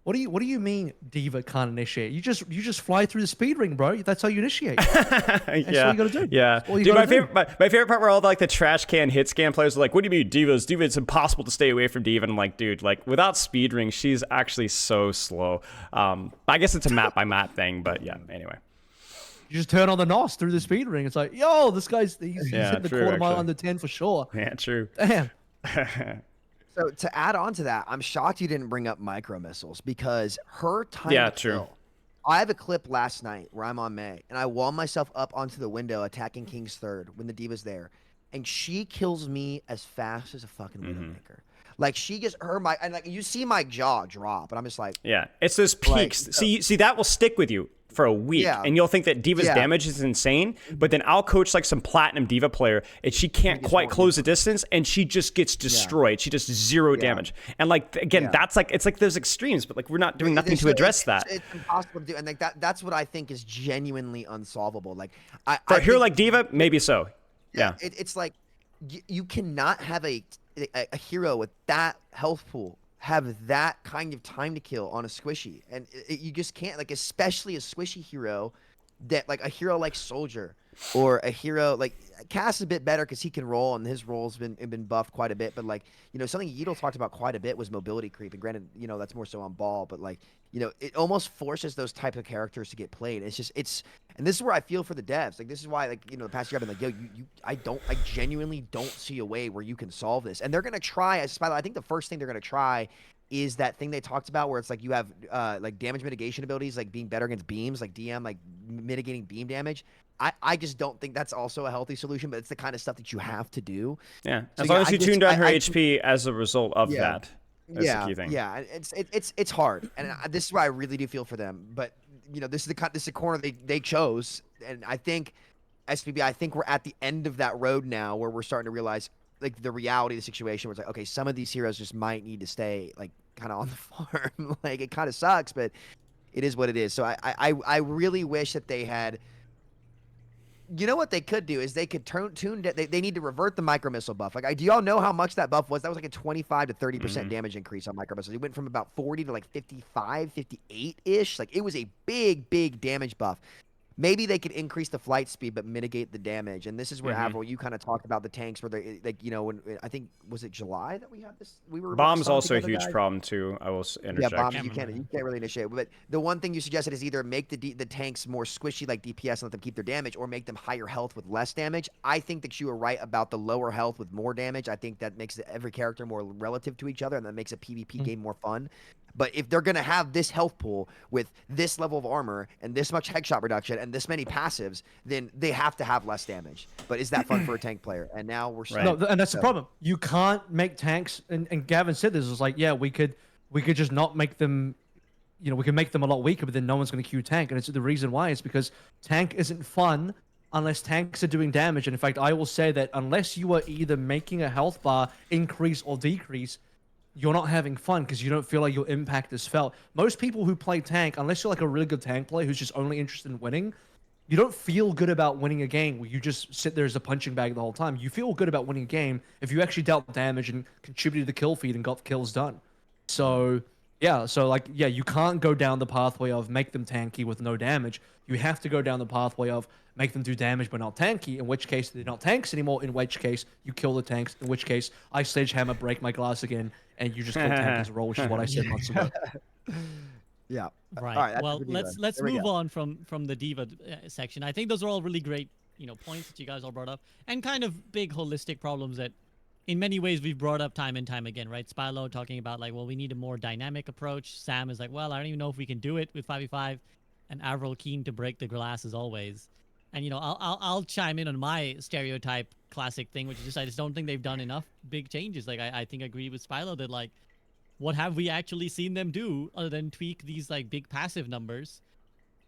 what do you mean Diva can't initiate? You just fly through the speed ring, bro. That's how you initiate. yeah, all you gotta do. Yeah, That's all you dude, gotta my do. favorite my favorite part were all like the trash can hit scan players are like, what do you mean Divas? Diva, it's impossible to stay away from Diva. And I'm like, dude, like without speed ring, she's actually so slow. I guess it's a map by map thing, but yeah. Anyway. You just turn on the NOS through the speed ring. It's like, yo, this guy's he's Yeah, hitting the true, quarter mile actually. under 10 for sure. Yeah, true. Damn. So to add on to that, I'm shocked you didn't bring up micro missiles because her time. Yeah, to true. kill- I have a clip last night where I'm on May and I wall myself up onto the window attacking King's Third when the Diva's there, and she kills me as fast as a fucking Widowmaker. Like she gets her mic, and like you see my jaw drop, and I'm just like, Yeah, it's those Like, peaks. See, that will stick with you for a week, Yeah. and you'll think that Diva's Yeah. damage is insane. But then I'll coach like some platinum Diva player, and she can't gets quite more close the distance, and she just gets destroyed. She does zero damage. And like again, Yeah. that's like it's like those extremes, but like we're not doing nothing It's- to address it's- that. It's impossible to do, and like that's what I think is genuinely unsolvable. Like For I a hero think- like Diva, maybe so. Yeah. It's like you cannot have a hero with that health pool have that kind of time to kill on a squishy, and you just can't. Like especially a squishy hero, that like a hero like Soldier or a hero like Cass is a bit better because he can roll and his roll's been buffed quite a bit. But like something Yeatle talked about quite a bit was mobility creep, and granted that's more so on ball, but like it almost forces those type of characters to get played. And this is where I feel for the devs. Like this is why the past year I've been like, yo, I genuinely don't see a way where you can solve this. And they're gonna try. I think the first thing they're gonna try is that thing they talked about where it's like you have like damage mitigation abilities, like being better against beams, like DM, like mitigating beam damage. I just don't think that's also a healthy solution, but it's the kind of stuff that you have to do. Yeah, So, as long yeah, as you I just- tune down her I- HP as a result of Yeah. that. That's the key thing. Yeah, it's hard, and this is why I really do feel for them. But this is the corner they chose, and I think SPB. I think we're at the end of that road now, where we're starting to realize like the reality of the situation. Where it's like, okay, some of these heroes just might need to stay like kind of on the farm. Like it kind of sucks, but it is what it is. So I really wish that they had. You know what they could do is they could they need to revert the micro missile buff. Like, do y'all know how much that buff was? That was like a 25 to 30% damage increase on micro missiles. It went from about 40 to like 55, 58 ish. Like, it was a big damage buff. Maybe they could increase the flight speed but mitigate the damage. And this is where Avril, you kind of talked about the tanks where they like when I think was it July that we had this. We were Bomb's song also a together, huge guys? problem too. I will Yeah, interject. bomb. Can't You can't remember. really initiate. But the one thing you suggested is either make the tanks more squishy like DPS and let them keep their damage, or make them higher health with less damage. I think that you were right about the lower health with more damage. I think that makes every character more relative to each other, and that makes a PvP game more fun. But if they're gonna have this health pool with this level of armor and this much headshot reduction and this many passives, then they have to have less damage. But is that fun for a tank player? And now we're Right. No, and that's the So- problem. You can't make tanks, and Gavin said this, was like, yeah, we could just not make them, we can make them a lot weaker, but then no one's going to queue tank. And it's the reason why is because tank isn't fun unless tanks are doing damage. And in fact, I will say that unless you are either making a health bar increase or decrease, you're not having fun because you don't feel like your impact is felt. Most people who play tank, unless you're like a really good tank player who's just only interested in winning, you don't feel good about winning a game where you just sit there as a punching bag the whole time. You feel good about winning a game if you actually dealt damage and contributed to the kill feed and got the kills done. So yeah, you can't go down the pathway of make them tanky with no damage. You have to go down the pathway of make them do damage but not tanky, in which case they're not tanks anymore, in which case you kill the tanks, in which case I sledgehammer, break my glass again, and you just kill tank as a roll, which is what I said months ago. Yeah. Right. All right, that's Well, the Diva. let's There we move go. on from the Diva section. I think those are all really great, points that you guys all brought up, and kind of big holistic problems that, in many ways, we've brought up time and time again. Right? Spylo talking about like, well, we need a more dynamic approach. Sam is like, well, I don't even know if we can do it with 5v5, and Avril keen to break the glass as always. And I'll chime in on my stereotype classic thing, which is just I just don't think they've done enough big changes. Like I think I agree with Spylo that like, what have we actually seen them do other than tweak these like big passive numbers?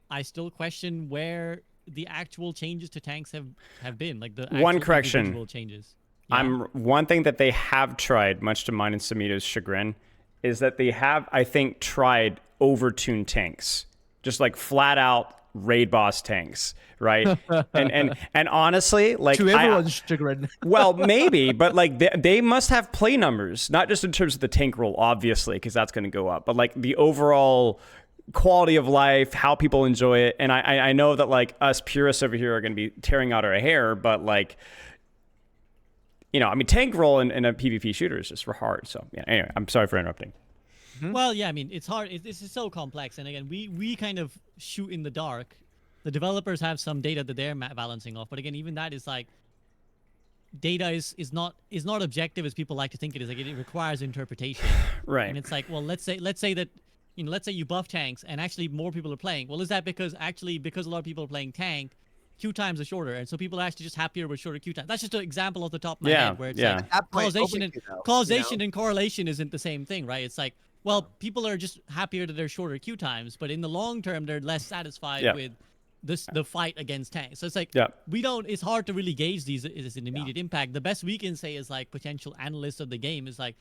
I still question where the actual changes to tanks have been, like the One actual correction. individual changes. One thing that they have tried, much to mine and Samito's chagrin, is that they have, I think, tried overtuned tanks, just like flat out raid boss tanks, right? and honestly, like To everyone's chagrin. well, maybe, but like they must have play numbers, not just in terms of the tank roll, obviously, because that's going to go up, but like the overall quality of life, how people enjoy it. And I know that like us purists over here are going to be tearing out our hair, but like, you know, I mean, tank roll in a PvP shooter is just hard. So yeah, anyway, I'm sorry for interrupting. Well, yeah, I mean, it's hard. This is so complex, and again, we kind of shoot in the dark. The developers have some data that they're balancing off, but again, even that is like data is not objective as people like to think it is. Like it requires interpretation, Right. And it's like, well, let's say that, you know, let's say you buff tanks and actually more people are playing. Well, is that because a lot of people are playing tank, queue times are shorter, and so people are actually just happier with shorter queue times? That's just an example off the top of my head where it's like At that point, causation overview, though, causation and correlation isn't the same thing, right? It's like, well, people are just happier that they're shorter queue times, but in the long term, they're less satisfied with the fight against tanks. So it's like it's hard to really gauge these as an immediate impact. The best we can say is like potential analysts of the game is like,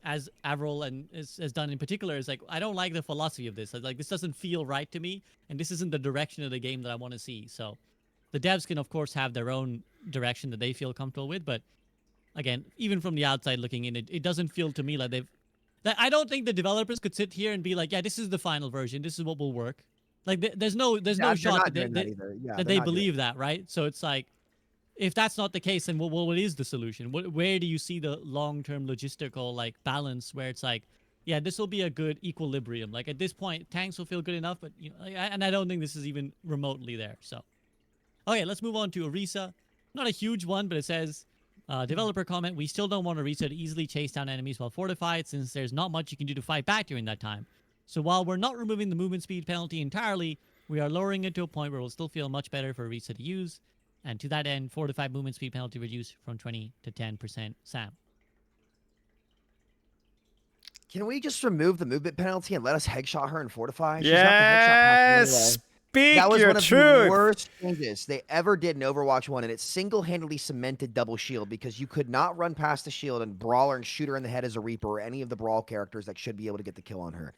as Avril and has done in particular, is like, I don't like the philosophy of this. Like, this doesn't feel right to me, and this isn't the direction of the game that I want to see. So the devs can, of course, have their own direction that they feel comfortable with, but again, even from the outside looking in, it doesn't feel to me like I don't think the developers could sit here and be like, yeah, this is the final version. This is what will work. Like, there's no shot that they believe that, right? So it's like, if that's not the case, then what is the solution? Where do you see the long-term logistical like balance where it's like, yeah, this will be a good equilibrium. Like at this point, tanks will feel good enough, but you know, and I don't think this is even remotely there. So, okay, let's move on to Orisa. Not a huge one, but it says, developer comment: we still don't want Orisa to easily chase down enemies while fortified, since there's not much you can do to fight back during that time. So while we're not removing the movement speed penalty entirely, we are lowering it to a point where it will still feel much better for Orisa to use. And to that end, fortified movement speed penalty reduced from 20 to 10%. Sam. Can we just remove the movement penalty and let us headshot her and fortify? She's got the headshot pass Yes. anyway. Speak That was your one of truth. the worst changes they ever did in Overwatch 1, and it single-handedly cemented double shield because you could not run past the shield and brawl her and shoot her in the head as a Reaper or any of the brawl characters that should be able to get the kill on her.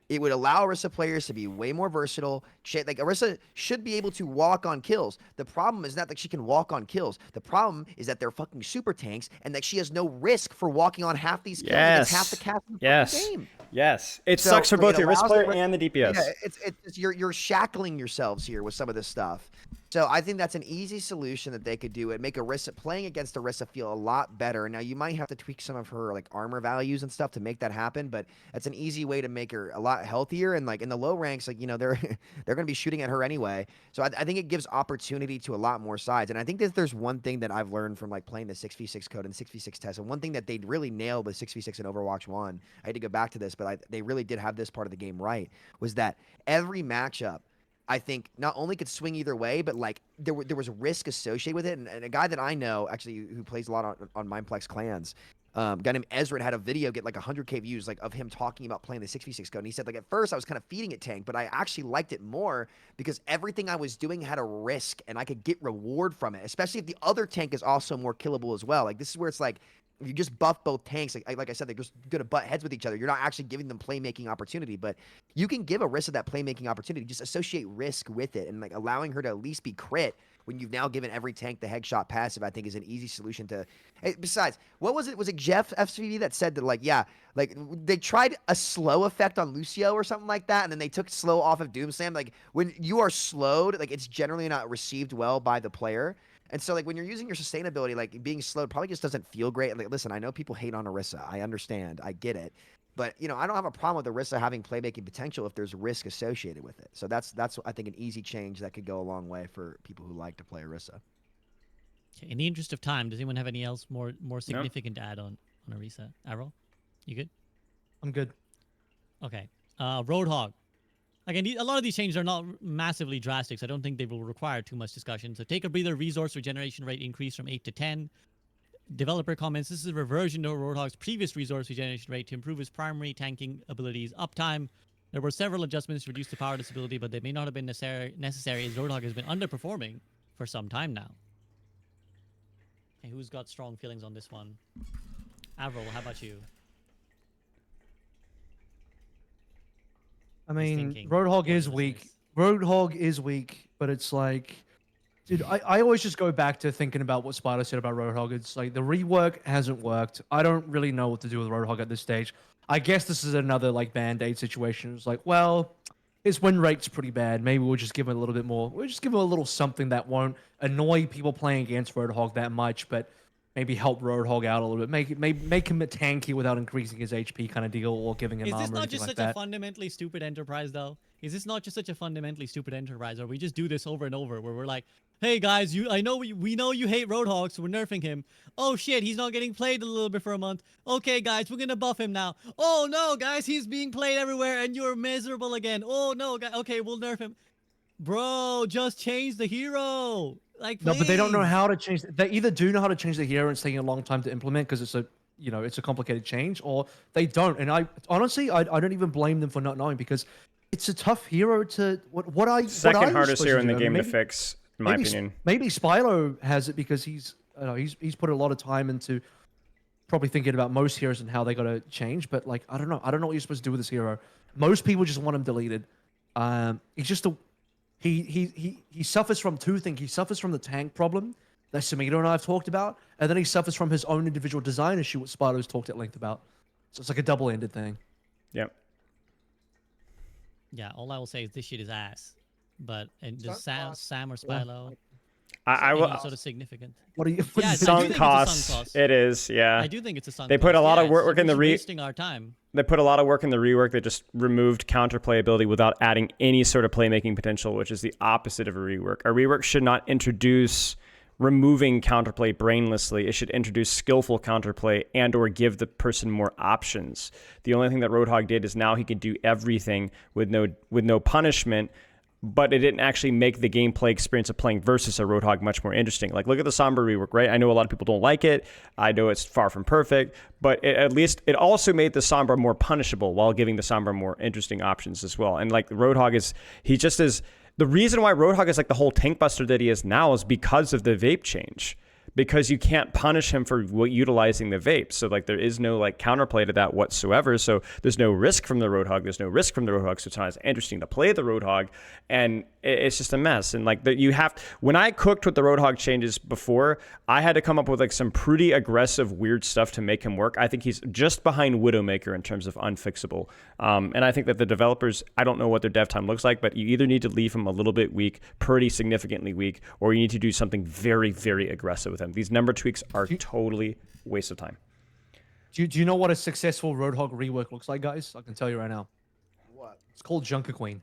It would allow Orisa players to be way more versatile. Like, Orisa should be able to walk on kills. The problem is not that she can walk on kills. The problem is that they're fucking super tanks and that she has no risk for walking on half these kills against half the cast in the fucking game. Yes. It So, sucks for like, both it the Orisa allows player the- and the DPS. Yeah, it's you're shackling yourselves here with some of this stuff. So I think that's an easy solution that they could do. It make Orisa playing against Orisa feel a lot better. Now you might have to tweak some of her like armor values and stuff to make that happen, but that's an easy way to make her a lot healthier. And like in the low ranks, like, you know, they're they're going to be shooting at her anyway. So I think it gives opportunity to a lot more sides. And I think that there's one thing that I've learned from like playing the 6v6 code and 6v6 test, and one thing that they really nailed with 6v6 in Overwatch 1. I had to go back to this, but they really did have this part of the game right. Was that every matchup, I think, not only could swing either way, but like there was risk associated with it. And a guy that I know actually who plays a lot on Mindplex Clans, a guy named Ezra, had a video get like 100K views like of him talking about playing the 6v6 code. And he said like at first I was kind of feeding it tank, but I actually liked it more because everything I was doing had a risk and I could get reward from it, especially if the other tank is also more killable as well. Like this is where it's like, if you just buff both tanks, like I said, they're just going to butt heads with each other. You're not actually giving them playmaking opportunity, but you can give Orisa that playmaking opportunity. Just associate risk with it, and like allowing her to at least be crit when you've now given every tank the headshot passive, I think is an easy solution to. Besides, what was it? Was it Jeff FCV that said that like, yeah, like they tried a slow effect on Lucio or something like that, and then they took slow off of Doomslam. Like when you are slowed, like it's generally not received well by the player. And so, like, when you're using your sustainability, like, being slowed probably just doesn't feel great. Like, listen, I know people hate on Orisa. I understand. I get it. But, you know, I don't have a problem with Orisa having playmaking potential if there's risk associated with it. So that's I think, an easy change that could go a long way for people who like to play Orisa. Okay, in the interest of time, does anyone have any else more significant to add on Orisa? Arrow, you good? I'm good. Okay. Roadhog. Again, a lot of these changes are not massively drastic, so I don't think they will require too much discussion. So take a breather, resource regeneration rate increase from 8 to 10. Developer comments, this is a reversion to Roadhog's previous resource regeneration rate to improve his primary tanking abilities uptime. There were several adjustments to reduce the power disability, but they may not have been necessary as Roadhog has been underperforming for some time now. And who's got strong feelings on this one? Avril, how about you? I He's mean, thinking. Roadhog For the is weak. listeners. Roadhog is weak, but it's like, dude, I always just go back to thinking about what Spider said about Roadhog. It's like the rework hasn't worked. I don't really know what to do with Roadhog at this stage. I guess this is another like Band-Aid situation. It's like, well, his win rate's pretty bad. Maybe we'll just give him a little bit more. We'll just give him a little something that won't annoy people playing against Roadhog that much, but maybe help Roadhog out a little bit. Make him a tanky without increasing his HP kind of deal, or giving him Is armor this or not anything just like such a that. fundamentally stupid enterprise, though? Is this not just such a fundamentally stupid enterprise, or we just do this over and over, where we're like, "Hey guys, I know we know you hate Roadhog, so we're nerfing him. Oh shit, he's not getting played a little bit for a month. Okay, guys, we're gonna buff him now. Oh no, guys, he's being played everywhere, and you're miserable again. Oh no, guys, okay, we'll nerf him. Bro, just change the hero. Like, No, but they don't know please." how to change. They either do know how to change the hero and it's taking a long time to implement because it's a it's a complicated change, or they don't. And I honestly I don't even blame them for not knowing, because it's a tough hero to what I Second what are you hardest supposed hero to in the do? I mean, game to maybe- fix, in my opinion. Maybe Spyro has it because he's he's put a lot of time into probably thinking about most heroes and how they got to change. But like I don't know what you're supposed to do with this hero. Most people just want him deleted. He's just a he suffers from two things. He suffers from the tank problem that Samito and I have talked about, and then he suffers from his own individual design issue, what Spyro's talked at length about. So it's like a double-ended thing. Yep. Yeah, all I will say is this shit is ass. But and does Sunk Sam, cost. Sam or Spylo I any will. sort of significant? What are you? Yeah, I do Sunk think it's a cost. sunk cost. It is. Yeah. I do think it's a sunk They put a cost. lot of Yeah, work it's in the wasting our time. They put a lot of work in the rework. They just removed counterplay ability without adding any sort of playmaking potential, which is the opposite of a rework. A rework should not introduce removing counterplay brainlessly. It should introduce skillful counterplay and or give the person more options. The only thing that Roadhog did is now he can do everything with no punishment, but it didn't actually make the gameplay experience of playing versus a Roadhog much more interesting. Like, look at the Sombra rework, right? I know a lot of people don't like it. I know it's far from perfect, but at least it also made the Sombra more punishable while giving the Sombra more interesting options as well. And like, Roadhog is the reason why Roadhog is like the whole tank buster that he is now is because of the vape change. Because you can't punish him for utilizing the vape. So like there is no like counterplay to that whatsoever. So there's no risk from the Roadhog. There's no risk from the Roadhog. So it's not as interesting to play the Roadhog. And it's just a mess. And like that, when I cooked with the Roadhog changes before, I had to come up with like some pretty aggressive, weird stuff to make him work. I think he's just behind Widowmaker in terms of unfixable. And I think that the developers, I don't know what their dev time looks like, but you either need to leave him a little bit weak, pretty significantly weak, or you need to do something very, very aggressive with him. These number tweaks are totally waste of time. Do you know what a successful Roadhog rework looks like, guys? I can tell you right now. What? It's called Junker Queen.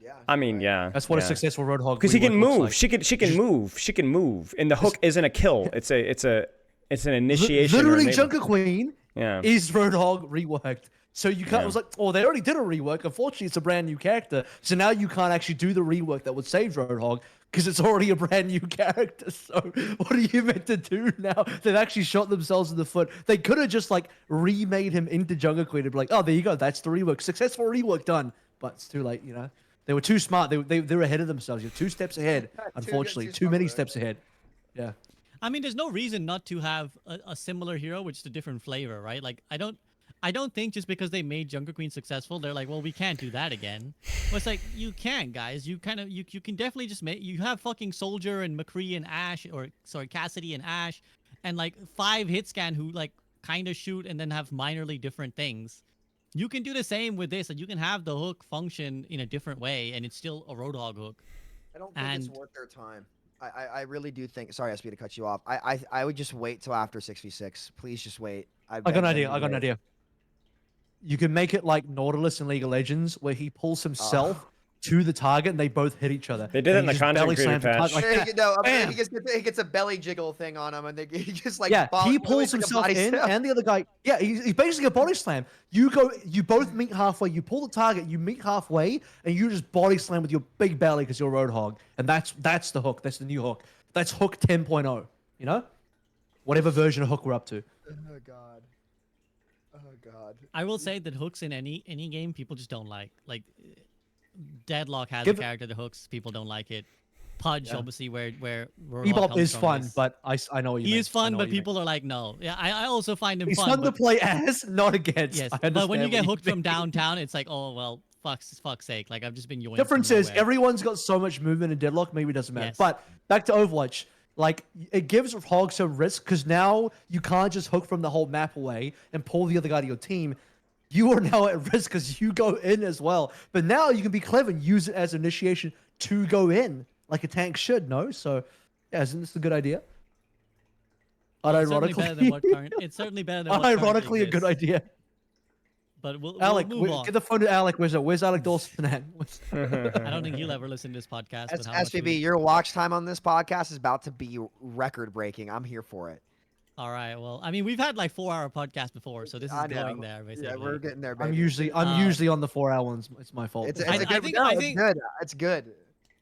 Yeah. I mean, yeah. That's what a successful Roadhog. Because he can rework looks move. like. She can move. She can move. And the hook isn't a kill. It's an initiation. or Literally, enablement. Junker Queen Yeah. is Roadhog reworked. So you can't. It was like, oh, they already did a rework. Unfortunately, it's a brand new character. So now you can't actually do the rework that would save Roadhog because it's already a brand new character. So what are you meant to do now? They've actually shot themselves in the foot. They could have just like remade him into Junker Queen and be like, oh, there you go. That's the rework. Successful rework done. But it's too late. They were too smart. They're ahead of themselves. You're 2 steps ahead. Unfortunately, too many steps ahead. Yeah. I mean, there's no reason not to have a similar hero with just a different flavor, right? Like, I don't think just because they made Junker Queen successful, they're like, well, we can't do that again. But it's like, you can, guys. You kind of, you can definitely just make, you have fucking Soldier and McCree and Ash, or sorry, Cassidy and Ash, and like 5 hit scan who like kind of shoot and then have minorly different things. You can do the same with this, and you can have the hook function in a different way, and it's still a Roadhog hook. I don't think it's And- worth their time. I really do think. Sorry, SB, to cut you off. I would just wait till after 6v6. Please just wait. I got an idea. You can make it like Nautilus in League of Legends, where he pulls himself to the target and they both hit each other. They did it in And the he just content belly creator slams the patch. target like that. No, Bam! he gets a belly jiggle thing on him, and he just like Yeah, he volley- pulls like a himself body in, slam. and the other guy. Yeah, he's basically a body slam. You both meet halfway. You pull the target, you meet halfway, and you just body slam with your big belly because you're Roadhog, and that's the hook. That's the new hook. That's hook 10.0. You know, whatever version of hook we're up to. Oh god. Oh god. I will say that hooks in any game people just don't like. Like Deadlock has Give a it- character that hooks, people don't like it. Pudge, Yeah. obviously, where Warlock Bebop comes is from fun, but I know what you he mean. is I fun, know but what you mean. people are like, no. Yeah, I also find him He's fun. fun to But play as, not against. yes, I but when you understand get what hooked from mean. downtown, it's like, oh well, fuck's sake. Like I've just been yoinked. Difference from is nowhere. everyone's got so much movement in Deadlock, maybe it doesn't matter. Yes. But back to Overwatch, like it gives Hog some risk because now you can't just hook from the whole map away and pull the other guy to your team. You are now at risk because you go in as well. But now you can be clever and use it as initiation to go in, like a tank should, no? So, yeah, isn't this a good idea? It's certainly better than what Unironically, current. It's certainly better than what currently unironically a good exists. idea. But we'll Alec, move on. get the phone to Alec. Where's Alec Dawson at? I don't think he'll ever listen to this podcast. With how much SVB, we... your watch time on this podcast is about to be record breaking. I'm here for it. All right. Well, I mean, we've had like 4-hour podcasts before, so this is I know. going there basically. Yeah, we're getting there, baby. I'm usually on the 4 hour ones. It's my fault. It's, I- it's a I good. think- no, I it's think- good. It's good.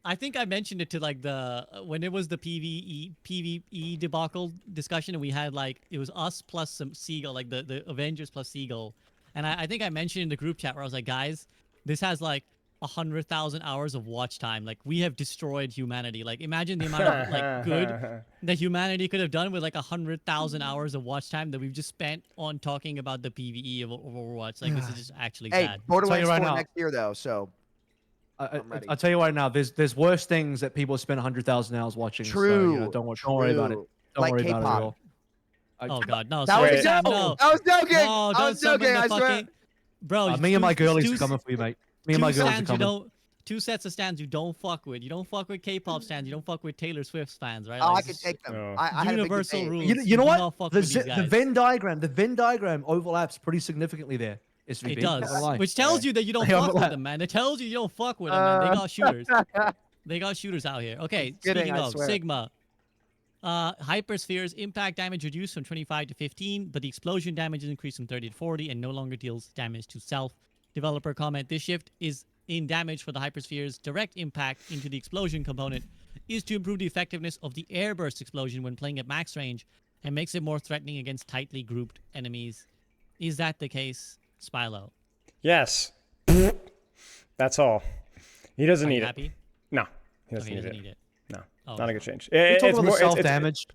I think I mentioned it to like the when it was the PvE debacle discussion, and we had like it was us plus some Seagull, like the Avengers plus Seagull, and I think I mentioned in the group chat where I was like, guys, this has like 100,000 hours of watch time. Like we have destroyed humanity. Like imagine the amount of like good that humanity could have done with like 100,000 hours of watch time that we've just spent on talking about the PvE of Overwatch. Like this is just actually Hey, sad. Borderlands right 4 now. next year though, so I'm ready. I'll tell you right now. There's worse things that people spend 100,000 hours watching. So, True. don't worry about it. True. Don't Like worry about it at K-pop. all. Oh god, no! That was sorry, a Sam, joke. no. I was joking. No, I don't was joking. summon I the swear. fucking... Bro, Me and my girlies two- are coming for you, mate. Me and my two girlies are stands you coming. don't. Two sets of stands you don't fuck with. You don't fuck with K-pop stands. You don't fuck with Taylor Swift fans, right? Oh, Like, I it's could just take them. Oh. I had a big universal debate. rules. You know do what? not fuck The, with these the guys. Venn diagram overlaps pretty significantly there. SVB. It Not does, gonna lie. which tells you that you don't They fuck with overlap. them, man. It tells you don't fuck with them, man. They got shooters. They got shooters out here. Okay, kidding, speaking I of swear. Sigma, Hypersphere's impact damage reduced from 25 to 15, but the explosion damage is increased from 30 to 40 and no longer deals damage to self. Developer comment: this shift is in damage for the Hypersphere's direct impact into the explosion component is to improve the effectiveness of the airburst explosion when playing at max range and makes it more threatening against tightly grouped enemies. Is that the case, Spylo? Yes. That's all. He doesn't Are you need it. happy? No, he doesn't Okay, he need doesn't it. need it. No, Oh, not a good change. You It's talk about the more self damage.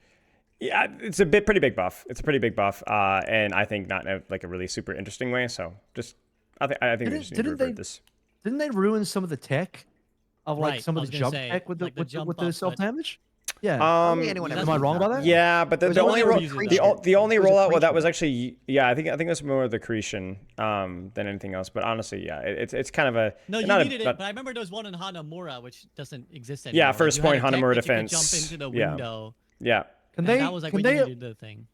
Yeah, it's a pretty big buff. It's a pretty big buff, and I think not in a, like a really super interesting way. So just I think we Didn't- just need to didn't revert they- this. Didn't they ruin some of the tech of like Right, some I of was the gonna jump say, tech with the like the jump with up, the but- self damage? Yeah. Um, anyone Am Am I wrong about that? yeah, but the There's only no roll, way we're using the, that. the only It was a rollout well, that Cretan. was actually I think that's more of the Cretan than anything else. But honestly, yeah, it's kind of a No, you not needed a, it, not- but I remember there was one in Hanamura which doesn't exist anymore. Yeah, Like, first you had point a tech Hanamura that you could defense. Jump into the Yeah. window. yeah. Can And they that was like can when you they needed the thing.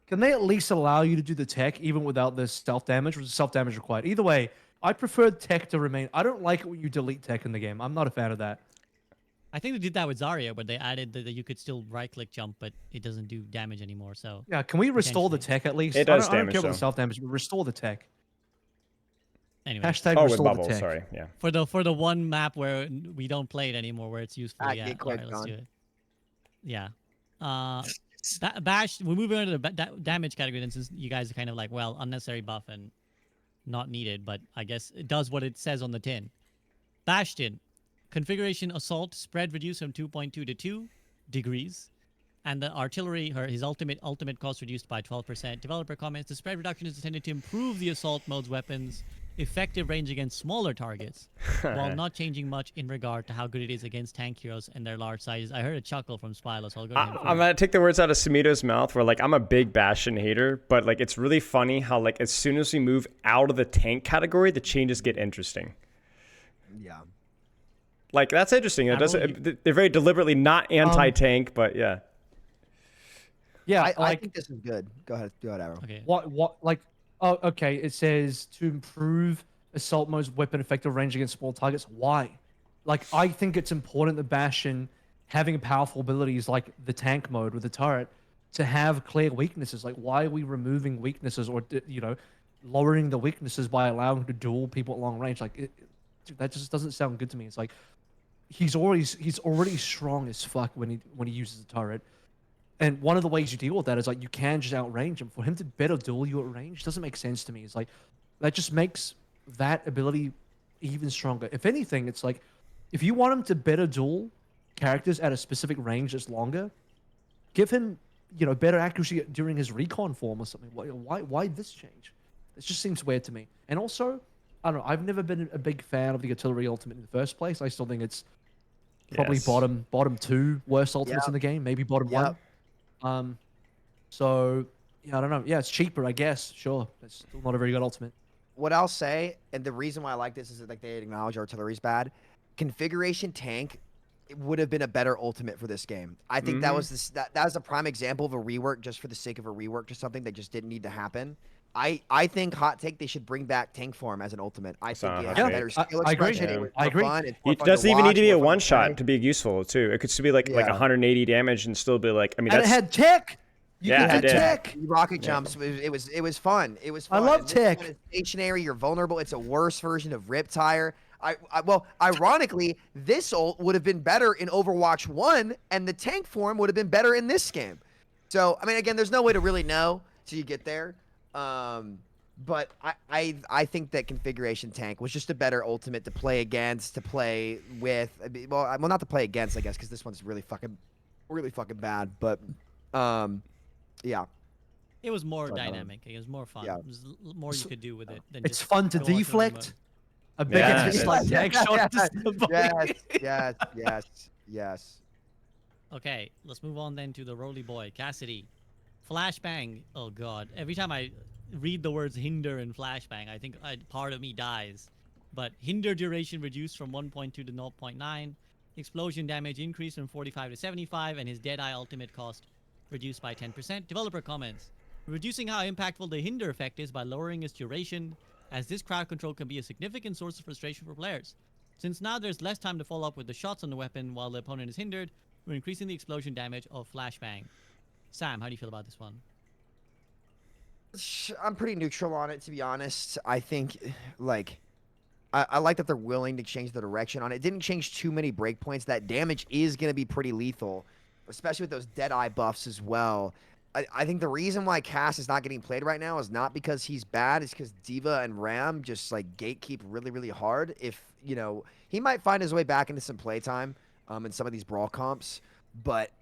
can they at least allow you to do the tech even without the self damage? Or is self damage required? Either way, I prefer tech to remain. I don't like it when you delete tech in the game. I'm not a fan of that. I think they did that with Zarya, where they added that you could still right-click jump, but it doesn't do damage anymore. So Yeah, can we restore the Potentially. tech at least? It does I don't damage, care about though. the self damage, but restore the tech. anyway, Hashtag Oh, with restore the bubbles. tech. Sorry. Yeah. for the one map where we don't play it anymore, where it's useful, Ah, yeah. get All right, clicked let's on. do it. Yeah. Bash. We're moving on to the damage category, and since you guys are kind of like, well, unnecessary buff and not needed, but I guess it does what it says on the tin. Bastion, configuration assault spread reduced from 2.2 to 2 degrees, and the artillery, his ultimate cost reduced by 12%. Developer comments: the spread reduction is intended to improve the assault mode's weapons' effective range against smaller targets, while not changing much in regard to how good it is against tank heroes and their large sizes. I heard a chuckle from Spylo, so I'll go to him I'm first. gonna take the words out of Samito's mouth. Where like I'm a big Bastion hater, but like it's really funny how like as soon as we move out of the tank category, the changes get interesting. Yeah. Like that's interesting. It I doesn't. They're very deliberately not anti-tank, but yeah. Yeah, I like think this is good. Go ahead, Arrow. Okay. what like oh okay, it says to improve assault mode's weapon effective range against small targets. Why? Like I think it's important that Bastion having powerful abilities like the tank mode with the turret to have clear weaknesses. Like why are we removing weaknesses or lowering the weaknesses by allowing him to duel people at long range? Like dude, that just doesn't sound good to me. It's like he's already strong as fuck when he uses the turret. And one of the ways you deal with that is like you can just outrange him. For him to better duel you at range doesn't make sense to me. It's like that just makes that ability even stronger. If anything, it's like if you want him to better duel characters at a specific range that's longer. Give him, better accuracy during his recon form or something. Why this change? It just seems weird to me. And also, I don't know. I've never been a big fan of the artillery ultimate in the first place. I still think it's probably Yes. bottom 2 worst ultimates Yep. in the game, maybe bottom Yep. 1. So yeah, I don't know. Yeah, it's cheaper, I guess. Sure, it's still not a very good ultimate. What I'll say, and the reason why I like this is that like they acknowledge artillery's bad. Configuration tank would have been a better ultimate for this game. I think that was that was a prime example of a rework just for the sake of a rework to something that just didn't need to happen. I think hot take they should bring back tank form as an ultimate. I think not it hot has take. better skill I agree. expression. Yeah. It was I more agree. fun, it's more It fun to doesn't even need watch, to be a more fun one shot play. to be useful too. It could still be like Yeah. 180 damage and still be like. I mean, And that's it had tech. You Yeah, could it have did. tech. Rocket jumps. It was fun. It was I fun. love And this one tech. is stationary. You're vulnerable. It's a worse version of Riptire. Well, ironically, this ult would have been better in Overwatch 1, and the tank form would have been better in this game. So, I mean, again, there's no way to really know till you get there. But I think that configuration tank was just a better ultimate to play against, to play with. Well, not to play against, I guess, because this one's really fucking bad. But, yeah. It was more But, dynamic. It was more fun. yeah. There was more you could do with it than It's just fun to go onto the deflect. remote. A big Yeah, it's it like is. tank shot. to the body. Yes. Okay, let's move on then to the Roly Boy, Cassidy. Flashbang. Oh god. Every time I read the words hinder and flashbang, I think part of me dies. But hinder duration reduced from 1.2 to 0.9. Explosion damage increased from 45 to 75, and his Deadeye ultimate cost reduced by 10%. Developer comments. Reducing how impactful the hinder effect is by lowering its duration, as this crowd control can be a significant source of frustration for players. Since now there's less time to follow up with the shots on the weapon while the opponent is hindered, we're increasing the explosion damage of Flashbang. Sam, how do you feel about this one? I'm pretty neutral on it, to be honest. I think, like, I like that they're willing to change the direction on it. It didn't change too many breakpoints. That damage is going to be pretty lethal, especially with those Deadeye buffs as well. I think the reason why Cass is not getting played right now is not because he's bad. It's because D.Va and Ram just, like, gatekeep really, really hard. If, he might find his way back into some playtime in some of these brawl comps. But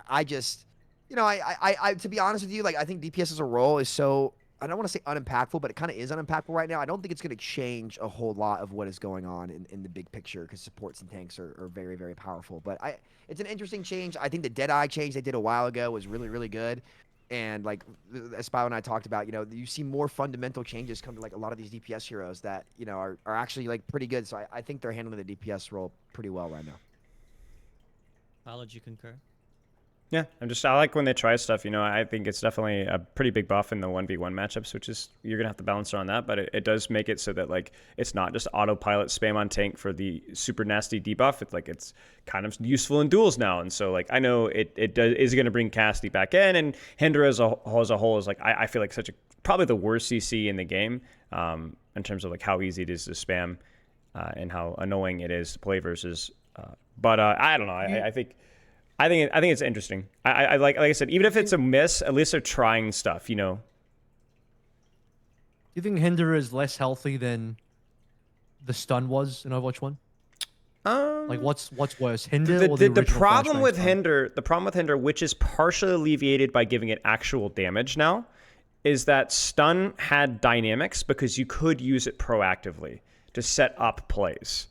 I just, to be honest with you, like, I think DPS as a role is so, I don't want to say unimpactful, but it kind of is unimpactful right now. I don't think it's going to change a whole lot of what is going on in the big picture because supports and tanks are very, very powerful. But it's an interesting change. I think the Deadeye change they did a while ago was really, really good. And like Espio and I talked about, you see more fundamental changes come to like a lot of these DPS heroes that, are actually like pretty good. So I think they're handling the DPS role pretty well right now. Paolo, do you concur? Yeah, I like when they try stuff. I think it's definitely a pretty big buff in the 1v1 matchups, which is you're gonna have to balance on that. But it does make it so that like it's not just autopilot spam on tank for the super nasty debuff. It's like it's kind of useful in duels now, and so like I know it is gonna bring Cassidy back in, and Hinder as a whole is like I feel like probably the worst CC in the game in terms of like how easy it is to spam and how annoying it is to play versus. But I don't know. I think it's interesting. I like I said, even if it's a miss, at least they're trying stuff. Do you think Hinder is less healthy than the stun was in Overwatch 1? Like what's worse, Hinder or the the original problem Flashbang with stun? the problem with Hinder, which is partially alleviated by giving it actual damage now, is that stun had dynamics because you could use it proactively to set up plays.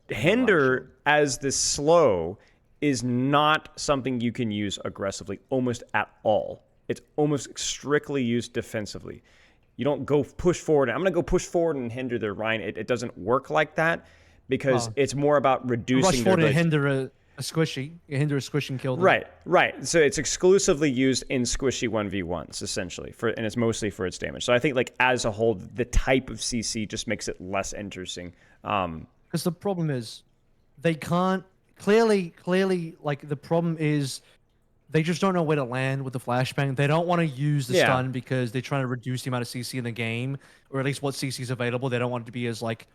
Hinder as the slow is not something you can use aggressively almost at all. It's almost strictly used defensively. You don't go push forward. I'm going to go push forward and hinder their Rhine. It doesn't work like that because it's more about reducing Rush their forward and ability. hinder a squishy. You hinder a squish and kill them. Right. So it's exclusively used in squishy 1v1s essentially and it's mostly for its damage. So I think like as a whole, the type of CC just makes it less interesting. Because the problem is they can't clearly like the problem is they just don't know where to land with the flashbang. They don't want to use the stun because they're trying to reduce the amount of CC in the game, or at least what CC is available. They don't want it to be as like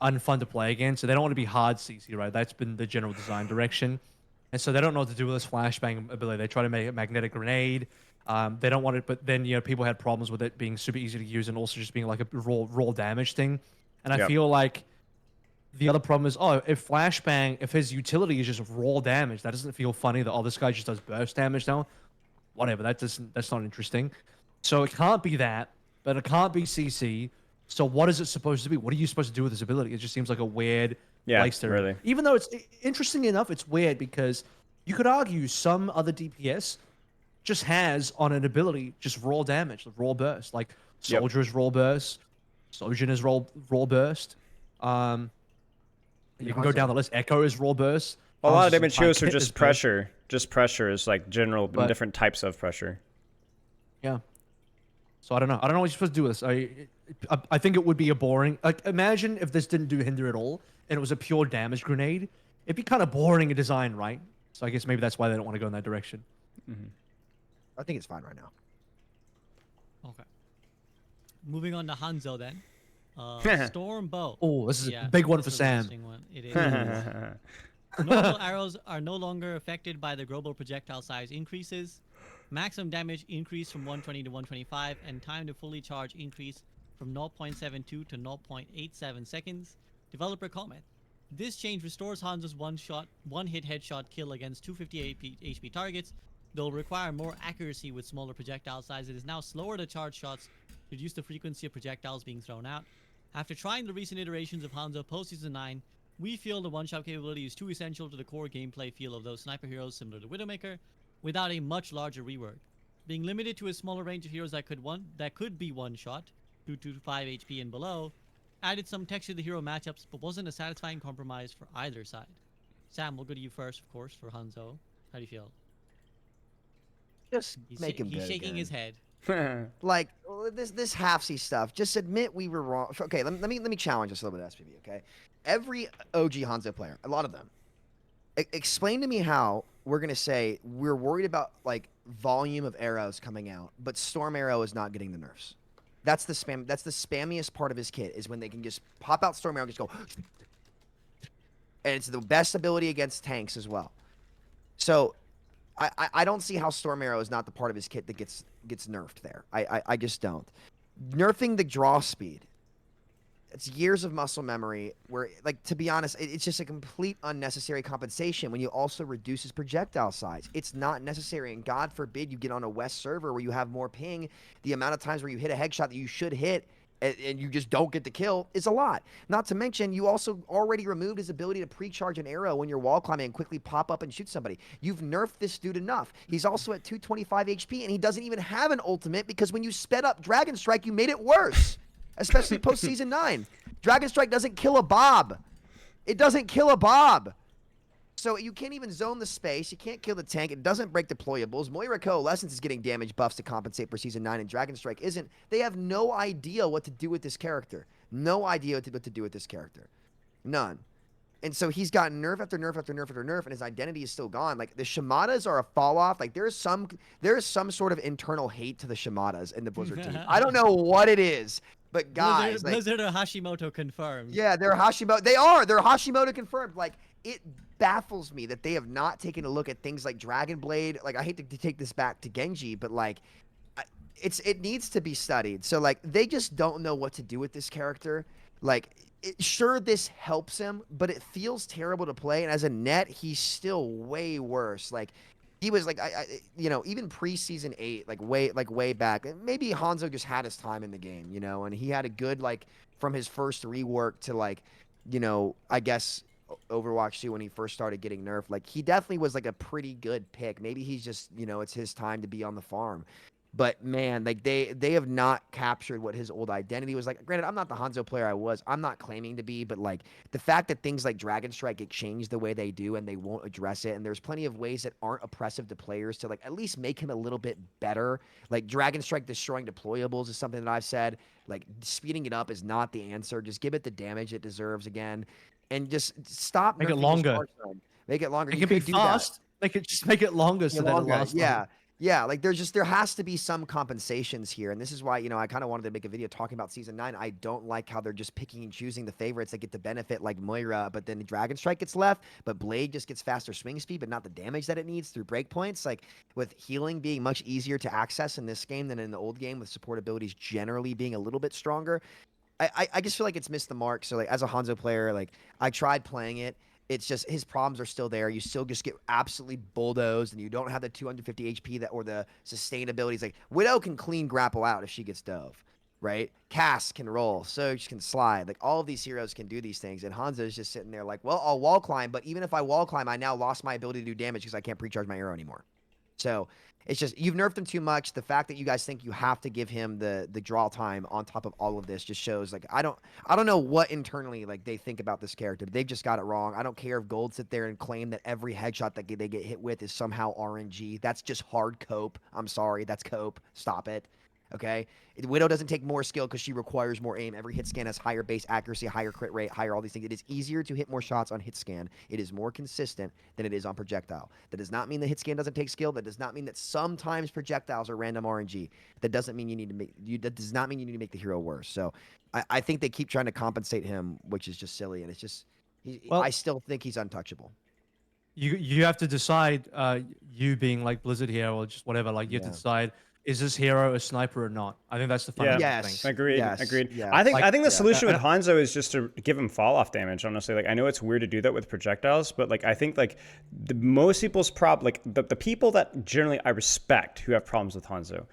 unfun to play again. So they don't want to be hard CC, right? That's been the general design direction. And so they don't know what to do with this flashbang ability. They try to make it magnetic grenade. They don't want it, but then people had problems with it being super easy to use and also just being like a raw damage thing. And I feel like the other problem is, oh, if Flashbang, if his utility is just raw damage, that doesn't feel funny. That, oh, this guy just does burst damage now. Whatever, that's not interesting. So it can't be that, but it can't be CC. So what is it supposed to be? What are you supposed to do with this ability? It just seems like a weird Yeah, place to really. Even though it's interesting enough, it's weird because you could argue some other DPS just has on an ability just raw damage, raw burst. Like Yep. Soldier is raw burst, Sojin is raw burst. You can go down the list. Echo is raw burst. A lot of Hanzo's damage entire heroes are kit is just burst. pressure. Just pressure is like general But- different types of pressure. Yeah. So I don't know. I don't know what you're supposed to do with this. I think it would be a boring. Like, imagine if this didn't do hinder at all and it was a pure damage grenade. It'd be kind of boring a design, right? So I guess maybe that's why they don't want to go in that direction. I think it's fine right now. Okay. Moving on to Hanzo then. Storm Bow. Oh, this is Yeah, a big one this for is an Sam. interesting one. It is. Normal arrows are no longer affected by the global projectile size increases. Maximum damage increase from 120 to 125, and time to fully charge increase from 0.72 to 0.87 seconds. Developer comment. This change restores Hanzo's one-hit headshot kill against 250 HP targets, though require more accuracy with smaller projectile size. It is now slower to charge shots to reduce the frequency of projectiles being thrown out. After trying the recent iterations of Hanzo post-Season 9, we feel the one-shot capability is too essential to the core gameplay feel of those sniper heroes similar to Widowmaker, without a much larger rework. Being limited to a smaller range of heroes that could be one-shot, 2 to 5 HP and below, added some texture to the hero matchups, but wasn't a satisfying compromise for either side. Sam, we'll go to you first, of course, for Hanzo. How do you feel? Just make him He's good shaking again. his head. Like this half-C stuff. Just admit we were wrong. Okay, let me challenge us a little bit, SPB. Okay, every OG Hanzo player, a lot of them, explain to me how we're gonna say we're worried about like volume of arrows coming out, but Storm Arrow is not getting the nerfs. That's the spam. That's the spammiest part of his kit is when they can just pop out Storm Arrow and just go, and it's the best ability against tanks as well. So I don't see how Storm Arrow is not the part of his kit that gets nerfed there. I just don't. Nerfing the draw speed. It's years of muscle memory where, like, to be honest, it's just a complete unnecessary compensation when you also reduce his projectile size. It's not necessary, and God forbid you get on a West server where you have more ping. The amount of times where you hit a headshot that you should hit and you just don't get the kill is a lot. Not to mention, you also already removed his ability to pre-charge an arrow when you're wall climbing and quickly pop up and shoot somebody. You've nerfed this dude enough. He's also at 225 HP, and he doesn't even have an ultimate because when you sped up Dragon Strike, you made it worse. Especially post-Season 9. Dragon Strike doesn't kill a Bob. It doesn't kill a Bob. So you can't even zone the space. You can't kill the tank. It doesn't break deployables. Moira Coalescence is getting damage buffs to compensate for Season 9, and Dragon Strike isn't. They have no idea what to do with this character. No idea what to do with this character. None. And so he's gotten nerf after nerf after nerf after nerf, and his identity is still gone. Like, the Shimadas are a fall-off. Like, there's some sort of internal hate to the Shimadas in the Blizzard team. I don't know what it is, but guys, Blizzard or Hashimoto confirmed. yeah, they're Hashimoto. They are. They're Hashimoto confirmed. Like, it baffles me that they have not taken a look at things like Dragon Blade. Like, I hate to take this back to Genji, but like, it needs to be studied. So like, they just don't know what to do with this character. Like, sure, this helps him, but it feels terrible to play. And as a net, he's still way worse. Like, he was like, even pre-season 8, like way back. Maybe Hanzo just had his time in the game, and he had a good, like, from his first rework to, like, I guess Overwatch 2 when he first started getting nerfed. Like, he definitely was like a pretty good pick. Maybe he's just, it's his time to be on the farm. But man, like, they have not captured what his old identity was like. Granted, I'm not the Hanzo player I was. I'm not claiming to be, but like, the fact that things like Dragon Strike get changed the way they do and they won't address it, and there's plenty of ways that aren't oppressive to players to like at least make him a little bit better. Like, Dragon Strike destroying deployables is something that I've said. Like, speeding it up is not the answer. Just give it the damage it deserves again, and just stop. Make it nerfing his longer. charge time. Make it longer. It You can be could do that. fast. Make it longer so that it Longer. lasts longer. Yeah, like there has to be some compensations here, and this is why I kind of wanted to make a video talking about Season 9. I don't like how they're just picking and choosing the favorites that get the benefit, like Moira, but then Dragon Strike gets left, but Blade just gets faster swing speed, but not the damage that it needs through breakpoints. Like, with healing being much easier to access in this game than in the old game, with support abilities generally being a little bit stronger. I just feel like it's missed the mark. So like as a Hanzo player, like I tried playing it. It's just his problems are still there. You still just get absolutely bulldozed, and you don't have the 250 HP that or the sustainability. It's like Widow can clean grapple out if she gets dove, right? Cass can roll, Surge can slide. Like all of these heroes can do these things, and Hanzo is just sitting there like, well, I'll wall climb, but even if I wall climb, I now lost my ability to do damage because I can't precharge my arrow anymore. So it's just you've nerfed him too much. The fact that you guys think you have to give him the draw time on top of all of this just shows like I don't know what internally like they think about this character. They've just got it wrong. I don't care if Gold sit there and claim that every headshot that they get hit with is somehow RNG. That's just hard cope. I'm sorry, that's cope. Stop it. Okay, Widow doesn't take more skill because she requires more aim. Every hit scan has higher base accuracy, higher crit rate, higher all these things. It is easier to hit more shots on hit scan. It is more consistent than it is on projectile. That does not mean the hit scan doesn't take skill. That does not mean that sometimes projectiles are random RNG. That doesn't mean you need to make that does not mean you need to make the hero worse. So I think they keep trying to compensate him, which is just silly, and it's just Well- I still think he's untouchable. You have to decide, you being like Blizzard here or just whatever, like you have to decide, is this hero a sniper or not? I think that's the fundamental Yes. thing. Agreed. Yes, Agreed. yes. I think Like- I think the solution and with Hanzo is just to give him fall off damage. Honestly, like I know it's weird to do that with projectiles, but like I think like the most people's problem, like the people that generally I respect who have problems with Hanzo,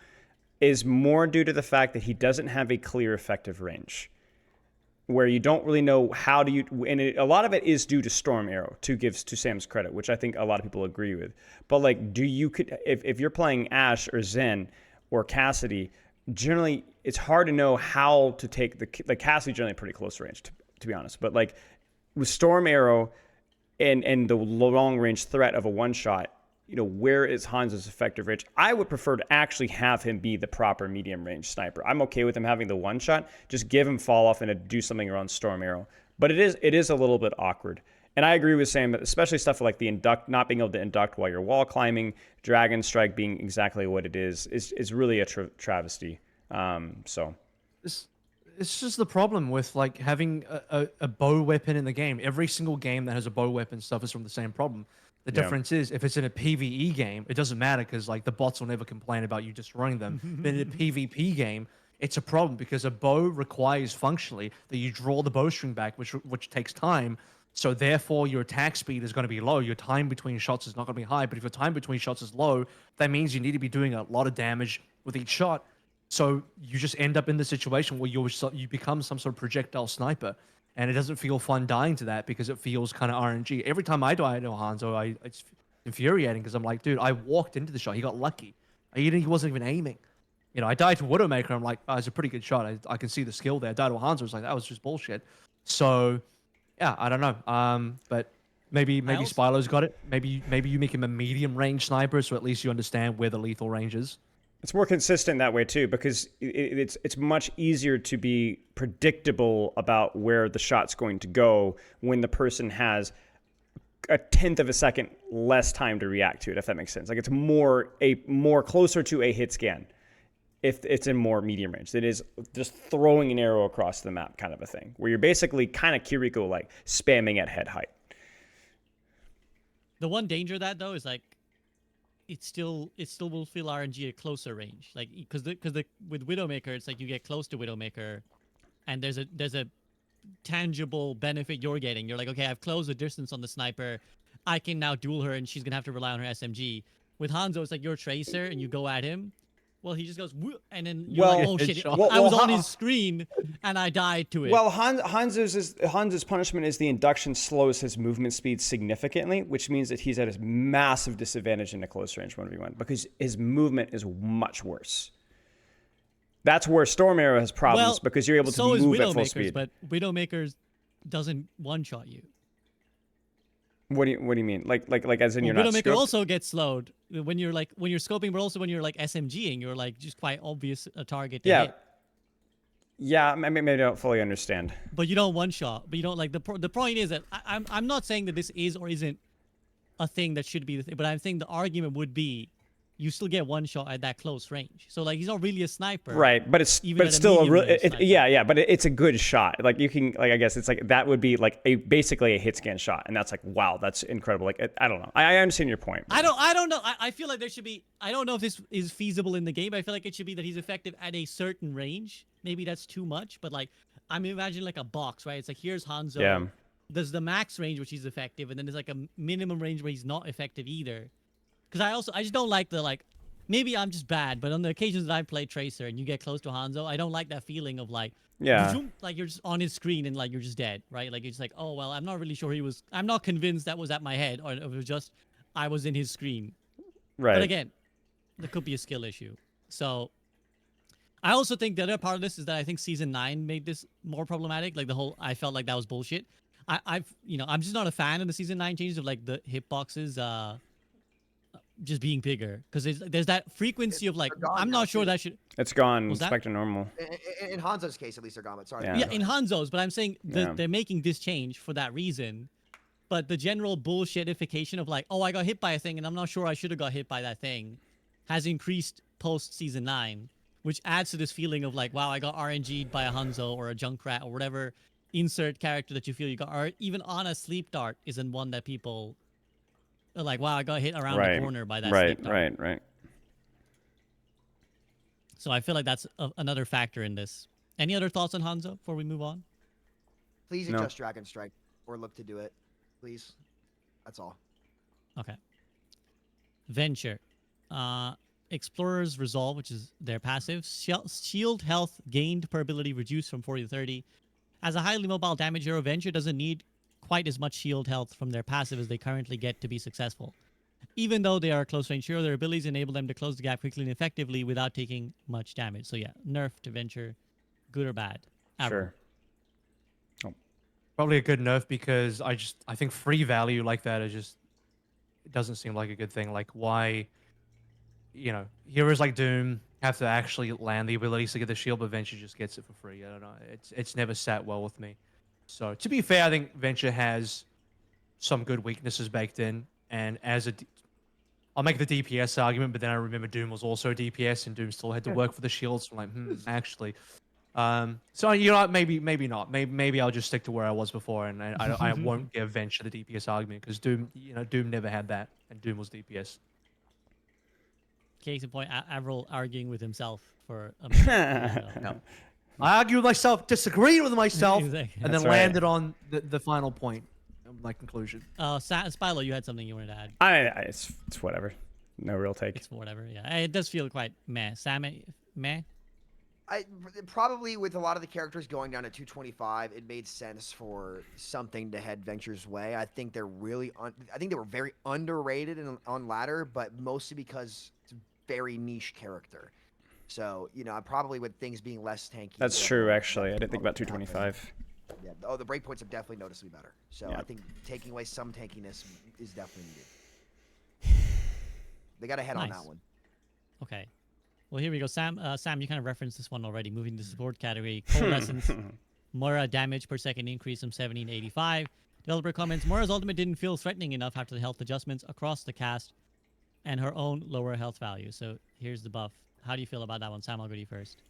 is more due to the fact that he doesn't have a clear effective range, where you don't really know how do you, and a lot of it is due to Storm Arrow, to Sam's credit, which I think a lot of people agree with. But like, if you're playing Ashe or Zen or Cassidy, generally it's hard to know how to take like Cassidy generally pretty close range to be honest. But like with Storm Arrow and the long range threat of a one shot, you know, where is Hanzo's effective range? I would prefer to actually have him be the proper medium range sniper. I'm okay with him having the one shot. Just give him fall off and do something around Storm Arrow. But it is a little bit awkward. And I agree with Sam that especially stuff like the not being able to induct while you're wall climbing, Dragon Strike being exactly what it is really a travesty. So It's just the problem with like having a bow weapon in the game. Every single game that has a bow weapon suffers from the same problem. The difference is if it's in a PvE game, it doesn't matter because like the bots will never complain about you destroying them. But in a PvP game, it's a problem because a bow requires functionally that you draw the bowstring back, which takes time. So therefore, your attack speed is going to be low. Your time between shots is not going to be high. But if your time between shots is low, that means you need to be doing a lot of damage with each shot. So you just end up in the situation where you become some sort of projectile sniper. And it doesn't feel fun dying to that because it feels kind of RNG. Every time I die to Hanzo, it's infuriating because I'm like, dude, I walked into the shot. He got lucky. He wasn't even aiming. You know, I died to Widowmaker. I'm like, oh, it's a pretty good shot. I can see the skill there. I died to Hanzo. It's like, that was just bullshit. So, yeah, I don't know. But maybe also- Spylo's got it. Maybe you make him a medium range sniper, so at least you understand where the lethal range is. it's more consistent that way too, because it's much easier to be predictable about where the shot's going to go when the person has a tenth of a second less time to react to it, if that makes sense. Like it's more closer to a hit scan if it's in more medium range. It is just throwing an arrow across the map kind of a thing, where you're basically kind of Kiriko like spamming at head height. The one danger of that though is like it still will feel RNG at closer range, like because with Widowmaker it's like you get close to Widowmaker, and there's a tangible benefit you're getting. You're like, okay, I've closed the distance on the sniper, I can now duel her, and she's gonna have to rely on her SMG. With Hanzo, it's like you're Tracer and you go at him. Well, he just goes, "Woo," and then you're like, Well, oh shit, Well, I was on his screen and I died to it. Well, Hanzo's punishment is the induction slows his movement speed significantly, which means that he's at a massive disadvantage in a close range 1v1 because his movement is much worse. That's where Storm Arrow has problems because you're able to so is move at full Widowmaker's, speed. but Widowmaker's doesn't one-shot you. What do you mean? Like as in you're Well, not Widowmaker scoped? also gets slowed when you're scoping, but also when you're like SMGing, you're like just quite obvious a target to hit. Yeah, maybe I don't fully understand. But you don't one shot. But you don't like the point is that I'm not saying that this is or isn't a thing that should be the thing, but I'm saying the argument would be you still get one shot at that close range. So like he's not really a sniper. Right, but it's Even at a still a medium real range sniper. yeah, but it's a good shot. Like you can I guess it's like that would be like basically a hit scan shot, and that's like wow, that's incredible. Like I don't know. I understand your point. I don't know. I feel like there should be. I don't know if this is feasible in the game. I feel like it should be that he's effective at a certain range. Maybe that's too much, but like I'm imagining like a box, right? It's like here's Hanzo. Yeah. There's the max range which he's effective, and then there's like a minimum range where he's not effective either. Because I just don't like the like. Maybe I'm just bad, but on the occasions that I play Tracer and you get close to Hanzo, I don't like that feeling of like, Yeah. like you're just on his screen and like you're just dead, right? Like you're just like, oh well, I'm not really sure he was. I'm not convinced that was at my head, or it was just I was in his screen. Right. But again, there could be a skill issue. So I also think the other part of this is that I think season 9 made this more problematic. Like the whole, I felt like that was bullshit. I'm just not a fan of the season 9 changes of like the hitboxes just being bigger, because there's that frequency of like, They're gone I'm now, not sure too. that should. It's gone. Was It's that- back to normal. In Hanzo's case, at least they're gone. But sorry. Yeah. Yeah, in Hanzo's, but I'm saying Yeah. they're making this change for that reason. But the general bullshitification of like, oh, I got hit by a thing and I'm not sure I should have got hit by that thing, has increased post season 9, which adds to this feeling of like, wow, I got RNG'd by a Hanzo or a Junkrat or whatever insert character that you feel you got, or even on a sleep dart isn't one that people are like, wow, I got hit around Right. the corner by that Right. sleep dart. Right. So I feel like that's another factor in this. Any other thoughts on Hanzo before we move on? Please No. adjust Dragon Strike or look to do it, please. That's all. Okay. Venture. Explorer's Resolve, which is their passive. Shield health gained per ability reduced from 40 to 30. As a highly mobile damage hero, Venture doesn't need quite as much shield health from their passive as they currently get to be successful. Even though they are a close range hero, their abilities enable them to close the gap quickly and effectively without taking much damage. So yeah, nerf to Venture, good or bad? Avril. Sure. Probably a good nerf, because I think free value like that is just, it doesn't seem like a good thing. Like, why, heroes like Doom have to actually land the abilities to get the shield, but Venture just gets it for free. I don't know. It's never sat well with me. So to be fair, I think Venture has some good weaknesses baked in, and I'll make the DPS argument, but then I remember Doom was also DPS, and Doom still had to work for the shields. So I'm like, actually. So maybe not. Maybe I'll just stick to where I was before, and I won't give Venture the DPS argument, because Doom never had that, and Doom was DPS. Case in point, Avril arguing with himself for a minute. No. I argued with myself, disagreed with myself, Exactly. and then That's right. landed on the final point of my conclusion. Spilo, you had something you wanted to add. It's whatever. No real take. It's whatever. Yeah, it does feel quite meh. Sam, meh. Probably with a lot of the characters going down to 225, it made sense for something to head Venture's way. I think they're I think they were very underrated on ladder, but mostly because it's a very niche character. So probably with things being less tanky. That's true, actually. I didn't think about 225. Yeah. Oh, the breakpoints are definitely noticeably better. So Yeah. I think taking away some tankiness is definitely needed. They got to head on Nice. that one. Okay. Well, here we go. Sam, you kind of referenced this one already. Moving to the support category. Coalescence. Moira damage per second increase from 70 to 85. Developer comments, Moira's ultimate didn't feel threatening enough after the health adjustments across the cast and her own lower health value. So here's the buff. How do you feel about that one? Sam, I'll go to you first.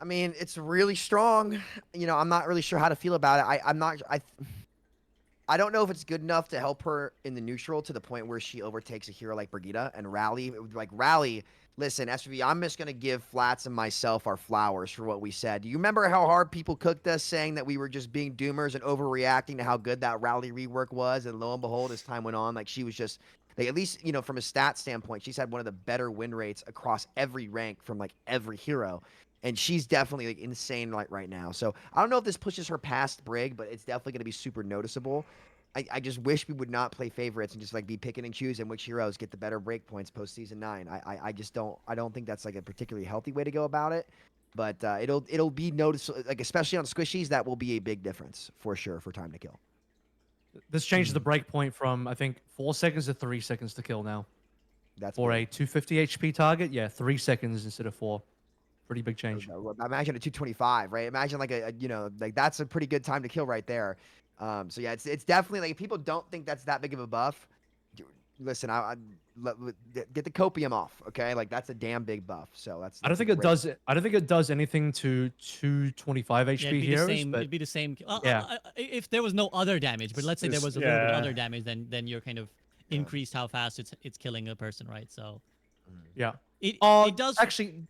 I mean, it's really strong. I'm not really sure how to feel about it. I don't know if it's good enough to help her in the neutral to the point where she overtakes a hero like Brigitte and Rally. Rally, listen, SVB, I'm just going to give Flats and myself our flowers for what we said. Do you remember how hard people cooked us saying that we were just being doomers and overreacting to how good that Rally rework was? And lo and behold, as time went on, she was just, at least, from a stat standpoint, she's had one of the better win rates across every rank from every hero. And she's definitely insane right now. So I don't know if this pushes her past Brig, but it's definitely going to be super noticeable. I just wish we would not play favorites and just be picking and choosing which heroes get the better break points post season 9. I just don't think that's a particularly healthy way to go about it. But it'll be noticeable, especially on squishies, that will be a big difference for sure for time to kill. This changes the breakpoint from, I think, 4 seconds to 3 seconds to kill now. That's For big. a 250 HP target, yeah, 3 seconds instead of 4. Pretty big change. Imagine a 225, right? Imagine that's a pretty good time to kill right there. So yeah, it's definitely if people don't think that's that big of a buff, listen, get the copium off, okay? That's a damn big buff. So that's. I don't think it does. I don't think it does anything to 225 HP Yeah, it'd be heroes. the same. But It'd be the same. Yeah. If there was no other damage, but let's say there was a little bit Yeah. other damage, then you're kind of increased how fast it's killing a person, right? So yeah. it Oh, it does. actually.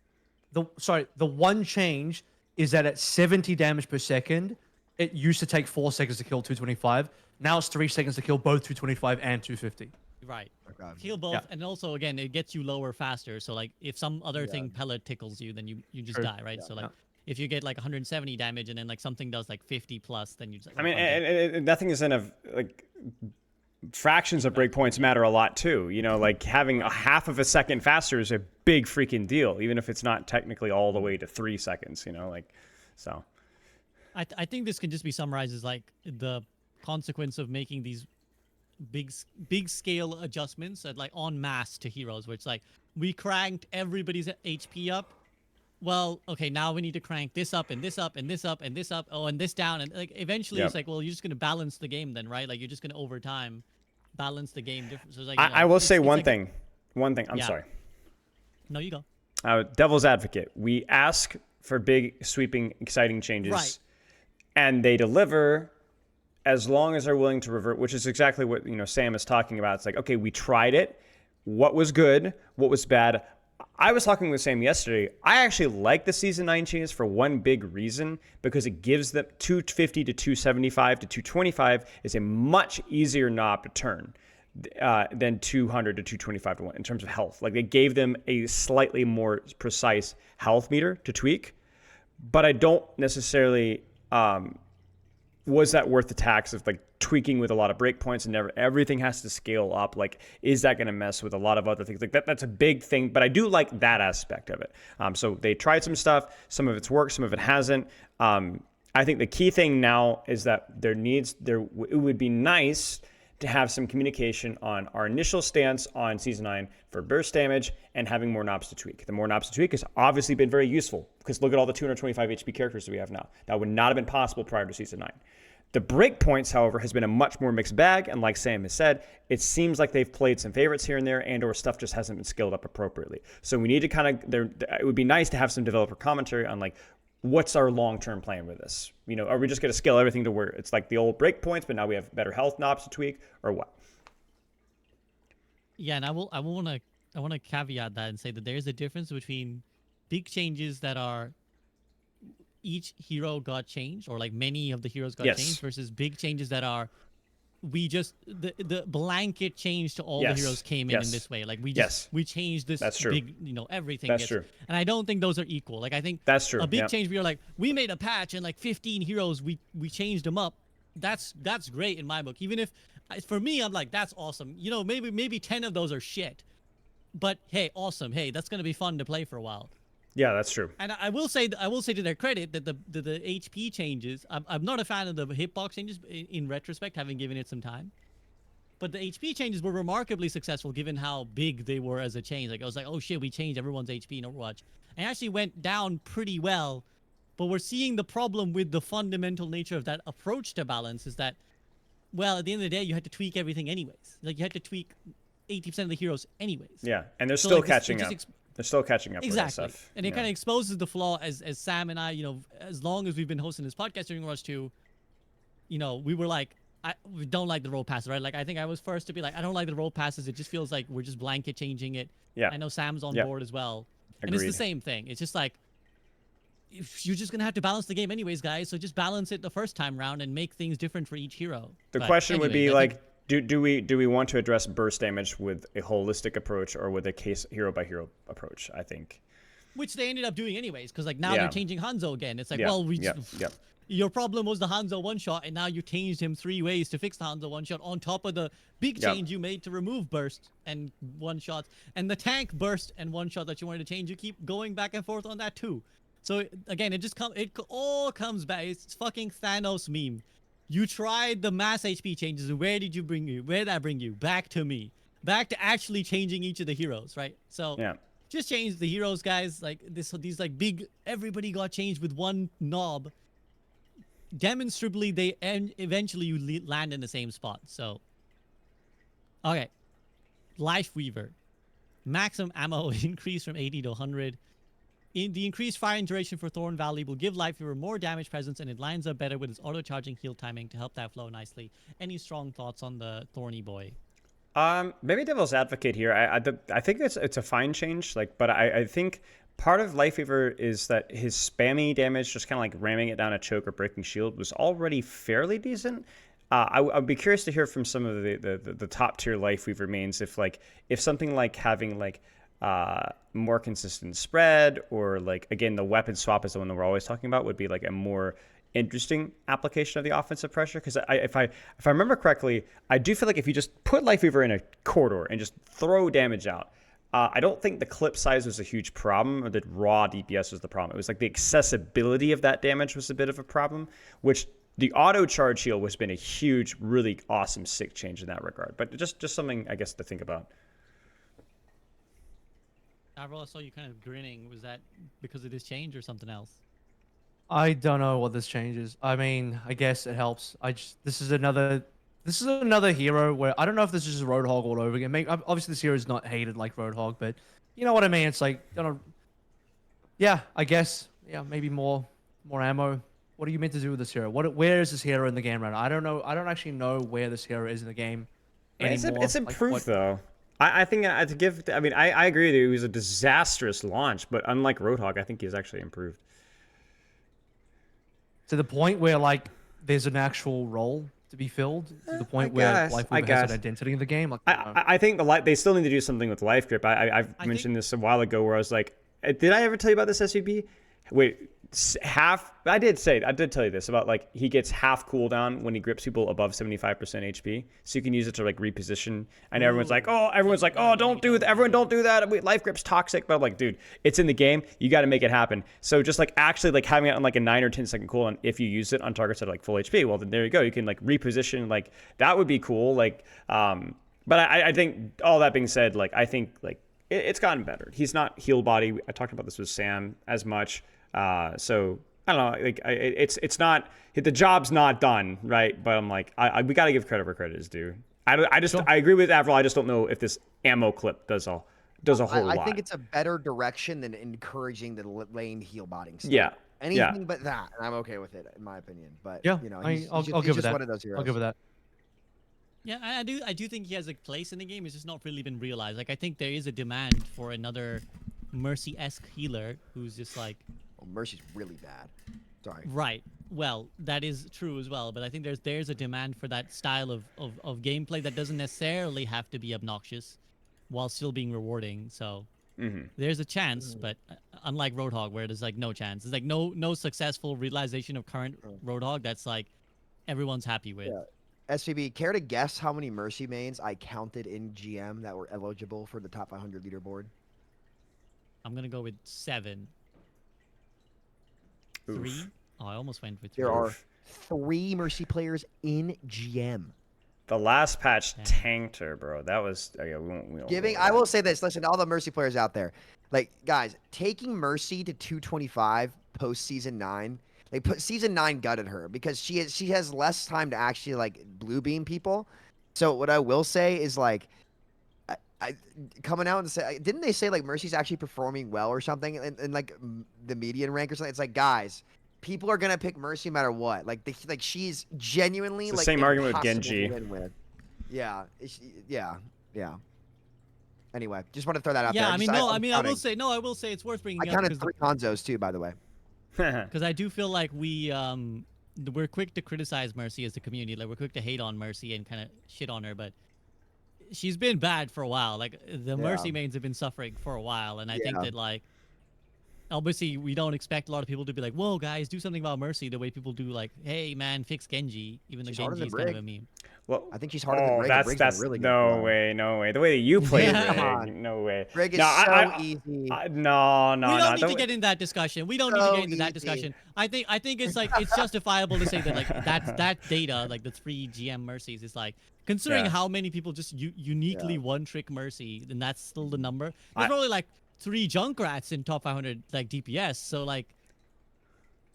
The one change is that at 70 damage per second, it used to take 4 seconds to kill 225. Now it's 3 seconds to kill both 225 and 250. Right. Okay. Kill both, Yeah. and also again, it gets you lower faster. So like, if some other thing pellet tickles you, then you just True. die, right? So like, if you get like 170 damage and then like something does like 50 plus, then you just. I mean, I'm dead. and nothing is in a like fractions of breakpoints matter a lot too. You know, like having a half of a second faster is a big freaking deal, even if it's not technically all the way to 3 seconds. You know, like so. I think this can just be summarized as like the consequence of making these big scale adjustments at like en masse to heroes, where it's like we cranked everybody's HP up. Well, okay, now we need to crank this up and this up and this up and this up. Oh, and this down, and like eventually Yep. it's like, well, you're just gonna balance the game then, right? Like you're just gonna over time balance the game different. So it's like, I will say it's one like thing. One thing. I'm Yeah. sorry. No, you go. Devil's advocate. We ask for big, sweeping, exciting changes, Right. and they deliver as long as they're willing to revert, which is exactly what Sam is talking about. It's like, okay, we tried it. What was good? What was bad? I was talking with Sam yesterday. I actually like the Season 9 changes for one big reason, because it gives them 250 to 275 to 225 is a much easier knob to turn than 200 to 225 to 1 in terms of health. Like, they gave them a slightly more precise health meter to tweak, but I don't necessarily was that worth the tax of like tweaking with a lot of breakpoints and everything has to scale up? Like, is that going to mess with a lot of other things? Like that's a big thing, but I do like that aspect of it. So they tried some stuff, some of it's worked, some of it hasn't. I think the key thing now is that it would be nice to have some communication on our initial stance on Season 9 for burst damage and having more knobs to tweak. The more knobs to tweak has obviously been very useful, because look at all the 225 HP characters that we have now. That would not have been possible prior to Season 9. The breakpoints, however, has been a much more mixed bag, and like Sam has said, it seems like they've played some favorites here and there, and or stuff just hasn't been scaled up appropriately. So we need to it would be nice to have some developer commentary on like, what's our long-term plan with this? Are we just going to scale everything to where it's like the old breakpoints, but now we have better health knobs to tweak, or what? Yeah, and I want to caveat that and say that there's a difference between big changes that are each hero got changed, or like many of the heroes got Yes. changed, versus big changes that are the blanket change to all Yes. the heroes came in Yes. this way. Like we Yes. changed this That's true. big, everything. That's gets, true. And I don't think those are equal. Like I think That's true, a big yeah. change we are like, we made a patch and like 15 heroes we changed them up. That's great in my book. Even if for me I'm like, that's awesome. Maybe 10 of those are shit. But hey, awesome. Hey, that's going to be fun to play for a while. Yeah, that's true. And I will say to their credit that the HP changes. I'm not a fan of the hitbox changes in retrospect, having given it some time. But the HP changes were remarkably successful given how big they were as a change. Like I was like, oh shit, we changed everyone's HP in Overwatch, and actually went down pretty well. But we're seeing the problem with the fundamental nature of that approach to balance is that, well, at the end of the day, you had to tweak everything anyways. Like you had to tweak 80% of the heroes anyways. Yeah, and they're So, still like, this- it catching just up. They're still catching up with that Exactly. stuff. And it Yeah. kind of exposes the flaw as Sam and I, as long as we've been hosting this podcast during Rush 2, we were like, we don't like the role passes, right? Like, I think I was first to be like, I don't like the role passes. It just feels like we're just blanket changing it. Yeah. I know Sam's on Yeah. board as well. And it's Agreed. the same thing. It's just like, you're just going to have to balance the game anyways, guys. So just balance it the first time round and make things different for each hero. The But question would be anyways, I think- like, do we want to address burst damage with a holistic approach or with a case hero by hero approach? I think. which they ended up doing anyways, because like now Yeah. they're changing Hanzo again. It's like, Yeah, well, yeah, yeah. your problem was the Hanzo one shot, and now you changed him 3 ways to fix the Hanzo one shot on top of the big Yep. change you made to remove burst and one shots, and the tank burst and one shot that you wanted to change. You keep going back and forth on that too. So again, it all comes back. It's fucking Thanos meme. You tried the mass HP changes, and where did that bring you? Back to me. Back to actually changing each of the heroes, right? So Yeah. just change the heroes, guys. Like these like big, everybody got changed with one knob. Demonstrably, eventually you land in the same spot. So, okay, Life Weaver, maximum ammo increase from 80 to 100. The increased firing duration for Thorn Valley will give Life Weaver more damage presence, and it lines up better with its auto charging heal timing to help that flow nicely. Any strong thoughts on the Thorny boy? Maybe devil's advocate here. I think it's a fine change. Like, but I think part of Life Weaver is that his spammy damage, just kind of like ramming it down a choke or breaking shield, was already fairly decent. I'd be curious to hear from some of the top tier Life Weaver mains if something like having like more consistent spread, or like again the weapon swap is the one that we're always talking about, would be like a more interesting application of the offensive pressure. Because if I remember correctly, I do feel like if you just put Life Weaver in a corridor and just throw damage out, I don't think the clip size was a huge problem, or that raw DPS was the problem. It was like the accessibility of that damage was a bit of a problem, which the auto charge heal has been a huge, really awesome, sick change in that regard. But just something, I guess, to think about. Avril, I saw you kind of grinning. Was that because of this change or something else? I don't know what this changes. I mean, I guess it helps. This is another hero where I don't know if this is just Roadhog all over again. Obviously, this hero is not hated like Roadhog, but you know what I mean. It's like, yeah, I guess, yeah, maybe more ammo. What are you meant to do with this hero? Where is this hero in the game right now? I don't know. I don't actually know where this hero is in the game anymore. It's improved though. I think I agree with you. It was a disastrous launch, but unlike Roadhog, I think he's actually improved. To the point where like there's an actual role to be filled, to the point where Life Weaver has an identity in the game. Like, I think they still need to do something with Life Grip. I've mentioned this a while ago where I was like, did I ever tell you about this SVP? Wait, I did tell you this about like he gets half cooldown when he grips people above 75% HP, so you can use it to like reposition. And everyone's like, oh, don't do that. Everyone don't do that. Life Grip's toxic. But I'm like, dude, it's in the game. You got to make it happen. So just like actually like having it on like a 9 or 10 second cooldown if you use it on targets that are like full HP. Well, then there you go. You can like reposition. Like that would be cool. Like, but I think all that being said, like I think like it's gotten better. He's not heal body. I talked about this with Sam as much. So I don't know, like it's not, the job's not done, right? But I'm like, we got to give credit where credit is due. I agree with Avril. I just don't know if this ammo clip does a whole lot. I think it's a better direction than encouraging the lane heal botting stuff. Yeah. Anything but that, and I'm okay with it in my opinion. But yeah, you know, I'll give it that. One of those heroes. I'll give it that. Yeah, I do think he has a place in the game. It's just not really been realized. Like I think there is a demand for another Mercy-esque healer who's just like. Oh, Mercy's really bad. Sorry. Right. Well, that is true as well. But I think there's a demand for that style of gameplay that doesn't necessarily have to be obnoxious, while still being rewarding. So there's a chance, but unlike Roadhog, where there's like no chance, there's like no successful realization of current Roadhog that's like everyone's happy with. Yeah. SVB, care to guess how many Mercy mains I counted in GM that were eligible for the top 500 leaderboard? I'm gonna go with 7. 3? Oh, I almost went with 3. There are 3 Mercy players in GM. The last patch tanked her, bro. That was we won't I will say this. Listen to all the Mercy players out there. Like, guys, taking Mercy to 225 post season 9, they put season 9 gutted her because she has less time to actually like blue beam people. So what I will say is like, I coming out and say, didn't they say like Mercy's actually performing well or something in like the median rank or something? It's like, guys, people are gonna pick Mercy no matter what. Like she's genuinely it's the like same argument with impossible Genji. to win with. Yeah, yeah. Anyway, just want to throw that out there. I will say it's worth bringing I up. counted 3 Hanzos too, by the way. Because I do feel like we're quick to criticize Mercy as a community. Like we're quick to hate on Mercy and kind of shit on her, but she's been bad for a while. Like the Mercy mains have been suffering for a while, and I think that like obviously we don't expect a lot of people to be like, whoa guys, do something about Mercy the way people do like, hey man, fix Genji, even though Genji's kind of a meme. Well, I think she's harder than Rig. That's really good. No way. The way that you play Come Rig, on. no way. Rig is so easy. We don't need to get in that discussion. We don't need to get into that discussion. I think it's like it's justifiable to say that like that data, like the 3 GM Mercies, is like considering how many people just uniquely one trick Mercy, then that's still the number. There's probably like 3 Junkrats in top 500 like DPS. So like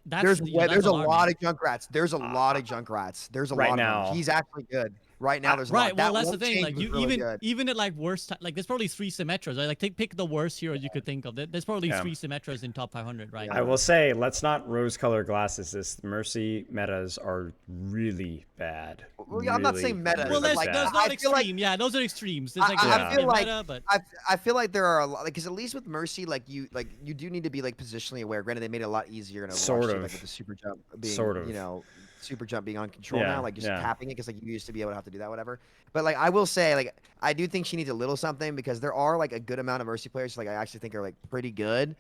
that's there's a lot alarming. of Junkrats. There's a lot of Junkrats. There's a right lot now. of them. He's actually good. Right now, there's a Right. lot. Well, That that's the wolf thing. change Like was you really even good. even at like worst like there's probably 3 Symmetras. Right? Like pick the worst hero you could think of. There's probably Yeah. 3 Symmetras in top 500. Right. I will say, let's not rose-colored glasses this. Mercy metas are really bad. Well, yeah, I'm not saying meta, Well, but, there's like, those I not feel like- extreme. Yeah, those are extremes. There's like I Yeah. feel like meta, but I feel like there are a lot, because at least with Mercy, like you do need to be like positionally aware. Granted, they made it a lot easier in Overwatch Sort 2, of. like with the super jump being, Sort of. you know, super jump being on control Yeah, now, like just yeah. capping it, because like you used to be able to have to do that, whatever. But like I will say, like I do think she needs a little something, because there are like a good amount of Mercy players, like I actually think are like pretty good,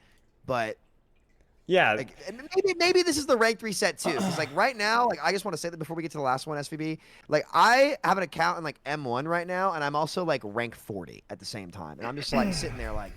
but Yeah, like, and maybe this is the ranked reset too, because like right now, like I just want to say that before we get to the last one, SVB, like I have an account in like M1 right now, and I'm also like rank 40 at the same time, and I'm just like sitting there like,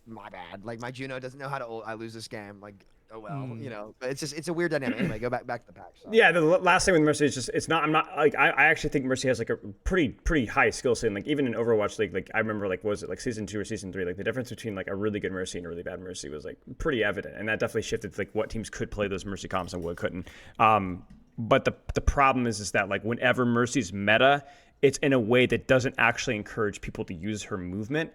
my bad, like my Juno doesn't know how to I lose this game, like oh well, you know, but it's a weird dynamic. Anyway, go back to the pack. Sorry. yeah. The last thing with Mercy is just I'm not like I actually think Mercy has like a pretty high skill set. And, like even in Overwatch, like I remember like was it like season 2 or season 3, like the difference between like a really good Mercy and a really bad Mercy was like pretty evident, and that definitely shifted to like what teams could play those Mercy comps and what couldn't. But the problem is that like whenever Mercy's meta, it's in a way that doesn't actually encourage people to use her movement.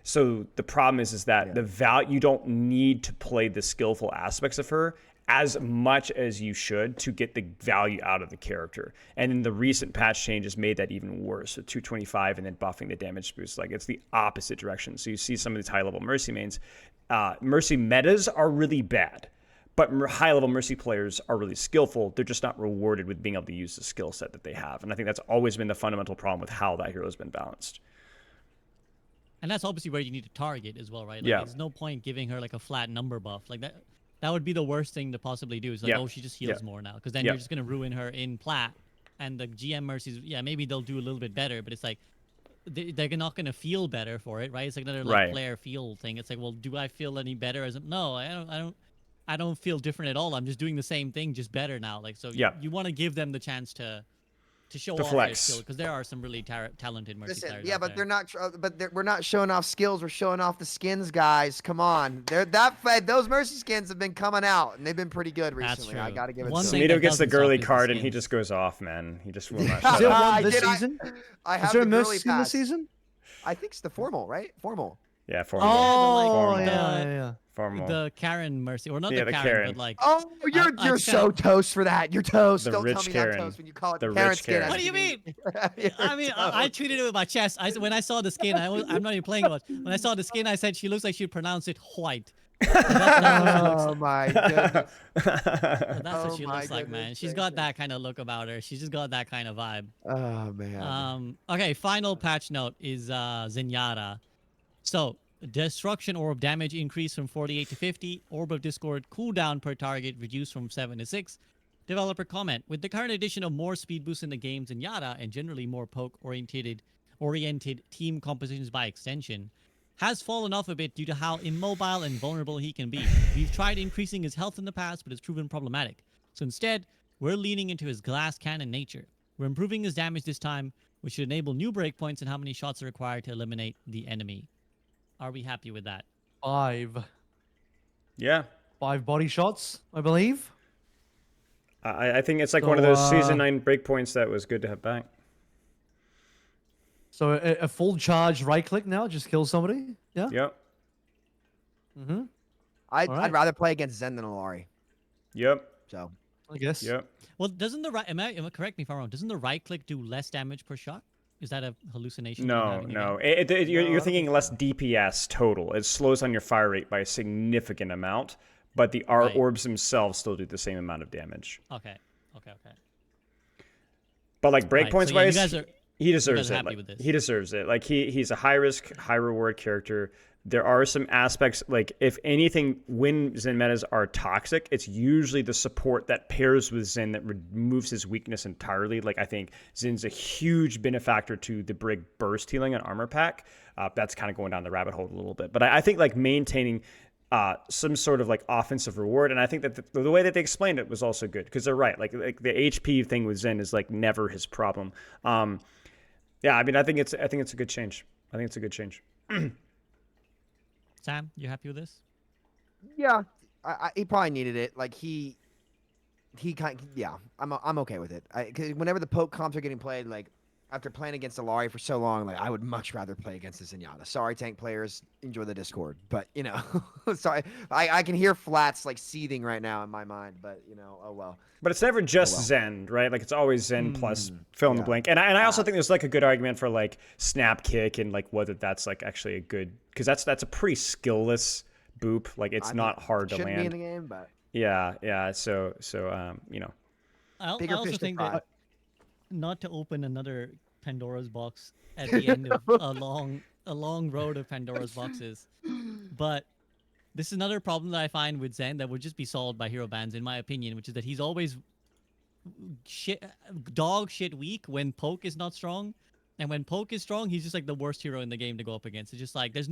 So the problem is that the value, you don't need to play the skillful aspects of her as much as you should to get the value out of the character. And then the recent patch changes made that even worse. So 225 and then buffing the damage boost, like it's the opposite direction. So you see some of these high level Mercy mains, Mercy metas are really bad, but high level Mercy players are really skillful. They're just not rewarded with being able to use the skill set that they have. And I think that's always been the fundamental problem with how that hero has been balanced. and that's obviously where you need to target as well, right? Like, Yeah. There's no point giving her like a flat number buff like that. That would be the worst thing to possibly do. Is like, Yeah. oh, she just heals Yeah. more now, because then Yeah. you're just gonna ruin her in plat. And the GM Mercies, yeah, maybe they'll do a little bit better, but it's like they're not gonna feel better for it, right? It's like another like Right. player feel thing. It's like, well, do I feel any better as no? I don't feel different at all. I'm just doing the same thing, just better now. Like so, Yeah. you want to give them the chance to show To off flex. their skill, because there are some really talented Mercy Listen, players. yeah, out but there. they're not. We're not showing off skills. We're showing off the skins, guys. Come on, those Mercy skins have been coming out, and they've been pretty good That's recently. I true. gotta give it. One to thing them. Sumito that gets the doesn't girly suck is the card and he skins. just goes off, man. He just will not Is shut there up. I one this did- I- season? I Is have there a the girly Mercy in this pass. season? I think it's the formal, right? Formal. Yeah, formal. Oh, Formal. yeah. Formal. The Karen Mercy, or not Yeah, the the Karen, Karen. but like. Oh, you're I you're just so kinda- toast for that. You're toast. The Don't tell rich me Karen. not toast when you call it The Karen rich skin. Karen. What do you mean? You're I mean, I tweeted it with my chest. When I saw the skin, I'm not even playing it much. When I saw the skin, I said she looks like she'd pronounce it white. Oh my goodness. That's Oh what she my looks like, man. goodness She's got that kind of look about her. She's just got that kind of vibe. Oh man. Okay, final patch note is Zenyatta. So, destruction orb damage increased from 48 to 50. Orb of Discord cooldown per target reduced from 7 to 6. Developer comment: with the current addition of more speed boosts in the game, Zenyatta, and generally more poke-oriented team compositions by extension, has fallen off a bit due to how immobile and vulnerable he can be. We've tried increasing his health in the past, but it's proven problematic. So instead, we're leaning into his glass cannon nature. We're improving his damage this time, which should enable new breakpoints and how many shots are required to eliminate the enemy. Are we happy with that? 5 Yeah. body shots, I believe. I think it's like So, one of those season 9 breakpoints that was good to have back. So a full charge right click now just kills somebody. Yeah. Yep. Mm-hmm. I'd alright. rather play against Zen than Alari. Yep. So I guess. Yep. Well, doesn't the right? Correct me if I'm wrong. Doesn't the right click do less damage per shot? Is that a hallucination? I'm No, having no. again? You're thinking less DPS total. It slows down your fire rate by a significant amount, but the Right. orbs themselves still do the same amount of damage. Okay. But like Right, breakpoints so yeah, you wise, guys are- he deserves are it. happy Like, with this. he deserves it. Like he's a high risk, high reward character. There are some aspects, like if anything, when Zen metas are toxic, it's usually the support that pairs with Zen that removes his weakness entirely. Like I think Zen's a huge benefactor to the Brig burst healing and armor pack. That's kind of going down the rabbit hole a little bit. But I think like maintaining some sort of like offensive reward, and I think that the way that they explained it was also good, because they're right. Like the HP thing with Zen is like never his problem. Yeah, I mean, I think it's a good change. I think it's a good change. Sam, you happy with this? yeah, he probably needed it. Like yeah, I'm okay with it. 'Cause whenever the poke comps are getting played, like after playing against Alari for so long, like I would much rather play against the Zenyatta. Sorry, tank players, enjoy the Discord, but you know, sorry, I can hear flats like seething right now in my mind, but you know, oh well. But it's never just well. Zen, right? Like it's always Zen plus fill in the yeah. blank. And I also think there's like a good argument for like snap kick and like whether that's like actually a good, because that's a pretty skillless boop. Like it's I not mean, hard to shouldn't be in land. the game, but Yeah. So you know. I bigger also fish to think fry. that not to open another Pandora's box at the end of a long road of Pandora's boxes, but this is another problem that I find with Zen that would just be solved by hero bans, in my opinion, which is that he's always dog shit weak when poke is not strong, and when poke is strong, he's just like the worst hero in the game to go up against. It's just like there's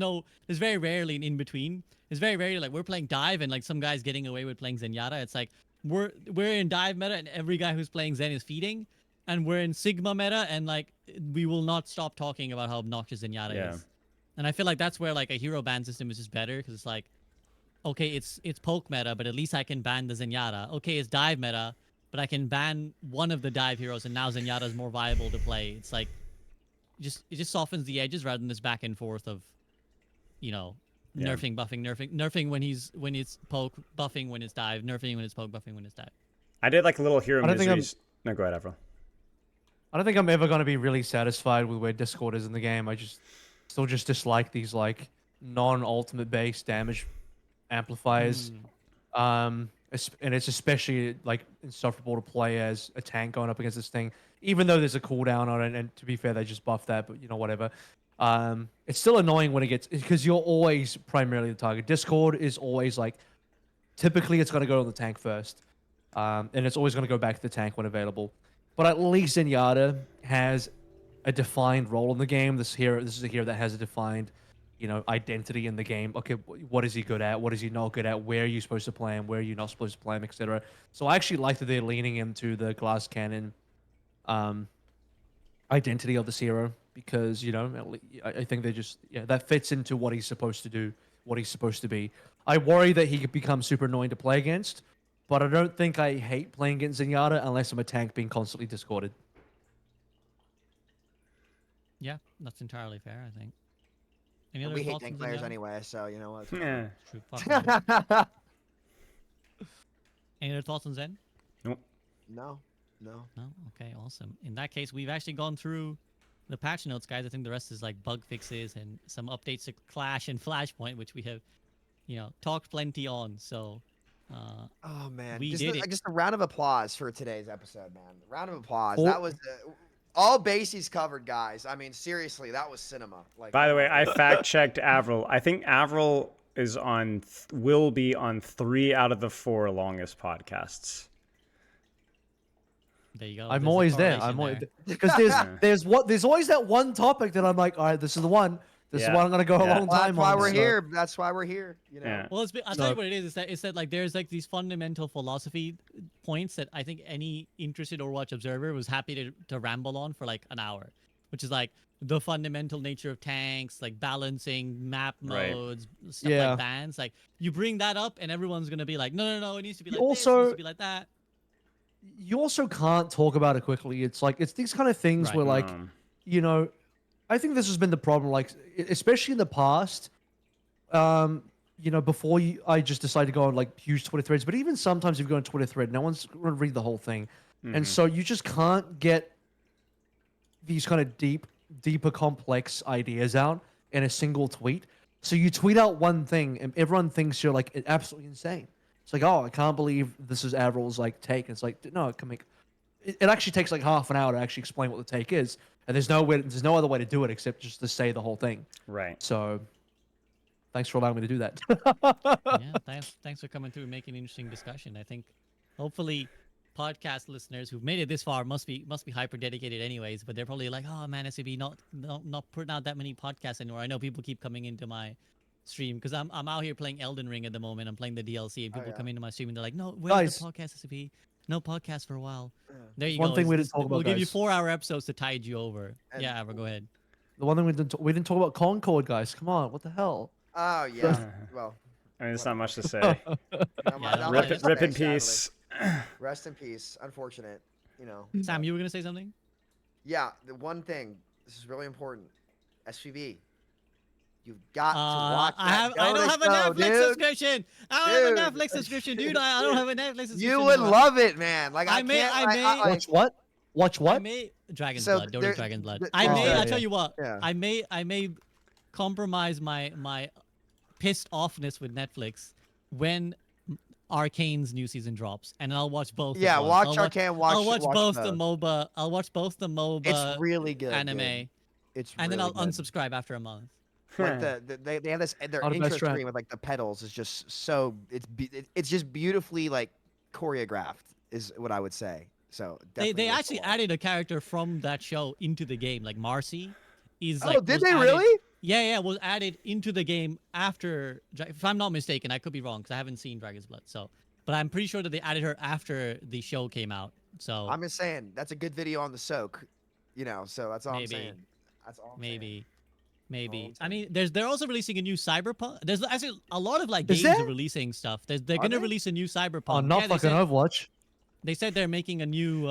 very rarely an in between. It's very rarely like we're playing dive and like some guy's getting away with playing Zenyatta. It's like we're in dive meta and every guy who's playing Zen is feeding, and we're in Sigma meta and like we will not stop talking about how obnoxious Zenyatta Yeah. is. And I feel like that's where like a hero ban system is just better because it's like, okay, it's poke meta, but at least I can ban the Zenyatta. Okay, it's dive meta, but I can ban one of the dive heroes, and now Zenyatta is more viable to play. It's like, it just softens the edges rather than this back and forth of, you know, Yeah. nerfing, nerfing when it's poke, buffing when it's dive, nerfing when it's poke, buffing when it's dive. I did like a little hero I don't think I'm- miseries. No, go ahead, Avril. I don't think I'm ever going to be really satisfied with where Discord is in the game. I still just dislike these like non-ultimate based damage amplifiers. And it's especially like insufferable to play as a tank going up against this thing, even though there's a cooldown on it. And to be fair, they just buffed that, but you know, whatever. It's still annoying when it gets, because you're always primarily the target. Discord is always like, typically it's going to go on the tank first. And it's always going to go back to the tank when available. But at least Zenyatta has a defined role in the game. This is a hero that has a defined, you know, identity in the game. Okay, what is he good at? What is he not good at? Where are you supposed to play him? Where are you not supposed to play him, etc. So I actually like that they're leaning into the glass cannon identity of this hero because, you know, I think they just, that fits into what he's supposed to do, what he's supposed to be. I worry that he could become super annoying to play against, but I don't think I hate playing against Zenyatta unless I'm a tank being constantly discorded. Yeah, that's entirely fair, I think. Any other we hate thoughts tank on players Zenyatta? anyway, so you know what. Yeah. True. Fuck no. Any other thoughts on Zen? No. No? Okay, awesome. In that case, we've actually gone through the patch notes, guys. I think the rest is like bug fixes and some updates to Clash and Flashpoint, which we have, you know, talked plenty on. So, Oh man, We just did a, it. just a round of applause for today's episode, man. Round of applause. Oh. That was all bases covered, guys. I mean, seriously, that was cinema. Like, By the way, I fact checked Avril. I think Avril is will be on 3 out of the 4 longest podcasts. there you go. I'm There's a always there. correlation I'm always there. because there's always that one topic that I'm like, all right, this is the one. This is Yeah. the one I'm gonna go a Yeah. long well, time that's why on. we're so- here. That's why we're here. You know. Yeah. Well, I'll tell you what it is. It's that like there's like these fundamental philosophy points that I think any interested Overwatch observer was happy to ramble on for like an hour, which is like the fundamental nature of tanks, like balancing map Right. modes, stuff Yeah. like bans. Like you bring that up, and everyone's gonna be like, no, it needs to be You like this, it also- needs to be like that. You also can't talk about it quickly. It's like it's these kind of things Right. where like, you know, I think this has been the problem. Like, especially in the past, you know, before I just decided to go on like huge Twitter threads. But even sometimes if you go on Twitter thread, no one's going to read the whole thing, and so you just can't get these kind of deeper, complex ideas out in a single tweet. So you tweet out one thing, and everyone thinks you're like absolutely insane. It's like, oh, I can't believe this is Avril's like take. And it's like, no, it can make. It actually takes like half an hour to actually explain what the take is, and there's no other way to do it except just to say the whole thing. Right. So, thanks for allowing me to do that. Yeah, thanks for coming through and making an interesting discussion. I think hopefully podcast listeners who've made it this far must be hyper dedicated anyways, but they're probably like, oh man, SCB not putting out that many podcasts anymore. I know people keep coming into my stream because I'm out here playing Elden Ring at the moment. I'm playing the DLC and people come into my stream and they're like, no, where's the podcast, SCB? No podcast for a while. There you One go. thing we It's- didn't talk about, We'll give you guys. 4-hour episodes to tide you over. And- Yeah, Avra, go ahead. The one thing we didn't talk about Concord, guys. Come on, what the hell? Oh yeah. Well, I mean, there's not much to say. not much Yeah, to rip, say, rip in sadly. peace. Rest in peace. Unfortunate. You know. Sam, you were gonna say something? Yeah. The one thing. This is really important. SVB. You've got to watch I that don't Dota have a show, Netflix dude. subscription. I don't have a Dude. Netflix subscription, dude. I don't have a Netflix subscription. You would bro. love it, man. Like I may- can't. I like, may- like, Watch what? Watch I what? may Dragon's So Blood. Dota there- Dragon's Blood. th- I there's may. a- I'll tell you what. Yeah. I may compromise my pissed offness with Netflix when Arcane's new season drops, and I'll watch both. at Yeah, once. watch I'll Arcane. Watch. I'll watch both the both. MOBA. I'll watch both the MOBA It's really good. anime, dude. It's and then really I'll good. unsubscribe after a month. Like they have this their Not a intro best strat. screen with like the pedals is just so it's just beautifully like choreographed is what I would say. So They definitely worth actually the watch. added a character from that show into the game, like Marcy. Is Oh, like did was they added- really? Yeah, was added into the game after. If I'm not mistaken, I could be wrong because I haven't seen Dragon's Blood. So, but I'm pretty sure that they added her after the show came out. So I'm just saying that's a good video on the soak, you know. So that's all Maybe. I'm saying. That's all. I'm saying. maybe. Oh, I mean, they're also releasing a new Cyberpunk. There's actually a lot of like Is games there? are releasing stuff. They're Are gonna they? release a new Cyberpunk. Oh, not Yeah, fucking Overwatch. They said they're making a new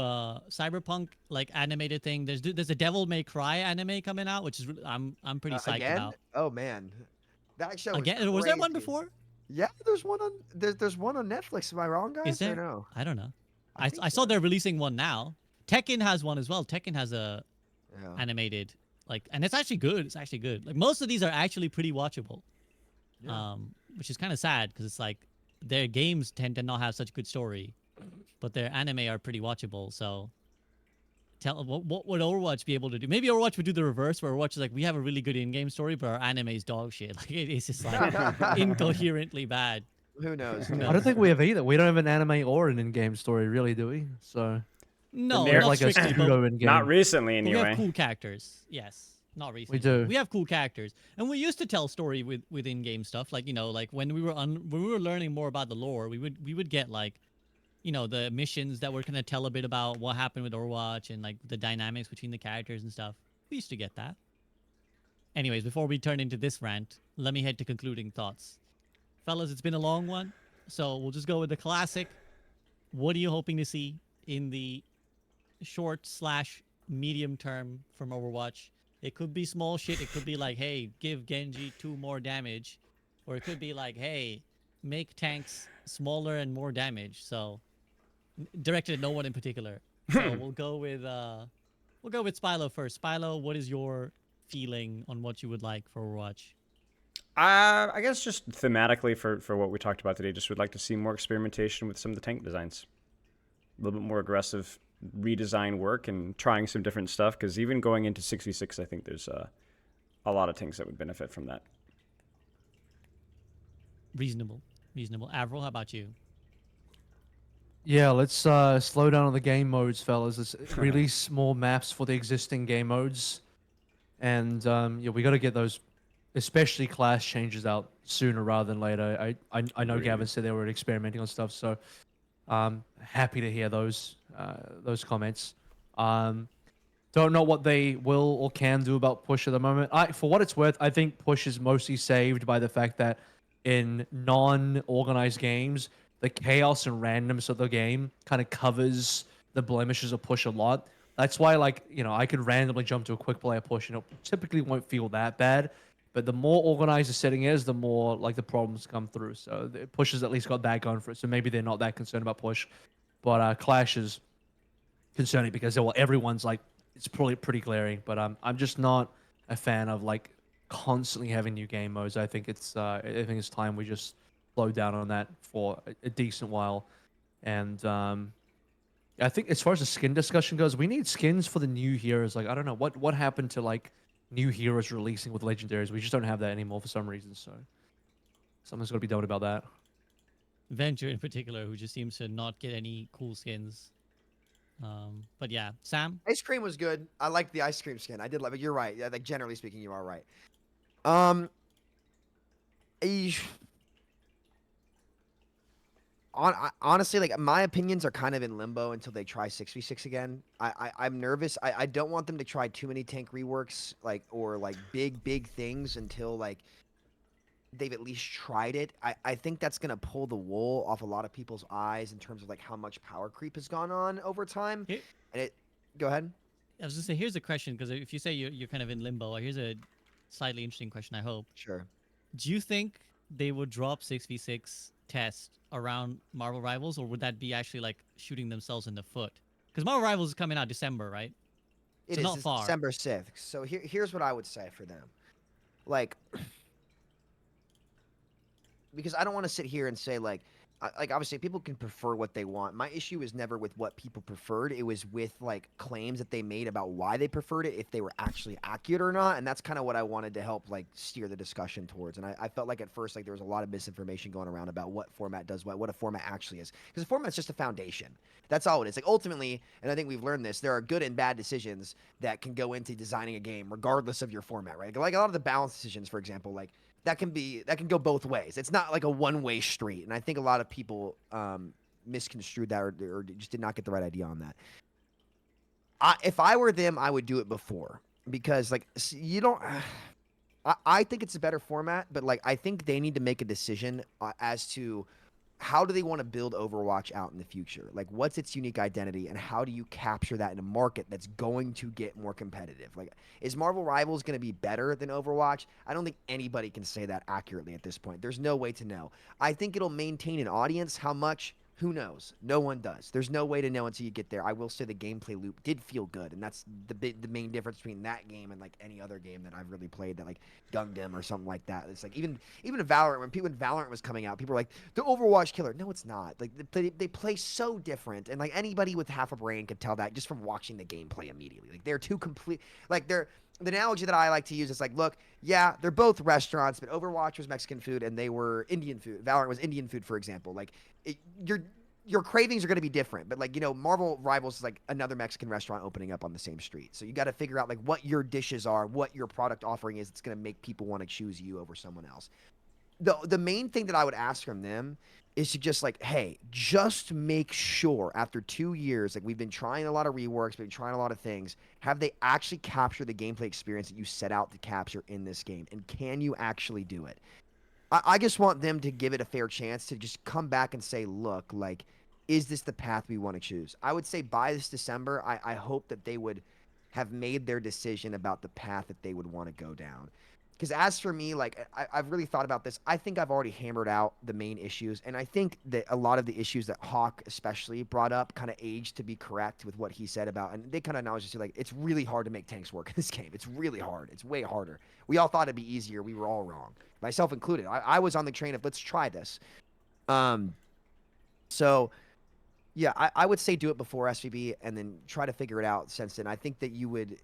Cyberpunk like animated thing. There's a Devil May Cry anime coming out, which is I'm pretty psyched Again? about. Oh man, that show. Again, was there one crazy. before? Yeah, there's one on there's one on Netflix. Am I wrong, guys? Is there? Or no? I don't know. I I think saw so. they're releasing one now. Tekken has one as well. Tekken has a Yeah. animated like, and it's actually good. It's actually good. Like most of these are actually pretty watchable. Yeah. Which is kind of sad because it's like their games tend to not have such good story, but their anime are pretty watchable. So, what would Overwatch be able to do? Maybe Overwatch would do the reverse, where Overwatch is like, we have a really good in-game story, but our anime is dog shit. Like it's just like incoherently bad. Who knows? Who dude? I don't think we have either. We don't have an anime or an in-game story, really, do we? So No, They're not like a strictly, but pseudo in-game. Not recently, we have anyway. cool characters. Yes, not recently. do. We have cool characters, and we used to tell story with in-game stuff. Like like when we were when we were learning more about the lore, we would get like, the missions that were gonna tell a bit about what happened with Overwatch and like the dynamics between the characters and stuff. We used to get that. Anyways, before we turn into this rant, let me head to concluding thoughts, fellas. It's been a long one, so we'll just go with the classic. What are you hoping to see in the short/medium term from Overwatch? It could be small shit. It could be like, hey, give Genji 2 more damage, or it could be like, hey, make tanks smaller and more damage. So directed at no one in particular. So we'll go with Spylo first. Spylo, what is your feeling on what you would like for Overwatch? I guess just thematically for what we talked about today, just would like to see more experimentation with some of the tank designs. A little bit more aggressive redesign work and trying some different stuff, because even going into 6v6, I think there's a lot of tanks that would benefit from that. Reasonable. Avril, how about you? yeah, let's slow down on the game modes, fellas. Let's release more maps for the existing game modes, and yeah, we got to get those, especially class changes out sooner rather than later. I know Gavin said they were experimenting on stuff, so happy to hear those comments. Don't know what they will or can do about push at the moment. For what it's worth, I think push is mostly saved by the fact that in non-organized games, the chaos and randomness of the game kind of covers the blemishes of push a lot. That's why, like, I could randomly jump to a quick player push and it typically won't feel that bad. But the more organized the setting is, the more like the problems come through. So the push has at least got that going for it. So maybe they're not that concerned about push. But Clash is concerning because everyone's like, it's probably pretty glaring. But I'm just not a fan of like constantly having new game modes. I think it's time we just slow down on that for a decent while. And I think as far as the skin discussion goes, we need skins for the new heroes. Like, I don't know what happened to like new heroes releasing with legendaries. We just don't have that anymore for some reason. So something's got to be done about that. Venture in particular, who just seems to not get any cool skins. But yeah, Sam. Ice cream was good. I liked the ice cream skin. I did like, but you're right. Yeah, like generally speaking, you are right. Honestly, like my opinions are kind of in limbo until they try 6v6 again. I'm nervous. I don't want them to try too many tank reworks, like or like big things until like they've at least tried it. I think that's gonna pull the wool off a lot of people's eyes in terms of like how much power creep has gone on over time. Here- And it, go ahead. I was gonna say, here's a question, because if you say you're kind of in limbo, here's a slightly interesting question, I hope. Sure. Do you think they would drop 6v6 test around Marvel Rivals, or would that be actually like shooting themselves in the foot? Because Marvel Rivals is coming out December, right? It So is not it's far. December 6th. So here's what I would say for them. Like, because I don't want to sit here and say like obviously people can prefer what they want. My issue is never with what people preferred. It was with like claims that they made about why they preferred it, if they were actually accurate or not. And that's kind of what I wanted to help like steer the discussion towards. And I felt like at first like there was a lot of misinformation going around about what format does what a format actually is. Because the format's just a foundation. That's all it is. Like ultimately, and I think we've learned this, there are good and bad decisions that can go into designing a game regardless of your format, right? Like a lot of the balance decisions, for example, like that can go both ways. It's not like a one-way street, and I think a lot of people misconstrued that or just did not get the right idea on that. If I were them, I would do it before, because like you don't. I think it's a better format, but like I think they need to make a decision as to how do they want to build Overwatch out in the future? Like, what's its unique identity, and how do you capture that in a market that's going to get more competitive? Like, is Marvel Rivals going to be better than Overwatch? I don't think anybody can say that accurately at this point. There's no way to know. I think it'll maintain an audience. How much? Who knows? No one does. There's no way to know until you get there. I will say the gameplay loop did feel good, and that's the main difference between that game and like any other game that I've really played, that like Gundam or something like that. It's like even Valorant, when Valorant was coming out, people were like the Overwatch killer. No, it's not. Like they play so different, and like anybody with half a brain could tell that just from watching the gameplay immediately. Like they're two complete. Like they're the analogy that I like to use is like, look, yeah, they're both restaurants, but Overwatch was Mexican food and they were Indian food. Valorant was Indian food, for example. Like your cravings are going to be different, but like, you know, Marvel Rivals is like another Mexican restaurant opening up on the same street. So you got to figure out like what your dishes are, what your product offering is. It's going to make people want to choose you over someone else. The main thing that I would ask from them is to just like, hey, just make sure after 2 years, like we've been trying a lot of reworks, we've been trying a lot of things. Have they actually captured the gameplay experience that you set out to capture in this game? And can you actually do it? I just want them to give it a fair chance to just come back and say, look, like, is this the path we want to choose? I would say by this December, I hope that they would have made their decision about the path that they would want to go down. Because as for me, like, I've really thought about this. I think I've already hammered out the main issues. And I think that a lot of the issues that Hawk especially brought up kind of aged to be correct with what he said about. And they kind of acknowledged, like, it's really hard to make tanks work in this game. It's really hard. It's way harder. We all thought it'd be easier. We were all wrong. Myself included. I was on the train of let's try this. So, yeah, I would say do it before SVB and then try to figure it out since then. I think that you would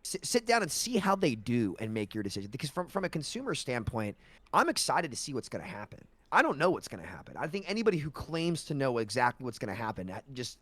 sit down and see how they do and make your decision. Because from a consumer standpoint, I'm excited to see what's going to happen. I don't know what's going to happen. I think anybody who claims to know exactly what's going to happen just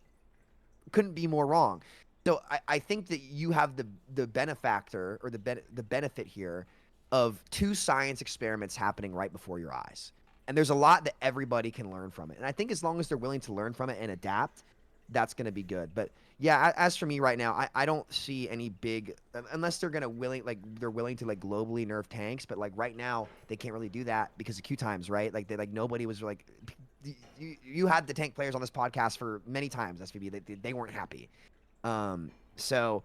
couldn't be more wrong. So I think that you have the benefactor or the benefit here of 2 science experiments happening right before your eyes. And there's a lot that everybody can learn from it. And I think as long as they're willing to learn from it and adapt, that's going to be good. But yeah, as for me right now, I don't see any big, unless they're going to they're willing to like globally nerf tanks. But like right now, they can't really do that because of queue times, right? Like nobody was like, you had the tank players on this podcast for many times, SVB, they weren't happy. So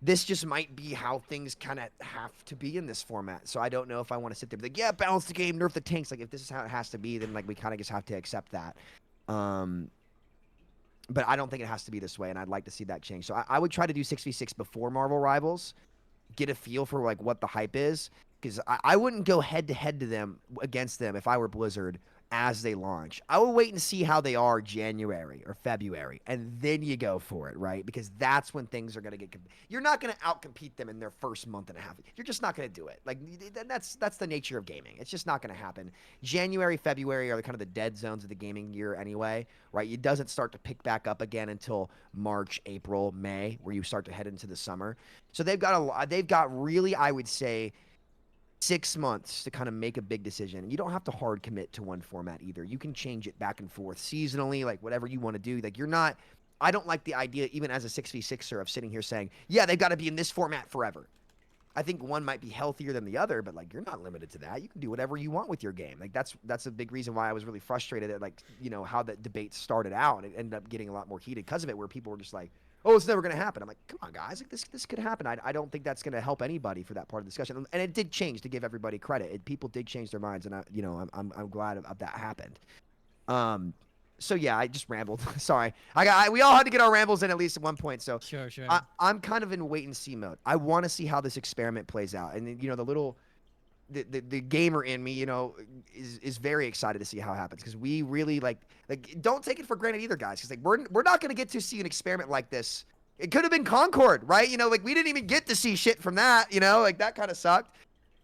this just might be how things kind of have to be in this format. So I don't know if I want to sit there and be like, yeah, balance the game, nerf the tanks. Like if this is how it has to be, then like we kind of just have to accept that. But I don't think it has to be this way, and I'd like to see that change. So I would try to do 6v6 before Marvel Rivals, get a feel for like what the hype is, because I wouldn't go head-to-head against them if I were Blizzard as they launch. I will wait and see how they are January or February, and then you go for it, right? Because that's when things are going to get... You're not going to outcompete them in their first month and a half. You're just not going to do it. Like, that's the nature of gaming. It's just not going to happen. January, February are kind of the dead zones of the gaming year anyway, right? It doesn't start to pick back up again until March, April, May, where you start to head into the summer. So they've got really, I would say, 6 months to kind of make a big decision. And you don't have to hard commit to one format either. You can change it back and forth seasonally, like whatever you want to do. Like I don't like the idea, even as a 6v6er, of sitting here saying, yeah, they've got to be in this format forever. I think one might be healthier than the other, but like you're not limited to that. You can do whatever you want with your game. Like that's a big reason why I was really frustrated at like how that debate started out, and it ended up getting a lot more heated because of it, where people were just like, "Oh, it's never gonna happen." I'm like, "Come on, guys! Like this could happen." I don't think that's gonna help anybody for that part of the discussion. And it did change, to give everybody credit. People did change their minds, and I'm glad that happened. So yeah, I just rambled. Sorry. We all had to get our rambles in at least at one point. So Sure, sure. I'm kind of in wait and see mode. I want to see how this experiment plays out. And the gamer in me, is very excited to see how it happens, because we really like don't take it for granted either, guys. Because we're not going to get to see an experiment like this. It could have been Concord, right? We didn't even get to see shit from that. That kind of sucked.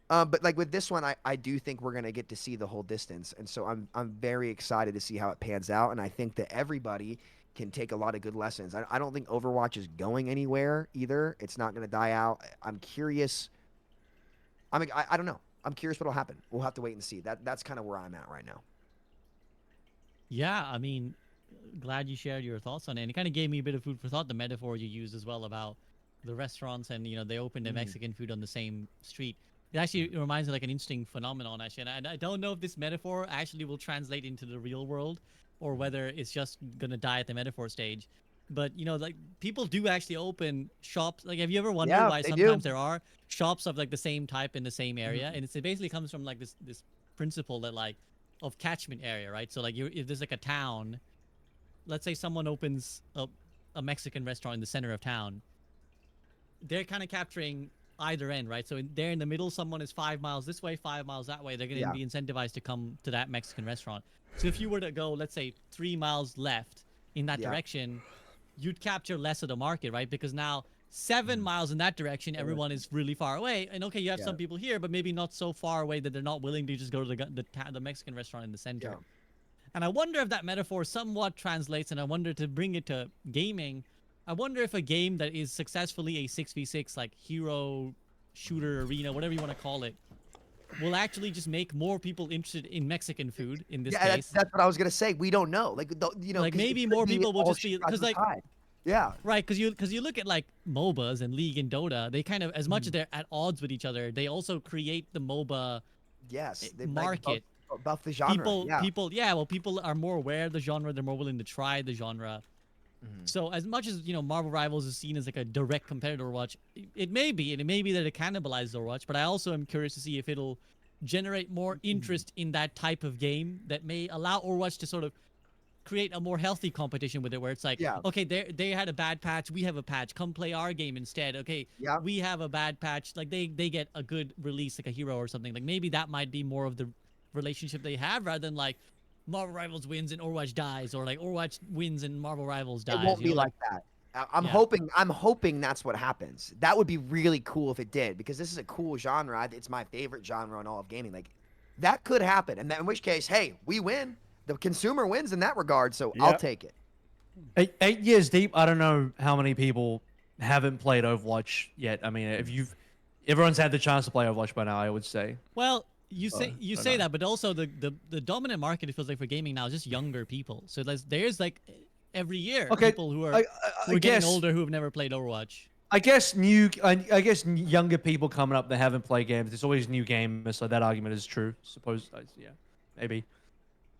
But like with this one, I do think we're gonna get to see the whole distance, and so I'm very excited to see how it pans out, and I think that everybody can take a lot of good lessons. I don't think Overwatch is going anywhere either. It's not gonna die out. I'm curious. I don't know. I'm curious what'll happen. We'll have to wait and see. That's kind of where I'm at right now. Yeah, I mean, glad you shared your thoughts on it. And it kind of gave me a bit of food for thought, the metaphor you used as well about the restaurants and, they opened the Mexican food on the same street. It actually reminds me like an interesting phenomenon, actually. And I don't know if this metaphor actually will translate into the real world or whether it's just going to die at the metaphor stage. But, like people do actually open shops. Like, have you ever wondered why they sometimes do. there are shops of like the same type in the same area? And it basically comes from like this principle that like of catchment area, right? So like if there's like a town, let's say someone opens a Mexican restaurant in the center of town, they're kind of capturing either end, right? So there in the middle, someone is 5 miles this way, 5 miles that way. They're going to be incentivized to come to that Mexican restaurant. So if you were to go, let's say 3 miles left in that direction, you'd capture less of the market, right? Because now 7 miles in that direction, everyone is really far away. And okay, you have some people here, but maybe not so far away that they're not willing to just go to the Mexican restaurant in the center. Yeah. And I wonder if that metaphor somewhat translates, and I wonder to bring it to gaming, I wonder if a game that is successfully a 6v6, like hero, shooter, arena, whatever you want to call it, will actually just make more people interested in Mexican food in this case. That's what I was gonna say. We don't know. Like 'cause maybe it more could be people will all just be shit because like outside. Yeah. right, because you look at like MOBAs and League and Dota, they kind of, as much as they're at odds with each other, they also create the MOBA Yes. They market. buff the genre. People are more aware of the genre. They're more willing to try the genre. So as much as Marvel Rivals is seen as like a direct competitor to Overwatch, it may be that it cannibalizes Overwatch. But I also am curious to see if it'll generate more interest in that type of game that may allow Overwatch to sort of create a more healthy competition with it, where it's like, okay, they had a bad patch, we have a patch, come play our game instead. Okay, we have a bad patch, like they get a good release, like a hero or something. Like maybe that might be more of the relationship they have, rather than like Marvel Rivals wins and Overwatch dies, or like Overwatch wins and Marvel Rivals dies. It won't be like that. I'm hoping that's what happens. That would be really cool if it did, because this is a cool genre. It's my favorite genre in all of gaming. Like that could happen, and in which case, hey, we win. The consumer wins in that regard, so I'll take it. 8 years deep, I don't know how many people haven't played Overwatch yet. I mean, everyone's had the chance to play Overwatch by now, I would say. Well, you say that, but also the dominant market, it feels like, for gaming now is just younger people. So there's like every year people who are getting older who have never played Overwatch. I guess younger people coming up that haven't played games. There's always new gamers, so that argument is true. Maybe.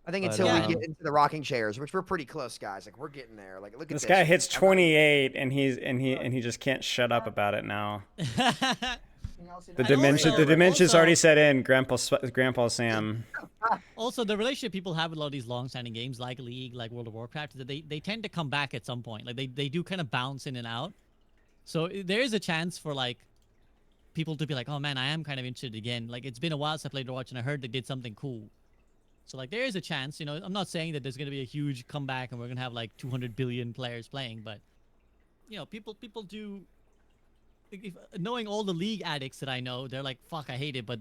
I think until we get into the rocking chairs, which we're pretty close, guys. Like we're getting there. Like look at this guy hits 28, and he just can't shut up about it now. The dementia's already set in, Grandpa Sam. Also, the relationship people have with a lot of these long-standing games, like League, like World of Warcraft, is that they tend to come back at some point. Like they do kind of bounce in and out. So there is a chance for like people to be like, oh man, I am kind of interested again. Like it's been a while since I played Overwatch, and I heard they did something cool. So like there is a chance, I'm not saying that there's going to be a huge comeback and we're going to have like 200 billion players playing, but people do, knowing all the League addicts that I know, they're like, fuck, I hate it, but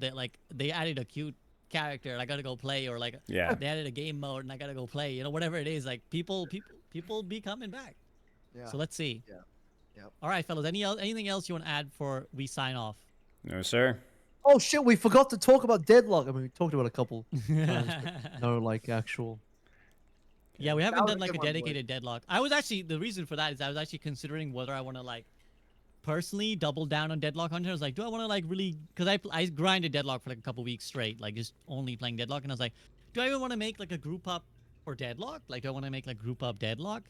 they added a cute character and I got to go play, or like they added a game mode and I got to go play, whatever it is, like people be coming back. Yeah. So let's see. Yeah. Yep. All right, fellas, anything else you want to add before we sign off? No, sir. Oh shit, we forgot to talk about Deadlock. I mean, we talked about a couple times, but no like actual. Yeah, we haven't done like a dedicated Deadlock. I was actually, the reason for that is I was actually considering whether I want to like personally doubled down on Deadlock content. I was like, do I want to like really? Because I grinded Deadlock for like a couple weeks straight, like just only playing Deadlock, and I was like, do I even want to make like a group up for Deadlock? Like, do I want to make like group up Deadlock?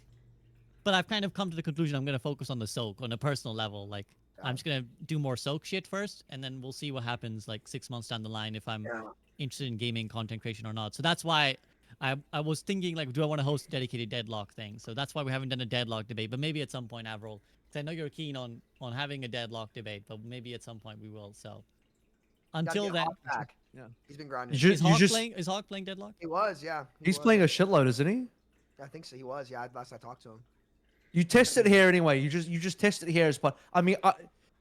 But I've kind of come to the conclusion I'm gonna focus on the soak on a personal level. Like, I'm just gonna do more soak shit first, and then we'll see what happens like 6 months down the line if I'm interested in gaming content creation or not. So that's why I was thinking like, do I want to host a dedicated Deadlock thing? So that's why we haven't done a Deadlock debate. But maybe at some point, Avril, because I know you're keen on having a Deadlock debate, but maybe at some point we will. So Gotta until get then, Hawk back. Yeah. He's been grinding. is Hawk playing Deadlock? He was, yeah. He's was. playing a shitload, isn't he? I think so. He was, yeah. Last I talked to him. You test it here anyway. You just test it here as part. I mean,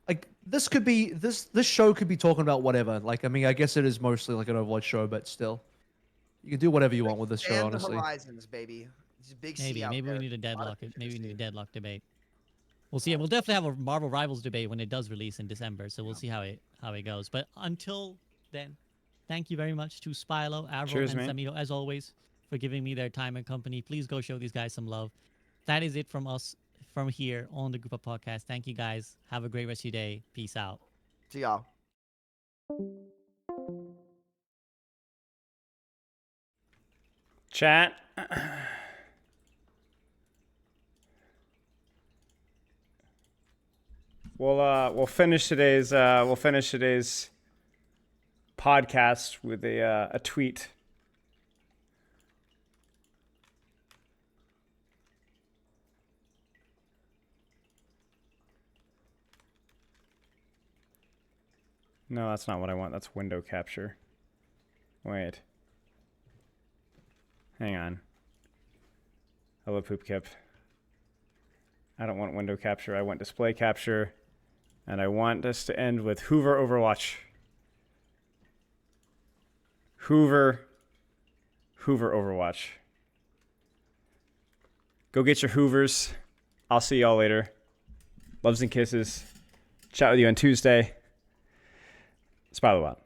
like this could be this show could be talking about whatever. Like, I mean, I guess it is mostly like an Overwatch show, but still, you can do whatever you want with this show. Expand the Honestly, horizons, baby. It's a big Maybe sea out we there. need a Lot of Deadlock. future Maybe to we need a see. Deadlock debate. We'll see. We'll definitely have a Marvel Rivals debate when it does release in December. So we'll see how it goes. But until then, thank you very much to Spilo, Avril, Cheers, and mate. Samito, as always, for giving me their time and company. Please go show these guys some love. That is it from us from here on the Group Up Podcast. Thank you guys. Have a great rest of your day. Peace out. See y'all. Chat. We'll finish today's podcast with a tweet. No, that's not what I want. That's window capture. Wait. Hang on. Hello, Poop Kip. I don't want window capture. I want display capture. And I want this to end with Hoover Overwatch. Hoover Overwatch. Go get your Hoovers. I'll see y'all later. Loves and kisses. Chat with you on Tuesday. Spilobot.